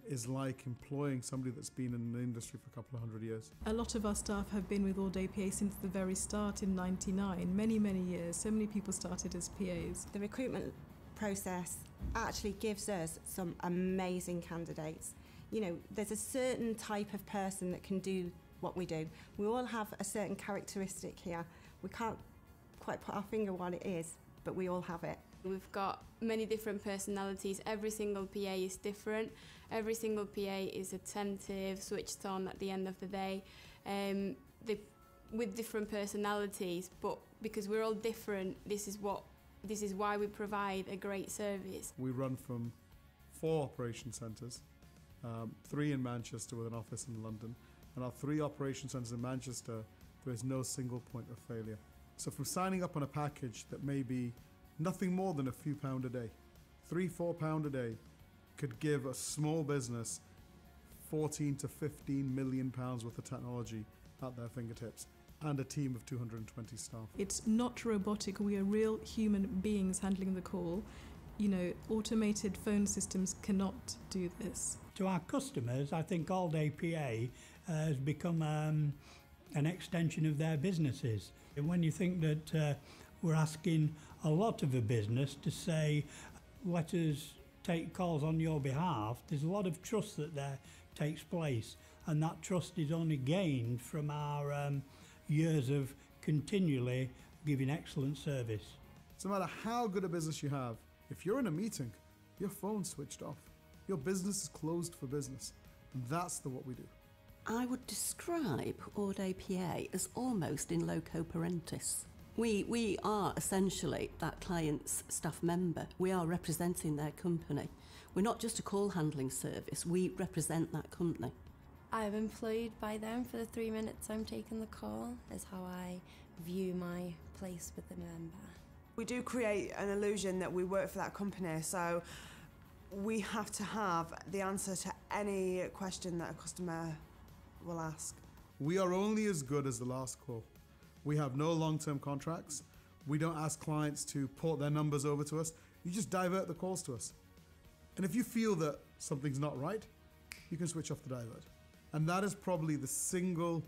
is like employing somebody that's been in the industry for a couple of hundred years. A lot of our staff have been with Old APA since the very start in '99, many, many years. So many people started as PAs. The recruitment process actually gives us some amazing candidates. There's a certain type of person that can do what we do. We all have a certain characteristic here. We can't quite put our finger on what it is, but we all have it. We've got many different personalities. Every single PA is different. Every single PA is attentive, switched on at the end of the day, with different personalities. But because we're all different, this is why we provide a great service. We run from 4 operation centres, 3 in Manchester with an office in London, and our 3 operation centres in Manchester, there is no single point of failure. So from signing up on a package that may be nothing more than a few pound a day, £3-4 a day, could give a small business 14 to 15 million pounds worth of technology at their fingertips and a team of 220 staff. It's not robotic. We are real human beings handling the call. Automated phone systems cannot do this. To our customers, I think Old APA has become an extension of their businesses. And when you think that we're asking a lot of a business to say, let us take calls on your behalf, there's a lot of trust that there takes place, and that trust is only gained from our years of continually giving excellent service. So no matter how good a business you have, if you're in a meeting, your phone's switched off. Your business is closed for business. And that's what we do. I would describe Old APA as almost in loco parentis. We are essentially that client's staff member. We are representing their company. We're not just a call handling service, we represent that company. I'm employed by them for the 3 minutes I'm taking the call, is how I view my place with the member. We do create an illusion that we work for that company, so we have to have the answer to any question that a customer will ask. We are only as good as the last call. We have no long-term contracts. We don't ask clients to port their numbers over to us. You just divert the calls to us. And if you feel that something's not right, you can switch off the divert. And that is probably the single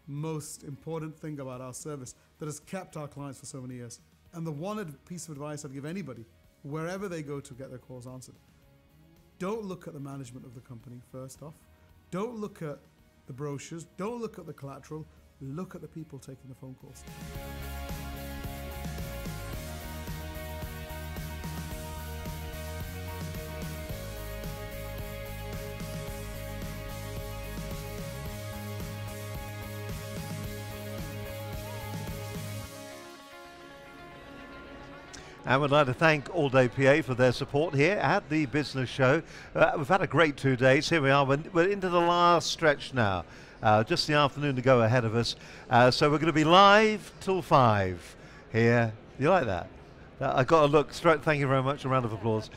most important thing about our service that has kept our clients for so many years. And the one piece of advice I'd give anybody, wherever they go to get their calls answered, don't look at the management of the company first off. Don't look at the brochures. Don't look at the collateral. Look at the people taking the phone calls. And we'd like to thank Old APA for their support here at the business show. We've had a great 2 days. Here we are. We're into the last stretch now. Just the afternoon to go ahead of us. So we're going to be live till 5 here. You like that? I got a look straight. Thank you very much. A round of applause.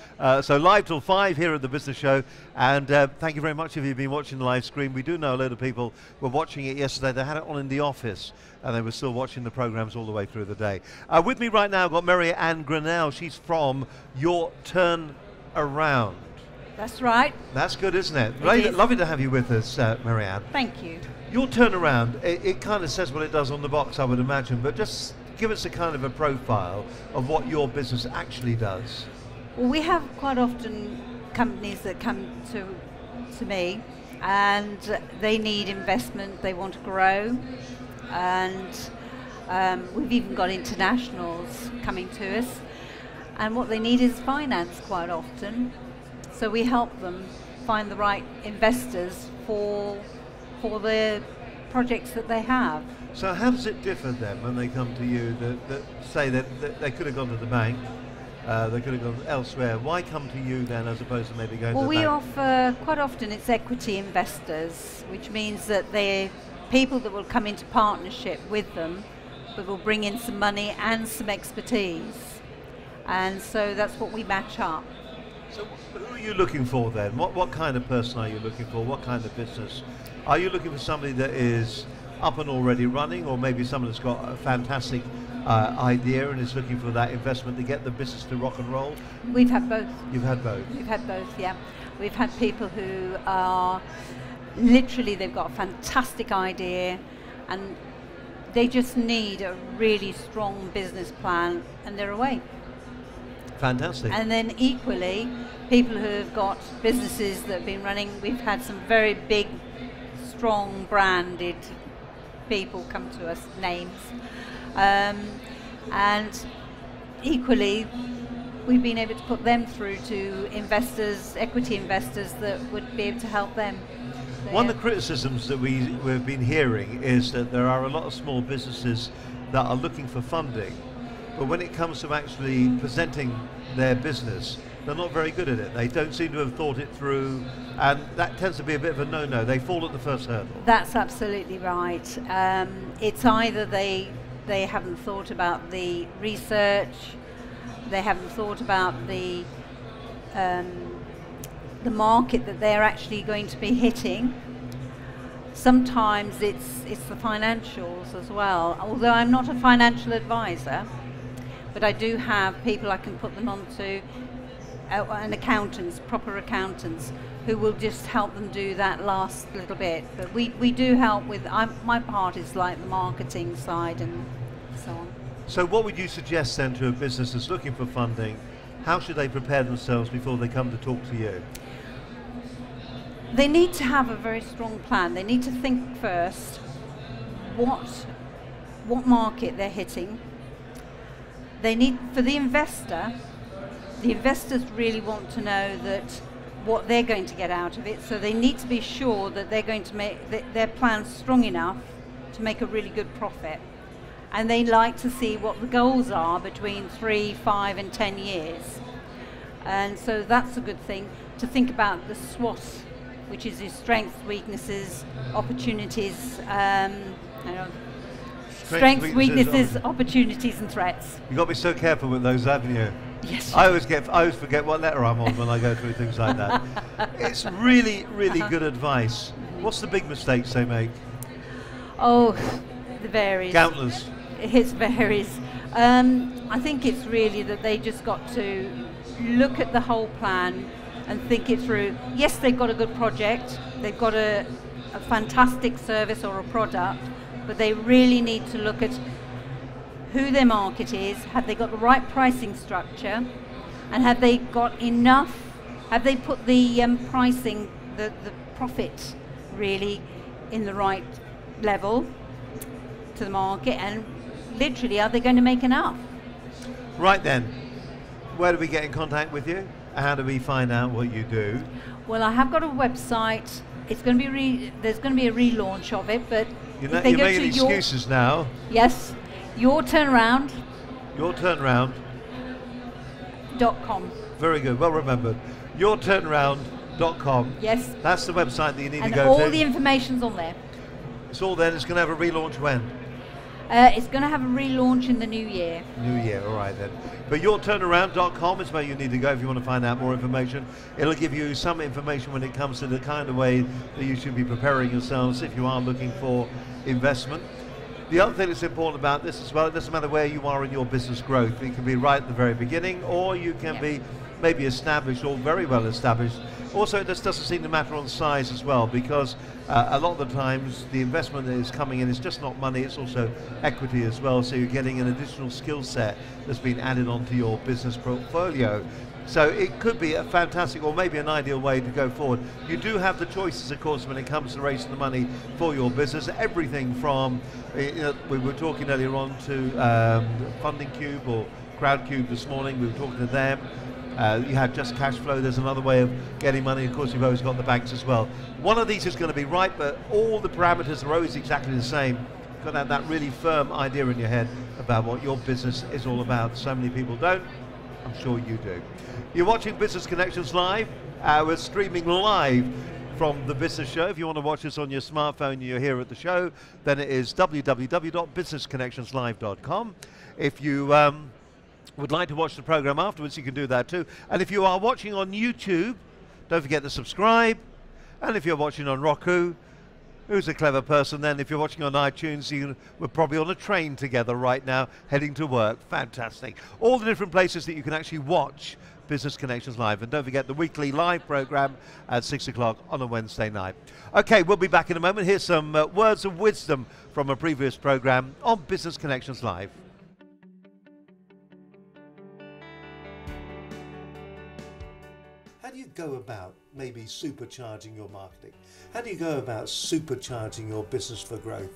So live till 5 here at the Business Show, and thank you very much if you've been watching the live stream. We do know a load of people were watching it yesterday. They had it on in the office, and they were still watching the programs all the way through the day. With me right now, I've got Mary Ann Grinnell. She's from Your Turn Around. That's right. That's good, isn't it? It is. Lovely to have you with us, Mary Ann. Thank you. Your turnaround, it kind of says what it does on the box, I would imagine, but just give us a kind of a profile of what your business actually does. Well, we have quite often companies that come to me and they need investment, they want to grow, and we've even got internationals coming to us, and what they need is finance quite often, so we help them find the right investors for the projects that they have. So how does it differ then when they come to you that say that they could have gone to the bank, they could have gone elsewhere? Why come to you then as opposed to maybe going to the bank? Well, we offer, quite often it's equity investors, which means that they're people that will come into partnership with them, but will bring in some money and some expertise. And so that's what we match up. So who are you looking for then? What kind of person are you looking for? What kind of business? Are you looking for somebody that is up and already running, or maybe someone that's got a fantastic idea and is looking for that investment to get the business to rock and roll? We've had both. You've had both? We've had both, yeah. We've had people who are literally, they've got a fantastic idea and they just need a really strong business plan and they're away. Fantastic. And then equally, people who have got businesses that have been running, we've had some very big, strong branded people come to us, names, and equally we've been able to put them through to investors, equity investors that would be able to help them. So one of the criticisms that we've been hearing is that there are a lot of small businesses that are looking for funding, but when it comes to actually presenting their business, they're not very good at it. They don't seem to have thought it through, and that tends to be a bit of a no-no. They fall at the first hurdle. That's absolutely right. It's either they haven't thought about the research, they haven't thought about the market that they're actually going to be hitting. Sometimes it's the financials as well. Although I'm not a financial advisor, but I do have people I can put them onto. And accountants, proper accountants, who will just help them do that last little bit. But we do help with, my part is like the marketing side and so on. So what would you suggest then to a business that's looking for funding? How should they prepare themselves before they come to talk to you? They need to have a very strong plan. They need to think first what market they're hitting. They need, for the investors really want to know that what they're going to get out of it, so they need to be sure that they're going to make their plans strong enough to make a really good profit. And they like to see what the goals are between 3, 5 and 10 years. And so that's a good thing, to think about the SWOT, which is your strengths, weaknesses, opportunities, strengths, weaknesses, opportunities and threats. You've got to be so careful with those, haven't you? Yes. I always forget what letter I'm on when I go through things like that. It's really, really good advice. What's the big mistakes they make? Oh, it varies. Countless. It varies. I think it's really that they just got to look at the whole plan and think it through. Yes, they've got a good project, they've got a fantastic service or a product, but they really need to look at who their market is, have they got the right pricing structure, and have they got enough, have they put the pricing, the profit really in the right level to the market, and literally are they going to make enough? Right then, where do we get in contact with you? How do we find out what you do? Well, I have got a website. It's going to be there's going to be a relaunch of it, but you're making excuses now. Yes, Your Turnaround. YourTurnaround.com. Very good, well remembered. YourTurnaround.com. Yes. That's the website that you need to go and to. all the information's on there. It's all there. It's going to have a relaunch when? It's going to have a relaunch in the new year. New year, all right then. But yourturnaround.com is where you need to go if you want to find out more information. It'll give you some information when it comes to the kind of way that you should be preparing yourselves if you are looking for investment. The other thing that's important about this as well, it doesn't matter where you are in your business growth. It can be right at the very beginning, or you can be maybe established or very well established. Also, it just doesn't seem to matter on size as well, because a lot of the times the investment that is coming in is just not money, it's also equity as well, so you're getting an additional skill set that's been added onto your business portfolio. So it could be a fantastic, or maybe an ideal way to go forward. You do have the choices, of course, when it comes to raising the money for your business. Everything from, we were talking earlier on to Funding Cube or Crowdcube this morning, we were talking to them. You have Just Cash Flow, there's another way of getting money. Of course, you've always got the banks as well. One of these is going to be right, but all the parameters are always exactly the same. You've got to have that really firm idea in your head about what your business is all about. So many people don't. I'm sure you do. You're watching Business Connections Live. We're streaming live from the business show. If you want to watch us on your smartphone and you're here at the show, then it is www.businessconnectionslive.com. If you would like to watch the program afterwards, you can do that too. And if you are watching on YouTube, don't forget to subscribe. And if you're watching on Roku, who's a clever person then? If you're watching on iTunes, we're probably on a train together right now, heading to work. Fantastic. All the different places that you can actually watch Business Connections Live. And don't forget the weekly live program at 6 o'clock on a Wednesday night. Okay, we'll be back in a moment. Here's some words of wisdom from a previous program on Business Connections Live. How do you go about maybe supercharging your marketing? How do you go about supercharging your business for growth?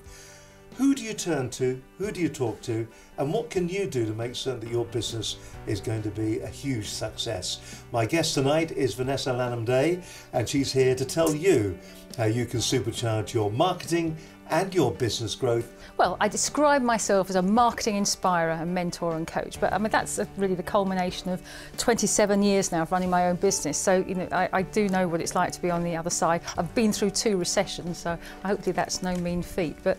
Who do you turn to? Who do you talk to? And what can you do to make certain that your business is going to be a huge success? My guest tonight is Vanessa Lanham-Day, and she's here to tell you how you can supercharge your marketing and your business growth. Well, I describe myself as a marketing inspirer and mentor and coach, but I mean that's really the culmination of 27 years now of running my own business. So I do know what it's like to be on the other side. I've been through 2 recessions, so hopefully that's no mean feat. But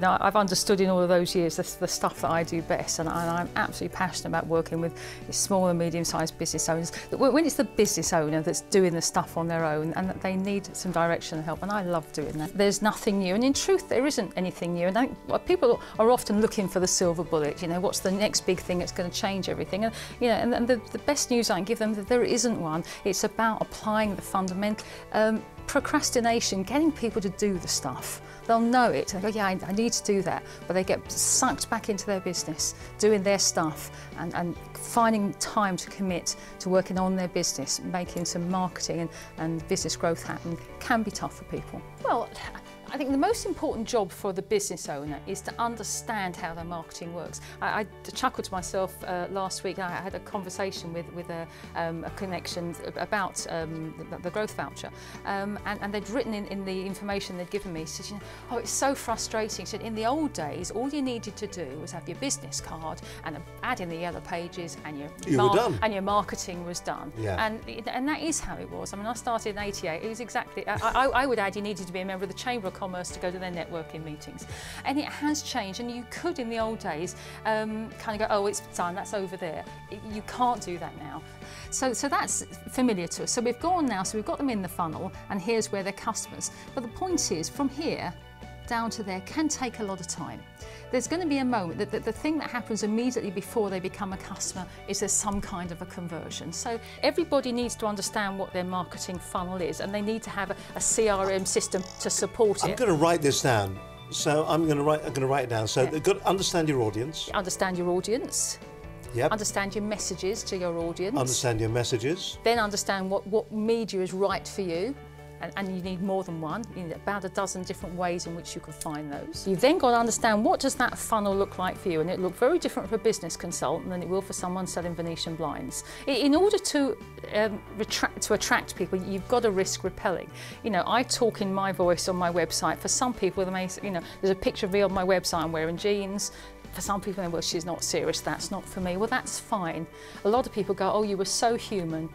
I've understood in all of those years the stuff that I do best, and I'm absolutely passionate about working with small and medium-sized business owners. When it's the business owner that's doing the stuff on their own and that they need some direction and help, and I love doing that. There's nothing new, and in truth there isn't anything new. And I think people are often looking for the silver bullet. What's the next big thing that's going to change everything? And and the best news I can give them that there isn't one. It's about applying the fundamental procrastination, getting people to do the stuff. They'll know it. They go, yeah, I need to do that. But they get sucked back into their business, doing their stuff, and finding time to commit to working on their business, making some marketing and business growth happen can be tough for people. Well, I think the most important job for the business owner is to understand how their marketing works. I chuckled to myself last week. I had a conversation with a connection about the growth voucher, and they'd written in the information they'd given me, said, oh, it's so frustrating. Said in the old days, all you needed to do was have your business card and add in the yellow pages, and your marketing was done. Yeah. And that is how it was. I mean, I started in '88. It was exactly. I would add you needed to be a member of the Chamber of Commerce to go to their networking meetings, and it has changed. And you could in the old days kind of go, oh, it's done, that's over there. You can't do that now. So that's familiar to us. So we've gone now, so we've got them in the funnel, and here's where they're customers. But the point is, from here down to there can take a lot of time. There's going to be a moment that the thing that happens immediately before they become a customer is there's some kind of a conversion. So everybody needs to understand what their marketing funnel is, and they need to have a CRM system to support it. I'm going to write this down. So I'm going to write it down. So they've got to understand your audience. Understand your audience. Yep. Understand your messages to your audience. Understand your messages. Then understand what media is right for you. And you need more than one. You need about a dozen different ways in which you can find those. You've then got to understand what does that funnel look like for you, and it will look very different for a business consultant than it will for someone selling Venetian blinds. In order to attract people, you've got to risk repelling. I talk in my voice on my website. For some people, there's a picture of me on my website, I'm wearing jeans. For some people, well, she's not serious, that's not for me. Well, that's fine. A lot of people go, oh, you were so human.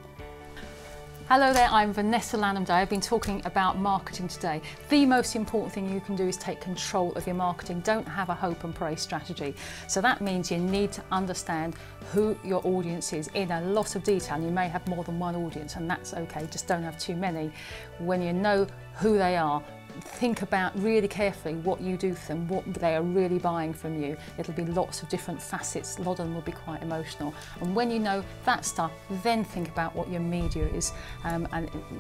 Hello there, I'm Vanessa Lanham Day. I've been talking about marketing today. The most important thing you can do is take control of your marketing. Don't have a hope and pray strategy. So that means you need to understand who your audience is in a lot of detail. You may have more than one audience, and that's okay, just don't have too many. When you know who they are, think about really carefully what you do for them, what they are really buying from you. It'll be lots of different facets, a lot of them will be quite emotional. And when you know that stuff, then think about what your media is, and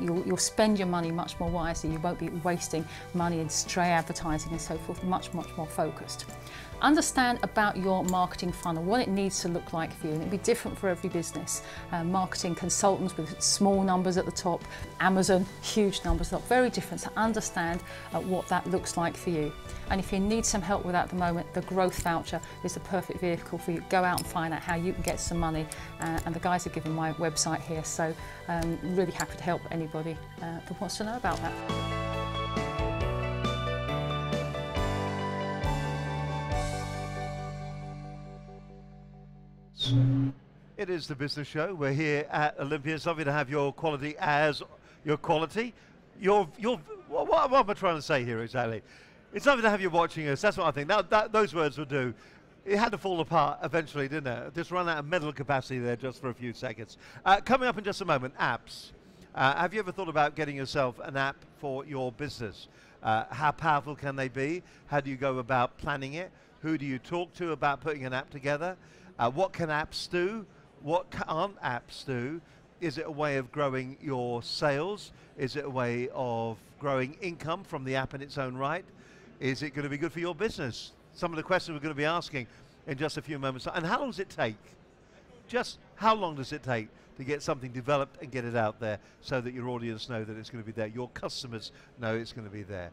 you'll spend your money much more wisely. You won't be wasting money in stray advertising and so forth, much more focused. Understand about your marketing funnel, what it needs to look like for you, and it'll be different for every business. Marketing consultants with small numbers at the top, Amazon, huge numbers at the top, very different. So understand what that looks like for you. And if you need some help with that at the moment, the growth voucher is the perfect vehicle for you. Go out and find out how you can get some money. And the guys have given my website here, so really happy to help anybody that wants to know about that. It is the business show. We're here at Olympia. It's lovely to have your quality as your quality. What am I trying to say here exactly? It's lovely to have you watching us. That's what I think. Now, those words will do. It had to fall apart eventually, didn't it? Just run out of mental capacity there just for a few seconds. Coming up in just a moment, apps. Have you ever thought about getting yourself an app for your business? How powerful can they be? How do you go about planning it? Who do you talk to about putting an app together? What can apps do? What can't apps do? Is it a way of growing your sales? Is it a way of growing income from the app in its own right? Is it going to be good for your business? Some of the questions we're going to be asking in just a few moments. And how long does it take? Just how long does it take to get something developed and get it out there so that your audience know that it's going to be there, your customers know it's going to be there.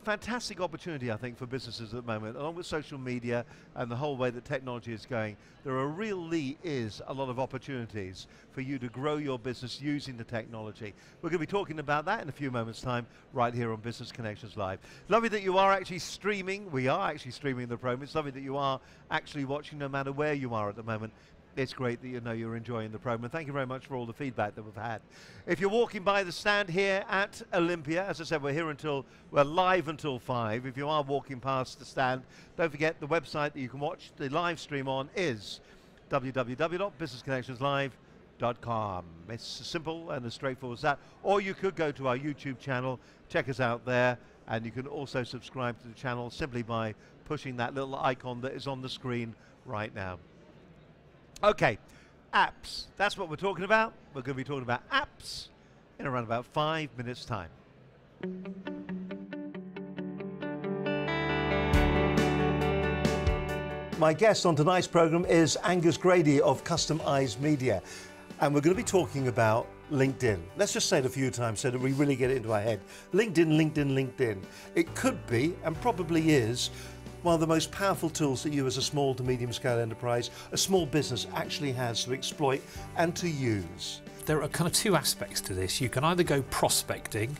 Fantastic opportunity, I think, for businesses at the moment, along with social media and the whole way that technology is going. There really is a lot of opportunities for you to grow your business using the technology. We're going to be talking about that in a few moments' time right here on Business Connections Live. Lovely that you are actually streaming. We are actually streaming the program. It's lovely that you are actually watching no matter where you are at the moment. It's great that you know you're enjoying the program. Thank you very much for all the feedback that we've had. If you're walking by the stand here at Olympia, as I said, we're live until 5. If you are walking past the stand, don't forget the website that you can watch the live stream on is www.businessconnectionslive.com. It's as simple and as straightforward as that. Or you could go to our YouTube channel, check us out there, and you can also subscribe to the channel simply by pushing that little icon that is on the screen right now. Okay, apps. That's what we're talking about. We're going to be talking about apps in around about 5 minutes' time. My guest on tonight's programme is Angus Grady of Custom Eyes Media. And we're going to be talking about LinkedIn. Let's just say it a few times so that we really get it into our head. LinkedIn, LinkedIn, LinkedIn. It could be, and probably is, one of the most powerful tools that you as a small to medium scale enterprise, a small business actually has to exploit and to use. There are kind of two aspects to this. You can either go prospecting,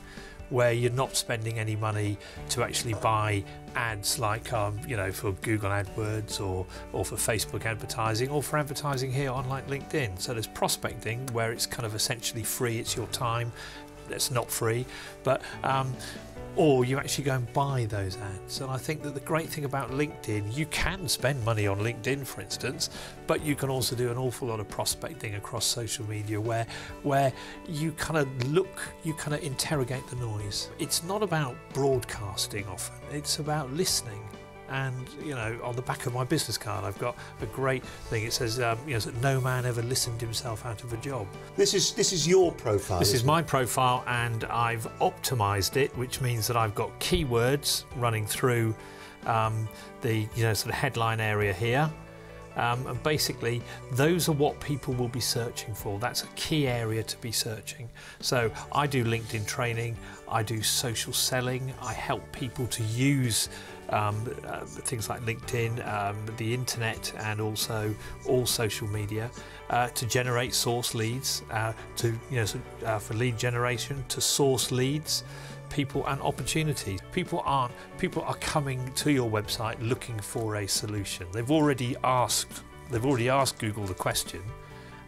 where you're not spending any money to actually buy ads like you know, for Google AdWords or for Facebook advertising or for advertising here on like LinkedIn. So there's prospecting where it's kind of essentially free, it's your time, it's not free, but or you actually go and buy those ads. And I think that the great thing about LinkedIn, you can spend money on LinkedIn, for instance, but you can also do an awful lot of prospecting across social media where you kind of look, you kind of interrogate the noise. It's not about broadcasting often, it's about listening. And, you know, on the back of my business card, I've got a great thing. It says, you know, that no man ever listened himself out of a job. This is your profile. This is my profile, and I've optimized it, which means that I've got keywords running through the, you know, sort of headline area here. And basically, those are what people will be searching for. That's a key area to be searching. So I do LinkedIn training, I do social selling, I help people to use things like LinkedIn, the internet, and also all social media to generate source leads, for lead generation, to source leads, people and opportunities. People are coming to your website looking for a solution. They've already asked Google the question,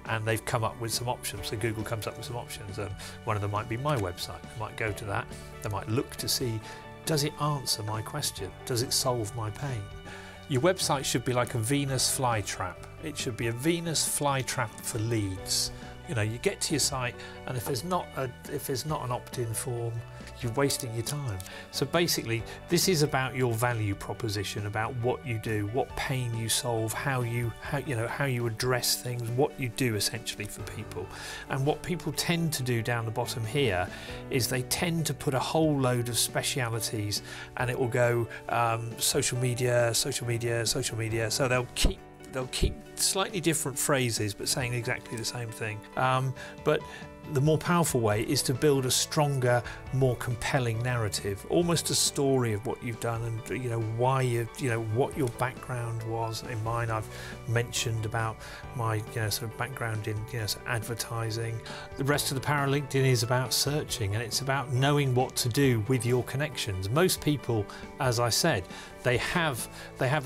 and they've come up with some options. So Google comes up with some options, and one of them might be my website. They might go to that, they might look to see, does it answer my question? Does it solve my pain? Your website should be like a Venus flytrap. It should be a Venus flytrap for leads. You know, you get to your site, and if there's not an opt-in form, you're wasting your time. So basically, this is about your value proposition, about what you do, what pain you solve, how you address things, what you do essentially for people. And what people tend to do down the bottom here is they tend to put a whole load of specialities, and it will go social media, social media, social media. So they'll keep slightly different phrases but saying exactly the same thing. But the more powerful way is to build a stronger, more compelling narrative, almost a story of what you've done, and why what your background was. In mine, I've mentioned about my sort of background in sort of advertising. The rest of the Power of LinkedIn is about searching, and it's about knowing what to do with your connections. Most people, as I said, they have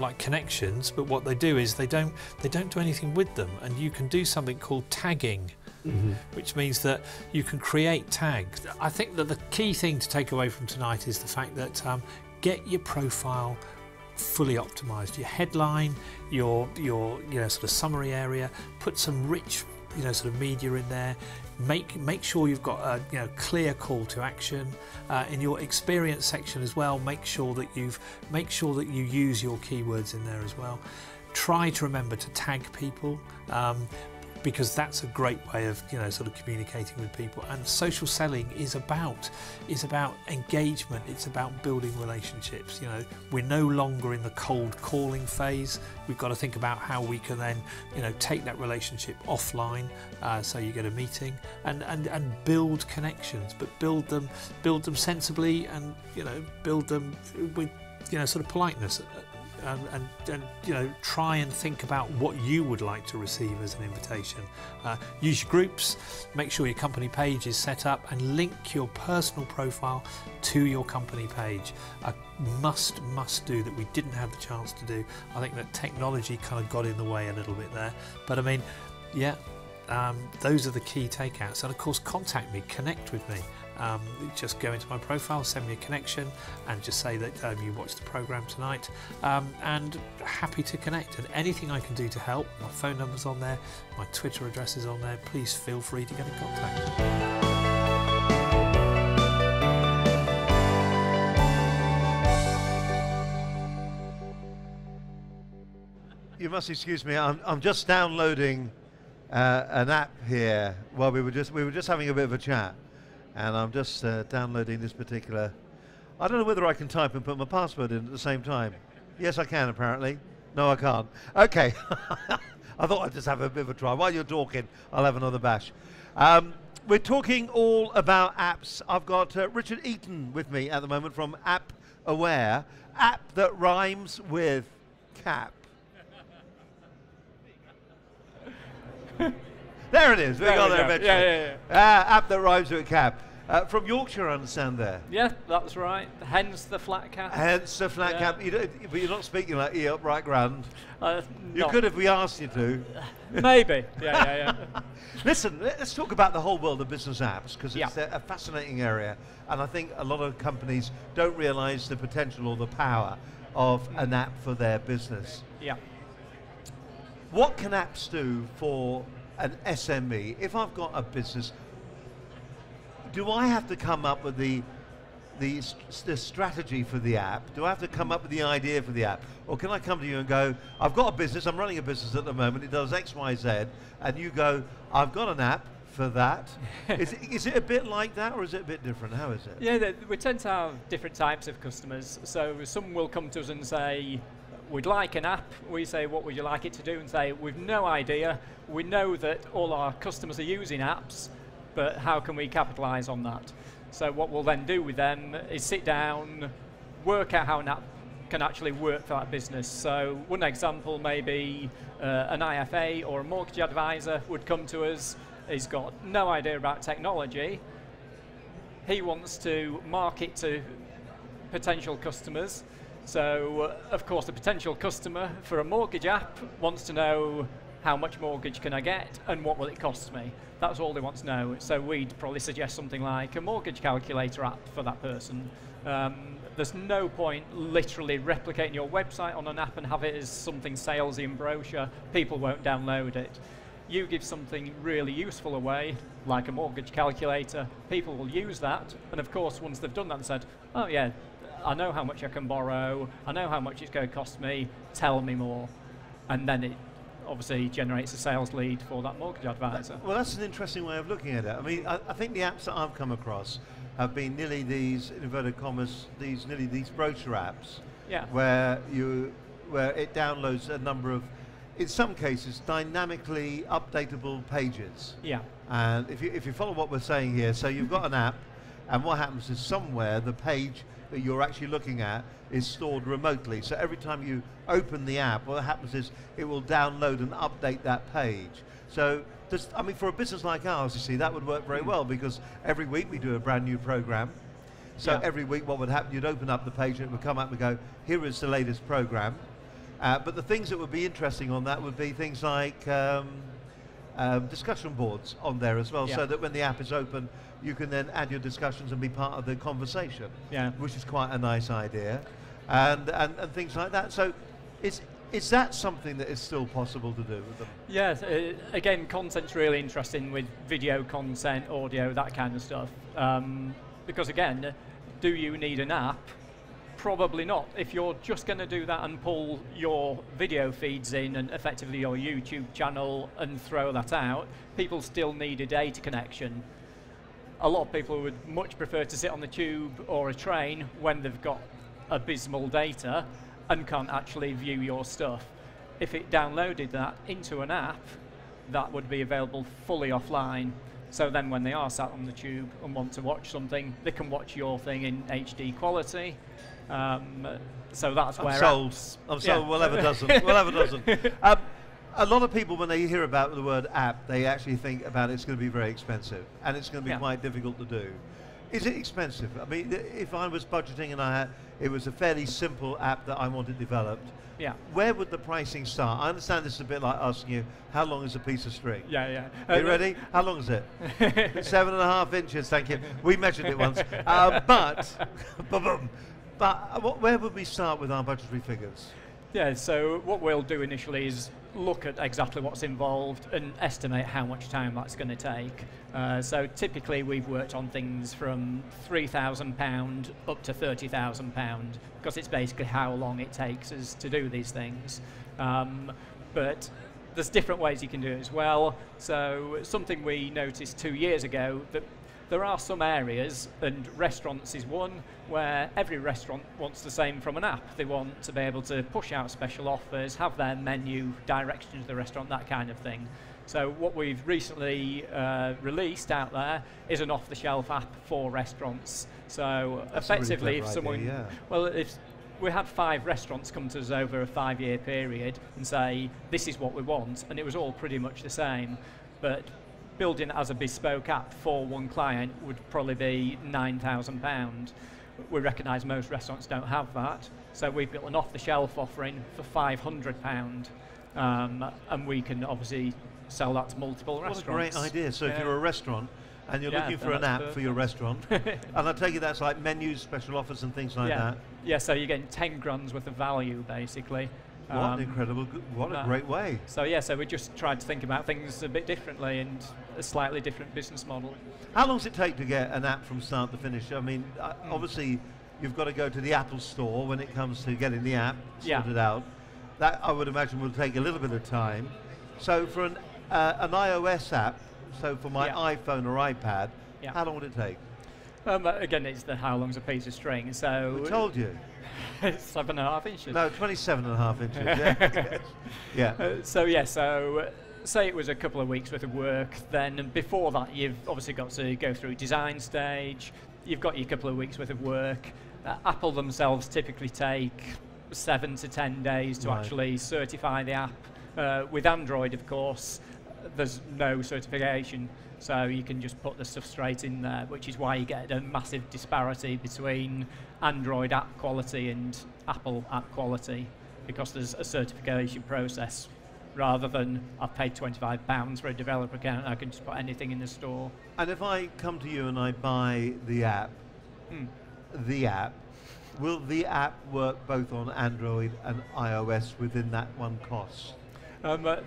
like connections, but what they do is they don't do anything with them, and you can do something called tagging. Mm-hmm. Which means that you can create tags. I think that the key thing to take away from tonight is the fact that get your profile fully optimized. Your headline, your sort of summary area, put some rich sort of media in there. Make sure you've got a clear call to action. In your experience section as well, make sure that you use your keywords in there as well. Try to remember to tag people. Because that's a great way of sort of communicating with people. And social selling is about engagement. It's about building relationships. We're no longer in the cold calling phase. We've got to think about how we can then take that relationship offline, so you get a meeting and build connections, but build them sensibly, and build them with sort of politeness. And try and think about what you would like to receive as an invitation. Use your groups, make sure your company page is set up, and link your personal profile to your company page. A must do that we didn't have the chance to do. I think that technology kind of got in the way a little bit there, but I mean, yeah, those are the key takeouts. And of course, contact me, connect with me. Just go into my profile, send me a connection, and just say that you watched the programme tonight, and happy to connect. And anything I can do to help, my phone number's on there, my Twitter address is on there, please feel free to get in contact. You must excuse me, I'm just downloading an app here. Well, we were just having a bit of a chat. And I'm just downloading this particular. I don't know whether I can type and put my password in at the same time. Yes, I can, apparently. No, I can't. Okay. I thought I'd just have a bit of a try. While you're talking, I'll have another bash. We're talking all about apps. I've got Richard Eaton with me at the moment from App Aware. App that rhymes with cap. There it is. We got there eventually. Yeah. App that rhymes with cap. From Yorkshire, I understand there. Yeah, that's right. Hence the flat cap. Hence the flat cap. But you're not speaking like E up right grand. You not. could if we asked you to. Maybe. Yeah. Listen, let's talk about the whole world of business apps, because it's a fascinating area, and I think a lot of companies don't realise the potential or the power of an app for their business. Yeah. What can apps do for an SME? If I've got a business, do I have to come up with the strategy for the app? Do I have to come up with the idea for the app? Or can I come to you and go, I've got a business, I'm running a business at the moment, it does X, Y, Z, and you go, I've got an app for that. Is it a bit like that, or is it a bit different? How is it? Yeah, we tend to have different types of customers. So some will come to us and say, we'd like an app. We say, what would you like it to do? And say, we've no idea. We know that all our customers are using apps, but how can we capitalize on that? So what we'll then do with them is sit down, work out how an app can actually work for that business. So one example may be an IFA or a mortgage advisor would come to us. He's got no idea about technology. He wants to market to potential customers. So, of course, the potential customer for a mortgage app wants to know how much mortgage can I get and what will it cost me. That's all they want to know. So we'd probably suggest something like a mortgage calculator app for that person. There's no point literally replicating your website on an app and have it as something salesy and brochure. People won't download it. You give something really useful away, like a mortgage calculator, people will use that, and of course once they've done that and said, oh yeah, I know how much I can borrow, I know how much it's going to cost me, tell me more. And then it obviously generates a sales lead for that mortgage advisor. Well, that's an interesting way of looking at it. I mean, I think the apps that I've come across have been nearly these, in inverted commas, nearly these brochure apps, yeah, where it downloads a number of, in some cases, dynamically updatable pages. Yeah. And if you follow what we're saying here, so you've got an app, and what happens is somewhere the page that you're actually looking at is stored remotely. So every time you open the app, what happens is it will download and update that page. So, I mean, for a business like ours, you see, that would work very well, because every week we do a brand new program. So every week what would happen, you'd open up the page and it would come up and go, here is the latest program. But the things that would be interesting on that would be things like discussion boards on there as well, so that when the app is open, you can then add your discussions and be part of the conversation, which is quite a nice idea, and things like that. So is that something that is still possible to do with them? Yes, again, content's really interesting with video content, audio, that kind of stuff. Because again, do you need an app? Probably not. If you're just going to do that and pull your video feeds in and effectively your YouTube channel and throw that out, people still need a data connection. A lot of people would much prefer to sit on the tube or a train when they've got abysmal data and can't actually view your stuff. If it downloaded that into an app, that would be available fully offline. So then when they are sat on the tube and want to watch something, they can watch your thing in HD quality. So that's where I'm sold. We'll have a dozen. We'll have a dozen. A lot of people, when they hear about the word app, they actually think about it's going to be very expensive, and it's going to be quite difficult to do. Is it expensive? I mean, if I was budgeting and it was a fairly simple app that I wanted developed, where would the pricing start? I understand this is a bit like asking you, how long is a piece of string? Are you ready? How long is it? 7.5 inches, thank you. We measured it once. But where would we start with our budgetary figures? Yeah, so what we'll do initially is look at exactly what's involved and estimate how much time that's going to take. So typically we've worked on things from £3,000 up to £30,000, because it's basically how long it takes us to do these things. But there's different ways you can do it as well. So something we noticed 2 years ago, that there are some areas, and restaurants is one, where every restaurant wants the same from an app. They want to be able to push out special offers, have their menu, directions to the restaurant, that kind of thing. So what we've recently released out there is an off-the-shelf app for restaurants. So that's effectively, really if someone, well, if we had 5 restaurants come to us over a 5-year period and say, this is what we want, and it was all pretty much the same, but building it as a bespoke app for one client would probably be £9,000. We recognise most restaurants don't have that, so we've built an off-the-shelf offering for £500, and we can obviously sell that to multiple restaurants. What a great idea. So if you're a restaurant and you're looking for an app for your restaurant, and I take it that's like menus, special offers and things like that? Yeah, so you're getting 10 grand's worth of value, basically. What an incredible, what a great way. So yeah, so we just tried to think about things a bit differently and a slightly different business model. How long does it take to get an app from start to finish? I mean, obviously you've got to go to the Apple Store when it comes to getting the app sorted out. That I would imagine will take a little bit of time. So for an iOS app, so for my iPhone or iPad, how long would it take? Again, it's the how long's a piece of string. So who told you? 7.5 inches. No, 27.5 inches. So say it was a couple of weeks worth of work, then before that you've obviously got to go through design stage, you've got your couple of weeks worth of work. Apple themselves typically take 7 to 10 days to actually certify the app. With Android, of course, there's no certification, so you can just put the stuff straight in there, which is why you get a massive disparity between Android app quality and Apple app quality, because there's a certification process rather than I've paid £25 for a developer account and I can just put anything in the store. And if I come to you and I buy the app, will the app work both on Android and iOS within that one cost?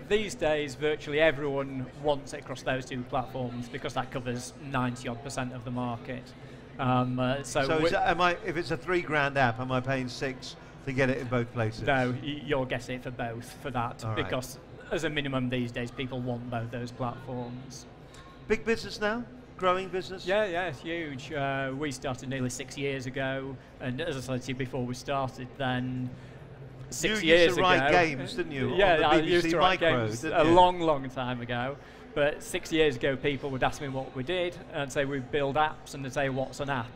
These days, virtually everyone wants it across those two platforms because that covers 90% of the market. If it's a £3,000 app, am I paying £6 to get it in both places? No, you'll get it for both for that, because as a minimum these days people want both those platforms. Big business now? Growing business? Yeah, it's huge. We started nearly 6 years ago, and as I said to you before we started, then 6 years ago... You used to write games, didn't you? Yeah, I used to write games a long time ago. But 6 years ago, people would ask me what we did and say we build apps, and they'd say, what's an app?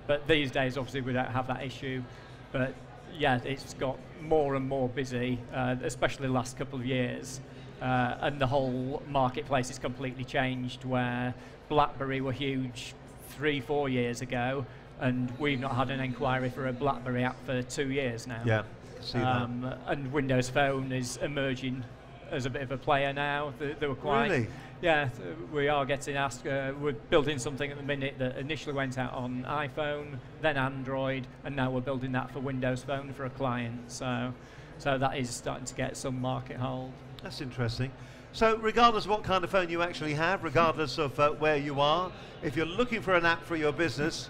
But these days, obviously, we don't have that issue. But yeah, it's got more and more busy, especially the last couple of years. And the whole marketplace has completely changed, where BlackBerry were huge 3-4 years ago, and we've not had an inquiry for a BlackBerry app for 2 years now. Yeah, see that. And Windows Phone is emerging as a bit of a player now. They were quite... Really? Yeah, we are getting asked. We're building something at the minute that initially went out on iPhone, then Android, and now we're building that for Windows Phone for a client. So that is starting to get some market hold. That's interesting. So regardless of what kind of phone you actually have, regardless of where you are, if you're looking for an app for your business,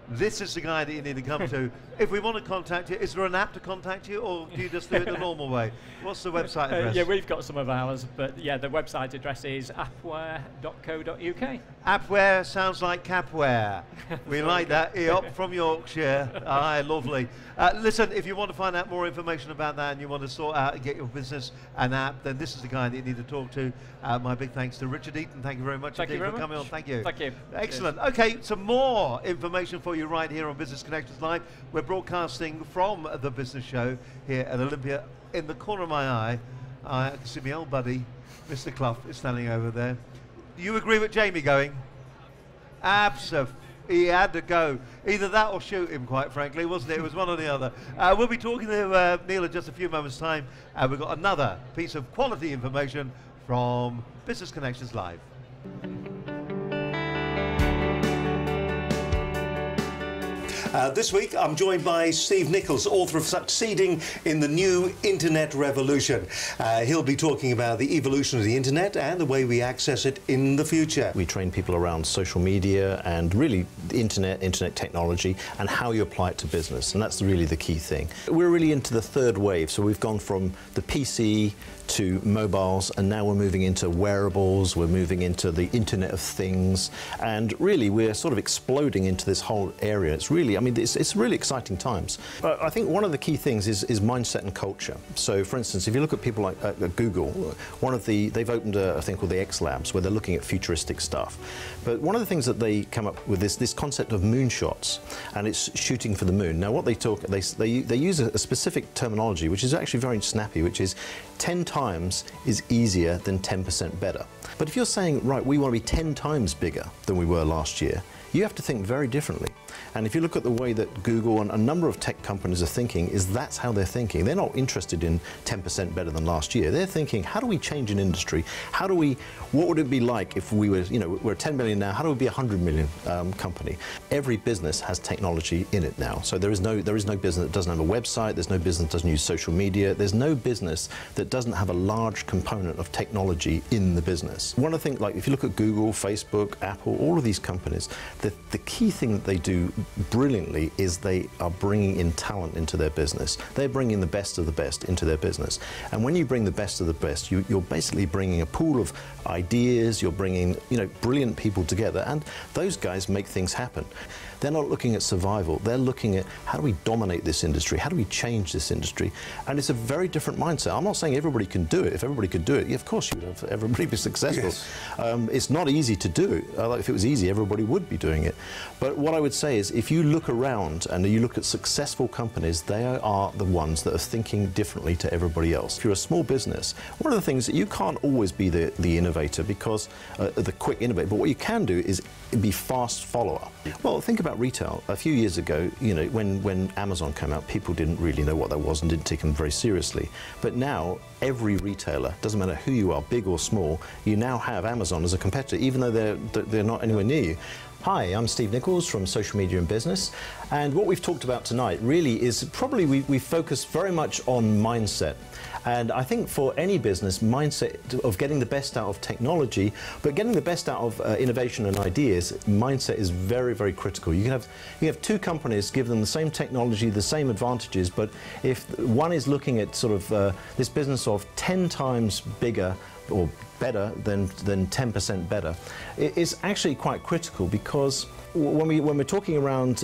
this is the guy that you need to come to. If we want to contact you, is there an app to contact you, or do you just do it the normal way? What's the website address? Yeah, we've got some of ours, but yeah, the website address is appware.co.uk. Appware sounds like Capware. We like that. Eop from Yorkshire. Aye, lovely. Listen, if you want to find out more information about that and you want to sort out and get your business an app, then this is the guy that you need to talk to. My big thanks to Richard Eaton. Thank you very much indeed for coming on. Thank you. Thank you. Excellent. Okay, some more information for you right here on Business Connections Live. We're broadcasting from the business show here at Olympia. In the corner of my eye, I can see my old buddy, Mr. Clough, is standing over there. Do you agree with Jamie going? Absolutely. He had to go. Either that or shoot him, quite frankly, wasn't it? It was one or the other. We'll be talking to Neil in just a few moments' time. We've got another piece of quality information from Business Connections Live. This week I'm joined by Steve Nichols, author of Succeeding in the New Internet Revolution. He'll be talking about the evolution of the internet and the way we access it in the future. We train people around social media and really the internet technology and how you apply it to business, and that's really the key thing. We're really into the third wave, so we've gone from the PC to mobiles, and now we're moving into wearables, we're moving into the Internet of Things, and really we're sort of exploding into this whole area. It's really, I mean, it's really exciting times. But I think one of the key things is mindset and culture. So for instance, if you look at people like Google, they've opened a thing called the X Labs, where they're looking at futuristic stuff. But one of the things that they come up with is this concept of moonshots, and it's shooting for the moon. Now what they use a specific terminology, which is actually very snappy, which is 10 times is easier than 10% better. But if you're saying, right, we want to be 10 times bigger than we were last year, you have to think very differently. And if you look at the way that Google and a number of tech companies are thinking, that's how they're thinking. They're not interested in 10% better than last year. They're thinking, how do we change an industry? What would it be like if we were, we're 10 million now, how do we be a 100 million company? Every business has technology in it now. So there is no business that doesn't have a website, there's no business that doesn't use social media, there's no business that doesn't have a large component of technology in the business. One of the things, like if you look at Google, Facebook, Apple, all of these companies, the key thing that they do brilliantly is they are bringing in talent into their business. They're bringing the best of the best into their business. And when you bring the best of the best, you're basically bringing a pool of ideas, you're bringing brilliant people together, and those guys make things happen. They're not looking at survival, they're looking at how do we dominate this industry, how do we change this industry, and it's a very different mindset. I'm not saying everybody can do it. If everybody could do it, yeah, of course you would have everybody be successful. Yes. It's not easy to do. If it was easy, everybody would be doing it. But what I would say is, if you look around and you look at successful companies, they are the ones that are thinking differently to everybody else. If you're a small business, one of the things that you can't always be the innovator, because the quick innovator, but what you can do is be fast follower. Well, think about about retail, a few years ago, when Amazon came out, people didn't really know what that was and didn't take them very seriously. But now, every retailer, doesn't matter who you are, big or small, you now have Amazon as a competitor, even though they're not anywhere near you. Hi, I'm Steve Nichols from Social Media and Business, and what we've talked about tonight really is probably we focused very much on mindset. And I think for any business, mindset of getting the best out of technology, but getting the best out of innovation and ideas, mindset is very, very critical. You have two companies, give them the same technology, the same advantages, but if one is looking at sort of this business of 10 times bigger or better than 10% better, it's actually quite critical, because when we're talking around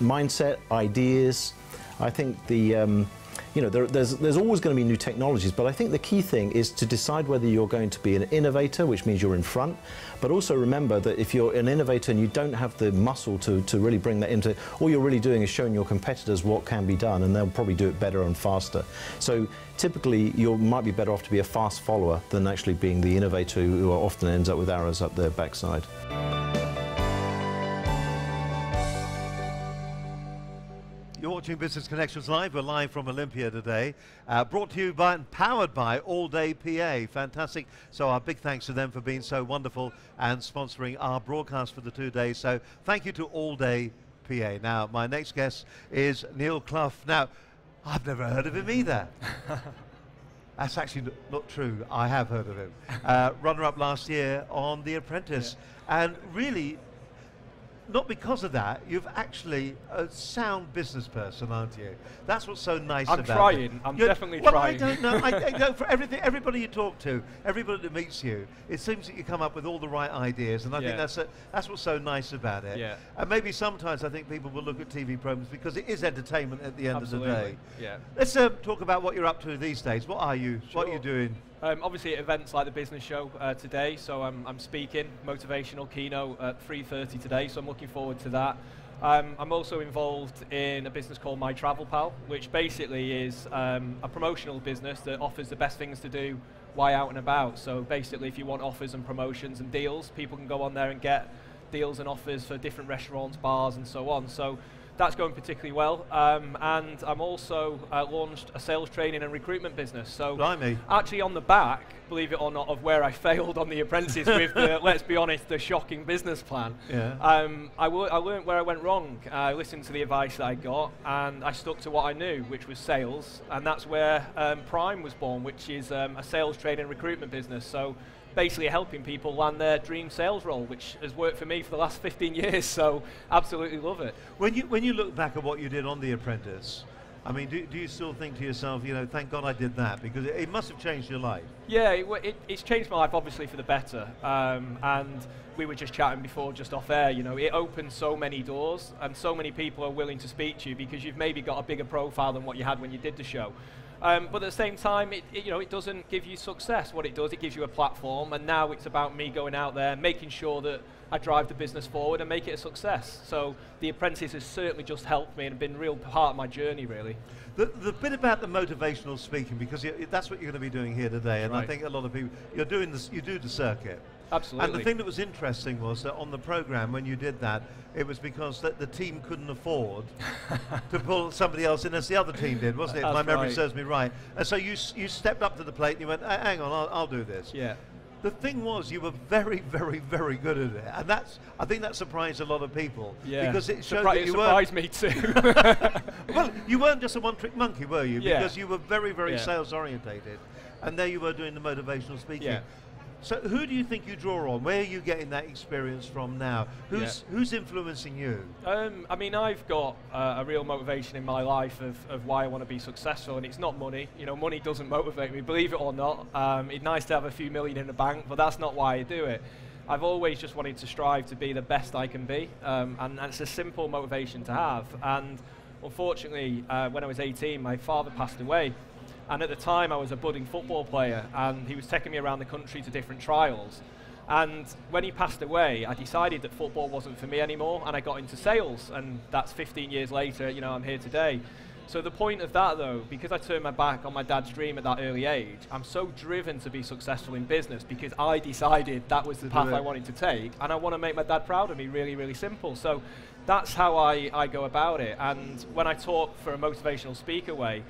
mindset, ideas, I think there's always going to be new technologies, but I think the key thing is to decide whether you're going to be an innovator, which means you're in front, but also remember that if you're an innovator and you don't have the muscle to really bring that into, all you're really doing is showing your competitors what can be done, and they'll probably do it better and faster. So typically you might be better off to be a fast follower than actually being the innovator who often ends up with arrows up their backside. You're watching Business Connections Live. We're live from Olympia today. Brought to you by and powered by All Day PA. Fantastic. So our big thanks to them for being so wonderful and sponsoring our broadcast for the 2 days. So thank you to All Day PA. Now, my next guest is Neil Clough. Now, I've never heard of him either. That's actually not true. I have heard of him. Runner-up last year on The Apprentice. Yeah. And really, not because of that, you've actually a sound business person, aren't you? That's what's so nice about it. I'm definitely trying. I don't know. I know for everybody you talk to, everybody that meets you, it seems that you come up with all the right ideas, and I think that's what's so nice about it. Yeah. And maybe sometimes I think people will look at TV programs because it is entertainment at the end of the day. Yeah. Let's talk about what you're up to these days. What are you? Sure. What are you doing? Obviously at events like the business show today, so I'm speaking, motivational keynote at 3:30 today, so I'm looking forward to that. I'm also involved in a business called My Travel Pal, which basically is a promotional business that offers the best things to do while out and about. So basically if you want offers and promotions and deals, people can go on there and get deals and offers for different restaurants, bars and so on. So that's going particularly well, and I'm also launched a sales training and recruitment business. So actually on the back, believe it or not, of where I failed on The Apprentice with the, let's be honest, the shocking business plan. Yeah. I learned where I went wrong. I listened to the advice that I got, and I stuck to what I knew, which was sales, and that's where Prime was born, which is a sales training and recruitment business. So basically helping people land their dream sales role, which has worked for me for the last 15 years, so absolutely love it. When you look back at what you did on The Apprentice, I mean, do you still think to yourself, thank God I did that, because it must have changed your life? Yeah, it's changed my life obviously for the better, and we were just chatting before, just off air, it opens so many doors, and so many people are willing to speak to you because you've maybe got a bigger profile than what you had when you did the show. But at the same time, it doesn't give you success. What it does, it gives you a platform, and now it's about me going out there, making sure that I drive the business forward and make it a success. So The Apprentice has certainly just helped me and been a real part of my journey, really. The bit about the motivational speaking, because that's what you're going to be doing here today, and I think a lot of people, you do the circuit. Absolutely. And the thing that was interesting was that on the program, when you did that, it was because the team couldn't afford to pull somebody else in as the other team did, wasn't it? If my memory serves me right. And so you stepped up to the plate and you went, hang on, I'll do this. Yeah. The thing was, you were very, very, very good at it, and I think that surprised a lot of people. Yeah. Because it showed that you surprised me too. Well, you weren't just a one-trick monkey, were you? Yeah. Because you were very, very sales-orientated, and there you were doing the motivational speaking. Yeah. So who do you think you draw on? Where are you getting that experience from now? Who's influencing you? I mean, I've got a real motivation in my life of why I want to be successful, and it's not money. Money doesn't motivate me, believe it or not. It's nice to have a few million in the bank, but that's not why I do it. I've always just wanted to strive to be the best I can be, and it's a simple motivation to have. And unfortunately, when I was 18, my father passed away. And at the time, I was a budding football player, and he was taking me around the country to different trials. And when he passed away, I decided that football wasn't for me anymore, and I got into sales, and that's 15 years later, I'm here today. So the point of that, though, because I turned my back on my dad's dream at that early age, I'm so driven to be successful in business because I decided that was the path I wanted to take, and I want to make my dad proud of me. Really, really simple. So that's how I go about it. And when I talk for a motivational speaker way,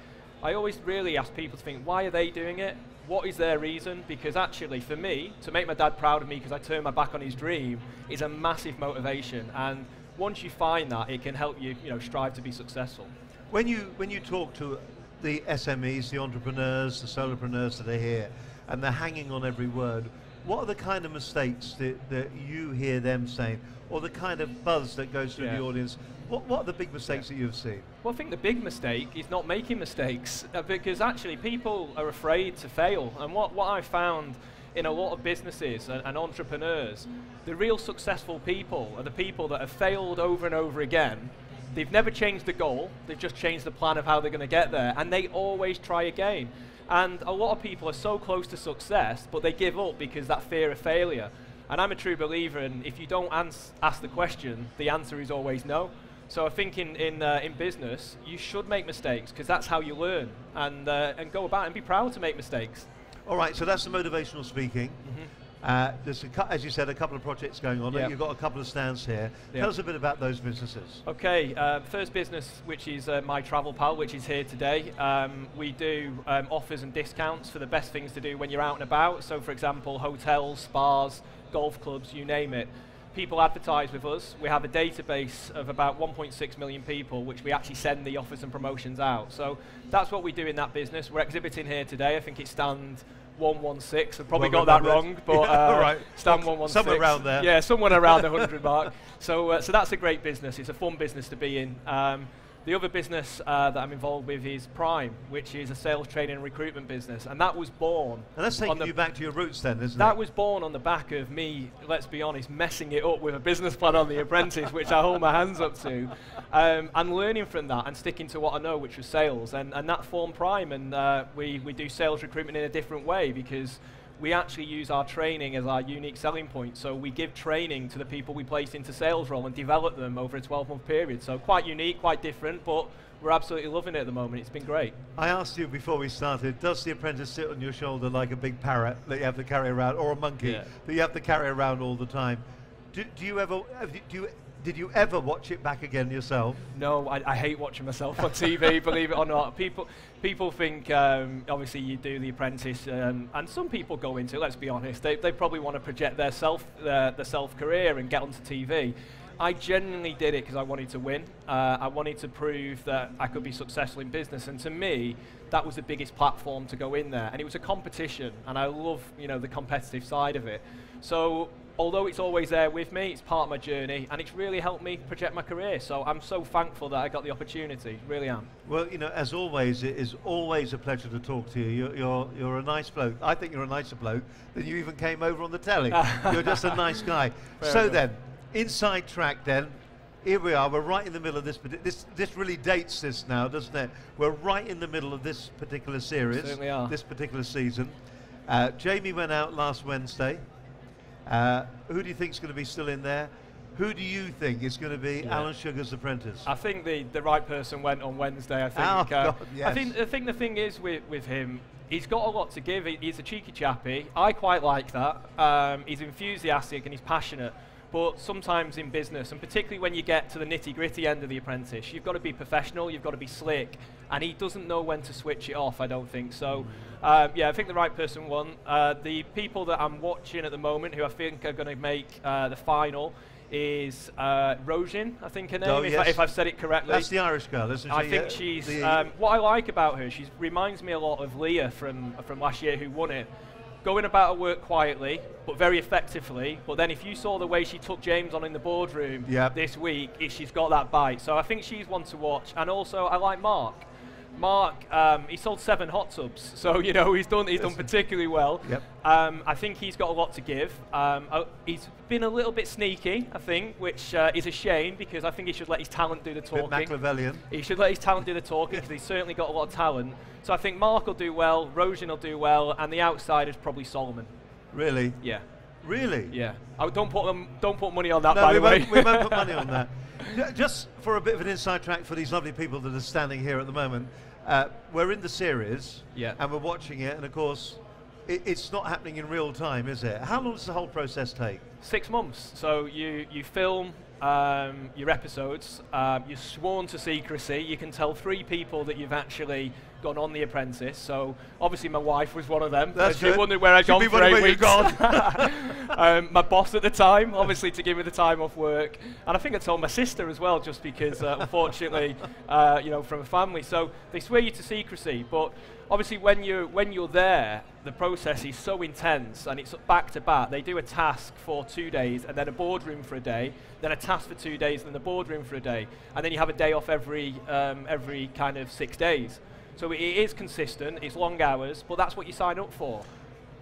I always really ask people to think, why are they doing it? What is their reason? Because actually, for me, to make my dad proud of me because I turned my back on his dream is a massive motivation. And once you find that, it can help you, strive to be successful. When you talk to the SMEs, the entrepreneurs, the solopreneurs that are here, and they're hanging on every word, what are the kind of mistakes that you hear them saying, or the kind of buzz that goes through the audience? What are the big mistakes that you've seen? Well, I think the big mistake is not making mistakes, because actually people are afraid to fail. And what I found in a lot of businesses and entrepreneurs, the real successful people are the people that have failed over and over again. They've never changed the goal, they've just changed the plan of how they're going to get there, and they always try again. And a lot of people are so close to success, but they give up because that fear of failure. And I'm a true believer in if you don't ask the question, the answer is always no. So I think in business, you should make mistakes because that's how you learn, and go about and be proud to make mistakes. All right, so that's the motivational speaking. There's, as you said, a couple of projects going on. You've got a couple of stands here. Tell us a bit about those businesses. Okay, first business, which is My Travel Pal, which is here today. We do offers and discounts for the best things to do when you're out and about. So, for example, hotels, spas, golf clubs, you name it. People advertise with us. We have a database of about 1.6 million people, which we actually send the offers and promotions out. So that's what we do in that business. We're exhibiting here today. I think it's stand 116. I've probably got that wrong, but right. stand 116. Somewhere around there. Yeah, somewhere around the 100 mark. So that's a great business. It's a fun business to be in. The other business that I'm involved with is Prime, which is a sales training and recruitment business, and that was born. And that's taking you back to your roots then, isn't it? That was born on the back of me, let's be honest, messing it up with a business plan on The Apprentice, which I hold my hands up to, and learning from that and sticking to what I know, which was sales, and that formed Prime, and we do sales recruitment in a different way because we actually use our training as our unique selling point. So we give training to the people we place into sales role and develop them over a 12-month period. So quite unique, quite different, but we're absolutely loving it at the moment. It's been great. I asked you before we started, does The Apprentice sit on your shoulder like a big parrot that you have to carry around, or a monkey that you have to carry around all the time? Did you ever watch it back again yourself? No, I hate watching myself on TV, believe it or not. People think, obviously you do The Apprentice, and some people go into it, let's be honest, they probably want to project their self-career and get onto TV. I genuinely did it because I wanted to win. I wanted to prove that I could be successful in business, and to me, that was the biggest platform to go in there. And it was a competition, and I love, the competitive side of it. So, although it's always there with me, it's part of my journey, and it's really helped me project my career. So I'm so thankful that I got the opportunity, really am. Well, as always, it is always a pleasure to talk to you. You're a nice bloke. I think you're a nicer bloke than you even came over on the telly. You're just a nice guy. So then, inside track then, here we are, we're right in the middle of this really dates this now, doesn't it? We're right in the middle of this particular series, certainly are. This particular season. Jamie went out last Wednesday. Who do you think is going to be still in there? Who do you think is going to be Alan Sugar's apprentice? I think the right person went on Wednesday. I think. Oh, God, yes. I think the thing is with him, he's got a lot to give. He's a cheeky chappy. I quite like that. He's enthusiastic and he's passionate. But sometimes in business, and particularly when you get to the nitty-gritty end of The Apprentice, you've got to be professional, you've got to be slick, and he doesn't know when to switch it off, I don't think. So, I think the right person won. The people that I'm watching at the moment, who I think are going to make the final, is Rojin, I think her name, if I've said it correctly. That's the Irish girl, isn't she? I think she's, what I like about her, she reminds me a lot of Leah from last year who won it. Going about her work quietly, but very effectively. But then if you saw the way she took James on in the boardroom this week, she's got that bite. So I think she's one to watch. And also, I like Mark. Mark, he sold 7 hot tubs, so he's done particularly well. Yep. I think he's got a lot to give. He's been a little bit sneaky, I think, which is a shame because I think he should let his talent do the talking. Bit Machiavellian. He should let his talent do the talking because he's certainly got a lot of talent. So I think Mark will do well, Rojin will do well, and the outsider's probably Solomon. Really? Yeah. Really? Yeah. Don't put money on that, no, by the way. We won't put money on that. Just for a bit of an inside track for these lovely people that are standing here at the moment, we're in the series, and we're watching it, and of course, it's not happening in real time, is it? How long does the whole process take? 6 months. So you film your episodes. You're sworn to secrecy. You can tell 3 people that you've actually gone on The Apprentice. So obviously my wife was one of them. That's she wondered where I'd gone for 8 weeks. My boss at the time, obviously, to give me the time off work. And I think I told my sister as well, just because, unfortunately, you know, from a family. So they swear you to secrecy. But obviously, when you're there, the process is so intense, and it's back to back. They do a task for 2 days, and then a boardroom for a day, then a task for 2 days, and then a boardroom for a day, and then you have a day off every kind of 6 days. So it is consistent. It's long hours, but that's what you sign up for.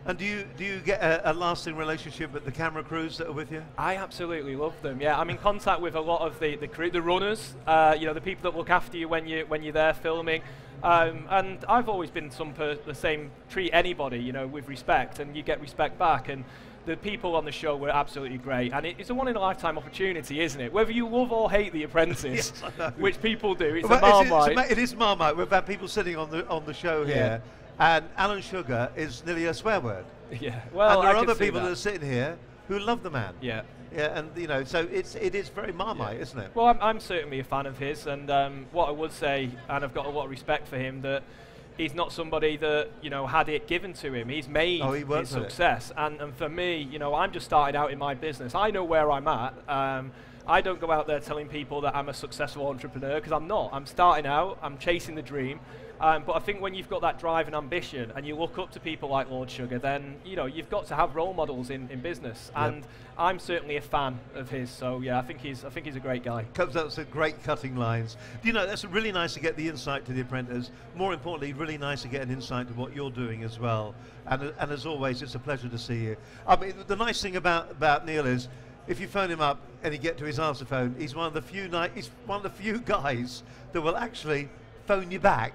And do you get a lasting relationship with the camera crews that are with you? I absolutely love them. Yeah, I'm in contact with a lot of the runners. You know, the people that look after you when you're there filming. And I've always been the same. Treat anybody, you know, with respect, and you get respect back. And the people on the show were absolutely great, and it's a one-in-a-lifetime opportunity, isn't it? Whether you love or hate The Apprentice, yes, which people do, it's a Marmite. It is Marmite. We've had people sitting on the show here, and Alan Sugar is nearly a swear word. Yeah, well, and there are other people that are sitting here who love the man. Yeah. Yeah, and you know, so it is very Marmite, isn't it? Well, I'm certainly a fan of his, and what I would say, and I've got a lot of respect for him, that he's not somebody that, you know, had it given to him. He's made his success. And for me, you know, I'm just starting out in my business. I know where I'm at. I don't go out there telling people that I'm a successful entrepreneur, because I'm not. I'm starting out. I'm chasing the dream. But I think when you've got that drive and ambition, and you look up to people like Lord Sugar, then, you know, you've got to have role models in business. Yep. And I'm certainly a fan of his. So yeah, I think he's a great guy. Comes out with some great cutting lines. You know, that's really nice to get the insight to The Apprentice. More importantly, really nice to get an insight to what you're doing as well. And as always, it's a pleasure to see you. I mean, the nice thing about Neil is, if you phone him up and you get to his answer phone, he's one of the few guys that will actually phone you back.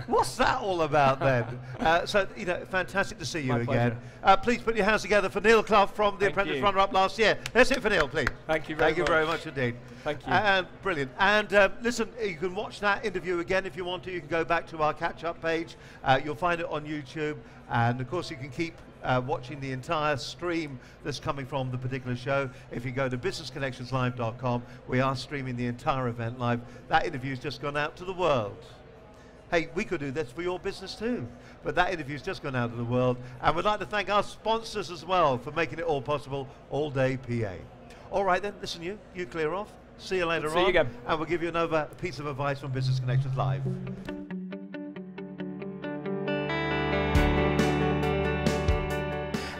What's that all about then? So, you know, fantastic to see you again. Please put your hands together for Neil Clough from The Apprentice runner-up last year. Let's it for Neil, please. Thank you very much. Thank you very much indeed. Thank you. Brilliant. And listen, you can watch that interview again if you want to. You can go back to our catch-up page. You'll find it on YouTube. And, of course, you can keep watching the entire stream that's coming from the particular show. If you go to businessconnectionslive.com, we are streaming the entire event live. That interview's just gone out to the world. Hey, we could do this for your business too, but that interview's just gone out to the world. And we'd like to thank our sponsors as well for making it all possible, All Day PA. All right then, listen, you clear off. See you later on. See you again. And we'll give you another piece of advice from Business Connections Live.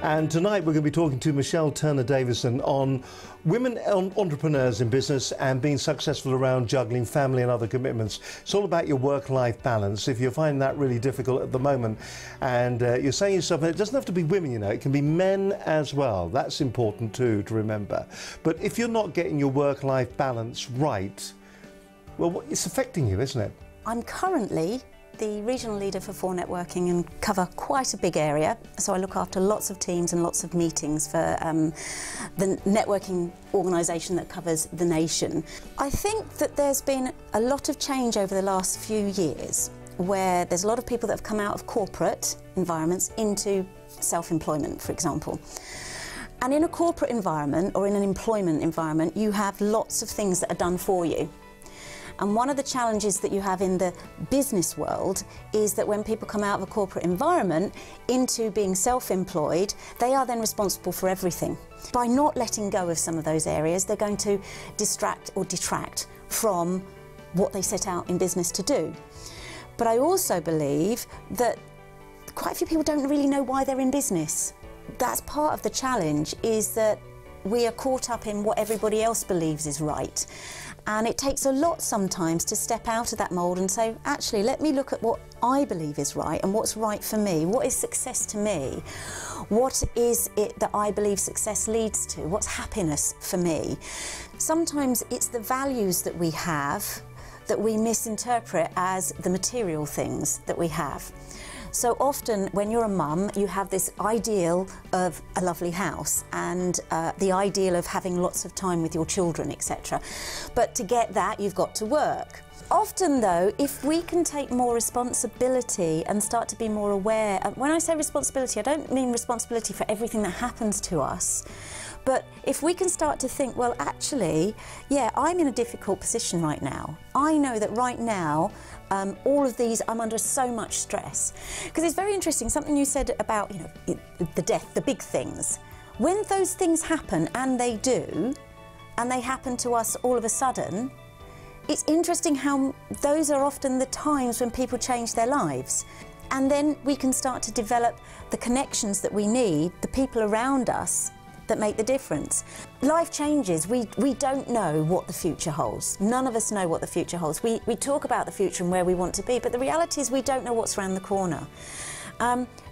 And tonight we're going to be talking to Michelle Turner-Davison on women entrepreneurs in business and being successful around juggling family and other commitments. It's all about your work-life balance. If you're finding that really difficult at the moment, and you're saying to yourself, it doesn't have to be women, you know, it can be men as well. That's important too to remember. But if you're not getting your work-life balance right, well, it's affecting you, isn't it? I'm currently the regional leader for 4 Networking and cover quite a big area, so I look after lots of teams and lots of meetings for the networking organisation that covers the nation. I think that there's been a lot of change over the last few years, where there's a lot of people that have come out of corporate environments into self-employment, for example. And in a corporate environment or in an employment environment, you have lots of things that are done for you. And one of the challenges that you have in the business world is that when people come out of a corporate environment into being self-employed, they are then responsible for everything. By not letting go of some of those areas, they're going to distract or detract from what they set out in business to do. But I also believe that quite a few people don't really know why they're in business. That's part of the challenge, is that we are caught up in what everybody else believes is right. And it takes a lot sometimes to step out of that mould and say, actually, let me look at what I believe is right and what's right for me. What is success to me? What is it that I believe success leads to? What's happiness for me? Sometimes it's the values that we have that we misinterpret as the material things that we have. So often when you're a mum, you have this ideal of a lovely house and the ideal of having lots of time with your children, etc. But to get that, you've got to work. Often though, if we can take more responsibility and start to be more aware, and when I say responsibility, I don't mean responsibility for everything that happens to us, but if we can start to think, well, actually, yeah, I'm in a difficult position right now. I know that right now, all of these, I'm under so much stress. Because it's very interesting, something you said about, you know, the death, the big things. When those things happen, and they do, and they happen to us all of a sudden, it's interesting how those are often the times when people change their lives. And then we can start to develop the connections that we need, the people around us that make the difference. Life changes. We don't know what the future holds. None of us know what the future holds. We talk about the future and where we want to be, but the reality is we don't know what's around the corner.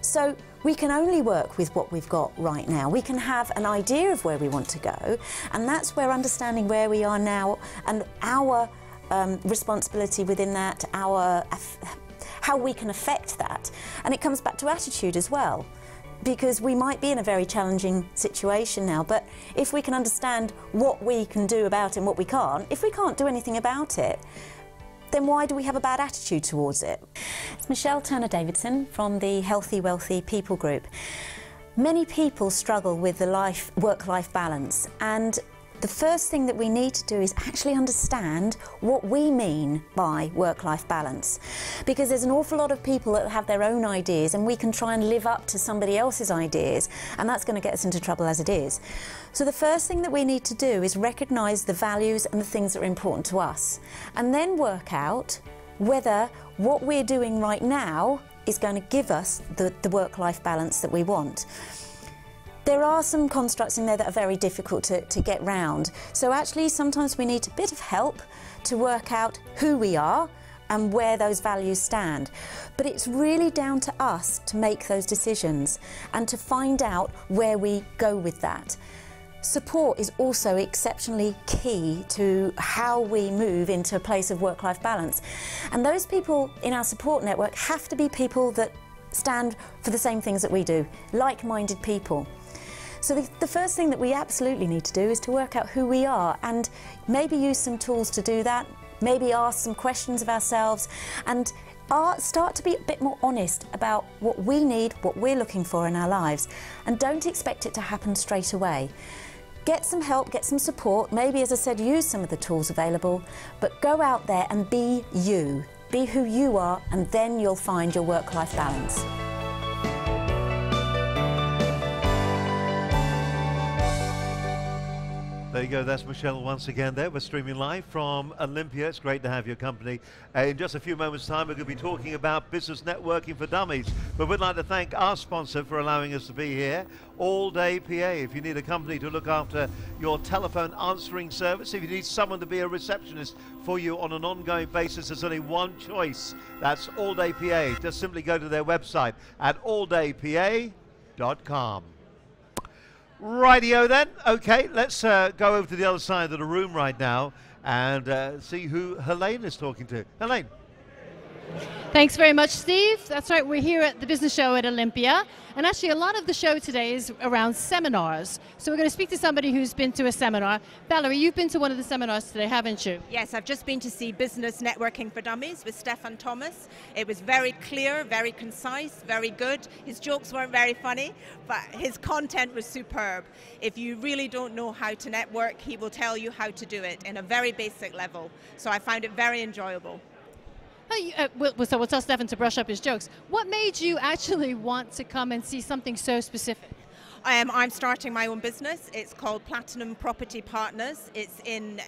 So we can only work with what we've got right now. We can have an idea of where we want to go, and that's where understanding where we are now and our responsibility within that, how we can affect that. And it comes back to attitude as well, because we might be in a very challenging situation now, but if we can understand what we can do about it and what we can't, if we can't do anything about it, then why do we have a bad attitude towards it? It's Michelle Turner-Davidson from the Healthy Wealthy People Group. Many people struggle with the work-life balance, and the first thing that we need to do is actually understand what we mean by work-life balance. Because there's an awful lot of people that have their own ideas, and we can try and live up to somebody else's ideas, and that's going to get us into trouble as it is. So the first thing that we need to do is recognise the values and the things that are important to us, and then work out whether what we're doing right now is going to give us the work-life balance that we want. There are some constructs in there that are very difficult to get round. So actually sometimes we need a bit of help to work out who we are and where those values stand. But it's really down to us to make those decisions and to find out where we go with that. Support is also exceptionally key to how we move into a place of work-life balance. And those people in our support network have to be people that stand for the same things that we do, like-minded people. So the first thing that we absolutely need to do is to work out who we are and maybe use some tools to do that, maybe ask some questions of ourselves and start to be a bit more honest about what we need, what we're looking for in our lives, and don't expect it to happen straight away. Get some help, get some support, maybe, as I said, use some of the tools available, but go out there and be you. Be who you are, and then you'll find your work-life balance. There you go, that's Michelle once again there. We're streaming live from Olympia. It's great to have your company. In just a few moments' time, we're going to be talking about business networking for dummies. But we'd like to thank our sponsor for allowing us to be here, All Day PA. If you need a company to look after your telephone answering service, if you need someone to be a receptionist for you on an ongoing basis, there's only one choice. That's All Day PA. Just simply go to their website at alldaypa.com. Rightio then. Okay, let's go over to the other side of the room right now and see who Helene is talking to. Helene. Thanks very much, Steve. That's right, we're here at the business show at Olympia. And actually a lot of the show today is around seminars. So we're going to speak to somebody who's been to a seminar. Valerie, you've been to one of the seminars today, haven't you? Yes, I've just been to see Business Networking for Dummies with Stefan Thomas. It was very clear, very concise, very good. His jokes weren't very funny, but his content was superb. If you really don't know how to network, he will tell you how to do it in a very basic level. So I found it very enjoyable. So we'll tell Stefan to brush up his jokes. What made you actually want to come and see something so specific? I'm starting my own business. It's called Platinum Property Partners. It's in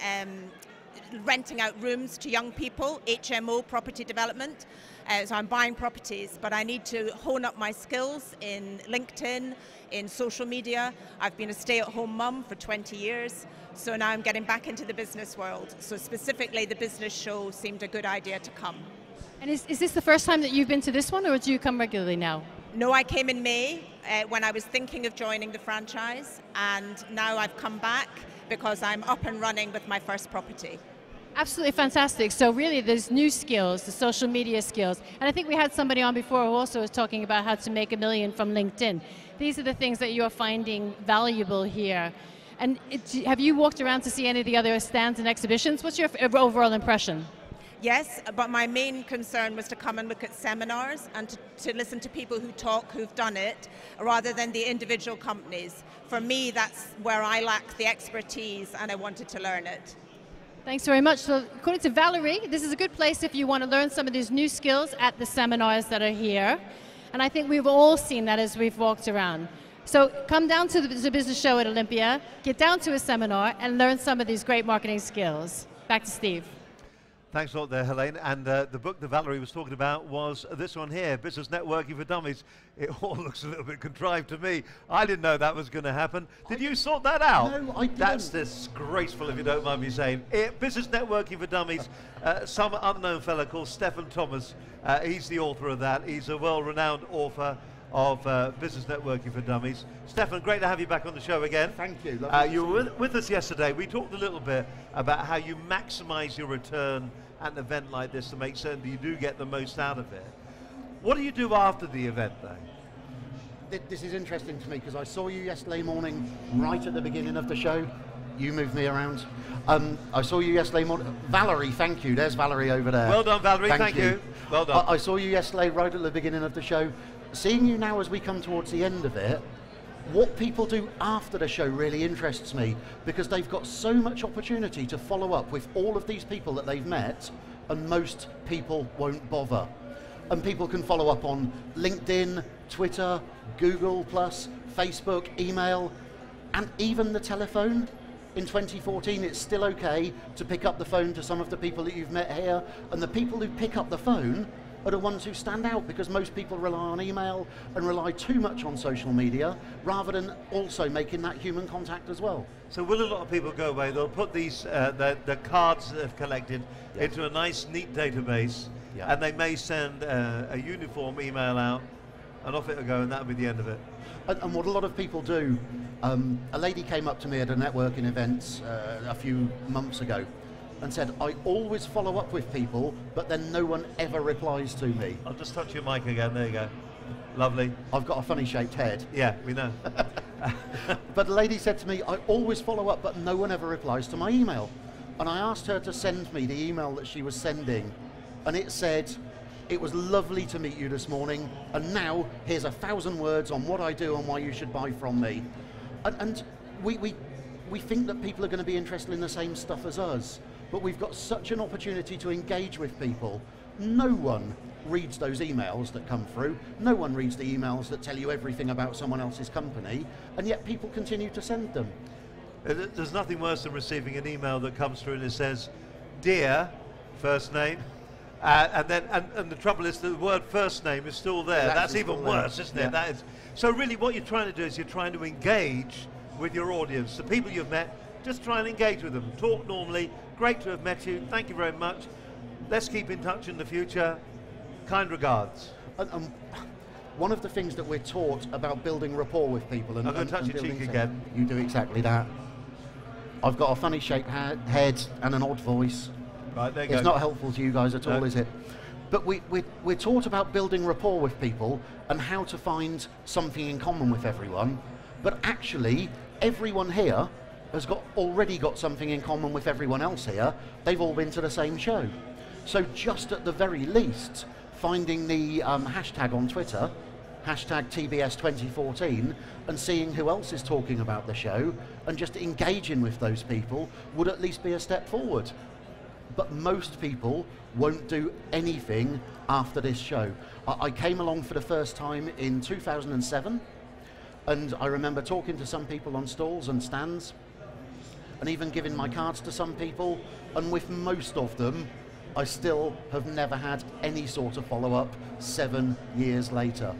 renting out rooms to young people, HMO, property development. So I'm buying properties, but I need to hone up my skills in LinkedIn, in social media. I've been a stay-at-home mum for 20 years. So now I'm getting back into the business world. So specifically, the business show seemed a good idea to come. And is this the first time that you've been to this one, or do you come regularly now? No, I came in May when I was thinking of joining the franchise, and now I've come back because I'm up and running with my first property. Absolutely fantastic. So really there's new skills, the social media skills. And I think we had somebody on before who also was talking about how to make $1 million from LinkedIn. These are the things that you're finding valuable here. And have you walked around to see any of the other stands and exhibitions? What's your overall impression? Yes, but my main concern was to come and look at seminars and to listen to people who talk, who've done it, rather than the individual companies. For me, that's where I lack the expertise and I wanted to learn it. Thanks very much. So according to Valerie, this is a good place if you want to learn some of these new skills at the seminars that are here. And I think we've all seen that as we've walked around. So come down to the business show at Olympia, get down to a seminar and learn some of these great marketing skills. Back to Steve. Thanks a lot there, Helene. And the book that Valerie was talking about was this one here, Business Networking for Dummies. It all looks a little bit contrived to me. I didn't know that was going to happen. Did you sort that out? No, I didn't. That's disgraceful, if you don't mind me saying. Business Networking for Dummies, some unknown fella called Stephen Thomas. He's the author of that. He's a well-renowned author of Business Networking for Dummies. Stefan, great to have you back on the show again. Thank you. You were with us yesterday. We talked a little bit about how you maximize your return at an event like this to make certain that you do get the most out of it. What do you do after the event, though? This is interesting to me because I saw you yesterday morning right at the beginning of the show. You moved me around. I saw you yesterday morning. Valerie, thank you. There's Valerie over there. Well done, Valerie. Thank you. Well done. I saw you yesterday right at the beginning of the show. Seeing you now as we come towards the end of it, what people do after the show really interests me because they've got so much opportunity to follow up with all of these people that they've met, and most people won't bother. And people can follow up on LinkedIn, Twitter, Google+, Facebook, email, and even the telephone. In 2014, it's still okay to pick up the phone to some of the people that you've met here, and the people who pick up the phone are the ones who stand out because most people rely on email and rely too much on social media rather than also making that human contact as well. So will a lot of people go away, they'll put these, the cards that they've collected into a nice, neat database, and they may send a uniform email out, and off it'll go, and that'll be the end of it. And what a lot of people do, a lady came up to me at a networking event a few months ago, and said, I always follow up with people, but then no one ever replies to me. I'll just touch your mic again, there you go. Lovely. I've got a funny shaped head. Yeah, we know. But the lady said to me, I always follow up, but no one ever replies to my email. And I asked her to send me the email that she was sending, and it said, it was lovely to meet you this morning, and now here's 1,000 words on what I do and why you should buy from me. And we think that people are going to be interested in the same stuff as us. But we've got such an opportunity to engage with people. No one reads those emails that come through. No one reads the emails that tell you everything about someone else's company, and yet people continue to send them. There's nothing worse than receiving an email that comes through and it says, "Dear," first name, and the trouble is the word first name is still there. That's even worse, isn't it? That is. So really what you're trying to do is you're trying to engage with your audience, the people you've met. Just try and engage with them. Talk normally. Great to have met you. Thank you very much. Let's keep in touch in the future. Kind regards. One of the things that we're taught about building rapport with people, and I'm going to touch your cheek again. You do exactly that. I've got a funny shaped head and an odd voice. Right, there you go. It's not helpful to you guys at all, is it? But we're taught about building rapport with people and how to find something in common with everyone. But actually, everyone here has already got something in common with everyone else here. They've all been to the same show. So just at the very least, finding the hashtag on Twitter, hashtag TBS2014, and seeing who else is talking about the show, and just engaging with those people would at least be a step forward. But most people won't do anything after this show. I came along for the first time in 2007, and I remember talking to some people on stalls and stands, and even giving my cards to some people, and with most of them, I still have never had any sort of follow-up 7 years later.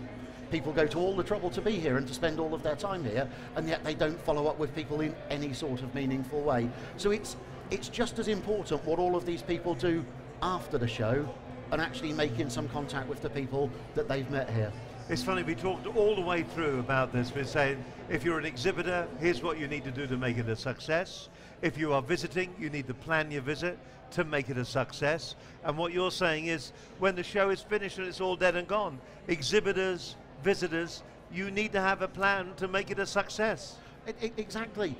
People go to all the trouble to be here and to spend all of their time here, and yet they don't follow up with people in any sort of meaningful way. So it's just as important what all of these people do after the show, and actually making some contact with the people that they've met here. It's funny, we talked all the way through about this. We're saying, if you're an exhibitor, here's what you need to do to make it a success. If you are visiting, you need to plan your visit. to make it a success. And what you're saying is, when the show is finished and it's all dead and gone, exhibitors, visitors, you need to have a plan to make it a success. Exactly.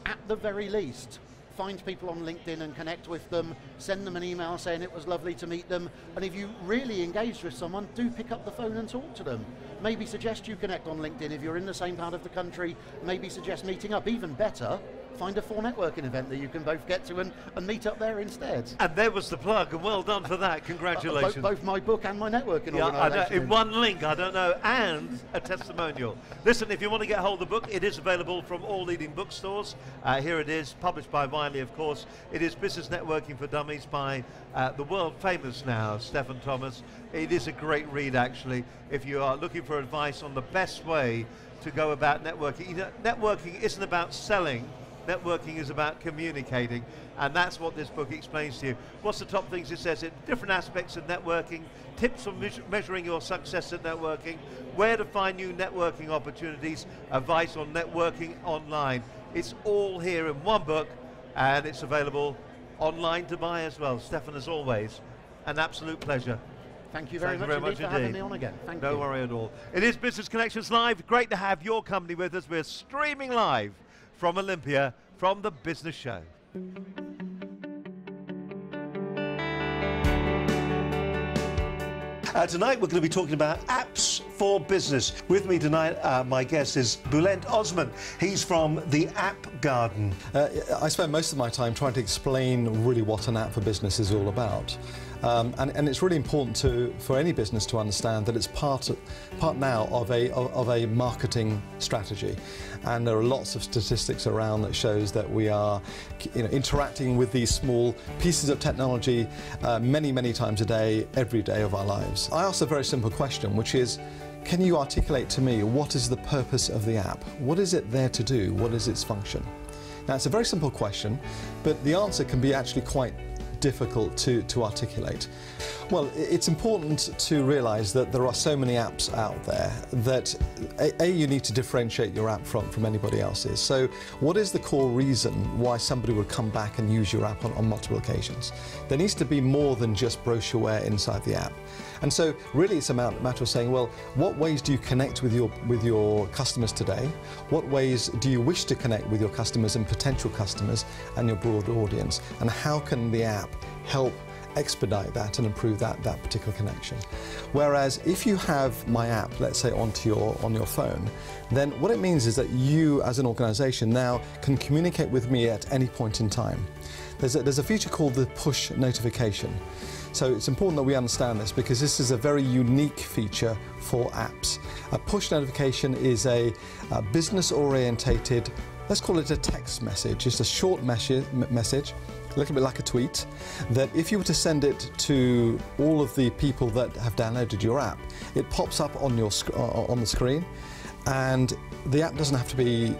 At the very least, find people on LinkedIn and connect with them, send them an email saying it was lovely to meet them, and if you really engaged with someone, do pick up the phone and talk to them. Maybe suggest you connect on LinkedIn if you're in the same part of the country, maybe suggest meeting up. Even better, find a 4 networking event that you can both get to and meet up there instead. And there was the plug, and well done for that. Congratulations. Both my book and my networking I know, organisation. in one link, I don't know, and a testimonial. Listen, if you want to get hold of the book, it is available from all leading bookstores. Here it is, published by Wiley, of course. It is Business Networking for Dummies by the world famous now, Stephen Thomas. It is a great read, actually, if you are looking for advice on the best way to go about networking. You know, networking isn't about selling. Networking is about communicating, and that's what this book explains to you. What's the top things it says? Different aspects of networking, tips for measuring your success at networking, where to find new networking opportunities, advice on networking online. It's all here in one book, and it's available online to buy as well. Stefan, as always, an absolute pleasure. Thank you very much indeed for having me on again. Thank you. No worry at all. It is Business Connections Live. Great to have your company with us. We're streaming live from Olympia, from the Business Show. Tonight we're going to be talking about apps for business. With me tonight, my guest is Bülent Osman. He's from the App Garden. I spend most of my time trying to explain really what an app for business is all about. And it's really important for any business to understand that it's part now of a marketing strategy. And there are lots of statistics around that shows that we are interacting with these small pieces of technology many times a day, every day of our lives. I asked a very simple question, which is, can you articulate to me what is the purpose of the app? What is it there to do? What is its function? Now, it's a very simple question, but the answer can be actually quite difficult to articulate. Well, it's important to realize that there are so many apps out there that you need to differentiate your app from anybody else's. So what is the core reason why somebody would come back and use your app on multiple occasions? There needs to be more than just brochureware inside the app. And so really it's a matter of saying, well, what ways do you connect with your customers today? What ways do you wish to connect with your customers and potential customers and your broad audience? And how can the app help expedite that and improve that particular connection? Whereas if you have my app, let's say on your phone, then what it means is that you as an organization now can communicate with me at any point in time. There's a feature called the push notification. So it's important that we understand this because this is a very unique feature for apps. A push notification is a business-orientated, let's call it a text message. It's a short message, a little bit like a tweet, that if you were to send it to all of the people that have downloaded your app, it pops up on the screen, and the app doesn't have to be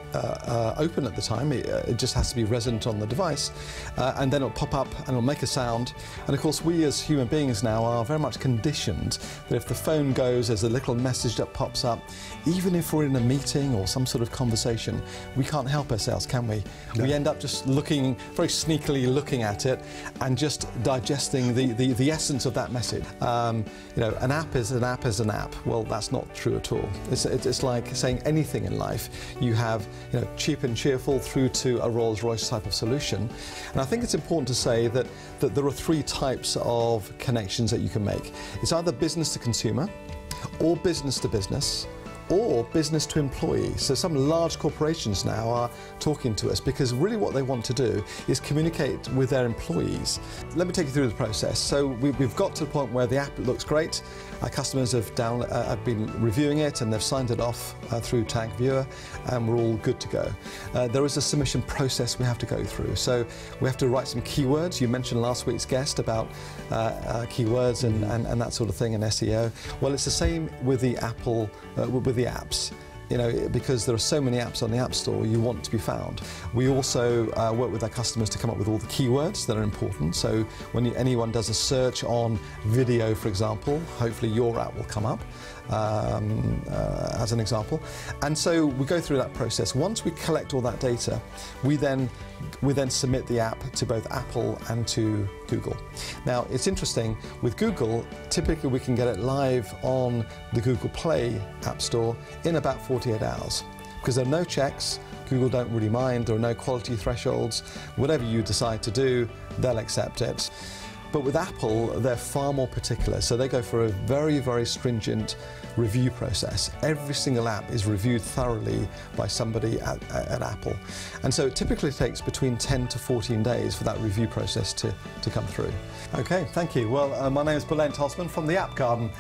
open at the time. It just has to be resident on the device, and then it'll pop up and it'll make a sound. And of course, we as human beings now are very much conditioned that if the phone goes, there's a little message that pops up. Even if we're in a meeting or some sort of conversation, we can't help ourselves, can we? No. We end up just looking, very sneakily looking at it and just digesting the essence of that message. An app is an app is an app. Well, that's not true at all. It's like saying anything in life. You have cheap and cheerful through to a Rolls-Royce type of solution. And I think it's important to say that there are 3 types of connections that you can make. It's either business to consumer, or business to business, or business to employee. So some large corporations now are talking to us because really what they want to do is communicate with their employees. Let me take you through the process. So we've got to the point where the app looks great. Our customers have been reviewing it and they've signed it off through Tag Viewer, and we're all good to go. There is a submission process we have to go through. So we have to write some keywords. You mentioned last week's guest about keywords and that sort of thing and SEO. Well, it's the same with the with the apps. You know, because there are so many apps on the App Store, you want to be found. We also work with our customers to come up with all the keywords that are important. So when anyone does a search on video, for example, hopefully your app will come up as an example. And so we go through that process. Once we collect all that data, we then submit the app to both Apple and to Google. Now, it's interesting, with Google, typically we can get it live on the Google Play App Store in about 48 hours. Because there are no checks, Google don't really mind, there are no quality thresholds. Whatever you decide to do, they'll accept it. But with Apple, they're far more particular, so they go for a very, very stringent review process. Every single app is reviewed thoroughly by somebody at Apple. And so it typically takes between 10 to 14 days for that review process to come through. Okay, thank you. Well, my name is Bülent Osman from the App Garden.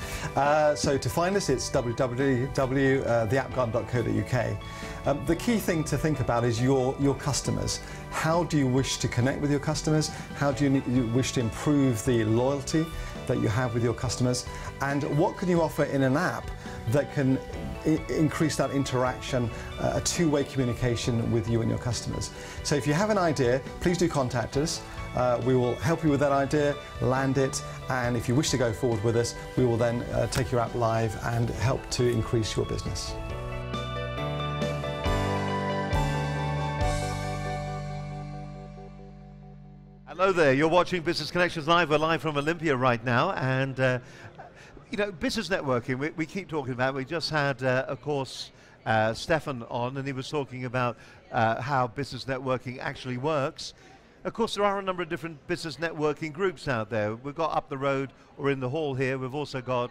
So to find us, it's www.theappgarden.co.uk. The key thing to think about is your customers. How do you wish to connect with your customers? How do you wish to improve the loyalty that you have with your customers? And what can you offer in an app that can increase that interaction, a two-way communication with you and your customers? So if you have an idea, please do contact us. We will help you with that idea, land it, and if you wish to go forward with us, we will then take your app live and help to increase your business. Hello there, you're watching Business Connections Live. We're live from Olympia right now, and you know, business networking, we keep talking about. We just had, of course, Stefan on, and he was talking about how business networking actually works. Of course, there are a number of different business networking groups out there. We've got up the road or in the hall here, we've also got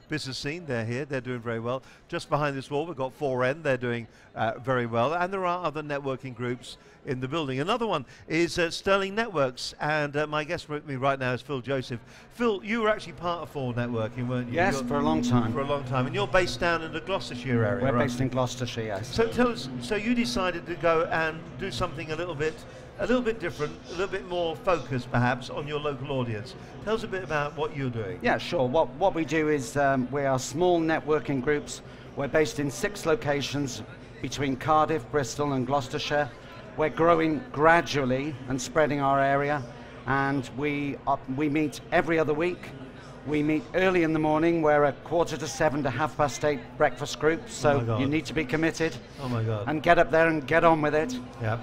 Business Scene, they're here, they're doing very well. Just behind this wall, we've got 4N, they're doing very well. And there are other networking groups in the building. Another one is Sterling Networks, and my guest with me right now is Phil Joseph. Phil, you were actually part of 4 Networking, weren't you? Yes, for a long time. For a long time, and you're based down in the Gloucestershire area, We're right? based in Gloucestershire, yes. So tell us, so you decided to go and do something a little bit different, a little bit more focused perhaps on your local audience. Tell us a bit about what you're doing. Yeah, sure. What we do is we are small networking groups. We're based in 6 locations between Cardiff, Bristol and Gloucestershire. We're growing gradually and spreading our area, and we meet every other week. We meet early in the morning. We're a 6:45 to 8:30 breakfast group, so you need to be committed. Oh my God. And get up there and get on with it. Yeah.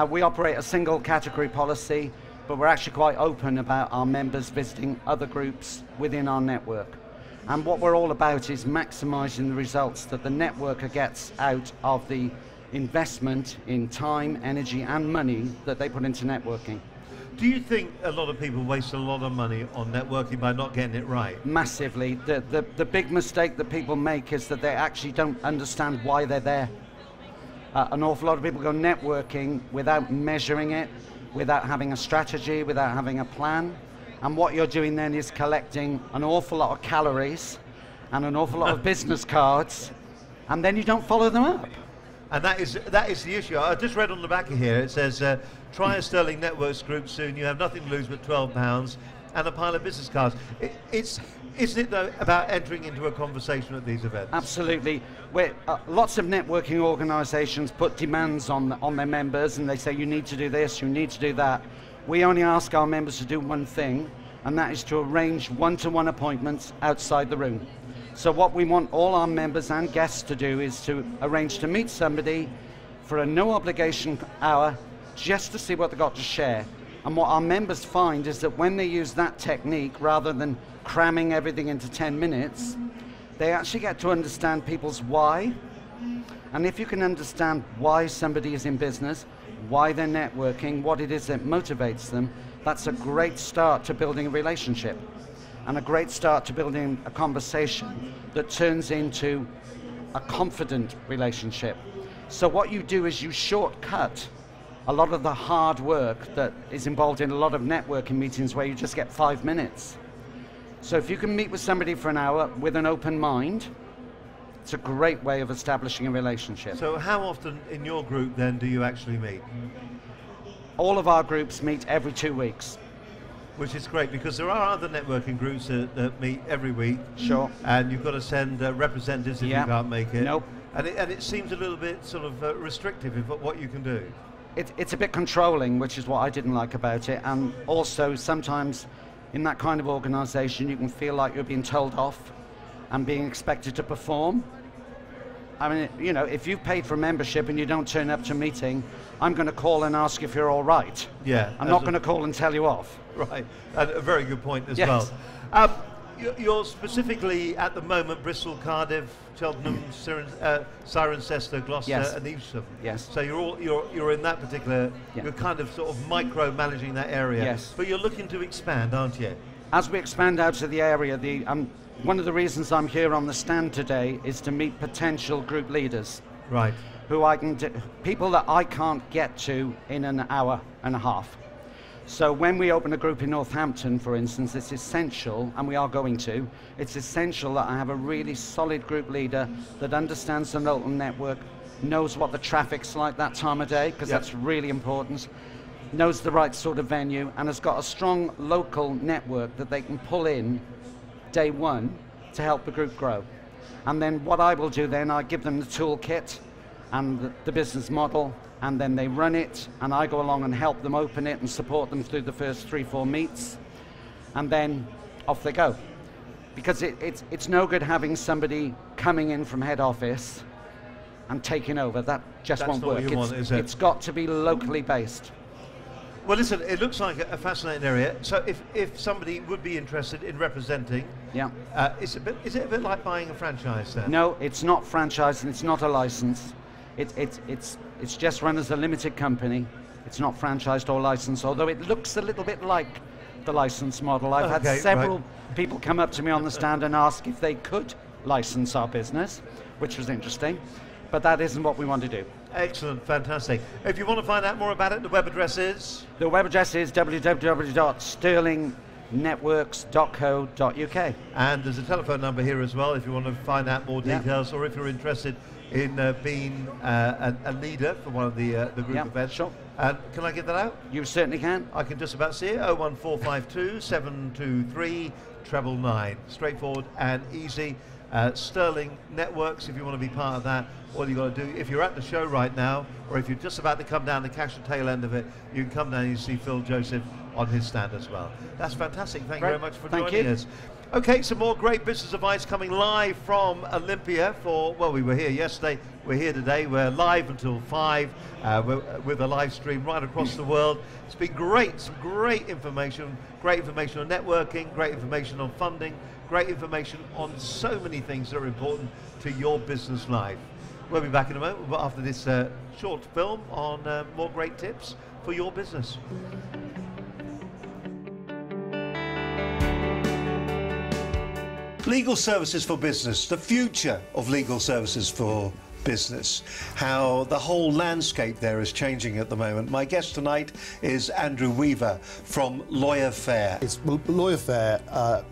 We operate a single category policy, but we're actually quite open about our members visiting other groups within our network. And what we're all about is maximising the results that the networker gets out of the investment in time, energy and money that they put into networking. Do you think a lot of people waste a lot of money on networking by not getting it right? Massively. The big mistake that people make is that they actually don't understand why they're there. An awful lot of people go networking without measuring it, without having a strategy, without having a plan. And what you're doing then is collecting an awful lot of calories and an awful lot of business cards, and then you don't follow them up. And that is the issue. I just read on the back of here, it says, try a Sterling Networks group soon. You have nothing to lose but £12 and a pile of business cards. Isn't it, though, about entering into a conversation at these events? Absolutely. Lots of networking organisations put demands on their members, and they say, you need to do this, you need to do that. We only ask our members to do one thing, and that is to arrange one-to-one appointments outside the room. So what we want all our members and guests to do is to arrange to meet somebody for a no obligation hour just to see what they've got to share. And what our members find is that when they use that technique, rather than cramming everything into 10 minutes, they actually get to understand people's why. And if you can understand why somebody is in business, why they're networking, what it is that motivates them, that's a great start to building a relationship. And a great start to building a conversation that turns into a confident relationship. So what you do is you shortcut a lot of the hard work that is involved in a lot of networking meetings where you just get 5 minutes. So if you can meet with somebody for an hour with an open mind, it's a great way of establishing a relationship. So how often in your group then do you actually meet? All of our groups meet every 2 weeks. Which is great, because there are other networking groups that meet every week. Sure. And you've got to send representatives if you can't make it. Nope. And it seems a little bit sort of restrictive in what you can do. It's a bit controlling, which is what I didn't like about it. And also sometimes in that kind of organisation you can feel like you're being told off and being expected to perform. I mean, you know, if you've paid for a membership and you don't turn up to a meeting, I'm going to call and ask if you're all right. Yeah. I'm not going to call and tell you off. Right. And a very good point as Yes. well. You're specifically at the moment Bristol, Cardiff, Cheltenham, Cirencester, Gloucester, Yes. and Evesham. Yes. So you're in that particular. Yeah. You're kind of sort of micro-managing that area. Yes. But you're looking to expand, aren't you? As we expand out to the area, one of the reasons I'm here on the stand today is to meet potential group leaders. Right. Who people that I can't get to in an hour and a half. So when we open a group in Northampton, for instance, it's essential, and we are going to, it's essential that I have a really solid group leader that understands the local network, knows what the traffic's like that time of day, because that's really important, knows the right sort of venue, and has got a strong local network that they can pull in day one to help the group grow. And then what I will do then, I give them the toolkit and the business model, and then they run it, and I go along and help them open it and support them through the first 3-4 meets, and then off they go. Because it's no good having somebody coming in from head office and taking over. That just won't work. It's got to be locally based. Well, listen, it looks like a fascinating area. So if somebody would be interested in representing, is it a bit like buying a franchise then? No, it's not franchise and it's not a license. It's just run as a limited company. It's not franchised or licensed, although it looks a little bit like the license model. I've had several people come up to me on the stand and ask if they could license our business, which was interesting, but that isn't what we want to do. Excellent, fantastic. If you want to find out more about it, the web address is? The web address is www.sterlingnetworks.co.uk. And there's a telephone number here as well if you want to find out more details, or if you're interested in being a leader for one of the group events. Sure. And can I get that out? You certainly can. I can just about see it. 01452 723 999. Straightforward and easy. Sterling Networks, if you want to be part of that, all you got to do, if you're at the show right now, or if you're just about to come down the cash and tail end of it, you can come down and you see Phil Joseph on his stand as well. That's fantastic. Thank you very much for joining us. Okay, some more great business advice coming live from Olympia we were here yesterday, we're here today, we're live until 5 with a live stream right across the world. It's been great, some great information on networking, great information on funding, great information on so many things that are important to your business life. We'll be back in a moment after this short film on more great tips for your business. Legal services for business, the future of legal services for business, how the whole landscape there is changing at the moment. My guest tonight is Andrew Weaver from Lawyer Fair. Lawyer Fair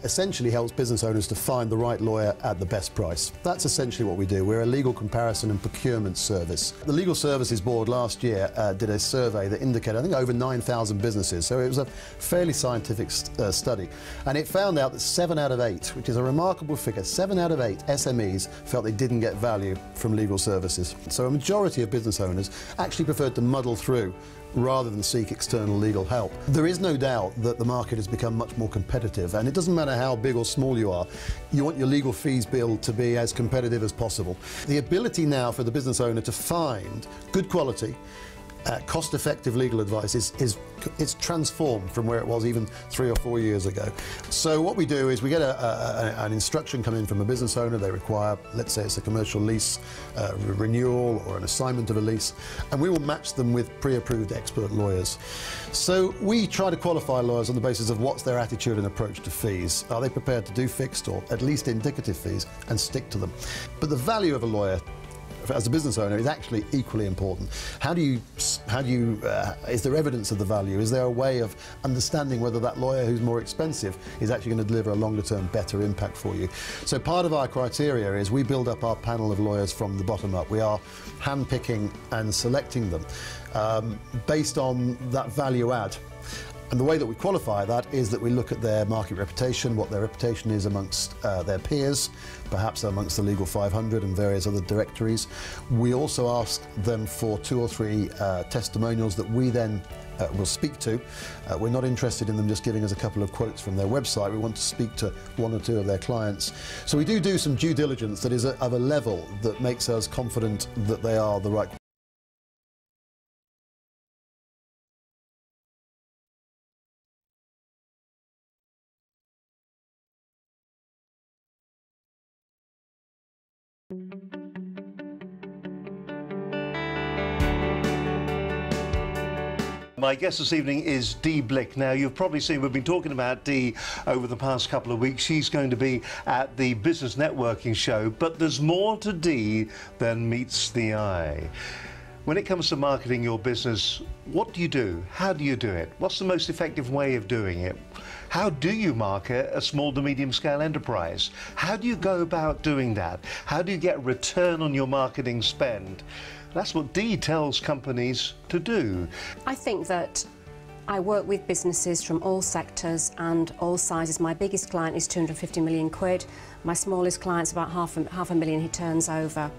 essentially helps business owners to find the right lawyer at the best price. That's essentially what we do. We're a legal comparison and procurement service. The Legal Services Board last year did a survey that indicated, I think, over 9,000 businesses. So it was a fairly scientific study. And it found out that 7 out of 8, which is a remarkable figure, 7 out of 8 SMEs felt they didn't get value from legal services. So a majority of business owners actually preferred to muddle through rather than seek external legal help. There is no doubt that the market has become much more competitive, and it doesn't matter how big or small you are, you want your legal fees bill to be as competitive as possible. The ability now for the business owner to find good quality, cost-effective legal advice it's transformed from where it was even 3 or 4 years ago. So what we do is we get an instruction come in from a business owner. They require, let's say it's a commercial lease renewal or an assignment of a lease, and we will match them with pre-approved expert lawyers. So we try to qualify lawyers on the basis of what's their attitude and approach to fees. Are they prepared to do fixed or at least indicative fees and stick to them? But the value of a lawyer as a business owner is actually equally important. Is there evidence of the value? Is there a way of understanding whether that lawyer who's more expensive is actually going to deliver a longer term better impact for you? So part of our criteria is we build up our panel of lawyers from the bottom up. We are hand picking and selecting them based on that value add. And the way that we qualify that is that we look at their market reputation, what their reputation is amongst their peers, perhaps amongst the Legal 500 and various other directories. We also ask them for 2 or 3 testimonials that we then will speak to. We're not interested in them just giving us a couple of quotes from their website. We want to speak to 1 or 2 of their clients. So we do some due diligence that is of a level that makes us confident that they are the right. My guest this evening is Dee Blick. Now, you've probably seen we've been talking about Dee over the past couple of weeks. She's going to be at the Business Networking Show, but there's more to Dee than meets the eye. When it comes to marketing your business, what do you do? How do you do it? What's the most effective way of doing it? How do you market a small to medium scale enterprise? How do you go about doing that? How do you get return on your marketing spend? That's what Dee tells companies to do. I think that I work with businesses from all sectors and all sizes. My biggest client is 250 million quid. My smallest client's about half a million he turns over.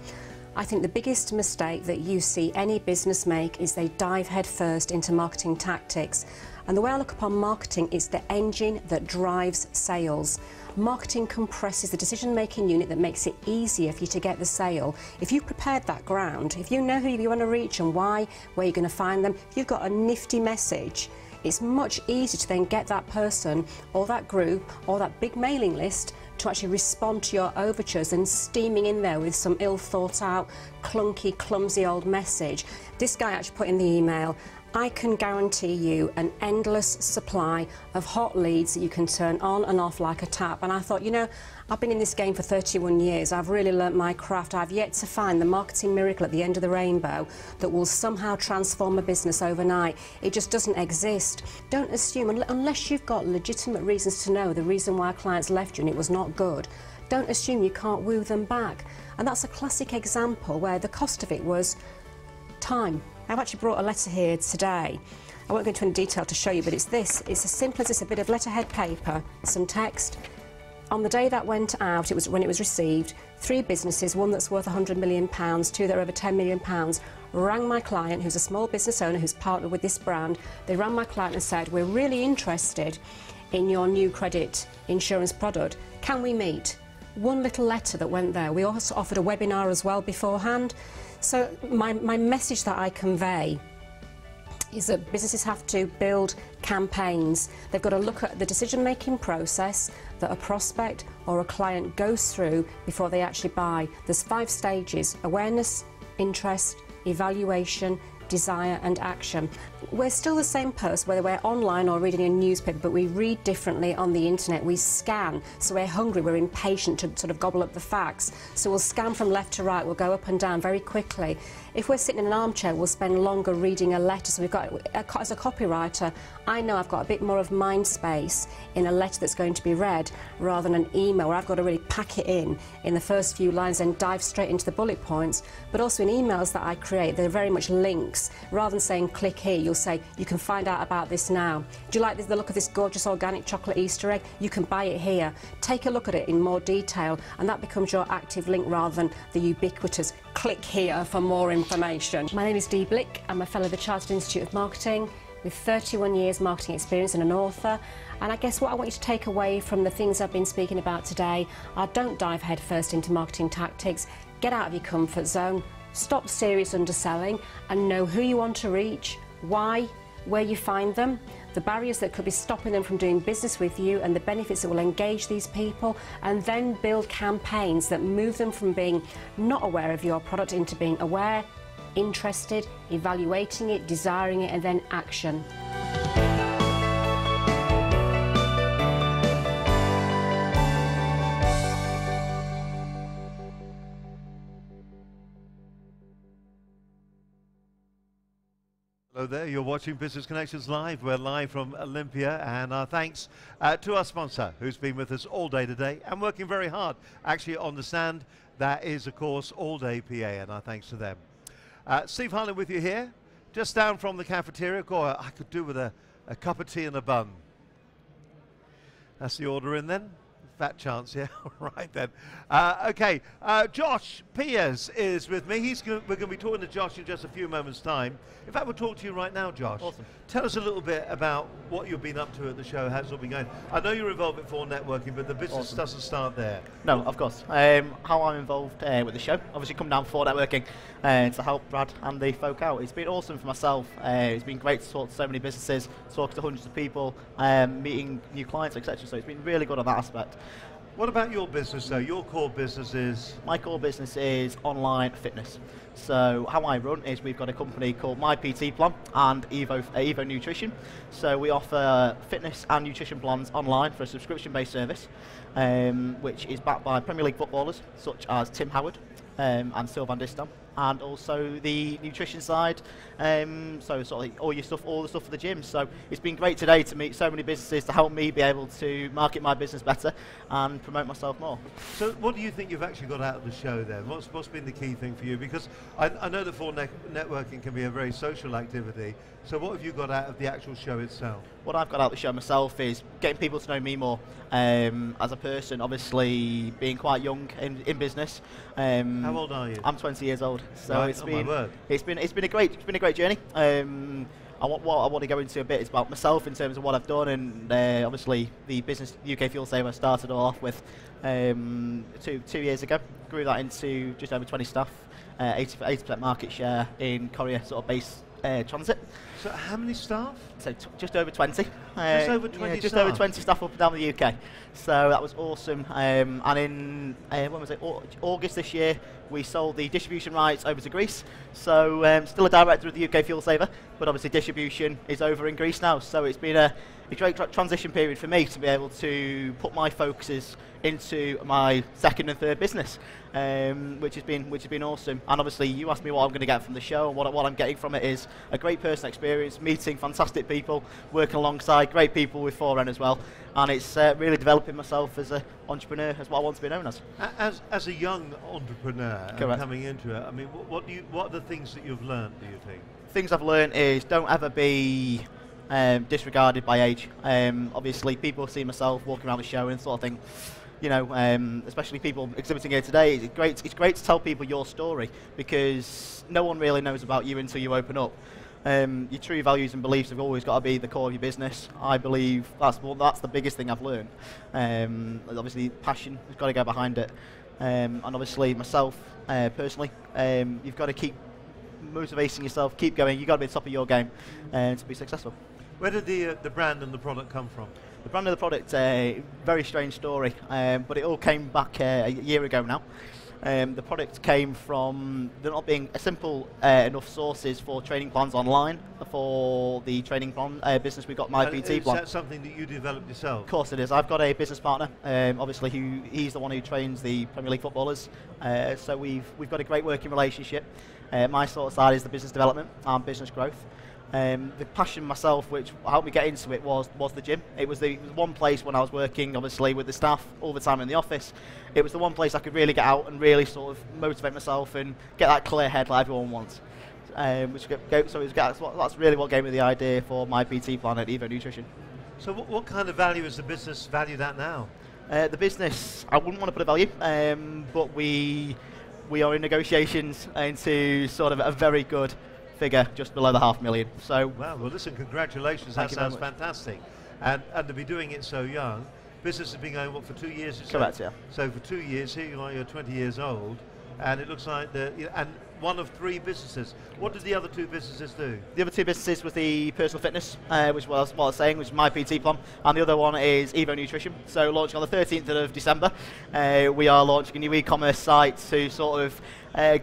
I think the biggest mistake that you see any business make is they dive headfirst into marketing tactics. And the way I look upon marketing is the engine that drives sales. Marketing compresses the decision-making unit that makes it easier for you to get the sale. If you've prepared that ground, if you know who you want to reach and why, where you're going to find them, if you've got a nifty message, it's much easier to then get that person or that group or that big mailing list to actually respond to your overtures than steaming in there with some ill-thought-out, clunky, clumsy old message. This guy actually put in the email, I can guarantee you an endless supply of hot leads that you can turn on and off like a tap. And I thought, you know, I've been in this game for 31 years. I've really learnt my craft. I've yet to find the marketing miracle at the end of the rainbow that will somehow transform a business overnight. It just doesn't exist. Don't assume, unless you've got legitimate reasons to know the reason why clients left you and it was not good, don't assume you can't woo them back. And that's a classic example where the cost of it was time. I've actually brought a letter here today. I won't go into any detail to show you, but it's this. It's as simple as this, a bit of letterhead paper, some text. On the day that went out, it was when it was received, 3 businesses, one that's worth £100 million, 2 that are over £10 million, rang my client, who's a small business owner who's partnered with this brand. They rang my client and said, we're really interested in your new credit insurance product. Can we meet? One little letter that went there. We also offered a webinar as well beforehand. So my message that I convey is that businesses have to build campaigns. They've got to look at the decision-making process that a prospect or a client goes through before they actually buy. There's 5 stages: awareness, interest, evaluation, desire and action. We're still the same person whether we're online or reading a newspaper, but we read differently on the internet. We scan, so we're hungry, we're impatient to sort of gobble up the facts. So we'll scan from left to right, we'll go up and down very quickly. If we're sitting in an armchair, we'll spend longer reading a letter. So we've got, as a copywriter, I know I've got a bit more of mind space in a letter that's going to be read rather than an email where I've got to really pack it in the first few lines and dive straight into the bullet points. But also in emails that I create, they're very much links. Rather than saying click here, you'll say you can find out about this now. Do you like the look of this gorgeous organic chocolate Easter egg? You can buy it here. Take a look at it in more detail, and that becomes your active link rather than the ubiquitous click here for more information. My name is Dee Blick. I'm a fellow of the Chartered Institute of Marketing with 31 years marketing experience and an author. And I guess what I want you to take away from the things I've been speaking about today are don't dive headfirst into marketing tactics. Get out of your comfort zone. Stop serious underselling and know who you want to reach, why, where you find them, the barriers that could be stopping them from doing business with you and the benefits that will engage these people, and then build campaigns that move them from being not aware of your product into being aware, interested, evaluating it, desiring it, and then action. Hello there, you're watching Business Connections Live. We're live from Olympia, and our thanks to our sponsor who's been with us all day today and working very hard actually on the stand. That is, of course, All Day PA, and our thanks to them. Steve Harlan with you here, just down from the cafeteria. I could do with a a cup of tea and a bun. That's the order in then? Fat chance, yeah. All right then. Okay, Josh Piers is with me. We're going to be talking to Josh in just a few moments' time. In fact, we'll talk to you right now, Josh. Awesome. Tell us a little bit about what you've been up to at the show, how's it all been going. I know you're involved with 4 Networking, but the business doesn't start there. No, of course. How I'm involved with the show, obviously come down 4 Networking to help Brad and the folk out. It's been awesome for myself. It's been great to talk to so many businesses, talk to hundreds of people, meeting new clients, etc. So it's been really good on that aspect. What about your business though? Your core business is? My core business is online fitness. So how I run is we've got a company called My PT Plan and Evo Nutrition. So we offer fitness and nutrition plans online for a subscription-based service, which is backed by Premier League footballers such as Tim Howard and Sylvan Distam, and also the nutrition side, so sort of all the stuff for the gym. So it's been great today to meet so many businesses to help me be able to market my business better and promote myself more. So what do you think you've actually got out of the show then? What's been the key thing for you? Because I know that 4 Networking can be a very social activity, so what have you got out of the actual show itself? What I've got out of the show myself is getting people to know me more as a person, obviously being quite young in business. How old are you? I'm 20 years old, so right, it's been a great journey. What I want to go into a bit is about myself in terms of what I've done, and obviously the business UK Fuel Saver started off with 2 years ago. Grew that into just over 20 staff, 80% market share in courier sort of base transit. So how many staff? So just over 20. Just over 20 yeah, just staff? over 20 staff up and down the UK. So that was awesome. And in when was it? August this year, we sold the distribution rights over to Greece. So still a director of the UK Fuel Saver, but obviously distribution is over in Greece now. So it's been a great transition period for me to be able to put my focuses into my second and third business, which has been awesome. And obviously, you asked me what I'm going to get from the show, and what I'm getting from it is a great personal experience, meeting fantastic people, working alongside great people with 4N as well, and it's really developing myself as an entrepreneur, as what I want to be known as. As a young entrepreneur and coming into it, I mean, what are the things that you've learned? Do you think? Things I've learned is don't ever be disregarded by age. Obviously, people see myself walking around the show and sort of think, you know, especially people exhibiting here today, it's great to tell people your story, because no one really knows about you until you open up. Your true values and beliefs have always got to be the core of your business. I believe that's the biggest thing I've learned. Obviously, passion has got to go behind it. And obviously, myself, personally, you've got to keep motivating yourself, keep going. You've got to be at the top of your game to be successful. Where did the brand and the product come from? The brand of the product, very strange story, but it all came back a year ago now. The product came from there not being a simple enough sources for training plans online for the training plan business. We've got My PT Plan. Is that something that you developed yourself? Of course it is. I've got a business partner, obviously he's the one who trains the Premier League footballers. So we've got a great working relationship. My sort of side is the business development and business growth. The passion myself, which helped me get into it, was the gym. It was the one place when I was working, obviously, with the staff all the time in the office. It was the one place I could really get out and really sort of motivate myself and get that clear head like everyone wants. That's really what gave me the idea for My PT Plan at Evo Nutrition. So what kind of value is the business valued at now? The business, I wouldn't want to put a value, but we are in negotiations into sort of a very good figure, just below the $500,000. So, wow, well listen, congratulations, that sounds fantastic. And to be doing it so young. Business has been going, what, for 2 years? Correct, yeah. So for 2 years, here you are, you're 20 years old, and it looks like, and one of 3 businesses. What did the other 2 businesses do? The other 2 businesses was the personal fitness, which was what I was saying, which is My PT Plan, and the other one is Evo Nutrition. So launching on the 13th of December, we are launching a new e-commerce site to sort of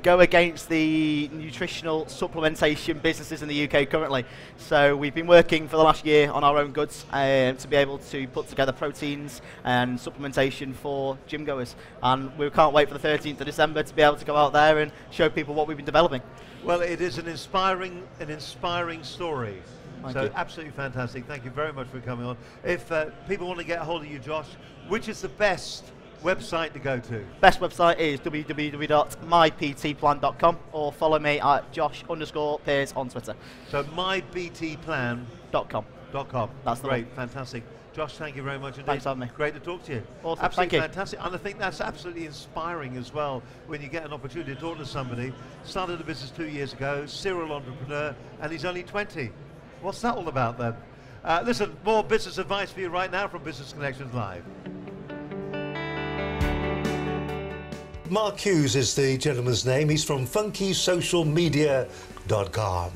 go against the nutritional supplementation businesses in the UK currently. So we've been working for the last year on our own goods to be able to put together proteins and supplementation for gym goers, and we can't wait for the 13th of December to be able to go out there and show people what we've been developing. Well, it is an inspiring story. Thank you. Absolutely fantastic. Thank you very much for coming on. If people want to get a hold of you, Josh, which is the best website to go to? Best website is www.myptplan.com, or follow me at Josh_Piers on Twitter. So mybtplan.com. .com. That's the Great, one. fantastic. Josh, thank you very much indeed. Thanks for having me. Great to talk to you. Awesome, Absolutely thank you. fantastic. And I think that's absolutely inspiring as well when you get an opportunity to talk to somebody. Started a business 2 years ago, serial entrepreneur, and he's only 20. What's that all about then? Listen, more business advice for you right now from Business Connections Live. Mark Hughes is the gentleman's name. He's from FunkySocialMedia.com.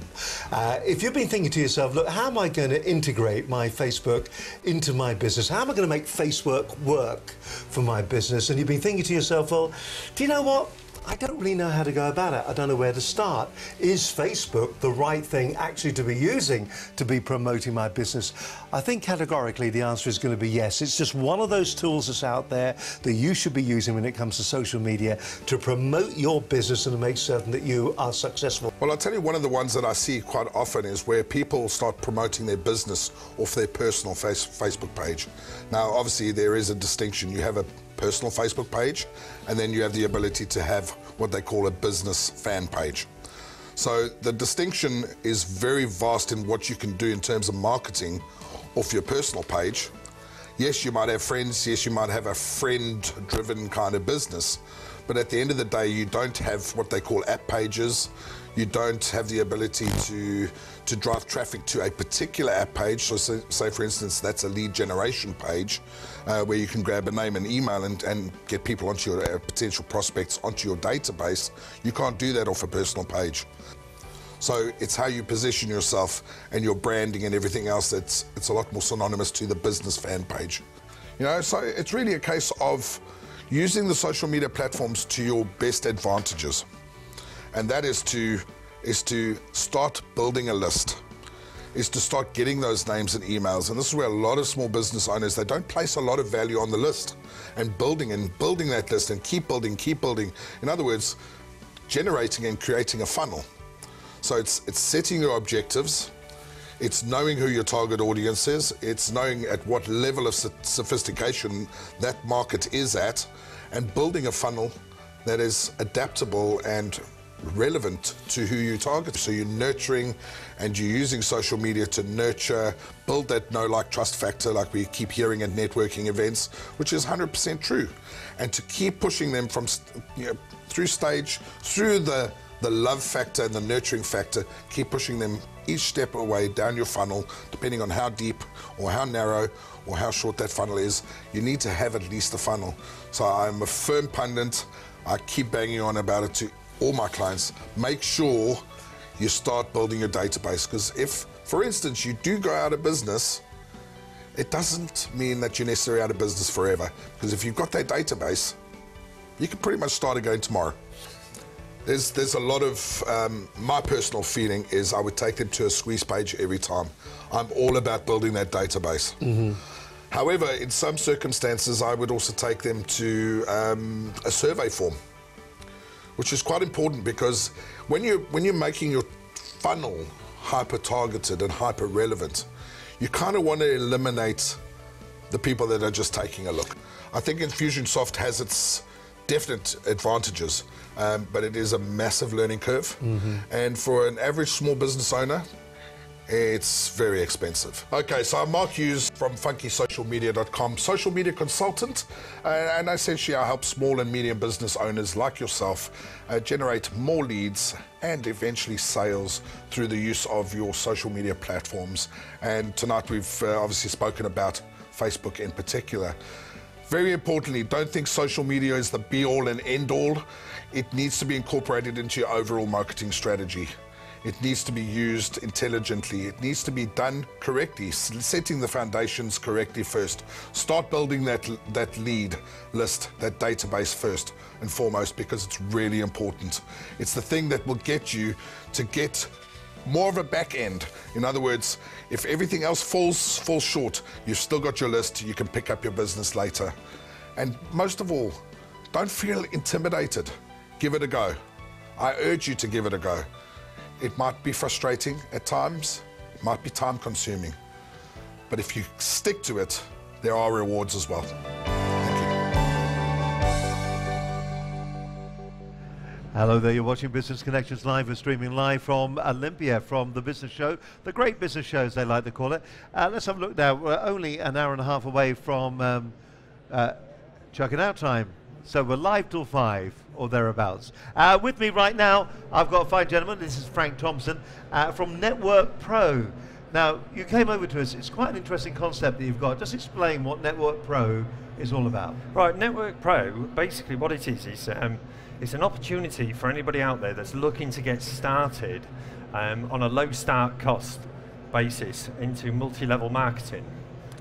If you've been thinking to yourself, look, how am I going to integrate my Facebook into my business? How am I going to make Facebook work for my business? And you've been thinking to yourself, well, do you know what? I don't really know how to go about it. I don't know where to start. Is Facebook the right thing actually to be using to be promoting my business? I think categorically the answer is going to be yes. It's just one of those tools that's out there that you should be using when it comes to social media to promote your business and to make certain that you are successful. Well, I'll tell you, one of the ones that I see quite often is where people start promoting their business off their personal Facebook page. Now, obviously, there is a distinction. You have a personal Facebook page, and then you have the ability to have what they call a business fan page. So the distinction is very vast in what you can do in terms of marketing off your personal page. Yes, you might have friends, yes, you might have a friend-driven kind of business, but at the end of the day, you don't have what they call app pages. You don't have the ability to drive traffic to a particular app page. So say for instance, that's a lead generation page where you can grab a name and email and get people onto your potential prospects onto your database. You can't do that off a personal page. So it's how you position yourself and your branding and everything else it's a lot more synonymous to the business fan page. You know, so it's really a case of using the social media platforms to your best advantages. And that is to start building a list, is to start getting those names and emails. And this is where a lot of small business owners, they don't place a lot of value on the list and building that list and keep building. In other words, generating and creating a funnel. So it's setting your objectives, it's knowing who your target audience is, it's knowing at what level of sophistication that market is at, and building a funnel that is adaptable and relevant to who you target. So you're nurturing and you're using social media to nurture, build that know, like, trust factor, like we keep hearing at networking events, which is 100% true. And to keep pushing them from, through the love factor and the nurturing factor, keep pushing them each step away down your funnel, depending on how deep or how narrow or how short that funnel is. You need to have at least a funnel. So I'm a firm pundit. I keep banging on about it to all my clients. Make sure you start building your database, because if, for instance, you do go out of business, it doesn't mean that you're necessarily out of business forever, because if you've got that database, you can pretty much start again tomorrow. There's a lot of, my personal feeling is I would take them to a squeeze page every time. I'm all about building that database. Mm-hmm. However, in some circumstances, I would also take them to a survey form, which is quite important, because when you're making your funnel hyper-targeted and hyper-relevant, you kind of want to eliminate the people that are just taking a look. I think Infusionsoft has its definite advantages, but it is a massive learning curve. Mm-hmm. And for an average small business owner, it's very expensive. Okay, so I'm Mark Hughes from FunkySocialMedia.com, social media consultant, and essentially I help small and medium business owners like yourself generate more leads and eventually sales through the use of your social media platforms. And tonight we've obviously spoken about Facebook in particular. Very importantly, don't think social media is the be-all and end-all. It needs to be incorporated into your overall marketing strategy. It needs to be used intelligently. It needs to be done correctly, setting the foundations correctly first. Start building that lead list, that database first and foremost, because it's really important. It's the thing that will get you to get more of a back end. In other words, if everything else falls short, you've still got your list, you can pick up your business later. And most of all, don't feel intimidated. Give it a go. I urge you to give it a go. It might be frustrating at times, it might be time consuming, but if you stick to it, there are rewards as well. Thank you. Hello there, you're watching Business Connections Live. We're streaming live from Olympia, from the business show, the great business show as they like to call it. Let's have a look now. We're only an hour and a half away from chucking out time. So we're live till 5 or thereabouts. With me right now, I've got a fine gentleman. This is Frank Thompson from Network Pro. Now, you came over to us. It's quite an interesting concept that you've got. Just explain what Network Pro is all about. Right, Network Pro, basically what it is it's an opportunity for anybody out there that's looking to get started on a low start cost basis into multi-level marketing.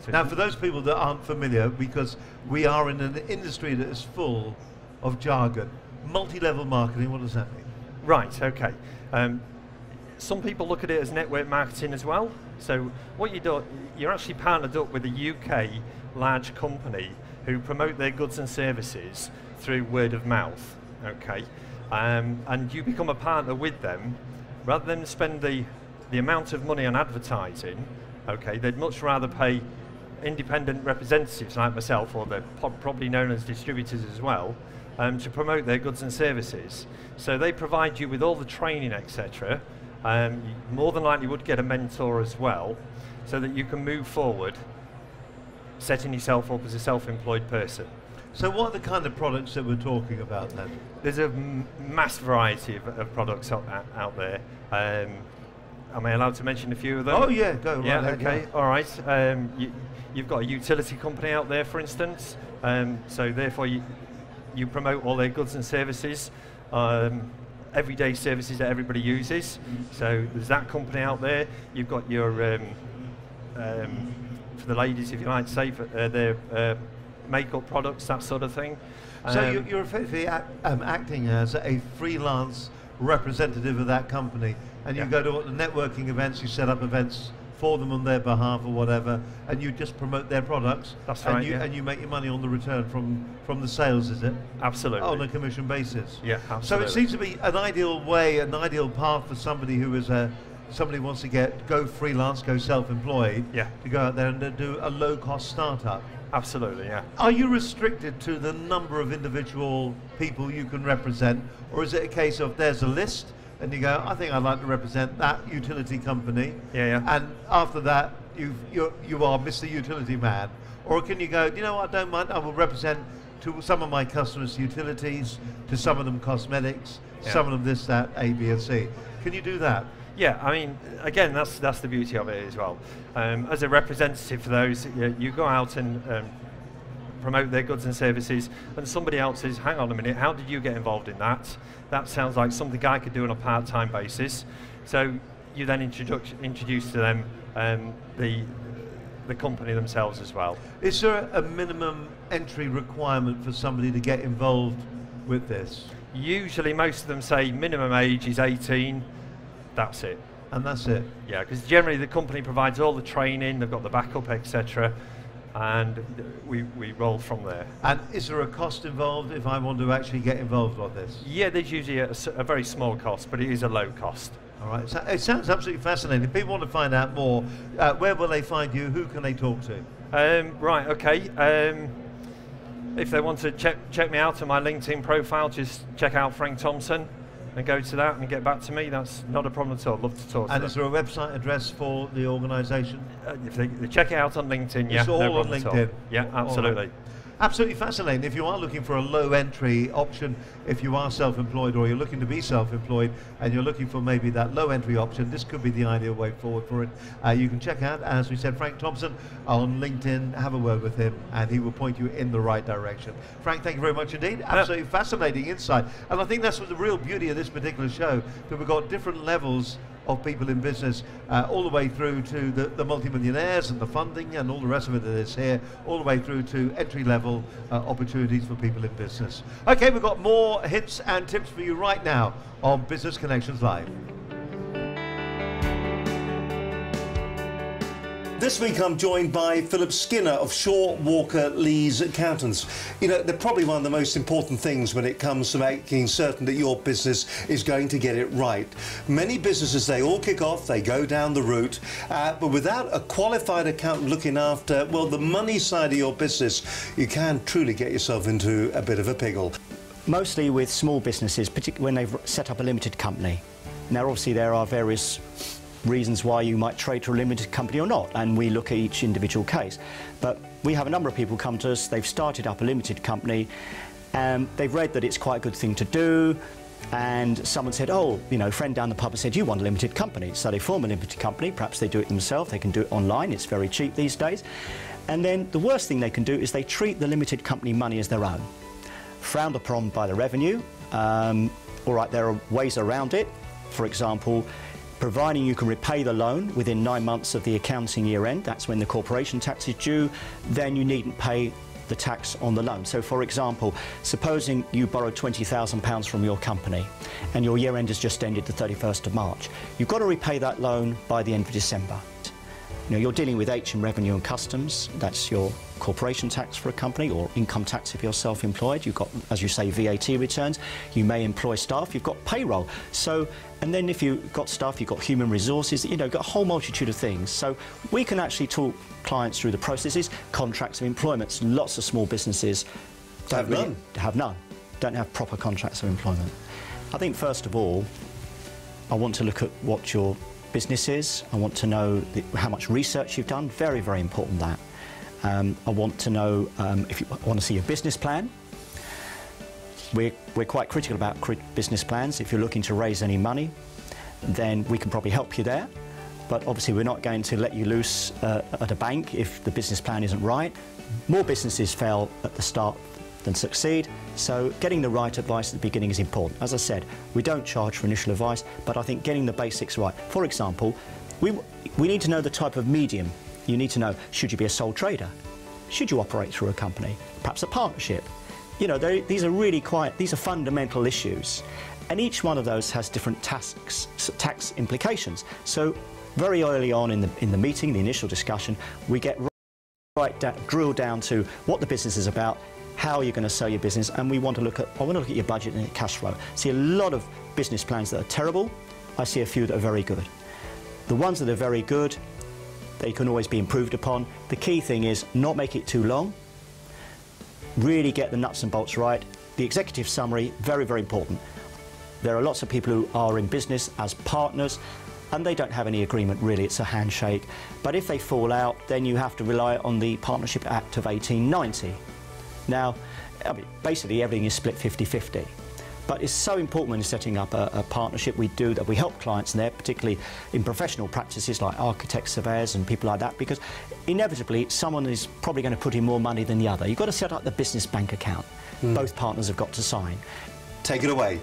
So now, for those people that aren't familiar, because we are in an industry that is full of jargon, multi-level marketing, what does that mean? Right, okay. Some people look at it as network marketing as well. So what you do, you're actually partnered up with a UK large company who promote their goods and services through word of mouth. Okay, and you become a partner with them. Rather than spend the amount of money on advertising, okay, they'd much rather pay independent representatives like myself, or they're probably known as distributors as well, to promote their goods and services. So they provide you with all the training, etc. You more than likely would get a mentor as well, so that you can move forward, setting yourself up as a self-employed person. So what are the kind of products that we're talking about then? There's a mass variety of products out there. Am I allowed to mention a few of them? Oh yeah, go yeah, right okay, ahead. All right. You've got a utility company out there, for instance, so therefore you promote all their goods and services, everyday services that everybody uses. So there's that company out there. You've got your, for the ladies, if you like to say, for their makeup products, that sort of thing. So you're effectively acting as a freelance representative of that company, and you go to the networking events, you set up events for them on their behalf or whatever, and you just promote their products. That's and right, you, yeah. and you make your money on the return from the sales, is it? Absolutely. On a commission basis. Yeah, absolutely. So it seems to be an ideal way, an ideal path for somebody who is somebody who wants to go freelance, go self-employed, to go out there and do a low-cost startup. Absolutely, yeah. Are you restricted to the number of individual people you can represent, or is it a case of there's a list and you go, I think I'd like to represent that utility company, and after that you are Mr. Utility Man? Or can you go, you know what, I don't mind, I will represent to some of my customers utilities, to some of them cosmetics, some of them this, that, A, B and C. Can you do that? Yeah, I mean, again, that's the beauty of it as well. As a representative for those, you go out and promote their goods and services, and somebody else says, hang on a minute, how did you get involved in that? That sounds like something I could do on a part-time basis. So you then introduce to them the company themselves as well. Is there a minimum entry requirement for somebody to get involved with this? Usually most of them say minimum age is 18. That's it. And that's it? Yeah, because generally the company provides all the training, they've got the backup, etc., and we roll from there. And is there a cost involved if I want to actually get involved on this? Yeah, there's usually a very small cost, but it is a low cost. All right, so it sounds absolutely fascinating. If people want to find out more, where will they find you? Who can they talk to? Right, okay. If they want to check me out on my LinkedIn profile, just check out Frank Thompson and go to that and get back to me. That's not a problem at all. Love to talk to them. And is there a website address for the organisation? If they check it out on LinkedIn, yeah. It's all on LinkedIn? Yeah, absolutely. Absolutely fascinating. If you are looking for a low entry option, if you are self-employed or you're looking to be self-employed and you're looking for maybe that low entry option, this could be the ideal way forward for it. You can check out, as we said, Frank Thompson on LinkedIn. Have a word with him and he will point you in the right direction. Frank, thank you very much indeed. Absolutely fascinating insight. And I think that's what the real beauty of this particular show, that we've got different levels of people in business, all the way through to the multimillionaires and the funding and all the rest of it that is here, all the way through to entry-level opportunities for people in business. Okay, we've got more hints and tips for you right now on Business Connections Live. This week I'm joined by Philip Skinner of Shaw Walker Lees Accountants. You know, they're probably one of the most important things when it comes to making certain that your business is going to get it right. Many businesses, they all kick off, they go down the route, but without a qualified accountant looking after, well, the money side of your business, you can truly get yourself into a bit of a pickle. mostly with small businesses, particularly when they've set up a limited company. Now obviously there are various reasons why you might trade to a limited company or not, and we look at each individual case. But we have a number of people come to us, they've started up a limited company, and they've read that it's quite a good thing to do, and someone said, oh, you know, a friend down the pub has said, you want a limited company. So they form a limited company, perhaps they do it themselves, they can do it online, it's very cheap these days. And then the worst thing they can do is they treat the limited company money as their own. Frowned upon by the revenue. All right, there are ways around it. For example, providing you can repay the loan within 9 months of the accounting year end, that's when the corporation tax is due, then you needn't pay the tax on the loan. So for example, supposing you borrowed £20,000 from your company and your year end has just ended the 31st of March, you've got to repay that loan by the end of December. You know, you're dealing with HM Revenue and Customs, that's your corporation tax for a company, or income tax if you're self-employed. You've got, as you say, VAT returns. You may employ staff, you've got payroll. So, and then if you've got staff, you've got human resources, you know, you've got a whole multitude of things. So we can actually talk clients through the processes, contracts of employment. Lots of small businesses don't have proper contracts of employment. I think first of all, I want to look at what your business is. I want to know how much research you've done. Very, very important that. I want to know if you want to see a business plan. We're quite critical about business plans. If you're looking to raise any money, then we can probably help you there. But obviously we're not going to let you loose at a bank if the business plan isn't right. More businesses fail at the start than succeed, so getting the right advice at the beginning is important. As I said, we don't charge for initial advice, but I think getting the basics right. For example, we need to know the type of medium. You need to know, should you be a sole trader? Should you operate through a company? Perhaps a partnership? You know, these are fundamental issues, and each one of those has different tax implications. So very early on in the meeting, the initial discussion, we get drill down to what the business is about, how you're going to sell your business, and I want to look at your budget and your cash flow. See a lot of business plans that are terrible. I see a few that are very good. The ones that are very good, they can always be improved upon. The key thing is not make it too long. Really get the nuts and bolts right. The executive summary, very, very important. There are lots of people who are in business as partners and they don't have any agreement really, it's a handshake. But if they fall out, then you have to rely on the Partnership Act of 1890. Now, I mean, basically everything is split 50-50. But it's so important when you're setting up a partnership. We help clients in there, particularly in professional practices like architects, surveyors and people like that, because inevitably someone is probably going to put in more money than the other. You've got to set up the business bank account. Both partners have got to sign. Take it away.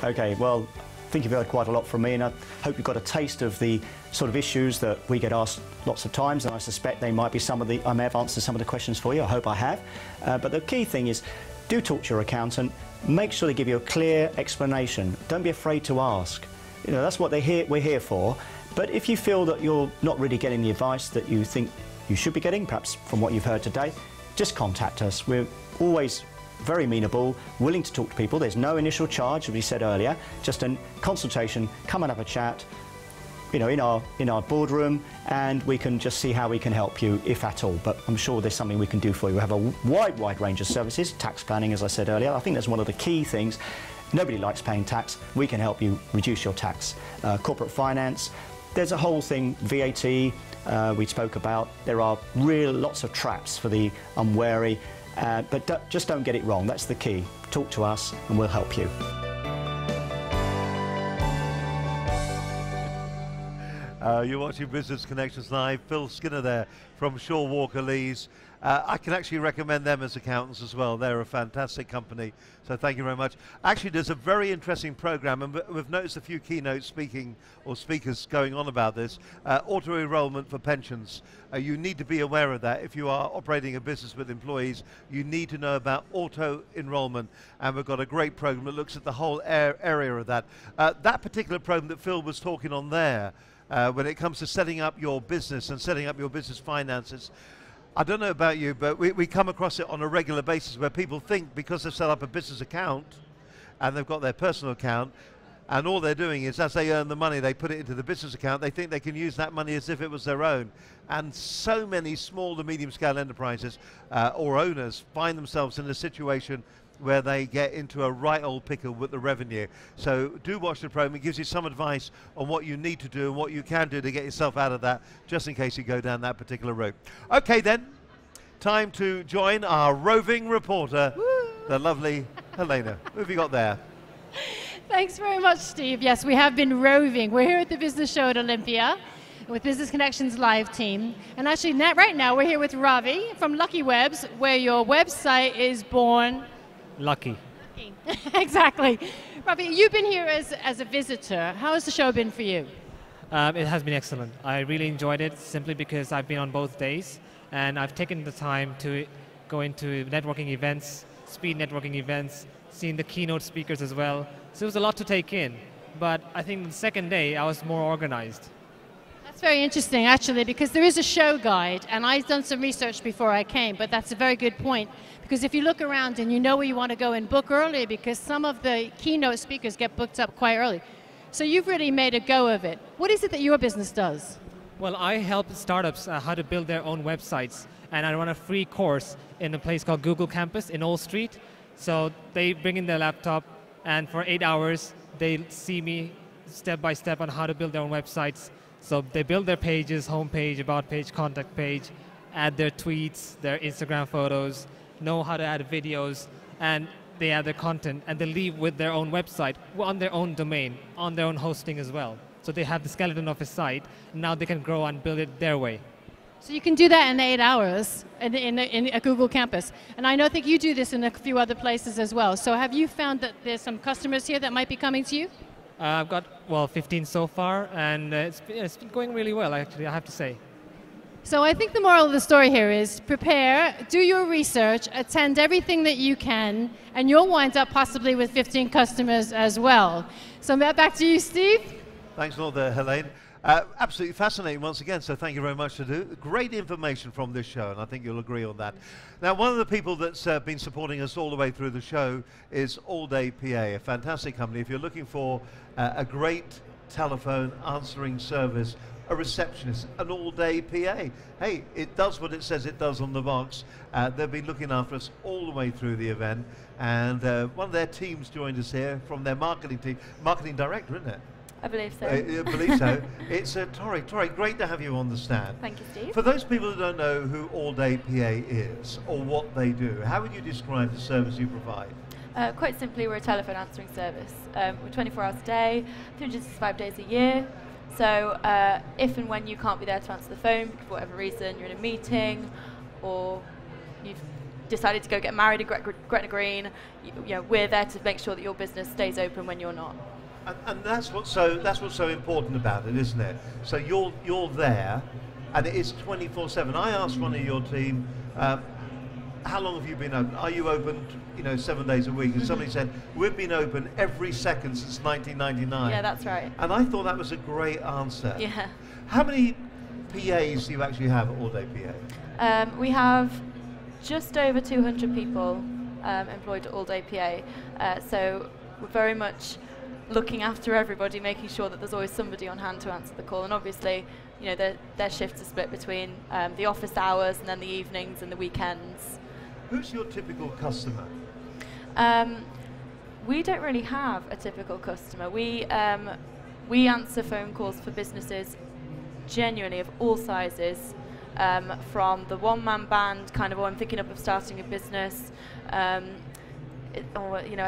Okay, well, I think you've heard quite a lot from me, and I hope you've got a taste of the sort of issues that we get asked lots of times, and I suspect they might be I may have answered some of the questions for you. I hope I have. But the key thing is, do talk to your accountant. Make sure they give you a clear explanation. Don't be afraid to ask. You know, that's what we're here for. But if you feel that you're not really getting the advice that you think you should be getting, perhaps from what you've heard today, just contact us. We're always very amenable, willing to talk to people. There's no initial charge, as we said earlier, just a consultation, come and have a chat, you know, in our boardroom, and we can just see how we can help you, if at all. But I'm sure there's something we can do for you. We have a wide range of services, tax planning, as I said earlier. I think that's one of the key things. Nobody likes paying tax. We can help you reduce your tax. Corporate finance, there's a whole thing, VAT, we spoke about. There are lots of traps for the unwary. But just don't get it wrong, that's the key. Talk to us and we'll help you. You're watching Business Connections Live. Phil Skinner there from Shaw Walker Lees. I can actually recommend them as accountants as well. They're a fantastic company, so thank you very much. Actually, there's a very interesting program, and we've noticed a few keynote speakers going on about this. Auto-enrollment for pensions. You need to be aware of that. If you are operating a business with employees, you need to know about auto-enrollment, and we've got a great program that looks at the whole area of that. That particular program that Phil was talking on there, when it comes to setting up your business and setting up your business finances, I don't know about you, but we come across it on a regular basis where people think because they've set up a business account and they've got their personal account, and all they're doing is as they earn the money, they put it into the business account, they think they can use that money as if it was their own. And so many small to medium scale enterprises or owners find themselves in a situation where they get into a right old pickle with the revenue. So do watch the program. It gives you some advice on what you need to do and what you can do to get yourself out of that, just in case you go down that particular route. Okay then, time to join our roving reporter, the lovely Helena. Who have you got there? Thanks very much, Steve. Yes, we have been roving. We're here at the Business Show at Olympia with Business Connections live team. And actually, right now, we're here with Ravi from Lucky Webs, where your website is born. Lucky. Exactly. Ravi, you've been here as a visitor. How has the show been for you? It has been excellent. I really enjoyed it simply because I've been on both days, and I've taken the time to go into networking events, speed networking events, seen the keynote speakers as well. So it was a lot to take in. But I think the second day, I was more organized. That's very interesting, actually, because there is a show guide, and I've done some research before I came, but that's a very good point, because if you look around and you know where you want to go and book early, because some of the keynote speakers get booked up quite early. So you've really made a go of it. What is it that your business does? Well, I help startups how to build their own websites, and I run a free course in a place called Google Campus in Old Street. So they bring in their laptop, and for 8 hours, they see me step by step on how to build their own websites. So they build their pages, homepage, about page, contact page, add their tweets, their Instagram photos, know how to add videos, and they add their content, and they leave with their own website on their own domain, on their own hosting as well. So they have the skeleton of a site, and now they can grow and build it their way. So you can do that in 8 hours in a Google Campus. And I think you do this in a few other places as well. So have you found that there's some customers here that might be coming to you? I've got, 15 so far, and it's been going really well, actually, I have to say. So I think the moral of the story here is prepare, do your research, attend everything that you can, and you'll wind up possibly with 15 customers as well. So back to you, Steve. Thanks a lot there, Helene. Absolutely fascinating once again, so thank you very much to do. Great information from this show, and I think you'll agree on that. Now, one of the people that's been supporting us all the way through the show is All Day PA, a fantastic company. If you're looking for a great telephone answering service, a receptionist, an all-day PA. Hey, it does what it says it does on the box. They've been looking after us all the way through the event, and one of their teams joined us here from their marketing team, marketing director, isn't it? I believe so. I believe so. It's Tori. Tori, great to have you on the stand. Thank you, Steve. For those people who don't know who All Day PA is or what they do, how would you describe the service you provide? Quite simply, we're a telephone answering service. We're 24 hours a day, 365 days a year. So if and when you can't be there to answer the phone for whatever reason, you're in a meeting or you've decided to go get married at Gretna Green, we're there to make sure that your business stays open when you're not. And that's what's so important about it, isn't it? So you're there, and it is 24/7. I asked one of your team, how long have you been open? Are you open, 7 days a week? And somebody said, we've been open every second since 1999. Yeah, that's right. And I thought that was a great answer. Yeah. How many PAs do you actually have at All Day PA? We have just over 200 people employed at All Day PA. So we're very much looking after everybody, making sure that there's always somebody on hand to answer the call. And obviously, their shifts are split between the office hours and then the evenings and the weekends. Who's your typical customer? We don't really have a typical customer. We answer phone calls for businesses genuinely of all sizes, from the one-man band, kind of, I'm thinking of starting a business, I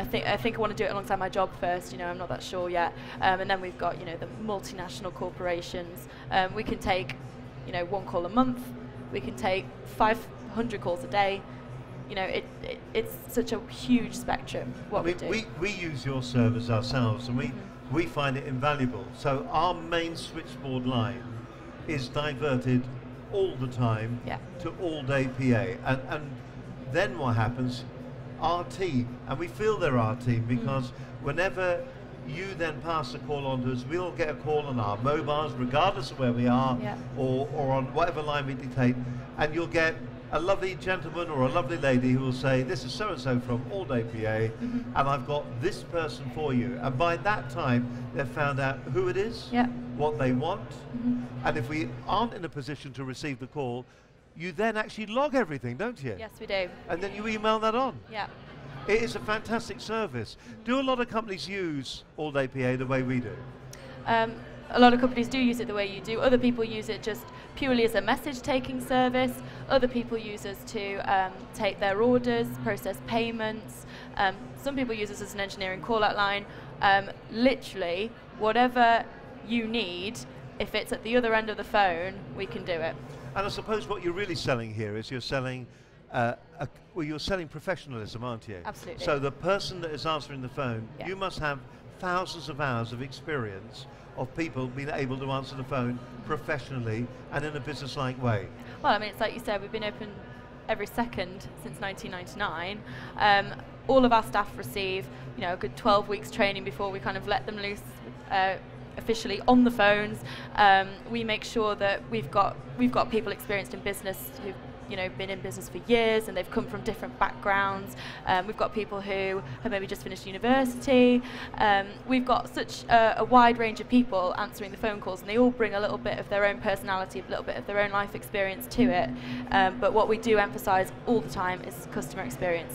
think I want to do it alongside my job first. I'm not that sure yet. And then we've got the multinational corporations. We can take 1 call a month. We can take 500 calls a day. It's such a huge spectrum. We do. We use your service ourselves, and we find it invaluable. So our main switchboard line is diverted all the time to All Day PA, and then what happens? Our team, and we feel they're our team because whenever you then pass the call on to us, we'll get a call on our mobiles, regardless of where we are, or on whatever line we dictate, and you'll get a lovely gentleman or a lovely lady who will say, this is so-and-so from All Day PA, and I've got this person for you. And by that time, they've found out who it is, what they want, and if we aren't in a position to receive the call, you then actually log everything, don't you? Yes, we do. And then you email that on. Yeah. It is a fantastic service. Do a lot of companies use all-day PA the way we do? A lot of companies do use it the way you do. Other people use it just purely as a message-taking service. Other people use us to take their orders, process payments. Some people use us as an engineering call-out line. Literally, whatever you need, if it's at the other end of the phone, we can do it. And I suppose what you're really selling here is you're selling you're selling professionalism, aren't you? Absolutely. So the person that is answering the phone, Yeah. you must have thousands of hours of experience of people being able to answer the phone professionally and in a business-like way. Well, I mean, it's like you said, we've been open every second since 1999. All of our staff receive, a good 12 weeks training before we kind of let them loose officially on the phones. We make sure that we've got people experienced in business who've been in business for years and they've come from different backgrounds. We've got people who have maybe just finished university. We've got such a wide range of people answering the phone calls, and they all bring a little bit of their own personality, a little bit of their own life experience to it. But what we do emphasise all the time is customer experience.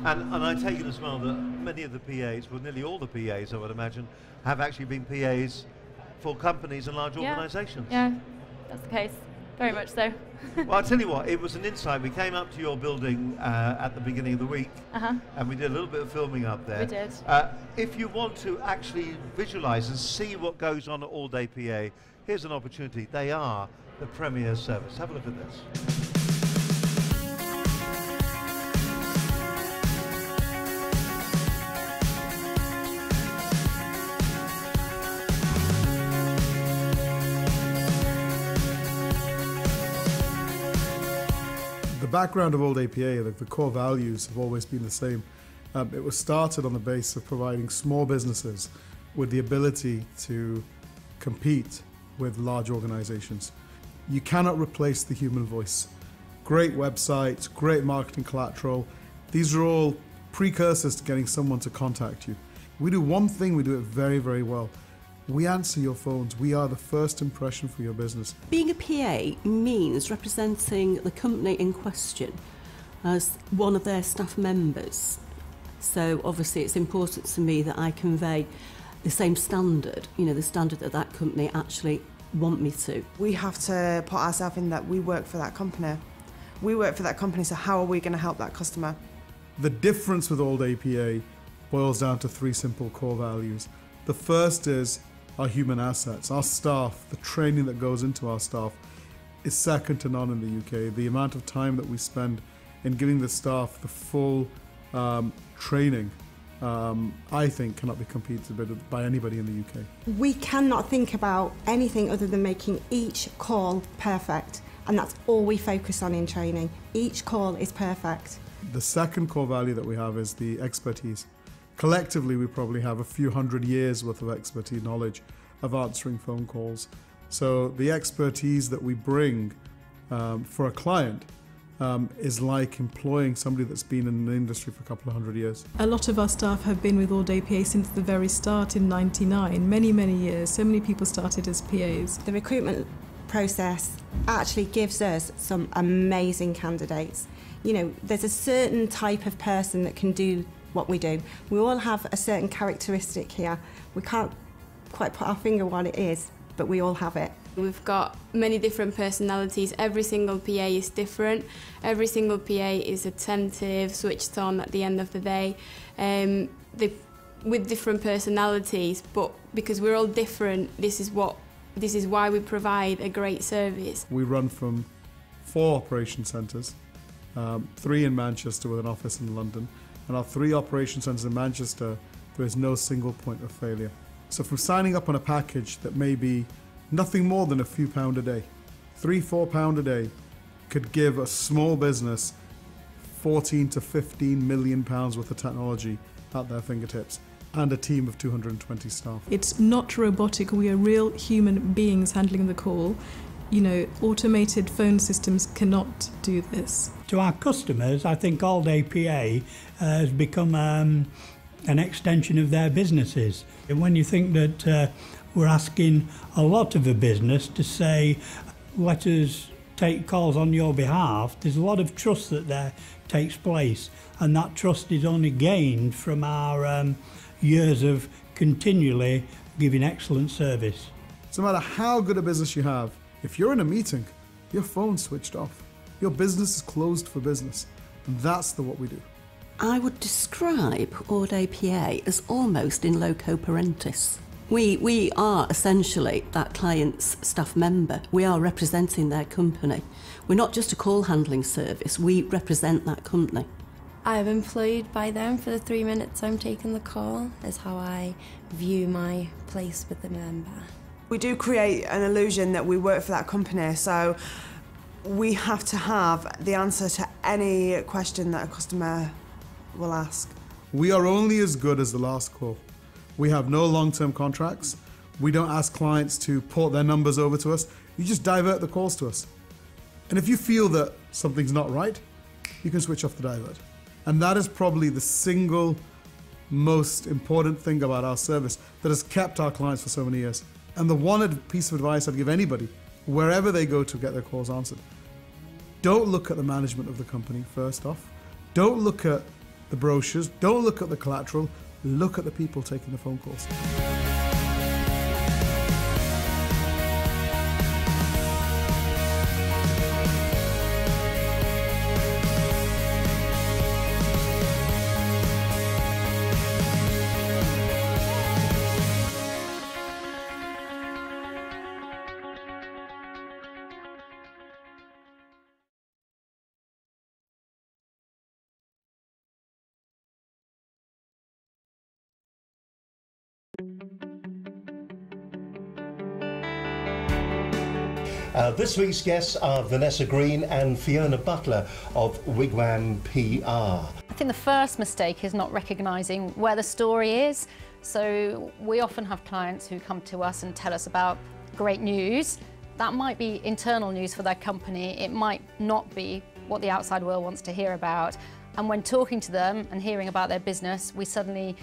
And I take it as well that many of the PAs, well nearly all the PAs I would imagine, have actually been PAs for companies and large organisations. Yeah, that's the case. Very much so. Well, I'll tell you what, it was an insight. We came up to your building at the beginning of the week, and we did a little bit of filming up there. We did. If you want to actually visualise and see what goes on at All Day PA, here's an opportunity. They are the premier service. Have a look at this. The background of All Day PA, the core values have always been the same. It was started on the basis of providing small businesses with the ability to compete with large organizations. You cannot replace the human voice. Great websites, great marketing collateral, these are all precursors to getting someone to contact you. We do one thing, we do it very, very well. We answer your phones. We are the first impression for your business. Being a PA means representing the company in question as one of their staff members. So obviously it's important to me that I convey the same standard, the standard that that company actually want me to. We have to put ourselves in that we work for that company. We work for that company, so how are we going to help that customer? The difference with All Day PA boils down to three simple core values. The first is our human assets, our staff, the training that goes into our staff is second to none in the UK. The amount of time that we spend in giving the staff the full training, I think cannot be competed with by anybody in the UK. We cannot think about anything other than making each call perfect, and that's all we focus on in training. Each call is perfect. The second core value that we have is the expertise. Collectively, we probably have a few hundred years worth of expertise, knowledge of answering phone calls. So the expertise that we bring for a client is like employing somebody that's been in the industry for a couple of hundred years. A lot of our staff have been with All Day PA since the very start in '99, many years. So many people started as PAs. The recruitment process actually gives us some amazing candidates. There's a certain type of person that can do what we do. We all have a certain characteristic here. We can't quite put our finger on what it is, but we all have it. We've got many different personalities. Every single PA is different. Every single PA is attentive, switched on at the end of the day, with different personalities, but because we're all different, this is why we provide a great service. We run from 4 operation centres, 3 in Manchester with an office in London, and our 3 operation centres in Manchester, there is no single point of failure. So from signing up on a package that may be nothing more than a few pound a day, £3-4 pound a day, could give a small business 14 to 15 million pounds worth of technology at their fingertips and a team of 220 staff. It's not robotic. We are real human beings handling the call. Automated phone systems cannot do this. To our customers, I think All Day PA has become an extension of their businesses. And when you think that we're asking a lot of a business to say, let us take calls on your behalf, there's a lot of trust that there takes place, and that trust is only gained from our years of continually giving excellent service. So no matter how good a business you have, if you're in a meeting, your phone's switched off. Your business is closed for business. And that's what we do. I would describe Ord APA as almost in loco parentis. We are essentially that client's staff member. We are representing their company. We're not just a call handling service, we represent that company. I'm employed by them for the 3 minutes I'm taking the call, is how I view my place with the member. We do create an illusion that we work for that company, so we have to have the answer to any question that a customer will ask. We are only as good as the last call. We have no long-term contracts. We don't ask clients to port their numbers over to us. You just divert the calls to us. And if you feel that something's not right, you can switch off the divert. And that is probably the single most important thing about our service that has kept our clients for so many years. And the one piece of advice I'd give anybody, wherever they go to get their calls answered, don't look at the management of the company first off. Don't look at the brochures. Don't look at the collateral. Look at the people taking the phone calls. This week's guests are Vanessa Green and Fiona Butler of Wigwam PR. I think the first mistake is not recognising where the story is. So we often have clients who come to us and tell us about great news. That might be internal news for their company. It might not be what the outside world wants to hear about. And when talking to them and hearing about their business, we suddenly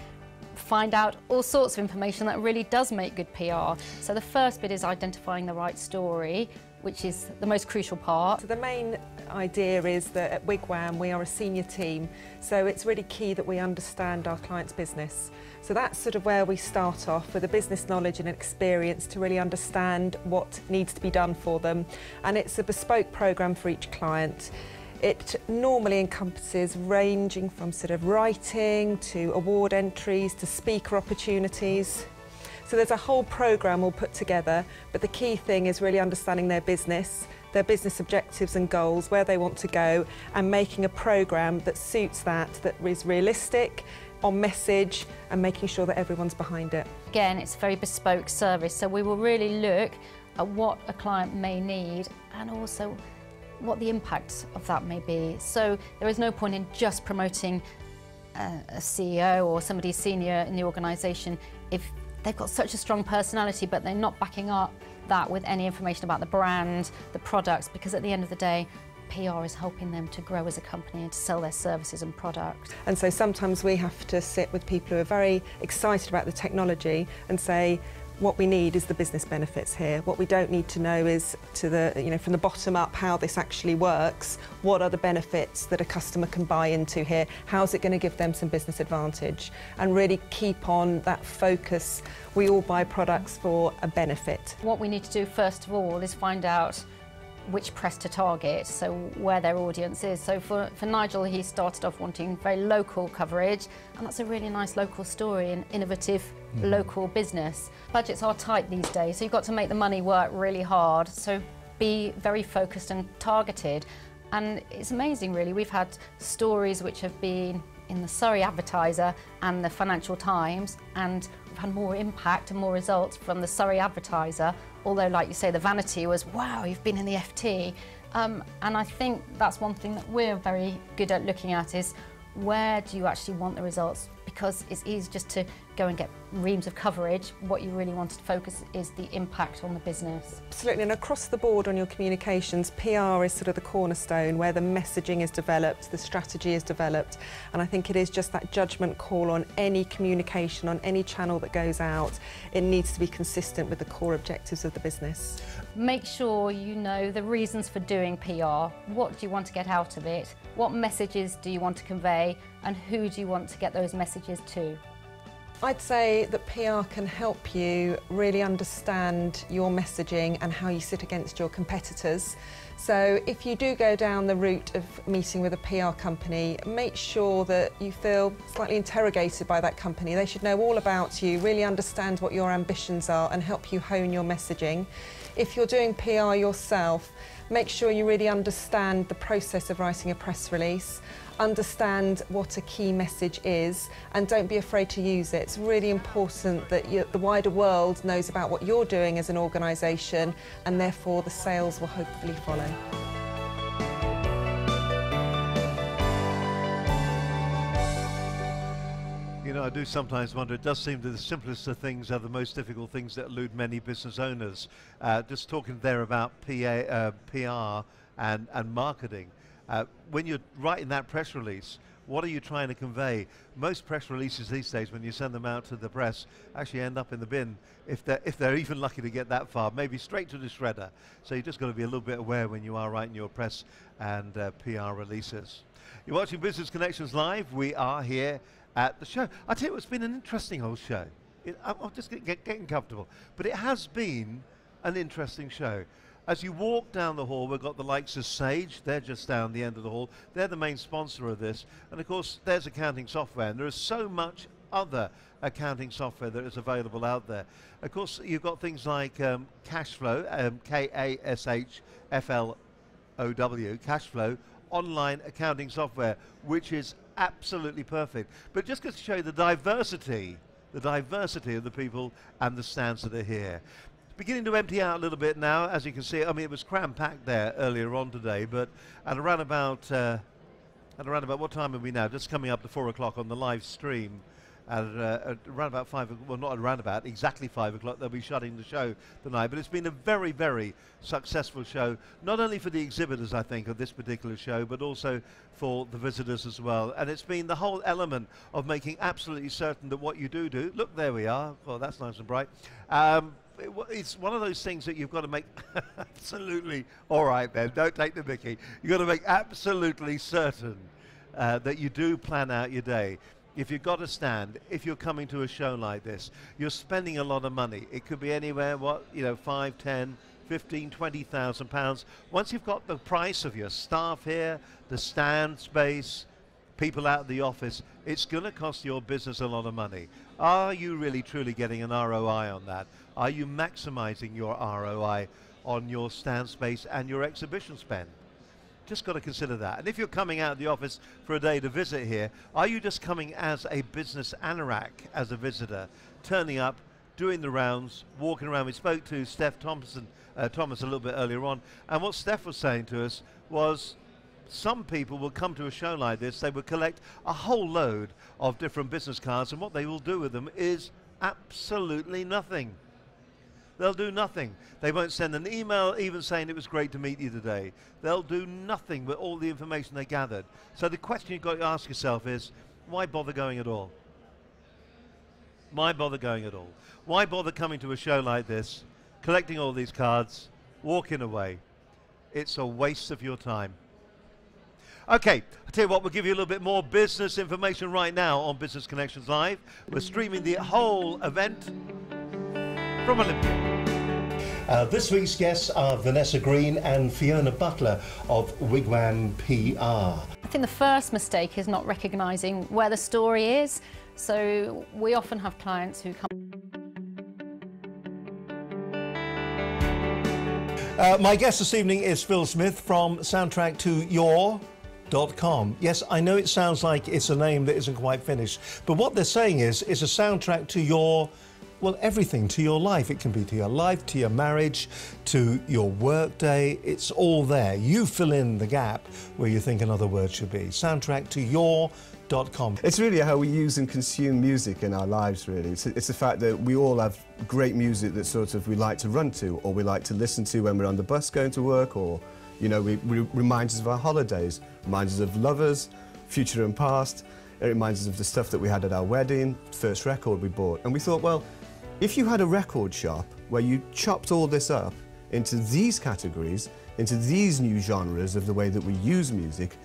find out all sorts of information that really does make good PR. So the first bit is identifying the right story, which is the most crucial part. So the main idea is that at Wigwam we are a senior team, so it's really key that we understand our client's business. So that's sort of where we start off, with the business knowledge and experience to really understand what needs to be done for them. And it's a bespoke programme for each client. It normally encompasses ranging from sort of writing to award entries to speaker opportunities. So there's a whole programme all put together, but the key thing is really understanding their business objectives and goals, where they want to go, and making a programme that suits that is realistic, on message, and making sure that everyone's behind it. Again, it's a very bespoke service, so we will really look at what a client may need and also what the impact of that may be. So there is no point in just promoting a CEO or somebody senior in the organisation if they've got such a strong personality but they're not backing up that with any information about the brand, the products, because at the end of the day, PR is helping them to grow as a company and to sell their services and products. And so sometimes we have to sit with people who are very excited about the technology and say, what we need is the business benefits here. What we don't need to know is from the bottom up how this actually works. What are the benefits that a customer can buy into here? How's it going to give them some business advantage? And really keep on that focus. We all buy products for a benefit. What we need to do first of all is find out which press to target, so where their audience is. So for Nigel, he started off wanting very local coverage, and that's a really nice local story and innovative local business. Budgets are tight these days, so you've got to make the money work really hard, so be very focused and targeted. And it's amazing really, we've had stories which have been in the Surrey Advertiser and the Financial Times, and we've had more impact and more results from the Surrey Advertiser, although like you say the vanity was, wow, you've been in the FT. And I think that's one thing that we're very good at looking at is, where do you actually want the results? because it's easy just to go and get reams of coverage. What you really want to focus is the impact on the business. Absolutely, and across the board on your communications, PR is sort of the cornerstone where the messaging is developed, the strategy is developed, and I think it is just that judgment call on any communication, on any channel that goes out. It needs to be consistent with the core objectives of the business. Make sure you know the reasons for doing PR. What do you want to get out of it? What messages do you want to convey? And who do you want to get those messages to? I'd say that PR can help you really understand your messaging and how you sit against your competitors. So if you do go down the route of meeting with a PR company, make sure that you feel slightly interrogated by that company. They should know all about you, really understand what your ambitions are and help you hone your messaging. If you're doing PR yourself, make sure you really understand the process of writing a press release, understand what a key message is, and don't be afraid to use it. It's really important that the wider world knows about what you're doing as an organisation, and therefore the sales will hopefully follow. You know, I do sometimes wonder, it does seem that the simplest of things are the most difficult things that elude many business owners. Just talking there about PR and marketing. When you're writing that press release, what are you trying to convey? Most press releases these days, when you send them out to the press, actually end up in the bin if they're even lucky to get that far, maybe straight to the shredder. So you just got to be a little bit aware when you are writing your press and PR releases. You're watching Business Connections Live. We are here at the show. I tell you, it's been an interesting old show. I'm just getting comfortable, but it has been an interesting show. As you walk down the hall, we've got the likes of Sage. They're just down the end of the hall. They're the main sponsor of this. And of course, there's accounting software. And there is so much other accounting software that is available out there. Of course, you've got things like Cashflow, K-A-S-H-F-L-O-W, Cashflow, online accounting software, which is absolutely perfect. But just to show you the diversity of the people and the stands that are here. Beginning to empty out a little bit now, as you can see. I mean, it was cram-packed there earlier on today, but at around about what time are we now? Just coming up to 4 o'clock on the live stream. At around about 5, well, not around about, exactly 5 o'clock, they'll be shutting the show tonight. But it's been a very, very successful show, not only for the exhibitors, I think, of this particular show, but also for the visitors as well. And it's been the whole element of making absolutely certain that what you do, look, there we are. Well, that's nice and bright. It's one of those things that you've got to make absolutely, all right then, don't take the mickey. You've got to make absolutely certain that you do plan out your day. If you've got a stand, if you're coming to a show like this, you're spending a lot of money. It could be anywhere, 5, 10, 15, 20,000 pounds. Once you've got the price of your staff here, the stand space, people out of the office, it's going to cost your business a lot of money. Are you really truly getting an ROI on that? Are you maximizing your ROI on your stand space and your exhibition spend? Just got to consider that. And if you're coming out of the office for a day to visit here, are you just coming as a business anorak, as a visitor, turning up, doing the rounds, walking around? We spoke to Steph Thomas a little bit earlier on, and what Steph was saying to us was some people will come to a show like this, they will collect a whole load of different business cards, and what they will do with them is absolutely nothing. They'll do nothing. They won't send an email even saying it was great to meet you today. They'll do nothing with all the information they gathered. So the question you've got to ask yourself is, why bother going at all? Why bother going at all? Why bother coming to a show like this, collecting all these cards, walking away? It's a waste of your time. Okay, I'll tell you what, we'll give you a little bit more business information right now on Business Connections Live. We're streaming the whole event from Olympia. This week's guests are Vanessa Green and Fiona Butler of Wigwam PR. I think the first mistake is not recognising where the story is. So we often have clients who come. My guest this evening is Phil Smith from Soundtrack to Your.com. Yes, I know it sounds like it's a name that isn't quite finished, but what they're saying is it's a soundtrack to your, well, everything, to your life. It can be to your life, to your marriage, to your work day. It's all there. You fill in the gap where you think another word should be. Soundtrack to Your.com. music.com. It's really how we use and consume music in our lives, really. It's the fact that we all have great music that sort of we like to run to, or we like to listen to when we're on the bus going to work, or, you know, we reminds us of our holidays, reminds us of lovers, future and past. It reminds us of the stuff that we had at our wedding, first record we bought. And we thought, well, if you had a record shop where you chopped all this up into these categories, into these new genres of the way that we use music,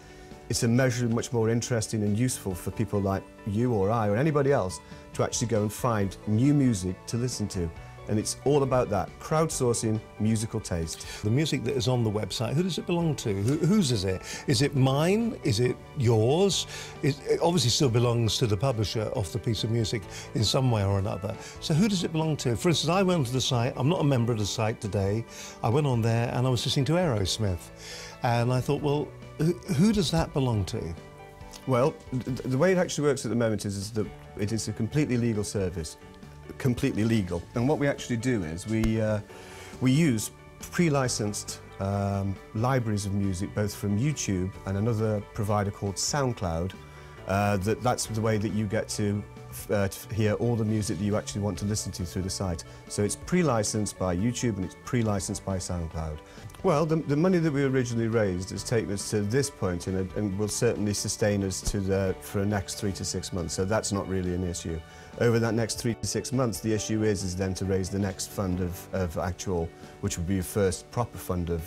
it's immeasurably much more interesting and useful for people like you or I or anybody else to actually go and find new music to listen to. And it's all about that, crowdsourcing musical taste. The music that is on the website, who does it belong to? Whose is it? Is it mine? Is it yours? It obviously still belongs to the publisher of the piece of music in some way or another. So who does it belong to? For instance, I went to the site, I'm not a member of the site today, I went on there and I was listening to Aerosmith. And I thought, well, who does that belong to? Well, the way it actually works at the moment is that it is a completely legal service. Completely legal. And what we actually do is we use pre-licensed libraries of music, both from YouTube and another provider called SoundCloud. That's the way that you get to hear all the music that you actually want to listen to through the site. So it's pre-licensed by YouTube and it's pre-licensed by SoundCloud. Well, the money that we originally raised has taken us to this point and will certainly sustain us for the next 3 to 6 months, so that's not really an issue. Over that next 3 to 6 months, the issue is then to raise the next fund of actual, which would be your first proper fund of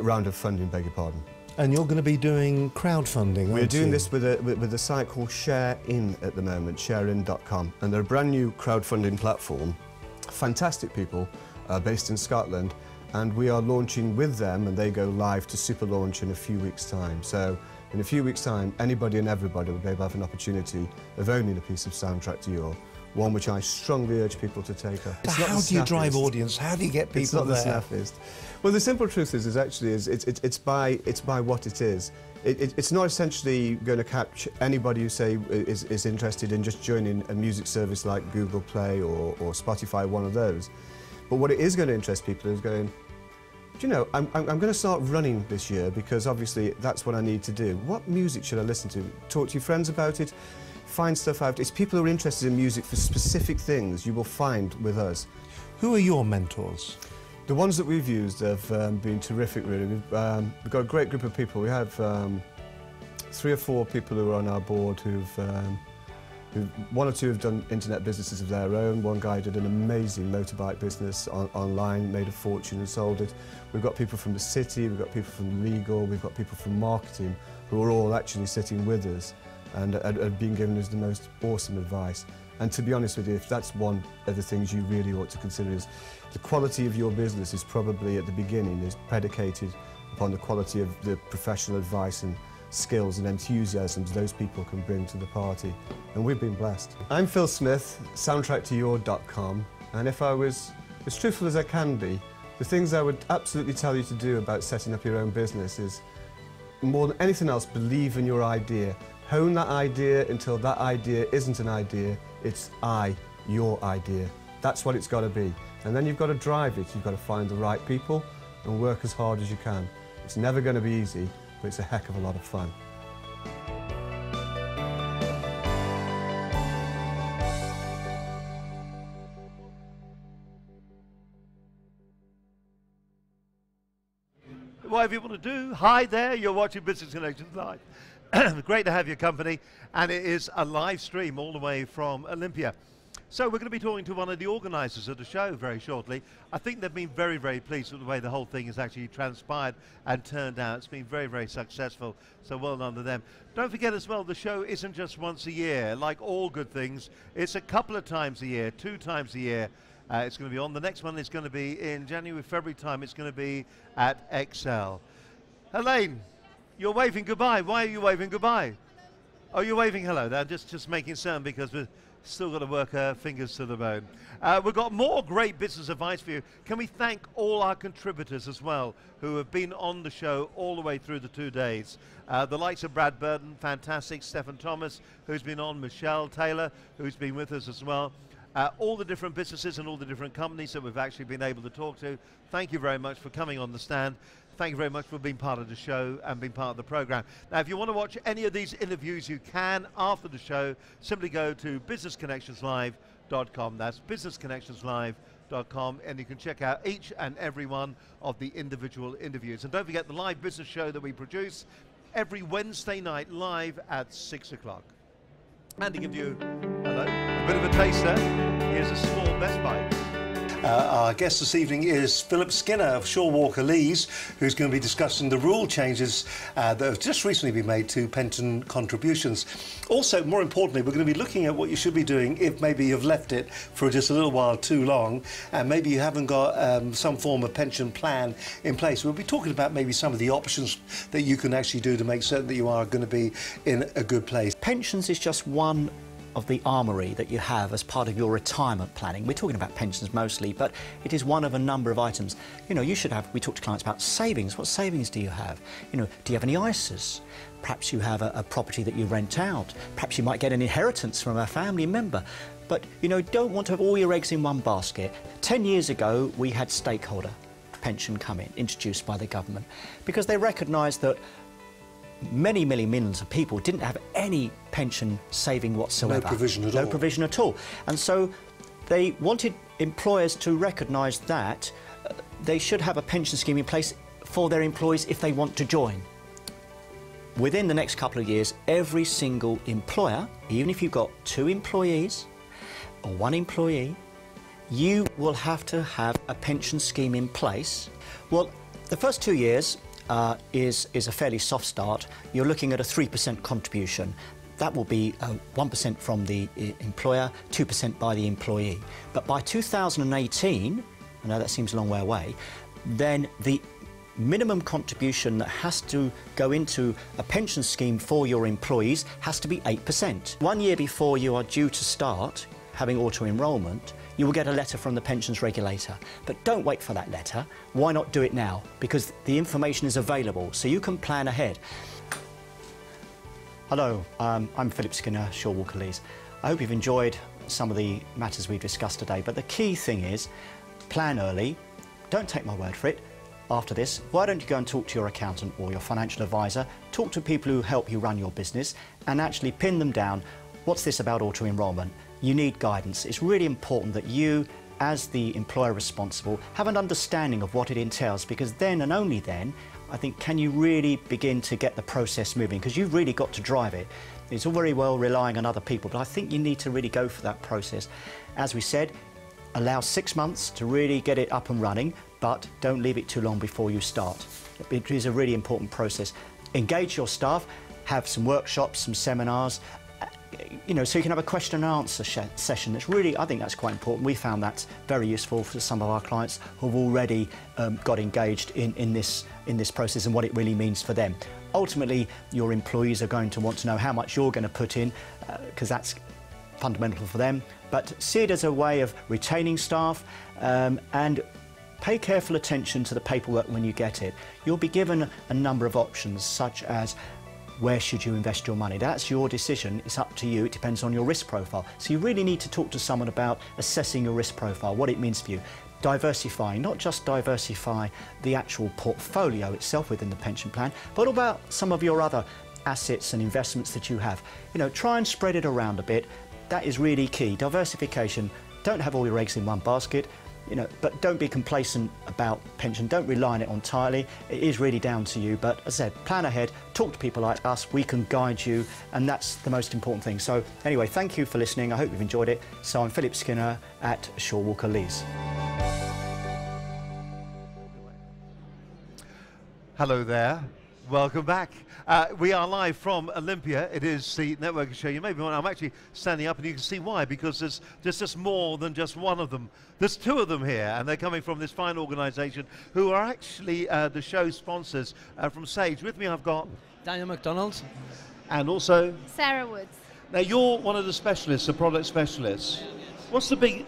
round of funding, beg your pardon. And you're going to be doing crowdfunding, We're doing this with a site called ShareIn at the moment, sharein.com, and they're a brand new crowdfunding platform. Fantastic people based in Scotland, and we are launching with them, and they go live to super launch in a few weeks' time. So in a few weeks' time, anybody and everybody will be able to have an opportunity of owning a piece of soundtrack to your, one which I strongly urge people to take up. So how do you drive audience? How do you get people It's not there? the snappist. Well, the simple truth is it's by what it is. It's not essentially going to catch anybody who say is interested in just joining a music service like Google Play or Spotify, one of those. But what it is going to interest people is going, do you know, I'm going to start running this year because obviously that's what I need to do. What music should I listen to? Talk to your friends about it, find stuff out. It's people who are interested in music for specific things you will find with us. Who are your mentors? The ones that we've used have been terrific, really. We've got a great group of people. We have 3 or 4 people who are on our board one or two have done internet businesses of their own. One guy did an amazing motorbike business online, made a fortune and sold it. We've got people from the city, we've got people from legal, we've got people from marketing who are all actually sitting with us and have been giving us the most awesome advice. And to be honest with you, if that's one of the things you really ought to consider, is the quality of your business is probably at the beginning is predicated upon the quality of the professional advice and skills and enthusiasms those people can bring to the party, and we've been blessed. I'm Phil Smith, soundtracktoyour.com, and if I was as truthful as I can be, the things I would absolutely tell you to do about setting up your own business is, more than anything else, believe in your idea. Hone that idea until that idea isn't an idea, it's your idea. That's what it's got to be. And then you've got to drive it, you've got to find the right people and work as hard as you can. It's never going to be easy, but it's a heck of a lot of fun. Whatever you want to do, hi there, you're watching Business Connections Live. Great to have your company, and it is a live stream all the way from Olympia. So we're going to be talking to one of the organisers of the show very shortly. I think they've been very, very pleased with the way the whole thing has actually transpired and turned out. It's been very, very successful, so well done to them. Don't forget as well, the show isn't just once a year. Like all good things, it's a couple of times a year, 2 times a year. It's going to be on. The next one is going to be in January, February time. It's going to be at Excel. Elaine, you're waving goodbye. Why are you waving goodbye? Oh, you're waving hello. They're just making certain because we've still got to work our fingers to the bone. We've got more great business advice for you. Can we thank all our contributors as well who have been on the show all the way through the 2 days. The likes of Brad Burton, fantastic. Stephen Thomas, who's been on. Michelle Taylor, who's been with us as well. all the different businesses and all the different companies that we've actually been able to talk to. Thank you very much for coming on the stand. Thank you very much for being part of the show and being part of the program. Now, if you want to watch any of these interviews, you can after the show. Simply go to businessconnectionslive.com. That's businessconnectionslive.com, and you can check out each and every one of the individual interviews. And don't forget the live business show that we produce every Wednesday night live at 6 o'clock. And to give you a bit of a taster, here's a small Best Bite. Our guest this evening is Philip Skinner of Shaw Walker Lees, who's going to be discussing the rule changes that have just recently been made to pension contributions. Also, more importantly, we're going to be looking at what you should be doing if maybe you've left it for just a little while too long and maybe you haven't got some form of pension plan in place. We'll be talking about maybe some of the options that you can actually do to make certain that you are going to be in a good place. Pensions is just one of the armoury that you have as part of your retirement planning. We're talking about pensions mostly, but it is one of a number of items. You know, you should have, we talk to clients about savings. What savings do you have? You know, do you have any ISAs? Perhaps you have a property that you rent out. Perhaps you might get an inheritance from a family member. But, you know, don't want to have all your eggs in one basket. 10 years ago, we had stakeholder pension come in, introduced by the government, because they recognised that many millions of people didn't have any pension saving whatsoever. No provision at all. No provision at all. And so they wanted employers to recognise that they should have a pension scheme in place for their employees if they want to join. Within the next couple of years, every single employer, even if you've got 2 employees or 1 employee, you will have to have a pension scheme in place. Well, the first 2 years is a fairly soft start. You're looking at a 3% contribution. That will be 1% from the employer, 2% by the employee. But by 2018, I know that seems a long way away, then the minimum contribution that has to go into a pension scheme for your employees has to be 8%. 1 year before you are due to start having auto-enrolment, you will get a letter from the pensions regulator. But don't wait for that letter. Why not do it now? Because the information is available, so you can plan ahead. Hello, I'm Philip Skinner, Shaw Walker Lees. I hope you've enjoyed some of the matters we've discussed today, but the key thing is plan early. Don't take my word for it. After this, why don't you go and talk to your accountant or your financial advisor, talk to people who help you run your business, and actually pin them down. What's this about auto-enrolment? You need guidance. It's really important that you, as the employer responsible, have an understanding of what it entails, because then and only then, I think, can you really begin to get the process moving, because you've really got to drive it. It's all very well relying on other people, but I think you need to really go for that process. As we said, allow 6 months to really get it up and running, but don't leave it too long before you start. It is a really important process. Engage your staff, have some workshops, some seminars, you know, so you can have a question and answer session. It's really, I think that's quite important. We found that very useful for some of our clients who've already got engaged in this process and what it really means for them. Ultimately, your employees are going to want to know how much you're going to put in, because that's fundamental for them. But see it as a way of retaining staff, and pay careful attention to the paperwork when you get it. You'll be given a number of options, such as where should you invest your money? That's your decision. It's up to you. It depends on your risk profile. So you really need to talk to someone about assessing your risk profile, what it means for you. Diversifying, not just diversify the actual portfolio itself within the pension plan, but about some of your other assets and investments that you have. You know, try and spread it around a bit. That is really key. Diversification. Don't have all your eggs in one basket. You know, but don't be complacent about pension. Don't rely on it entirely. It is really down to you. But as I said, plan ahead, talk to people like us. We can guide you, and that's the most important thing. So anyway, thank you for listening. I hope you've enjoyed it. So I'm Philip Skinner at Shaw Walker Lees. Hello there. Welcome back. We are live from Olympia. It is the networking show. You may be wondering, I'm actually standing up, and you can see why, because there's just more than just one of them. There's 2 of them here, and they're coming from this fine organisation who are actually the show sponsors from Sage. With me I've got Daniel McDonald. And also Sarah Woods. Now you're one of the specialists, the product specialists. What's the big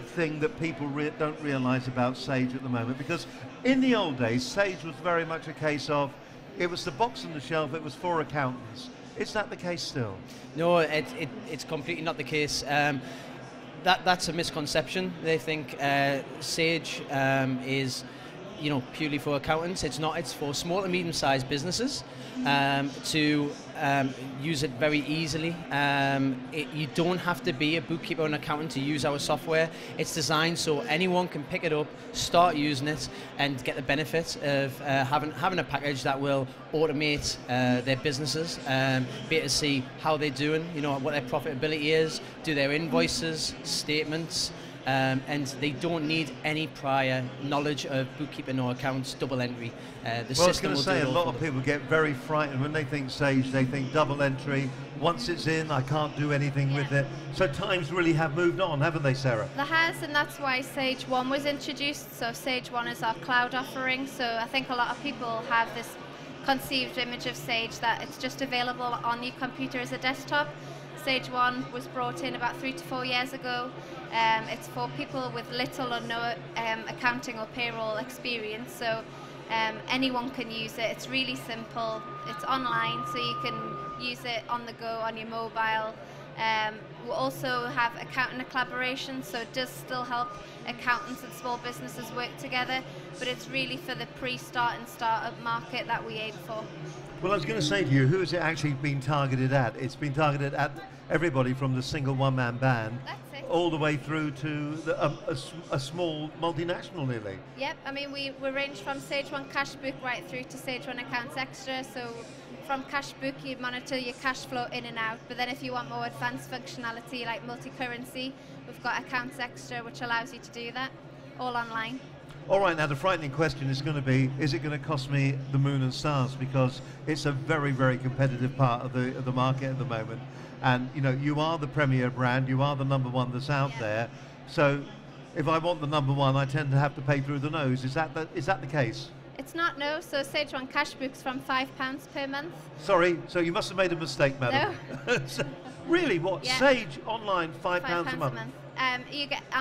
thing that people don't realise about Sage at the moment? Because in the old days, Sage was very much a case of, it was the box on the shelf, it was for accountants. Is that the case still? No, it's completely not the case. that's a misconception. They think Sage is, purely for accountants. It's not. It's for small to medium-sized businesses to use it very easily. You don't have to be a bookkeeper or an accountant to use our software. It's designed so anyone can pick it up, start using it, and get the benefit of having a package that will automate their businesses, be able to see how they're doing, what their profitability is, do their invoices, statements. And they don't need any prior knowledge of bookkeeping or accounts, double entry. Well, I was going to say, a lot of people get very frightened when they think Sage, they think double entry. Once it's in, I can't do anything with it. So times really have moved on, haven't they, Sarah? There has, and that's why Sage 1 was introduced. So Sage 1 is our cloud offering. So I think a lot of people have this conceived image of Sage that it's just available on your computer as a desktop. Sage 1 was brought in about 3 to 4 years ago. It's for people with little or no accounting or payroll experience, so anyone can use it. It's really simple. It's online, so you can use it on the go on your mobile. We also have accounting collaboration, so it does still help accountants and small businesses work together, but it's really for the pre-start and start-up market that we aim for. Well, I was going to say to you, who has it actually been targeted at? It's been targeted at everybody from the single one-man band all the way through to a small multinational nearly. Yep, I mean, we range from Sage 1 Cashbook right through to Sage 1 Accounts Extra. So from Cashbook, you monitor your cash flow in and out. But then if you want more advanced functionality like multi-currency, we've got Accounts Extra, which allows you to do that, all online. All right, now the frightening question is going to be, is it going to cost me the moon and stars? Because it's a very, very competitive part of the market at the moment. And, you are the premier brand, you are the number one that's out there. So if I want the number one, I tend to have to pay through the nose. Is that the case? It's not, no. So Sage 1 Cashbook's from £5 per month. Sorry, so you must have made a mistake, madam. No. Really, what? Yeah. Sage online, £5 a month? And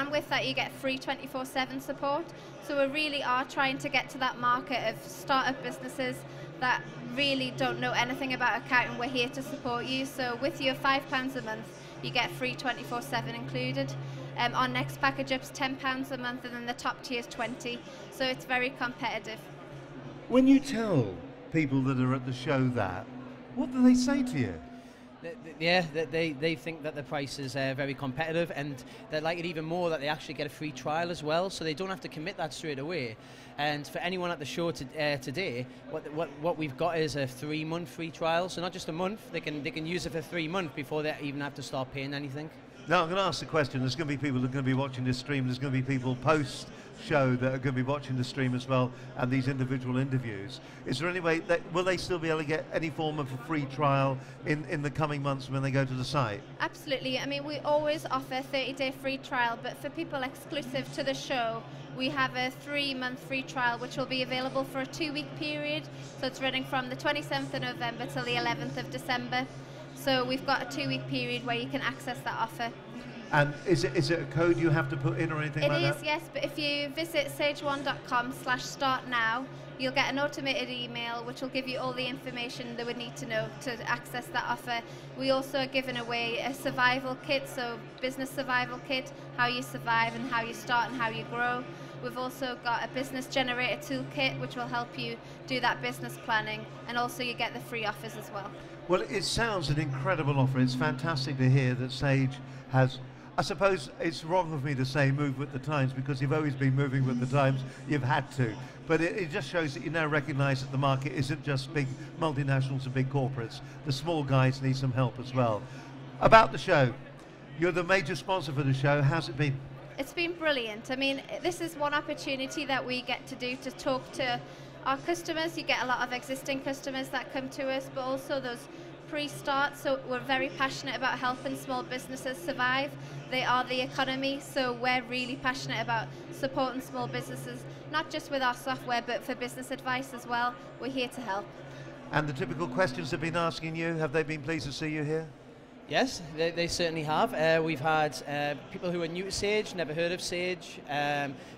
with that you get free 24/7 support. So we really are trying to get to that market of startup businesses that really don't know anything about accounting. We're here to support you. So with your £5 a month, you get free 24/7 included. Our next package up is £10 a month, and then the top tier is 20. So it's very competitive. When you tell people that are at the show that, what do they say to you? Yeah, they think that the price is very competitive, and they like it even more that they actually get a free trial as well, so they don't have to commit that straight away. And for anyone at the show today, what we've got is a 3-month free trial, so not just a month. They can use it for 3 months before they even have to start paying anything. Now I'm going to ask the question. There's going to be people that are going to be watching this stream. There's going to be people post-show that are going to be watching the stream as well, and these individual interviews. Is there any way that will they still be able to get any form of a free trial in the coming months when they go to the site? Absolutely. I mean, we always offer a 30-day free trial, but for people exclusive to the show, we have a 3-month free trial, which will be available for a 2-week period. So it's running from the 27th of November till the 11th of December. So we've got a 2-week period where you can access that offer. And is it a code you have to put in or anything like that? It is, yes, but if you visit sage1.com/startnow, you'll get an automated email which will give you all the information they would need to know to access that offer. We also are giving away a survival kit, so business survival kit, how you survive and how you start and how you grow. We've also got a business generator toolkit which will help you do that business planning, and also you get the free offers as well. Well, it sounds an incredible offer. It's fantastic to hear that Sage has, I suppose it's wrong of me to say move with the times, because you've always been moving with the times, you've had to. But it just shows that you now recognise that the market isn't just big multinationals and big corporates. The small guys need some help as well. About the show, you're the major sponsor for the show. How's it been? It's been brilliant. I mean, this is one opportunity that we get to do to talk to our customers. You get a lot of existing customers that come to us, but also those pre-start. So we're very passionate about helping small businesses survive. They are the economy, so we're really passionate about supporting small businesses, not just with our software, but for business advice as well. We're here to help. And the typical questions they've been asking you, have they been pleased to see you here? Yes, they certainly have. We've had people who are new to Sage, never heard of Sage,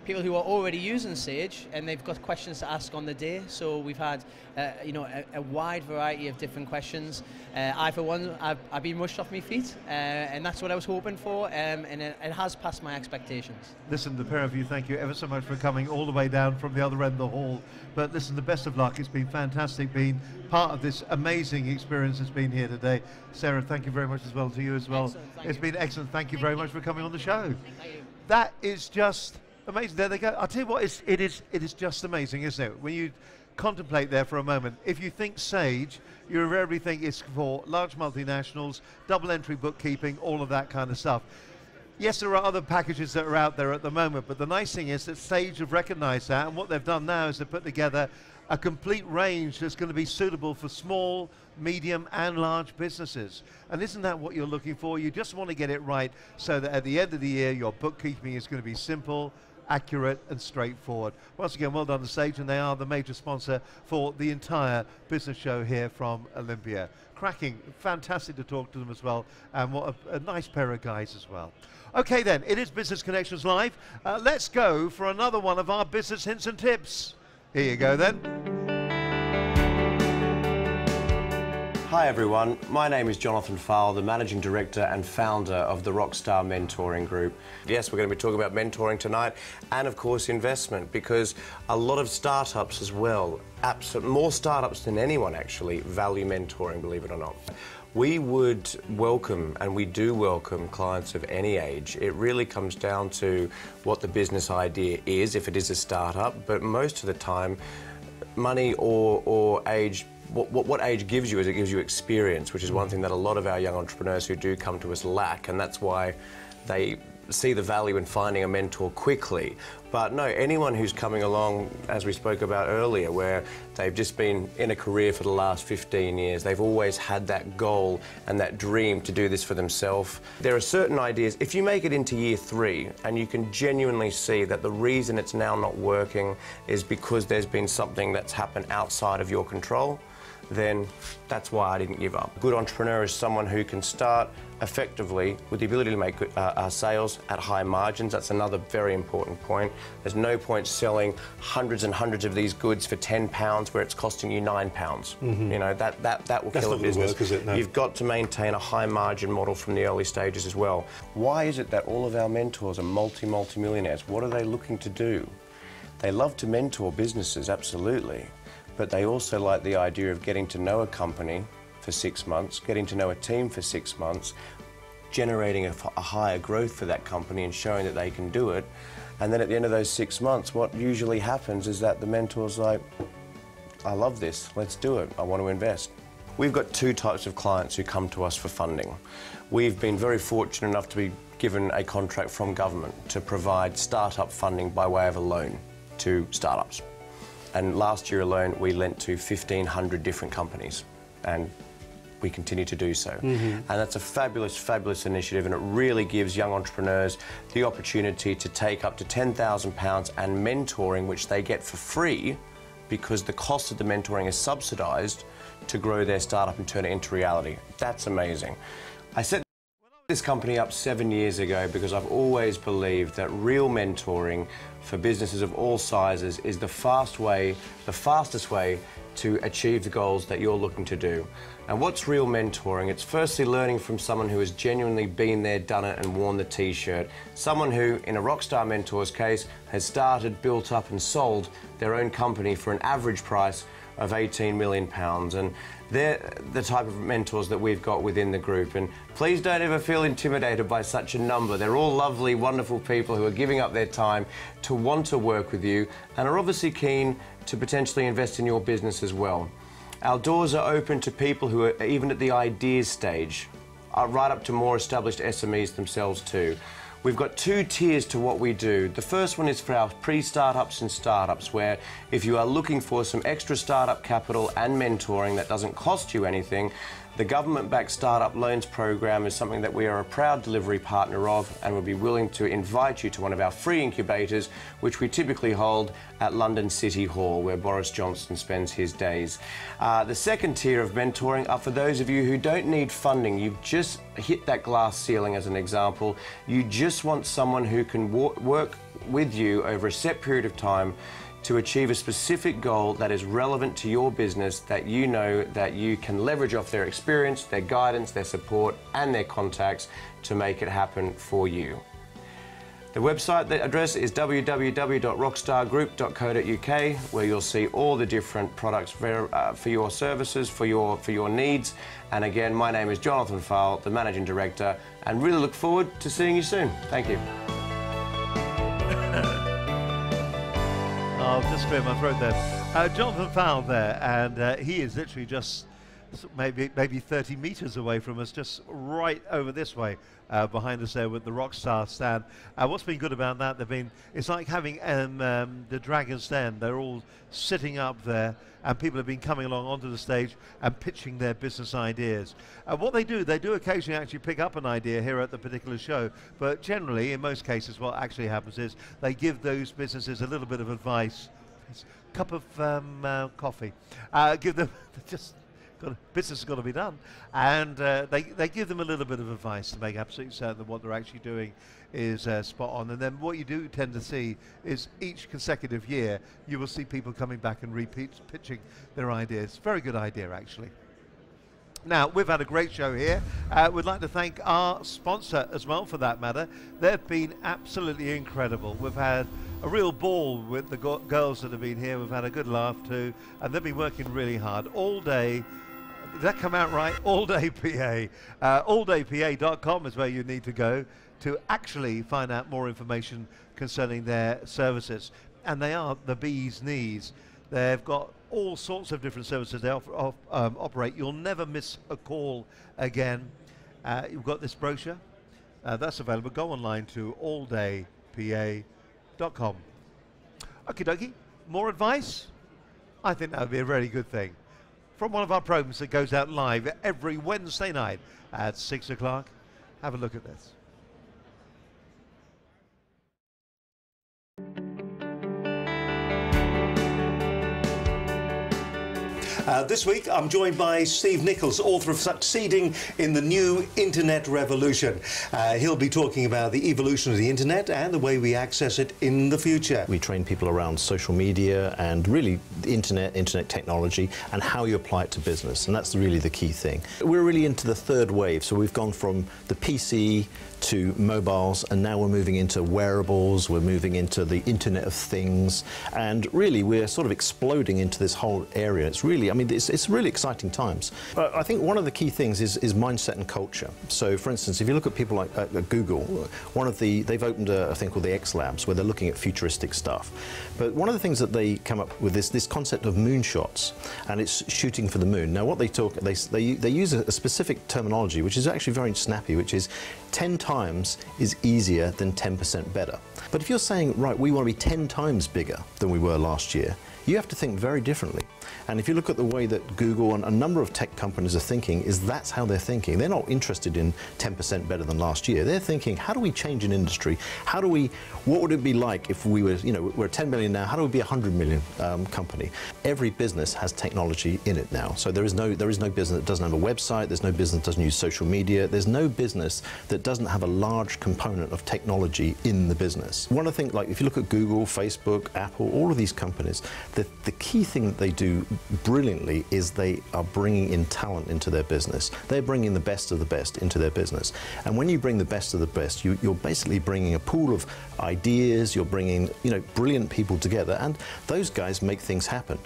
people who are already using Sage, and they've got questions to ask on the day. So we've had a wide variety of different questions. I, for one, I've been rushed off my feet, and that's what I was hoping for, and it has passed my expectations. Listen, the pair of you, thank you ever so much for coming all the way down from the other end of the hall. But listen, the best of luck. It's been fantastic being part of this amazing experience that's been here today. Sarah, thank you very much as well to you as well. It's been excellent. Thank you very much for coming on the show. Thank you. That is just amazing. There they go. I'll tell you what, it is just amazing, isn't it? When you contemplate there for a moment, if you think Sage, you invariably think it's for large multinationals, double entry bookkeeping, all of that kind of stuff. Yes, there are other packages that are out there at the moment, but the nice thing is that Sage have recognized that, and what they've done now is to put together a complete range that's going to be suitable for small, medium and large businesses. And isn't that what you're looking for? You just want to get it right so that at the end of the year your bookkeeping is going to be simple, accurate and straightforward. Once again, well done to Sage, and they are the major sponsor for the entire business show here from Olympia. Cracking, fantastic to talk to them as well, and what a nice pair of guys as well. Okay then, it is Business Connections Live. Let's go for another one of our business hints and tips. Here you go then. Hi everyone, my name is Jonathan Fowle, the Managing Director and Founder of the Rockstar Mentoring Group. Yes, we're going to be talking about mentoring tonight and of course investment, because a lot of startups as well, more startups than anyone actually, value mentoring, believe it or not. We would welcome, and we do welcome, clients of any age. It really comes down to what the business idea is, if it is a startup, but most of the time, money or age, what age gives you is it gives you experience, which is one thing that a lot of our young entrepreneurs who do come to us lack, and that's why they see the value in finding a mentor quickly. But no, anyone who's coming along, as we spoke about earlier, where they've just been in a career for the last 15 years, they've always had that goal and that dream to do this for themselves. There are certain ideas, if you make it into year 3 and you can genuinely see that the reason it's now not working is because there's been something that's happened outside of your control, then that's why I didn't give up. A good entrepreneur is someone who can start effectively with the ability to make sales at high margins. That's another very important point. There's no point selling hundreds and hundreds of these goods for £10 where it's costing you £9. Mm-hmm. You know, that will kill a business. Work, is it? No. You've got to maintain a high margin model from the early stages as well. Why is it that all of our mentors are multi-millionaires? What are they looking to do? They love to mentor businesses, absolutely. But they also like the idea of getting to know a company for 6 months, getting to know a team for 6 months, generating a higher growth for that company and showing that they can do it. And then at the end of those 6 months, what usually happens is that the mentor's like, I love this, let's do it, I want to invest. We've got 2 types of clients who come to us for funding. We've been very fortunate enough to be given a contract from government to provide startup funding by way of a loan to startups. And last year alone, we lent to 1,500 different companies, and we continue to do so. Mm-hmm. And that's a fabulous, fabulous initiative, and it really gives young entrepreneurs the opportunity to take up to £10,000 and mentoring, which they get for free, because the cost of the mentoring is subsidised to grow their startup and turn it into reality. That's amazing. I set this company up 7 years ago because I've always believed that real mentoring for businesses of all sizes is the fastest way to achieve the goals that you're looking to do. And what's real mentoring? It's firstly learning from someone who has genuinely been there, done it and worn the t-shirt. Someone who, in a Rockstar Mentor's case, has started, built up and sold their own company for an average price of £18 million. And they're the type of mentors that we've got within the group. And please don't ever feel intimidated by such a number. They're all lovely, wonderful people who are giving up their time to want to work with you and are obviously keen to potentially invest in your business as well. Our doors are open to people who are even at the ideas stage, right up to more established SMEs themselves too. We've got 2 tiers to what we do. The first one is for our pre-startups and startups, where if you are looking for some extra startup capital and mentoring that doesn't cost you anything, the government-backed startup loans program is something that we are a proud delivery partner of, and would be willing to invite you to one of our free incubators, which we typically hold at London City Hall, where Boris Johnson spends his days. The second tier of mentoring are for those of you who don't need funding. You've just hit that glass ceiling, as an example. You just want someone who can work with you over a set period of time to achieve a specific goal that is relevant to your business, that you know that you can leverage off their experience, their guidance, their support and their contacts to make it happen for you. The website address is www.rockstargroup.co.uk, where you'll see all the different products for your services, for your needs. And again, my name is Jonathan Fowle, the Managing Director, and really look forward to seeing you soon. Thank you. I'll just clear my throat there. Jonathan Fowle there, and he is literally just maybe 30 metres away from us, just right over this way, behind us there with the Rockstar stand. What's been good about that, it's like having the Dragon's Den. They're all sitting up there, and people have been coming along onto the stage and pitching their business ideas. What they do occasionally actually pick up an idea here at the particular show, but generally, in most cases, what actually happens is they give those businesses a little bit of advice. A cup of coffee. Give them just... business has got to be done, and they give them a little bit of advice to make absolutely certain that what they're actually doing is spot on. And then what you do tend to see is each consecutive year you will see people coming back and pitching their ideas. Very good idea, actually. Now, we've had a great show here. We'd like to thank our sponsor as well, for that matter. They've been absolutely incredible. We've had a real ball with the girls that have been here. We've had a good laugh too, and they've been working really hard all day. Did that come out right? All Day PA. Alldaypa.com is where you need to go to actually find out more information concerning their services. And they are the bee's knees. They've got all sorts of different services they operate. You'll never miss a call again. You've got this brochure. That's available. Go online to alldaypa.com. Okie dokie. More advice? I think that would be a very good thing. From one of our programs that goes out live every Wednesday night at 6 o'clock. Have a look at this. This week I'm joined by Steve Nichols, author of Succeeding in the New Internet Revolution. He'll be talking about the evolution of the internet and the way we access it in the future. We train people around social media and really the internet technology and how you apply it to business, and that's really the key thing. We're really into the third wave, so we've gone from the PC to mobiles, and now we're moving into wearables, we're moving into the Internet of Things, and really we're sort of exploding into this whole area. It's really, I mean, it's really exciting times. I think one of the key things is mindset and culture. So for instance, if you look at people like Google, they've opened a thing called the X Labs, where they're looking at futuristic stuff. But one of the things that they come up with is this concept of moonshots, and it's shooting for the moon. Now what they use a specific terminology, which is actually very snappy, which is 10 times is easier than 10% better. But if you're saying, right, we want to be 10 times bigger than we were last year, you have to think very differently. And if you look at the way that Google and a number of tech companies are thinking, that's how they're thinking. They're not interested in 10% better than last year. They're thinking, how do we change an industry? What would it be like if we were, we're 10 million now, how do we be a 100 million company? Every business has technology in it now. So there is no business that doesn't have a website, there's no business that doesn't use social media, there's no business that doesn't have a large component of technology in the business. One of the things, like if you look at Google, Facebook, Apple, all of these companies, the key thing that they do brilliantly is they are bringing in talent into their business. They're bringing the best of the best into their business. And when you bring the best of the best, you're basically bringing a pool of ideas, you're bringing brilliant people together, and those guys make things happen.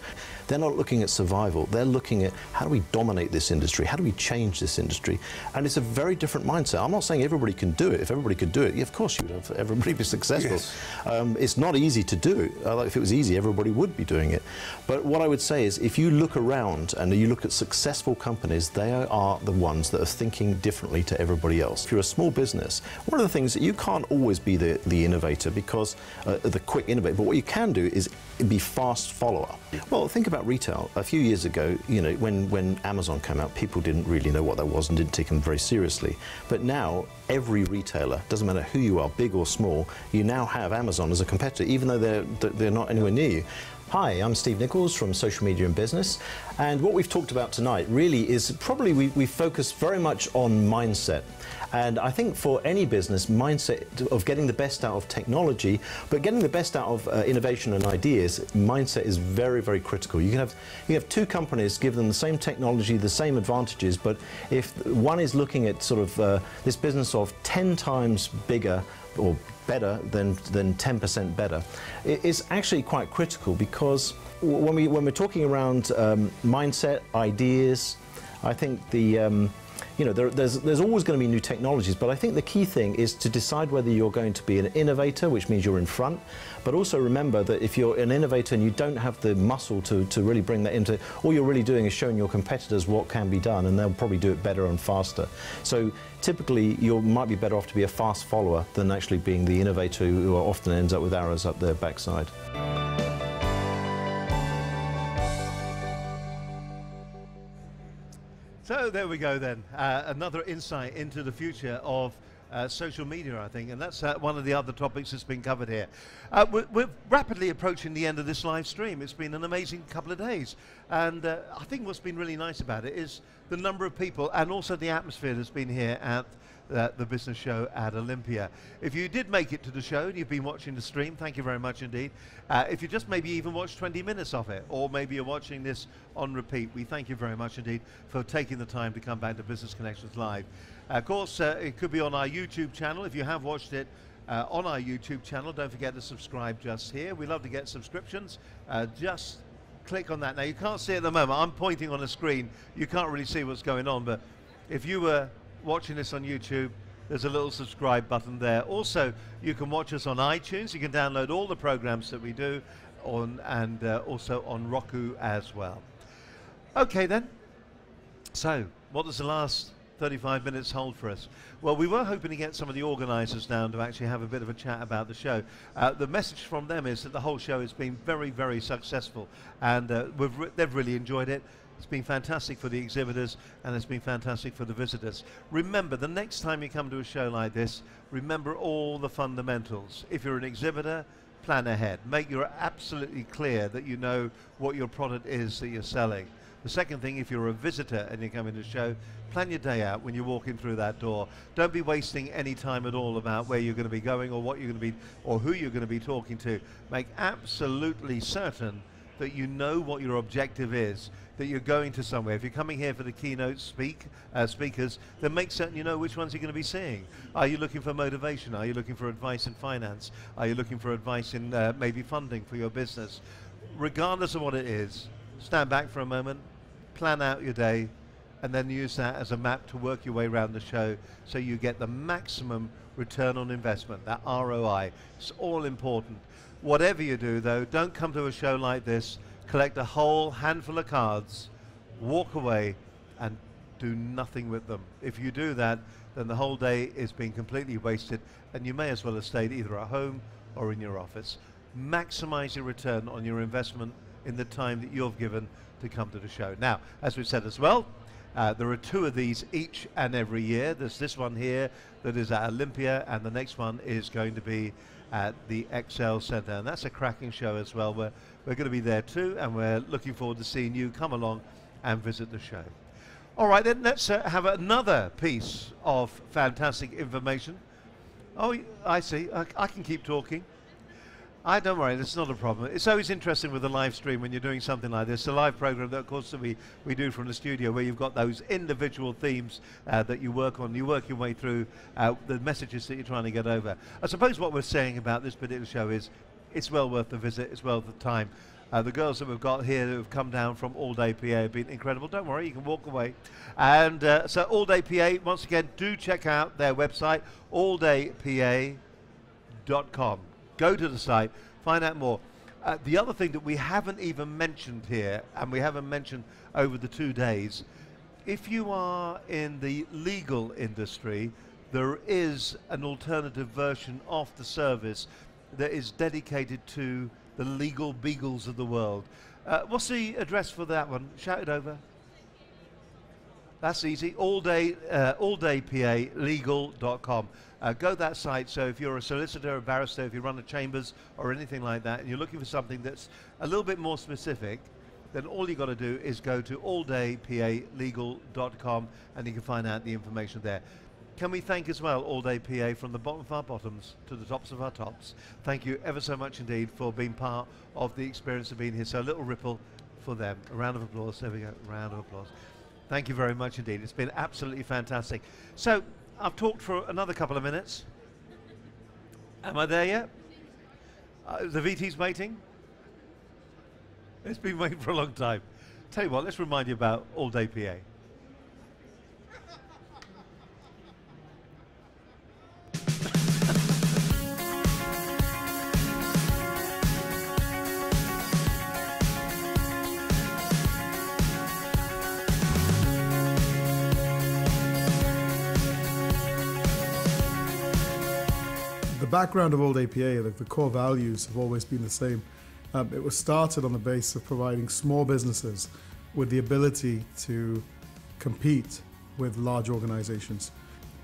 They're not looking at survival, they're looking at how do we dominate this industry, how do we change this industry, and it's a very different mindset. I'm not saying everybody can do it. If everybody could do it, yeah, of course you would have everybody be successful. Yes. It's not easy to do. If it was easy, everybody would be doing it. But what I would say is, if you look around and you look at successful companies, they are the ones that are thinking differently to everybody else. If you're a small business, one of the things that you can't always be the innovator, because the quick innovator, but what you can do is be fast follower. Well, think about retail. A few years ago, when Amazon came out, people didn't really know what that was and didn't take them very seriously. But now, every retailer, doesn't matter who you are, big or small, you now have Amazon as a competitor, even though they're not anywhere near you. Hi, I'm Steve Nichols from Social Media and Business, and what we've talked about tonight really is probably we focus very much on mindset. And I think for any business, mindset of getting the best out of technology, but getting the best out of innovation and ideas, mindset is very, very critical. You have two companies, give them the same technology, the same advantages, but if one is looking at sort of this business of 10 times bigger or better than 10% better, it's actually quite critical, because when we're talking around mindset, ideas, I think there's always going to be new technologies, but I think the key thing is to decide whether you're going to be an innovator, which means you're in front, but also remember that if you're an innovator and you don't have the muscle to really bring that into, all you're really doing is showing your competitors what can be done, and they'll probably do it better and faster. So typically you might be better off to be a fast follower than actually being the innovator who often ends up with arrows up their backside. So there we go then, another insight into the future of social media, I think, and that's one of the other topics that's been covered here. We're rapidly approaching the end of this live stream. It's been an amazing couple of days, and I think what's been really nice about it is the number of people and also the atmosphere that's been here at the business show at Olympia. If you did make it to the show and you've been watching the stream, thank you very much indeed. If you just maybe even watched 20 minutes of it, or maybe you're watching this on repeat, we thank you very much indeed for taking the time to come back to Business Connections Live. Of course, it could be on our YouTube channel. If you have watched it on our YouTube channel, don't forget to subscribe just here. We love to get subscriptions. Just click on that. Now, you can't see it at the moment. I'm pointing on a screen. You can't really see what's going on, but if you were watching this on YouTube, there's a little subscribe button there. Also, you can watch us on iTunes. You can download all the programs that we do and also on Roku as well. Okay then, so what does the last 35 minutes hold for us? Well, we were hoping to get some of the organisers down to actually have a bit of a chat about the show. The message from them is that the whole show has been very, very successful, and they've really enjoyed it. It's been fantastic for the exhibitors, and it's been fantastic for the visitors. Remember, the next time you come to a show like this, remember all the fundamentals. If you're an exhibitor, plan ahead. Make it absolutely clear that you know what your product is that you're selling. The second thing, if you're a visitor and you're coming to the show, plan your day out when you're walking through that door. Don't be wasting any time at all about where you're going to be going or what you're going to be, or who you're going to be talking to. Make absolutely certain that you know what your objective is, that you're going to somewhere. If you're coming here for the keynote speakers, then make certain you know which ones you're going to be seeing. Are you looking for motivation? Are you looking for advice in finance? Are you looking for advice in maybe funding for your business? Regardless of what it is, stand back for a moment, plan out your day, and then use that as a map to work your way around the show so you get the maximum return on investment, that ROI. It's all important. Whatever you do, though, don't come to a show like this, collect a whole handful of cards, walk away, and do nothing with them. If you do that, then the whole day is being completely wasted, and you may as well have stayed either at home or in your office. Maximize your return on your investment in the time that you've given to come to the show. Now, as we've said as well, there are two of these each and every year. There's this one here that is at Olympia, and the next one is going to be at the Excel Centre, and that's a cracking show as well. We're going to be there too, and we're looking forward to seeing you come along and visit the show. All right, then let's have another piece of fantastic information. Oh, I see. I can keep talking. Don't worry, that's not a problem. It's always interesting with a live stream when you're doing something like this. A live program that, of course, that we do from the studio, where you've got those individual themes that you work on. You work your way through the messages that you're trying to get over. I suppose what we're saying about this particular show is it's well worth the visit, it's well worth the time. The girls that we've got here that have come down from All Day PA have been incredible. Don't worry, you can walk away. And so All Day PA, once again, do check out their website, alldaypa.com. Go to the site, find out more. The other thing that we haven't even mentioned here, and we haven't mentioned over the 2 days, if you are in the legal industry, there is an alternative version of the service that is dedicated to the legal beagles of the world. What's the address for that one? Shout it over. That's easy. alldaypalegal.com. Go that site. So if you're a solicitor, a barrister, if you run a chambers or anything like that, and you're looking for something that's a little bit more specific, then all you got to do is go to alldaypalegal.com and you can find out the information there. Can we thank as well All Day PA from the bottom of our bottoms to the tops of our tops? Thank you ever so much indeed for being part of the experience of being here. So a little ripple for them. A round of applause. There we go. A round of applause. Thank you very much indeed. It's been absolutely fantastic. So I've talked for another couple of minutes. Am I there yet? The VT's waiting? It's been waiting for a long time. Tell you what, let's remind you about All Day PA. The background of All Day PA, the core values have always been the same. It was started on the basis of providing small businesses with the ability to compete with large organizations.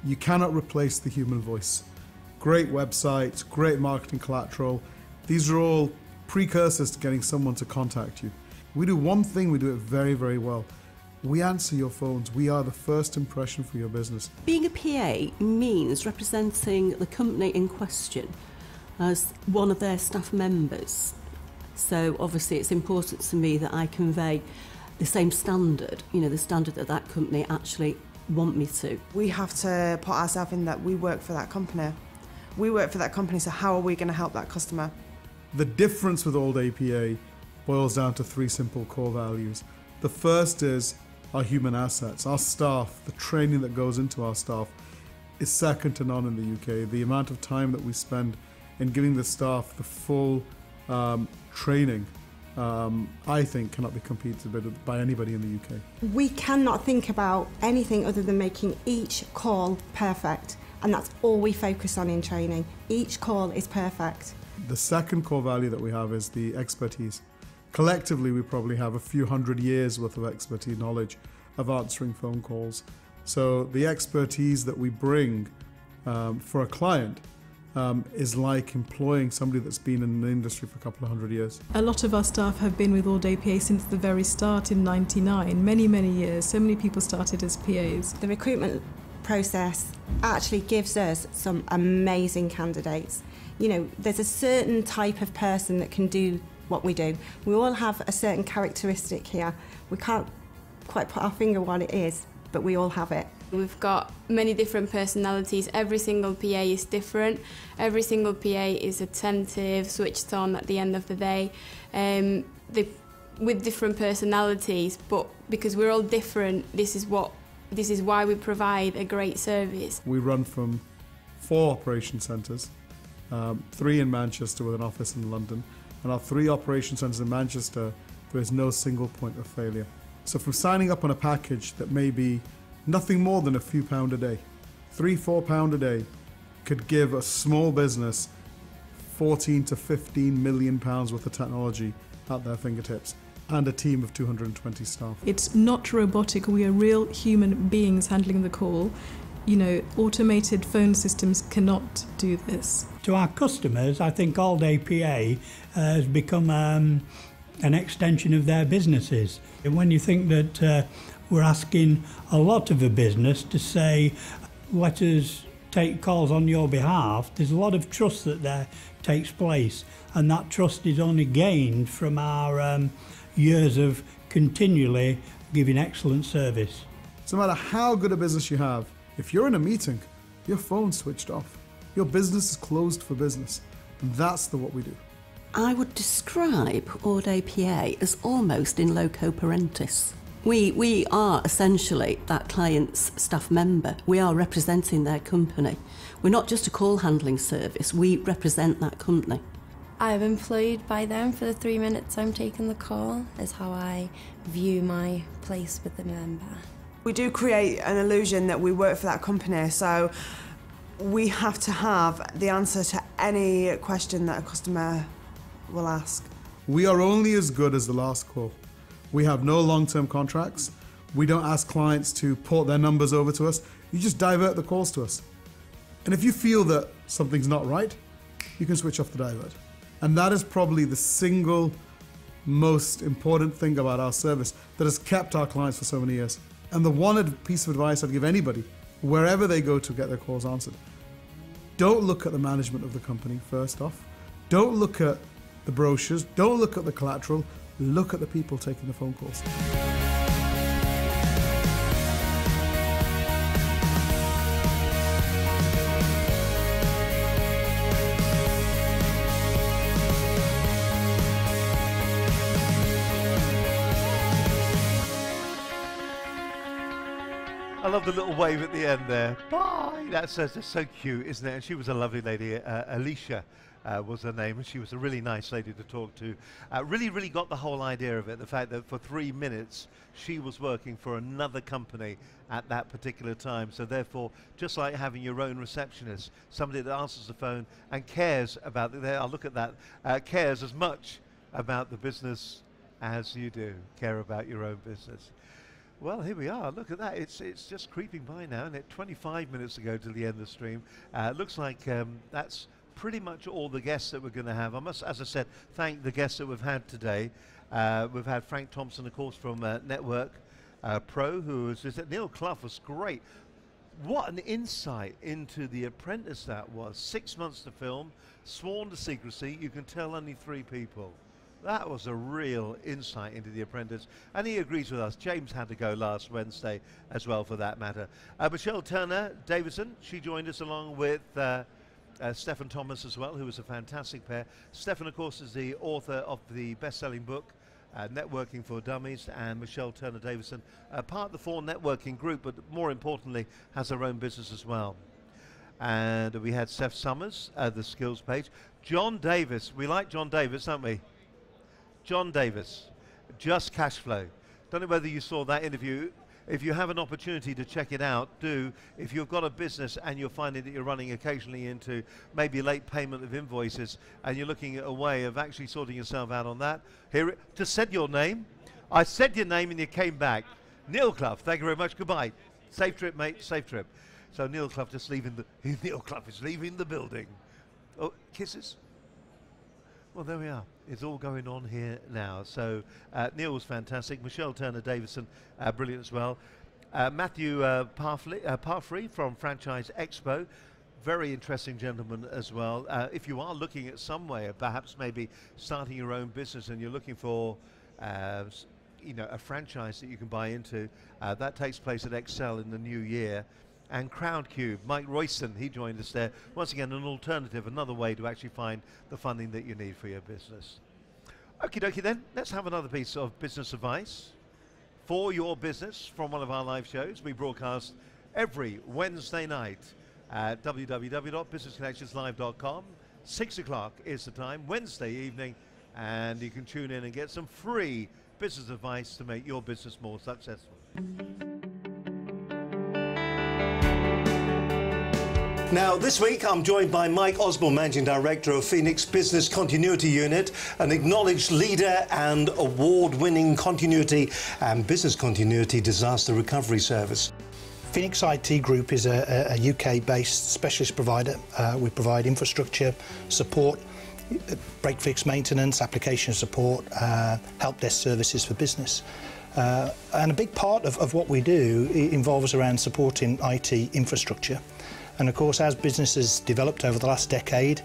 You cannot replace the human voice. Great websites, great marketing collateral, these are all precursors to getting someone to contact you. We do one thing, we do it very, very well. We answer your phones. We are the first impression for your business. Being a PA means representing the company in question as one of their staff members. So obviously it's important to me that I convey the same standard, the standard that that company actually want me to. We have to put ourselves in that we work for that company. We work for that company, so how are we going to help that customer? The difference with All Day PA boils down to three simple core values. The first is our human assets, our staff, the training that goes into our staff is second to none in the UK. The amount of time that we spend in giving the staff the full training, I think cannot be competed with by anybody in the UK. We cannot think about anything other than making each call perfect, and that's all we focus on in training. Each call is perfect. The second core value that we have is the expertise. Collectively, we probably have a few hundred years worth of expertise, knowledge of answering phone calls. So the expertise that we bring for a client is like employing somebody that's been in the industry for a couple of hundred years. A lot of our staff have been with All Day PA since the very start in '99, many, many years. So many people started as PAs. The recruitment process actually gives us some amazing candidates. There's a certain type of person that can do what we do. We all have a certain characteristic here. We can't quite put our finger on what it is, but we all have it. We've got many different personalities. Every single PA is different. Every single PA is attentive, switched on at the end of the day, with different personalities, but because we're all different, this is why we provide a great service. We run from 4 operation centres, 3 in Manchester with an office in London, and our 3 operation centres in Manchester, there is no single point of failure. So from signing up on a package that may be nothing more than a few pound a day, £3-4 a day, could give a small business 14 to 15 million pounds worth of technology at their fingertips and a team of 220 staff. It's not robotic. We are real human beings handling the call. Automated phone systems cannot do this. To our customers, I think All Day PA has become an extension of their businesses. And when you think that we're asking a lot of a business to say, let us take calls on your behalf, there's a lot of trust that there takes place, and that trust is only gained from our years of continually giving excellent service. So no matter how good a business you have, if you're in a meeting, your phone's switched off. Your business is closed for business. And that's what we do. I would describe All Day PA as almost in loco parentis. We are essentially that client's staff member. We are representing their company. We're not just a call handling service, we represent that company. I'm employed by them for the 3 minutes I'm taking the call, is how I view my place with the member. We do create an illusion that we work for that company, so we have to have the answer to any question that a customer will ask. We are only as good as the last call. We have no long-term contracts. We don't ask clients to port their numbers over to us. You just divert the calls to us. And if you feel that something's not right, you can switch off the divert. And that is probably the single most important thing about our service that has kept our clients for so many years. And the one piece of advice I'd give anybody, wherever they go to get their calls answered, don't look at the management of the company first off. Don't look at the brochures. Don't look at the collateral. Look at the people taking the phone calls. I love the little wave at the end there. Bye! That's just so cute, isn't it? And she was a lovely lady. Alicia was her name, and she was a really nice lady to talk to. Really got the whole idea of it, the fact that for 3 minutes she was working for another company at that particular time. So therefore, just like having your own receptionist, somebody that answers the phone and cares about I'll look at that, cares as much about the business as you do, care about your own business. Well, here we are. Look at that. It's just creeping by now, and 25 minutes to go to the end of the stream. Looks like that's pretty much all the guests that we're going to have. I must, as I said, thank the guests that we've had today. We've had Frank Thompson, of course, from Network Pro, who was just Neil Clough was great. What an insight into The Apprentice that was. 6 months to film, sworn to secrecy. You can tell only 3 people. That was a real insight into The Apprentice, and he agrees with us. James had to go last Wednesday as well, for that matter. Michelle Turner Davison, she joined us along with Stephen Thomas as well, who was a fantastic pair. Stephen, of course, is the author of the best-selling book, Networking for Dummies, and Michelle Turner Davison, part of the 4 networking group, but more importantly, has her own business as well. And we had Seth Summers, the skills page. John Davis, we like John Davis, don't we? John Davis, Just Cash Flow. Don't know whether you saw that interview. If you have an opportunity to check it out, do. If you've got a business and you're finding that you're running occasionally into maybe late payment of invoices and you're looking at a way of actually sorting yourself out on that, here, just said your name. I said your name and you came back. Neil Clough, thank you very much. Goodbye. Safe trip, mate. Safe trip. So Neil Clough just leaving the Neil Clough is leaving the building. Oh, kisses. Well, there we are. It's all going on here now. So Neil was fantastic. Michelle Turner Davison, brilliant as well. Matthew Parfrey from Franchise Expo, very interesting gentleman as well. If you are looking at some way of perhaps maybe starting your own business and you're looking for a franchise that you can buy into, that takes place at Excel in the new year. And Crowdcube, Mike Royston, he joined us there. Once again, an alternative, another way to actually find the funding that you need for your business. Okie dokie then, let's have another piece of business advice for your business from one of our live shows. We broadcast every Wednesday night at www.businessconnectionslive.com. 6 o'clock is the time, Wednesday evening, and you can tune in and get some free business advice to make your business more successful. Now, this week I'm joined by Mike Osborne, Managing Director of Phoenix Business Continuity Unit, an acknowledged leader and award-winning continuity and business continuity disaster recovery service. Phoenix IT Group is a UK-based specialist provider. We provide infrastructure support, break-fix maintenance, application support, help desk services for business. And a big part of what we do involves around supporting IT infrastructure. And of course, as businesses developed over the last decade,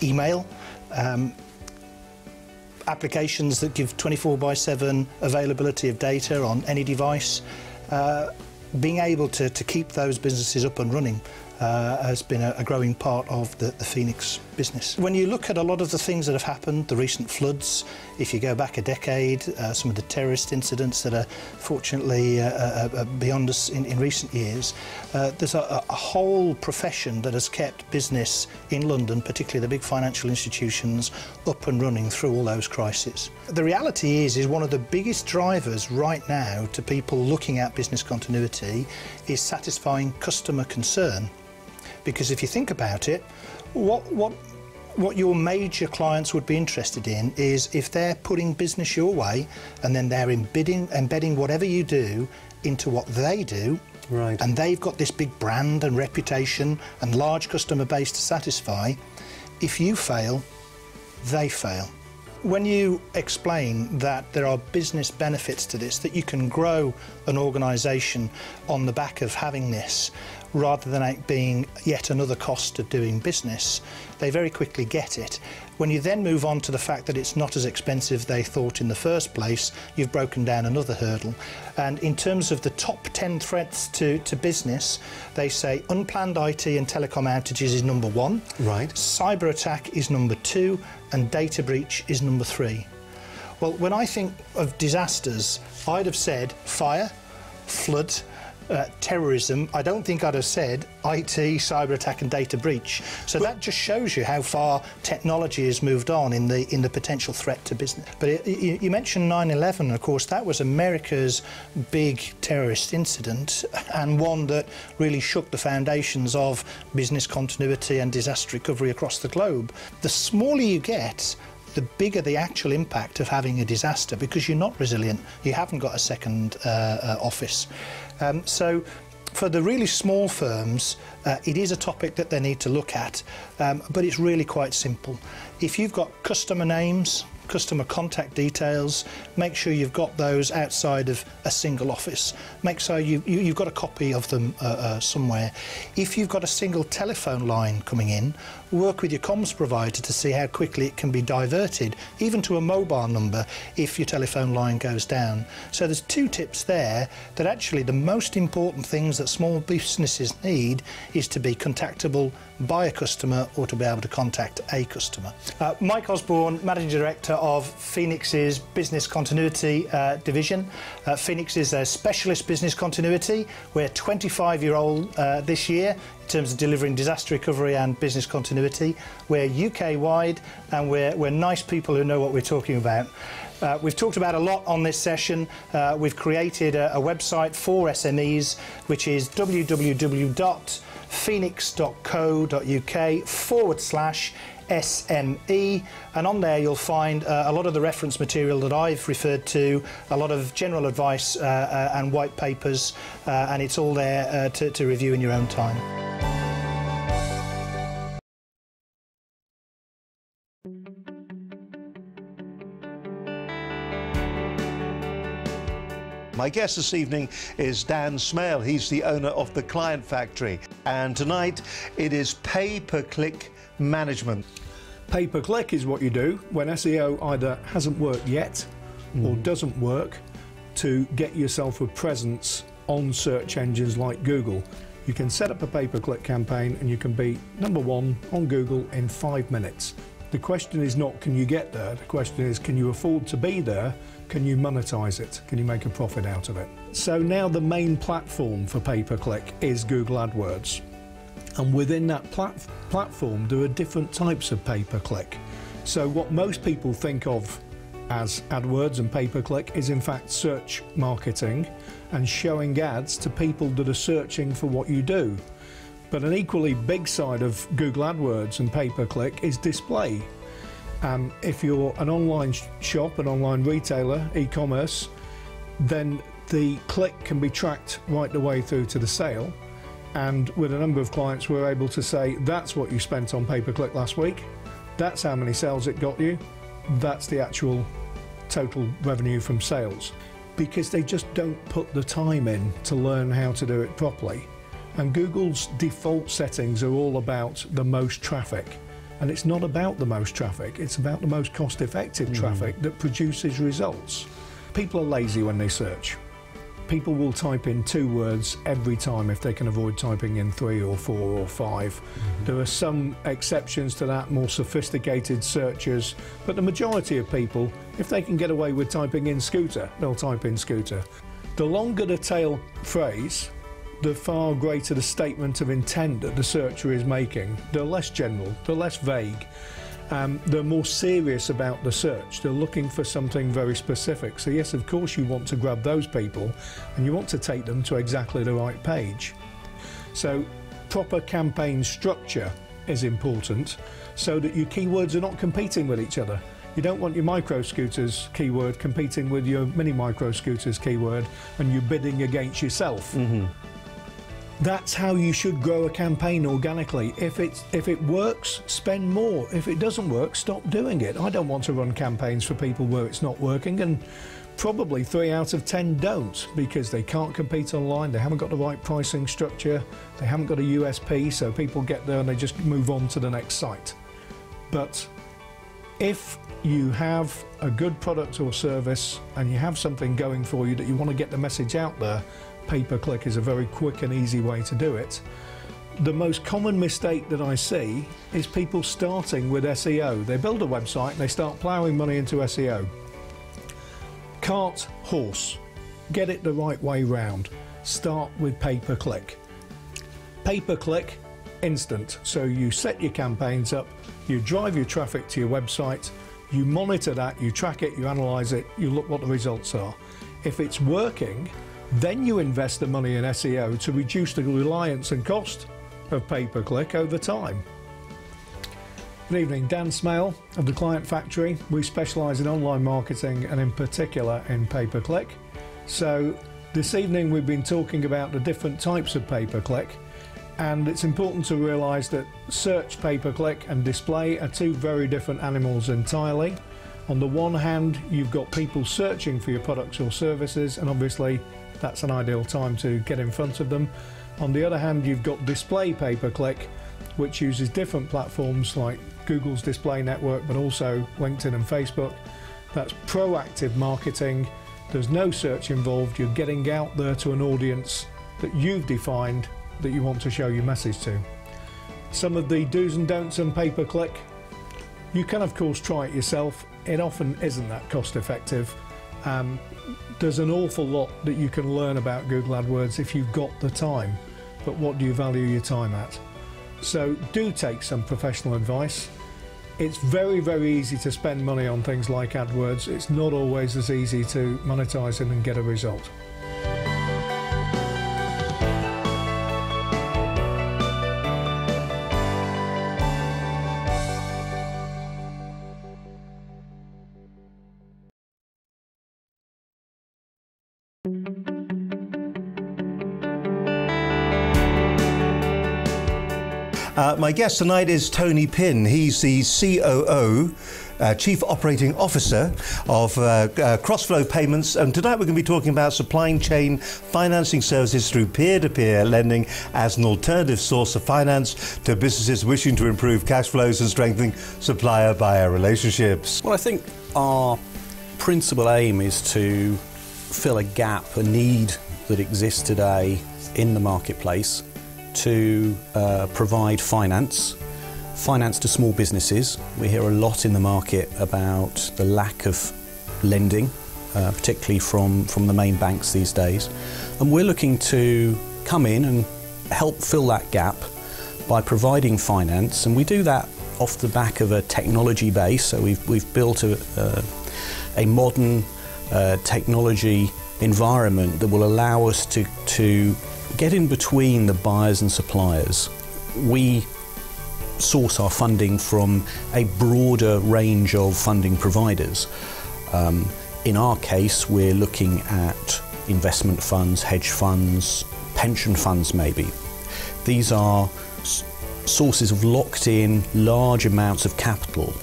email, applications that give 24/7 availability of data on any device, being able to keep those businesses up and running has been a growing part of the Phoenix business. When you look at a lot of the things that have happened, the recent floods, if you go back a decade, some of the terrorist incidents that are fortunately beyond us in recent years, there's a whole profession that has kept business in London, particularly the big financial institutions, up and running through all those crises. The reality is one of the biggest drivers right now to people looking at business continuity is satisfying customer concern. Because if you think about it, what What your major clients would be interested in is if they're putting business your way and then they're embedding whatever you do into what they do, right, and they've got this big brand and reputation and large customer base to satisfy. If you fail, they fail. When you explain that there are business benefits to this, that you can grow an organisation on the back of having this, rather than it being yet another cost of doing business, they very quickly get it. When you then move on to the fact that it's not as expensive they thought in the first place, you've broken down another hurdle. And in terms of the top 10 threats to business, they say unplanned IT and telecom outages is number 1, right, cyber attack is number 2, and data breach is number 3. Well, when I think of disasters, I'd have said fire, flood, terrorism. I don't think I'd have said IT, cyber attack and data breach. So that just shows you how far technology has moved on in the potential threat to business. But you mentioned 9/11, of course, that was America's big terrorist incident, and one that really shook the foundations of business continuity and disaster recovery across the globe. The smaller you get, the bigger the actual impact of having a disaster, because you're not resilient, you haven't got a second office. So for the really small firms, it is a topic that they need to look at, but it's really quite simple. If you've got customer names, customer contact details, make sure you've got those outside of a single office. Make sure you've got a copy of them somewhere. If you've got a single telephone line coming in, work with your comms provider to see how quickly it can be diverted, even to a mobile number, if your telephone line goes down. So there's 2 tips there, that actually the most important things that small businesses need is to be contactable by a customer or to be able to contact a customer. Mike Osborne, Managing Director of Phoenix's Business Continuity Division. Phoenix is a specialist business continuity. We're 25-year-old this year in terms of delivering disaster recovery and business continuity. We're UK-wide, and we're nice people who know what we're talking about. We've talked about a lot on this session. We've created a website for SMEs, which is www.phoenix.co.uk/SME, and on there you'll find a lot of the reference material that I've referred to, a lot of general advice and white papers, and it's all there to review in your own time. My guest this evening is Dan Smale. He's the owner of the Client Factory. And tonight it is pay-per-click management. Pay-per-click is what you do when SEO either hasn't worked yet or doesn't work, to get yourself a presence on search engines like Google. You can set up a pay-per-click campaign and you can be #1 on Google in 5 minutes. The question is not can you get there, the question is can you afford to be there, can you monetize it, can you make a profit out of it. So now the main platform for pay-per-click is Google AdWords, and within that platform there are different types of pay-per-click. So what most people think of as AdWords and pay-per-click is in fact search marketing and showing ads to people that are searching for what you do. But an equally big side of Google AdWords and pay-per-click is display. If you're an online shop, an online retailer, e-commerce, then the click can be tracked right the way through to the sale. And with a number of clients, we're able to say, that's what you spent on pay-per-click last week, that's how many sales it got you, that's the actual total revenue from sales. Because they just don't put the time in to learn how to do it properly. And Google's default settings are all about the most traffic. And it's not about the most traffic, it's about the most cost-effective traffic that produces results. People are lazy when they search. People will type in 2 words every time if they can avoid typing in 3 or 4 or 5. There are some exceptions to that, more sophisticated searchers, but the majority of people, if they can get away with typing in scooter, they'll type in scooter. The longer the tail phrase, the far greater the statement of intent that the searcher is making. They're less general, they're less vague, they're more serious about the search. They're looking for something very specific. So yes, of course you want to grab those people and you want to take them to exactly the right page. So proper campaign structure is important. so that your keywords are not competing with each other. You don't want your micro scooters keyword competing with your mini micro scooters keyword and you're bidding against yourself. That's how you should grow a campaign organically. If it works, spend more. If it doesn't work, stop doing it. I don't want to run campaigns for people where it's not working, and probably 3 out of 10 don't, because they can't compete online, they haven't got the right pricing structure, they haven't got a USP, so people get there and they just move on to the next site. But if you have a good product or service and you have something going for you that you want to get the message out there, pay-per-click is a very quick and easy way to do it. The most common mistake that I see is people starting with SEO. They build a website and they start ploughing money into SEO. Cart, horse. Get it the right way round. Start with pay-per-click. Pay-per-click, instant. So you set your campaigns up, you drive your traffic to your website, you monitor that, you track it, you analyse it, you look what the results are. If it's working, then you invest the money in SEO to reduce the reliance and cost of pay-per-click over time. Good evening, Dan Smale of the Client Factory. We specialise in online marketing and in particular in pay-per-click. So this evening we've been talking about the different types of pay-per-click, and it's important to realise that search pay-per-click and display are two very different animals entirely. On the one hand, you've got people searching for your products or services, and obviously that's an ideal time to get in front of them. On the other hand, you've got display pay-per-click, which uses different platforms like Google's display network, but also LinkedIn and Facebook. That's proactive marketing. There's no search involved. You're getting out there to an audience that you've defined that you want to show your message to. Some of the do's and don'ts on pay-per-click. You can of course try it yourself. It often isn't that cost effective. There's an awful lot that you can learn about Google AdWords if you've got the time, but what do you value your time at? So do take some professional advice. It's very, very easy to spend money on things like AdWords. It's not always as easy to monetize it and get a result. My guest tonight is Tony Pinn. He's the COO, Chief Operating Officer of Crossflow Payments, and tonight we're going to be talking about supply chain financing services through peer-to-peer lending as an alternative source of finance to businesses wishing to improve cash flows and strengthen supplier-buyer relationships. Well, I think our principal aim is to fill a gap, a need that exists today in the marketplace to provide finance to small businesses. We hear a lot in the market about the lack of lending, particularly from the main banks these days. And we're looking to come in and help fill that gap by providing finance, and we do that off the back of a technology base. So we've built a modern technology environment that will allow us to get in between the buyers and suppliers. We source our funding from a broader range of funding providers. In our case, we're looking at investment funds, hedge funds, pension funds maybe. These are sources of locked-in large amounts of capital.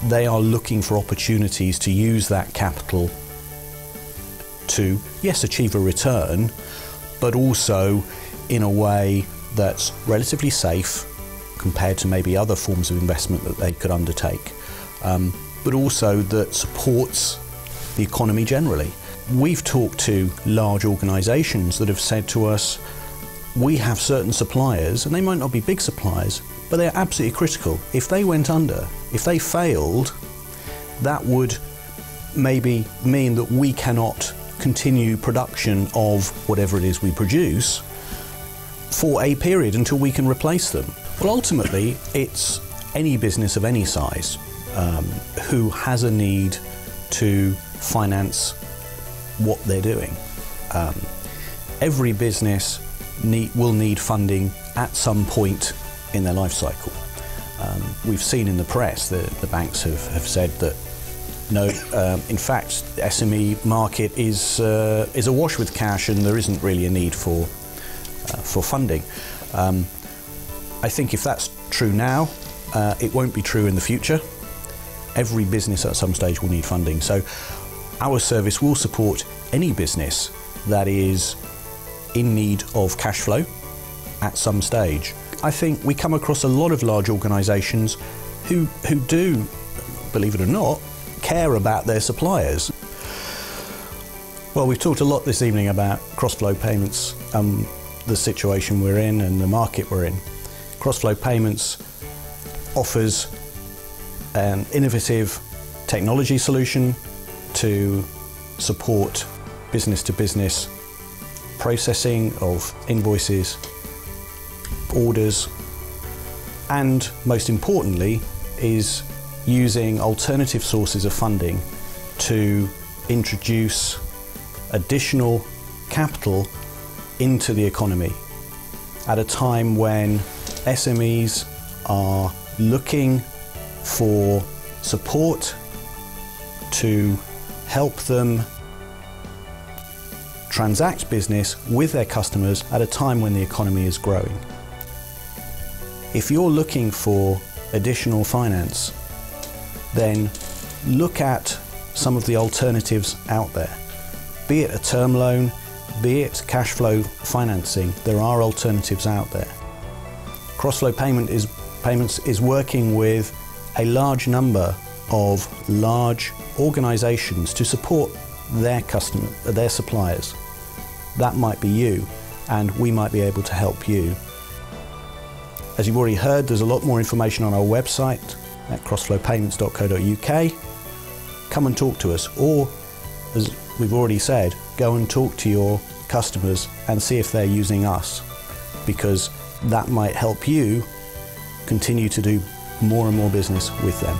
They are looking for opportunities to use that capital to, yes, achieve a return, but also in a way that's relatively safe compared to maybe other forms of investment that they could undertake, but also that supports the economy generally. We've talked to large organisations that have said to us, we have certain suppliers, and they might not be big suppliers, but they're absolutely critical. If they went under, if they failed, that would maybe mean that we cannot continue production of whatever it is we produce for a period until we can replace them. Well, ultimately, it's any business of any size who has a need to finance what they're doing. Every business will need funding at some point in their life cycle. We've seen in the press that the banks have said that no, in fact, the SME market is awash with cash, and there isn't really a need for funding. I think if that's true now, it won't be true in the future. Every business at some stage will need funding. So our service will support any business that is in need of cash flow at some stage. I think we come across a lot of large organisations who do, believe it or not, care about their suppliers. Well, we've talked a lot this evening about cross-flow payments, the situation we're in and the market we're in. Cross-flow payments offers an innovative technology solution to support business-to-business processing of invoices, orders, and most importantly is using alternative sources of funding to introduce additional capital into the economy at a time when SMEs are looking for support to help them transact business with their customers at a time when the economy is growing. If you're looking for additional finance, then look at some of the alternatives out there. Be it a term loan, be it cash flow financing, there are alternatives out there. Cross-flow payments is working with a large number of large organisations to support their suppliers. That might be you, and we might be able to help you. As you've already heard, there's a lot more information on our website at crossflowpayments.co.uk. Come and talk to us, or as we've already said, go and talk to your customers and see if they're using us, because that might help you continue to do more and more business with them.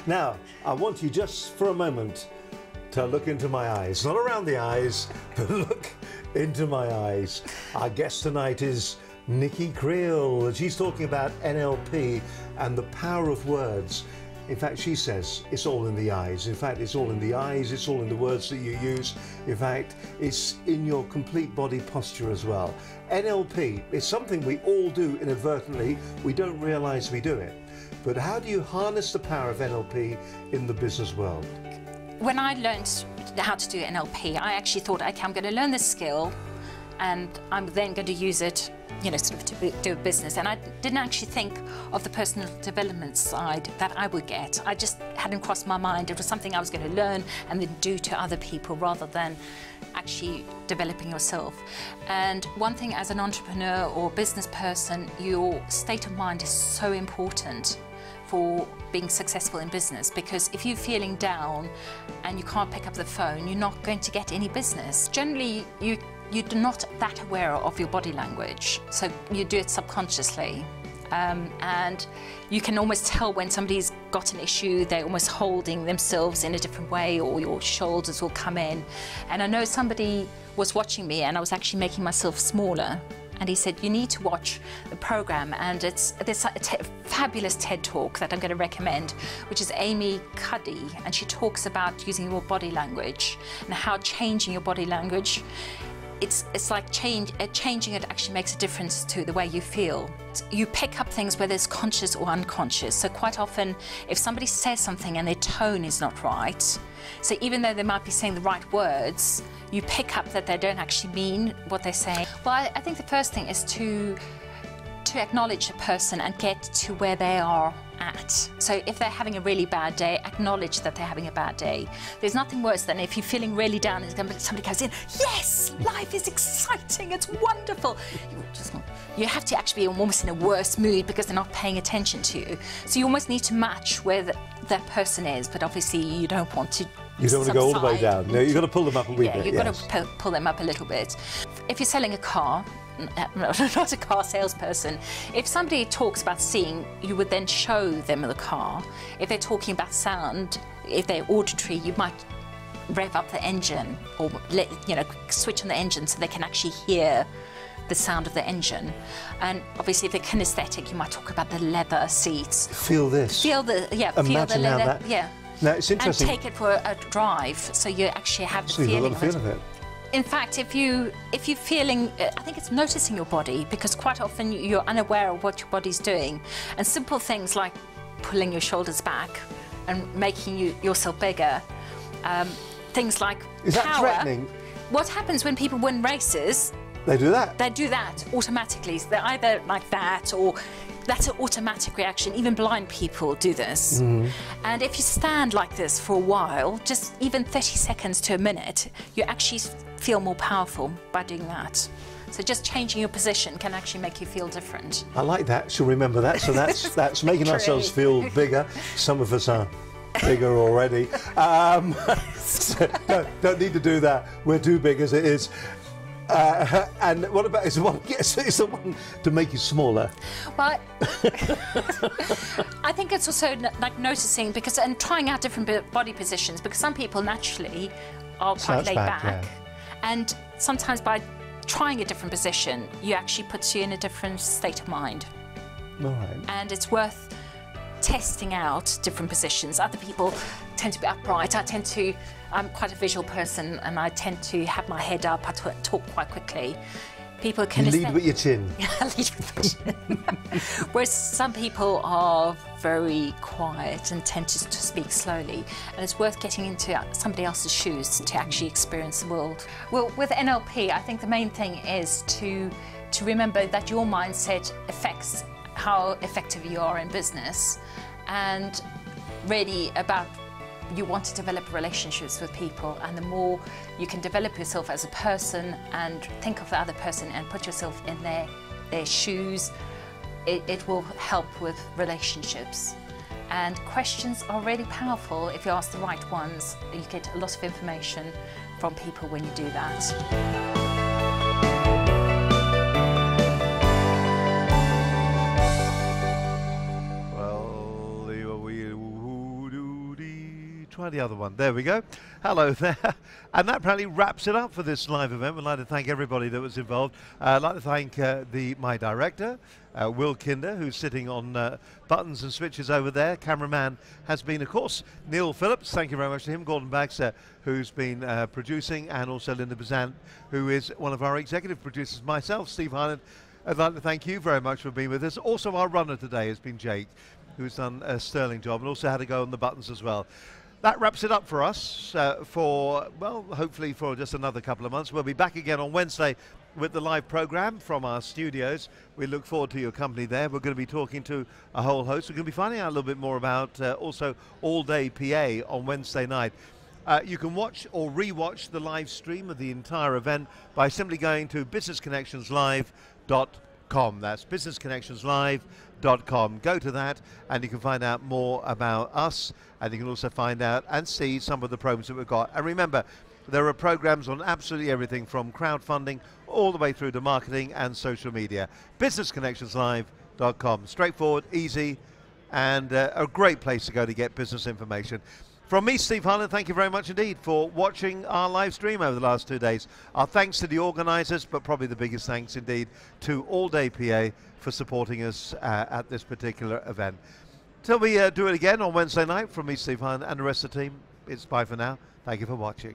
Now, I want you just for a moment to look into my eyes. Not around the eyes, but look into my eyes. Our guest tonight is Nikki Creel. She's talking about NLP and the power of words. In fact, she says it's all in the eyes. In fact, it's all in the eyes, it's all in the words that you use. In fact, it's in your complete body posture as well. NLP is something we all do inadvertently. We don't realise we do it. But how do you harness the power of NLP in the business world? When I learned how to do NLP, I actually thought, okay, I'm going to learn this skill and I'm then going to use it, sort of to do a business. And I didn't actually think of the personal development side that I would get. I just hadn't crossed my mind. It was something I was going to learn and then do to other people rather than actually developing yourself. And one thing as an entrepreneur or business person, your state of mind is so important for being successful in business, because if you're feeling down and you can't pick up the phone, you're not going to get any business. Generally, you're not that aware of your body language, so you do it subconsciously. And you can almost tell when somebody's got an issue, they're almost holding themselves in a different way, or your shoulders will come in. And I know somebody was watching me and I was actually making myself smaller. And he said, you need to watch the program, and there's a fabulous TED Talk that I'm going to recommend, which is Amy Cuddy, and she talks about using your body language and how changing your body language, it's like changing it actually makes a difference to the way you feel. You pick up things whether it's conscious or unconscious. So quite often, if somebody says something and their tone is not right, so even though they might be saying the right words, you pick up that they don't actually mean what they're saying. Well, I think the first thing is to acknowledge a person and get to where they are at. So if they're having a really bad day, acknowledge that they're having a bad day. There's nothing worse than if you're feeling really down and somebody comes in, yes, life is exciting, it's wonderful. You have to actually be almost in a worse mood because they're not paying attention to you. So you almost need to match where that person is, but obviously you don't want to You don't want to go all the way down. No, you've got to pull them up a wee bit. Yeah, you've got to pull them up a little bit. If you're selling a car, not a car salesperson, if somebody talks about seeing, you would then show them the car. If they're talking about sound, if they're auditory, you might rev up the engine or switch on the engine so they can actually hear the sound of the engine. And obviously if they're kinesthetic, you might talk about the leather seats. Feel this. Feel the Imagine leather. how that. Yeah. Now it's interesting. And take it for a drive, so you actually have the feeling of it. In fact, if you're feeling, I think it's noticing your body, because quite often you're unaware of what your body's doing, and simple things like pulling your shoulders back and making yourself bigger. Things like Is that power. threatening? What happens when people win races? They do that. They do that automatically. So they're either like that, or that's an automatic reaction. Even blind people do this. And if you stand like this for a while, just even 30 seconds to a minute, you actually feel more powerful by doing that. So just changing your position can actually make you feel different. I like that. She'll remember that. So that's making ourselves feel bigger. Some of us are bigger already. So don't need to do that. We're too big as it is. And what about is the one to make you smaller? Well, I think it's also like noticing and trying out different body positions, because some people naturally are quite laid back. Yeah. And sometimes by trying a different position, you actually puts you in a different state of mind. All right. And it's worth testing out different positions. Other people tend to be upright. I'm quite a visual person, and I tend to have my head up. I talk quite quickly. People can lead with your chin. Lead with the chin. Whereas some people are very quiet and tend to speak slowly, and it's worth getting into somebody else's shoes to actually experience the world. Well, with NLP, I think the main thing is to remember that your mindset affects how effective you are in business, and really about you want to develop relationships with people, and the more you can develop yourself as a person and think of the other person and put yourself in their shoes, it will help with relationships. And questions are really powerful. If you ask the right ones, you get a lot of information from people when you do that. Try the other one. There we go. Hello there. And that apparently wraps it up for this live event. We'd like to thank everybody that was involved. I'd like to thank my director, Will Kinder, who's sitting on buttons and switches over there. Cameraman has been, of course, Neil Phillips. Thank you very much to him. Gordon Bagster, who's been producing, and also Linda Bazant, who is one of our executive producers. Myself, Steve Highland. I'd like to thank you very much for being with us. Also, our runner today has been Jake, who's done a sterling job and also had to go on the buttons as well. That wraps it up for us hopefully for just another couple of months. We'll be back again on Wednesday with the live program from our studios. We look forward to your company there. We're going to be talking to a whole host. We're going to be finding out a little bit more about also all-day PA on Wednesday night. You can watch or re-watch the live stream of the entire event by simply going to businessconnectionslive.com. That's businessconnectionslive.com. Go to that and you can find out more about us, and you can also find out and see some of the programs that we've got. And remember, there are programs on absolutely everything from crowdfunding all the way through to marketing and social media. businessconnectionslive.com. Straightforward, easy, and a great place to go to get business information. From me, Steve Harlan, thank you very much indeed for watching our live stream over the last 2 days. Our thanks to the organisers, but probably the biggest thanks indeed to All Day PA for supporting us at this particular event. Till we do it again on Wednesday night, from me, Steve Harlan, and the rest of the team, it's bye for now. Thank you for watching.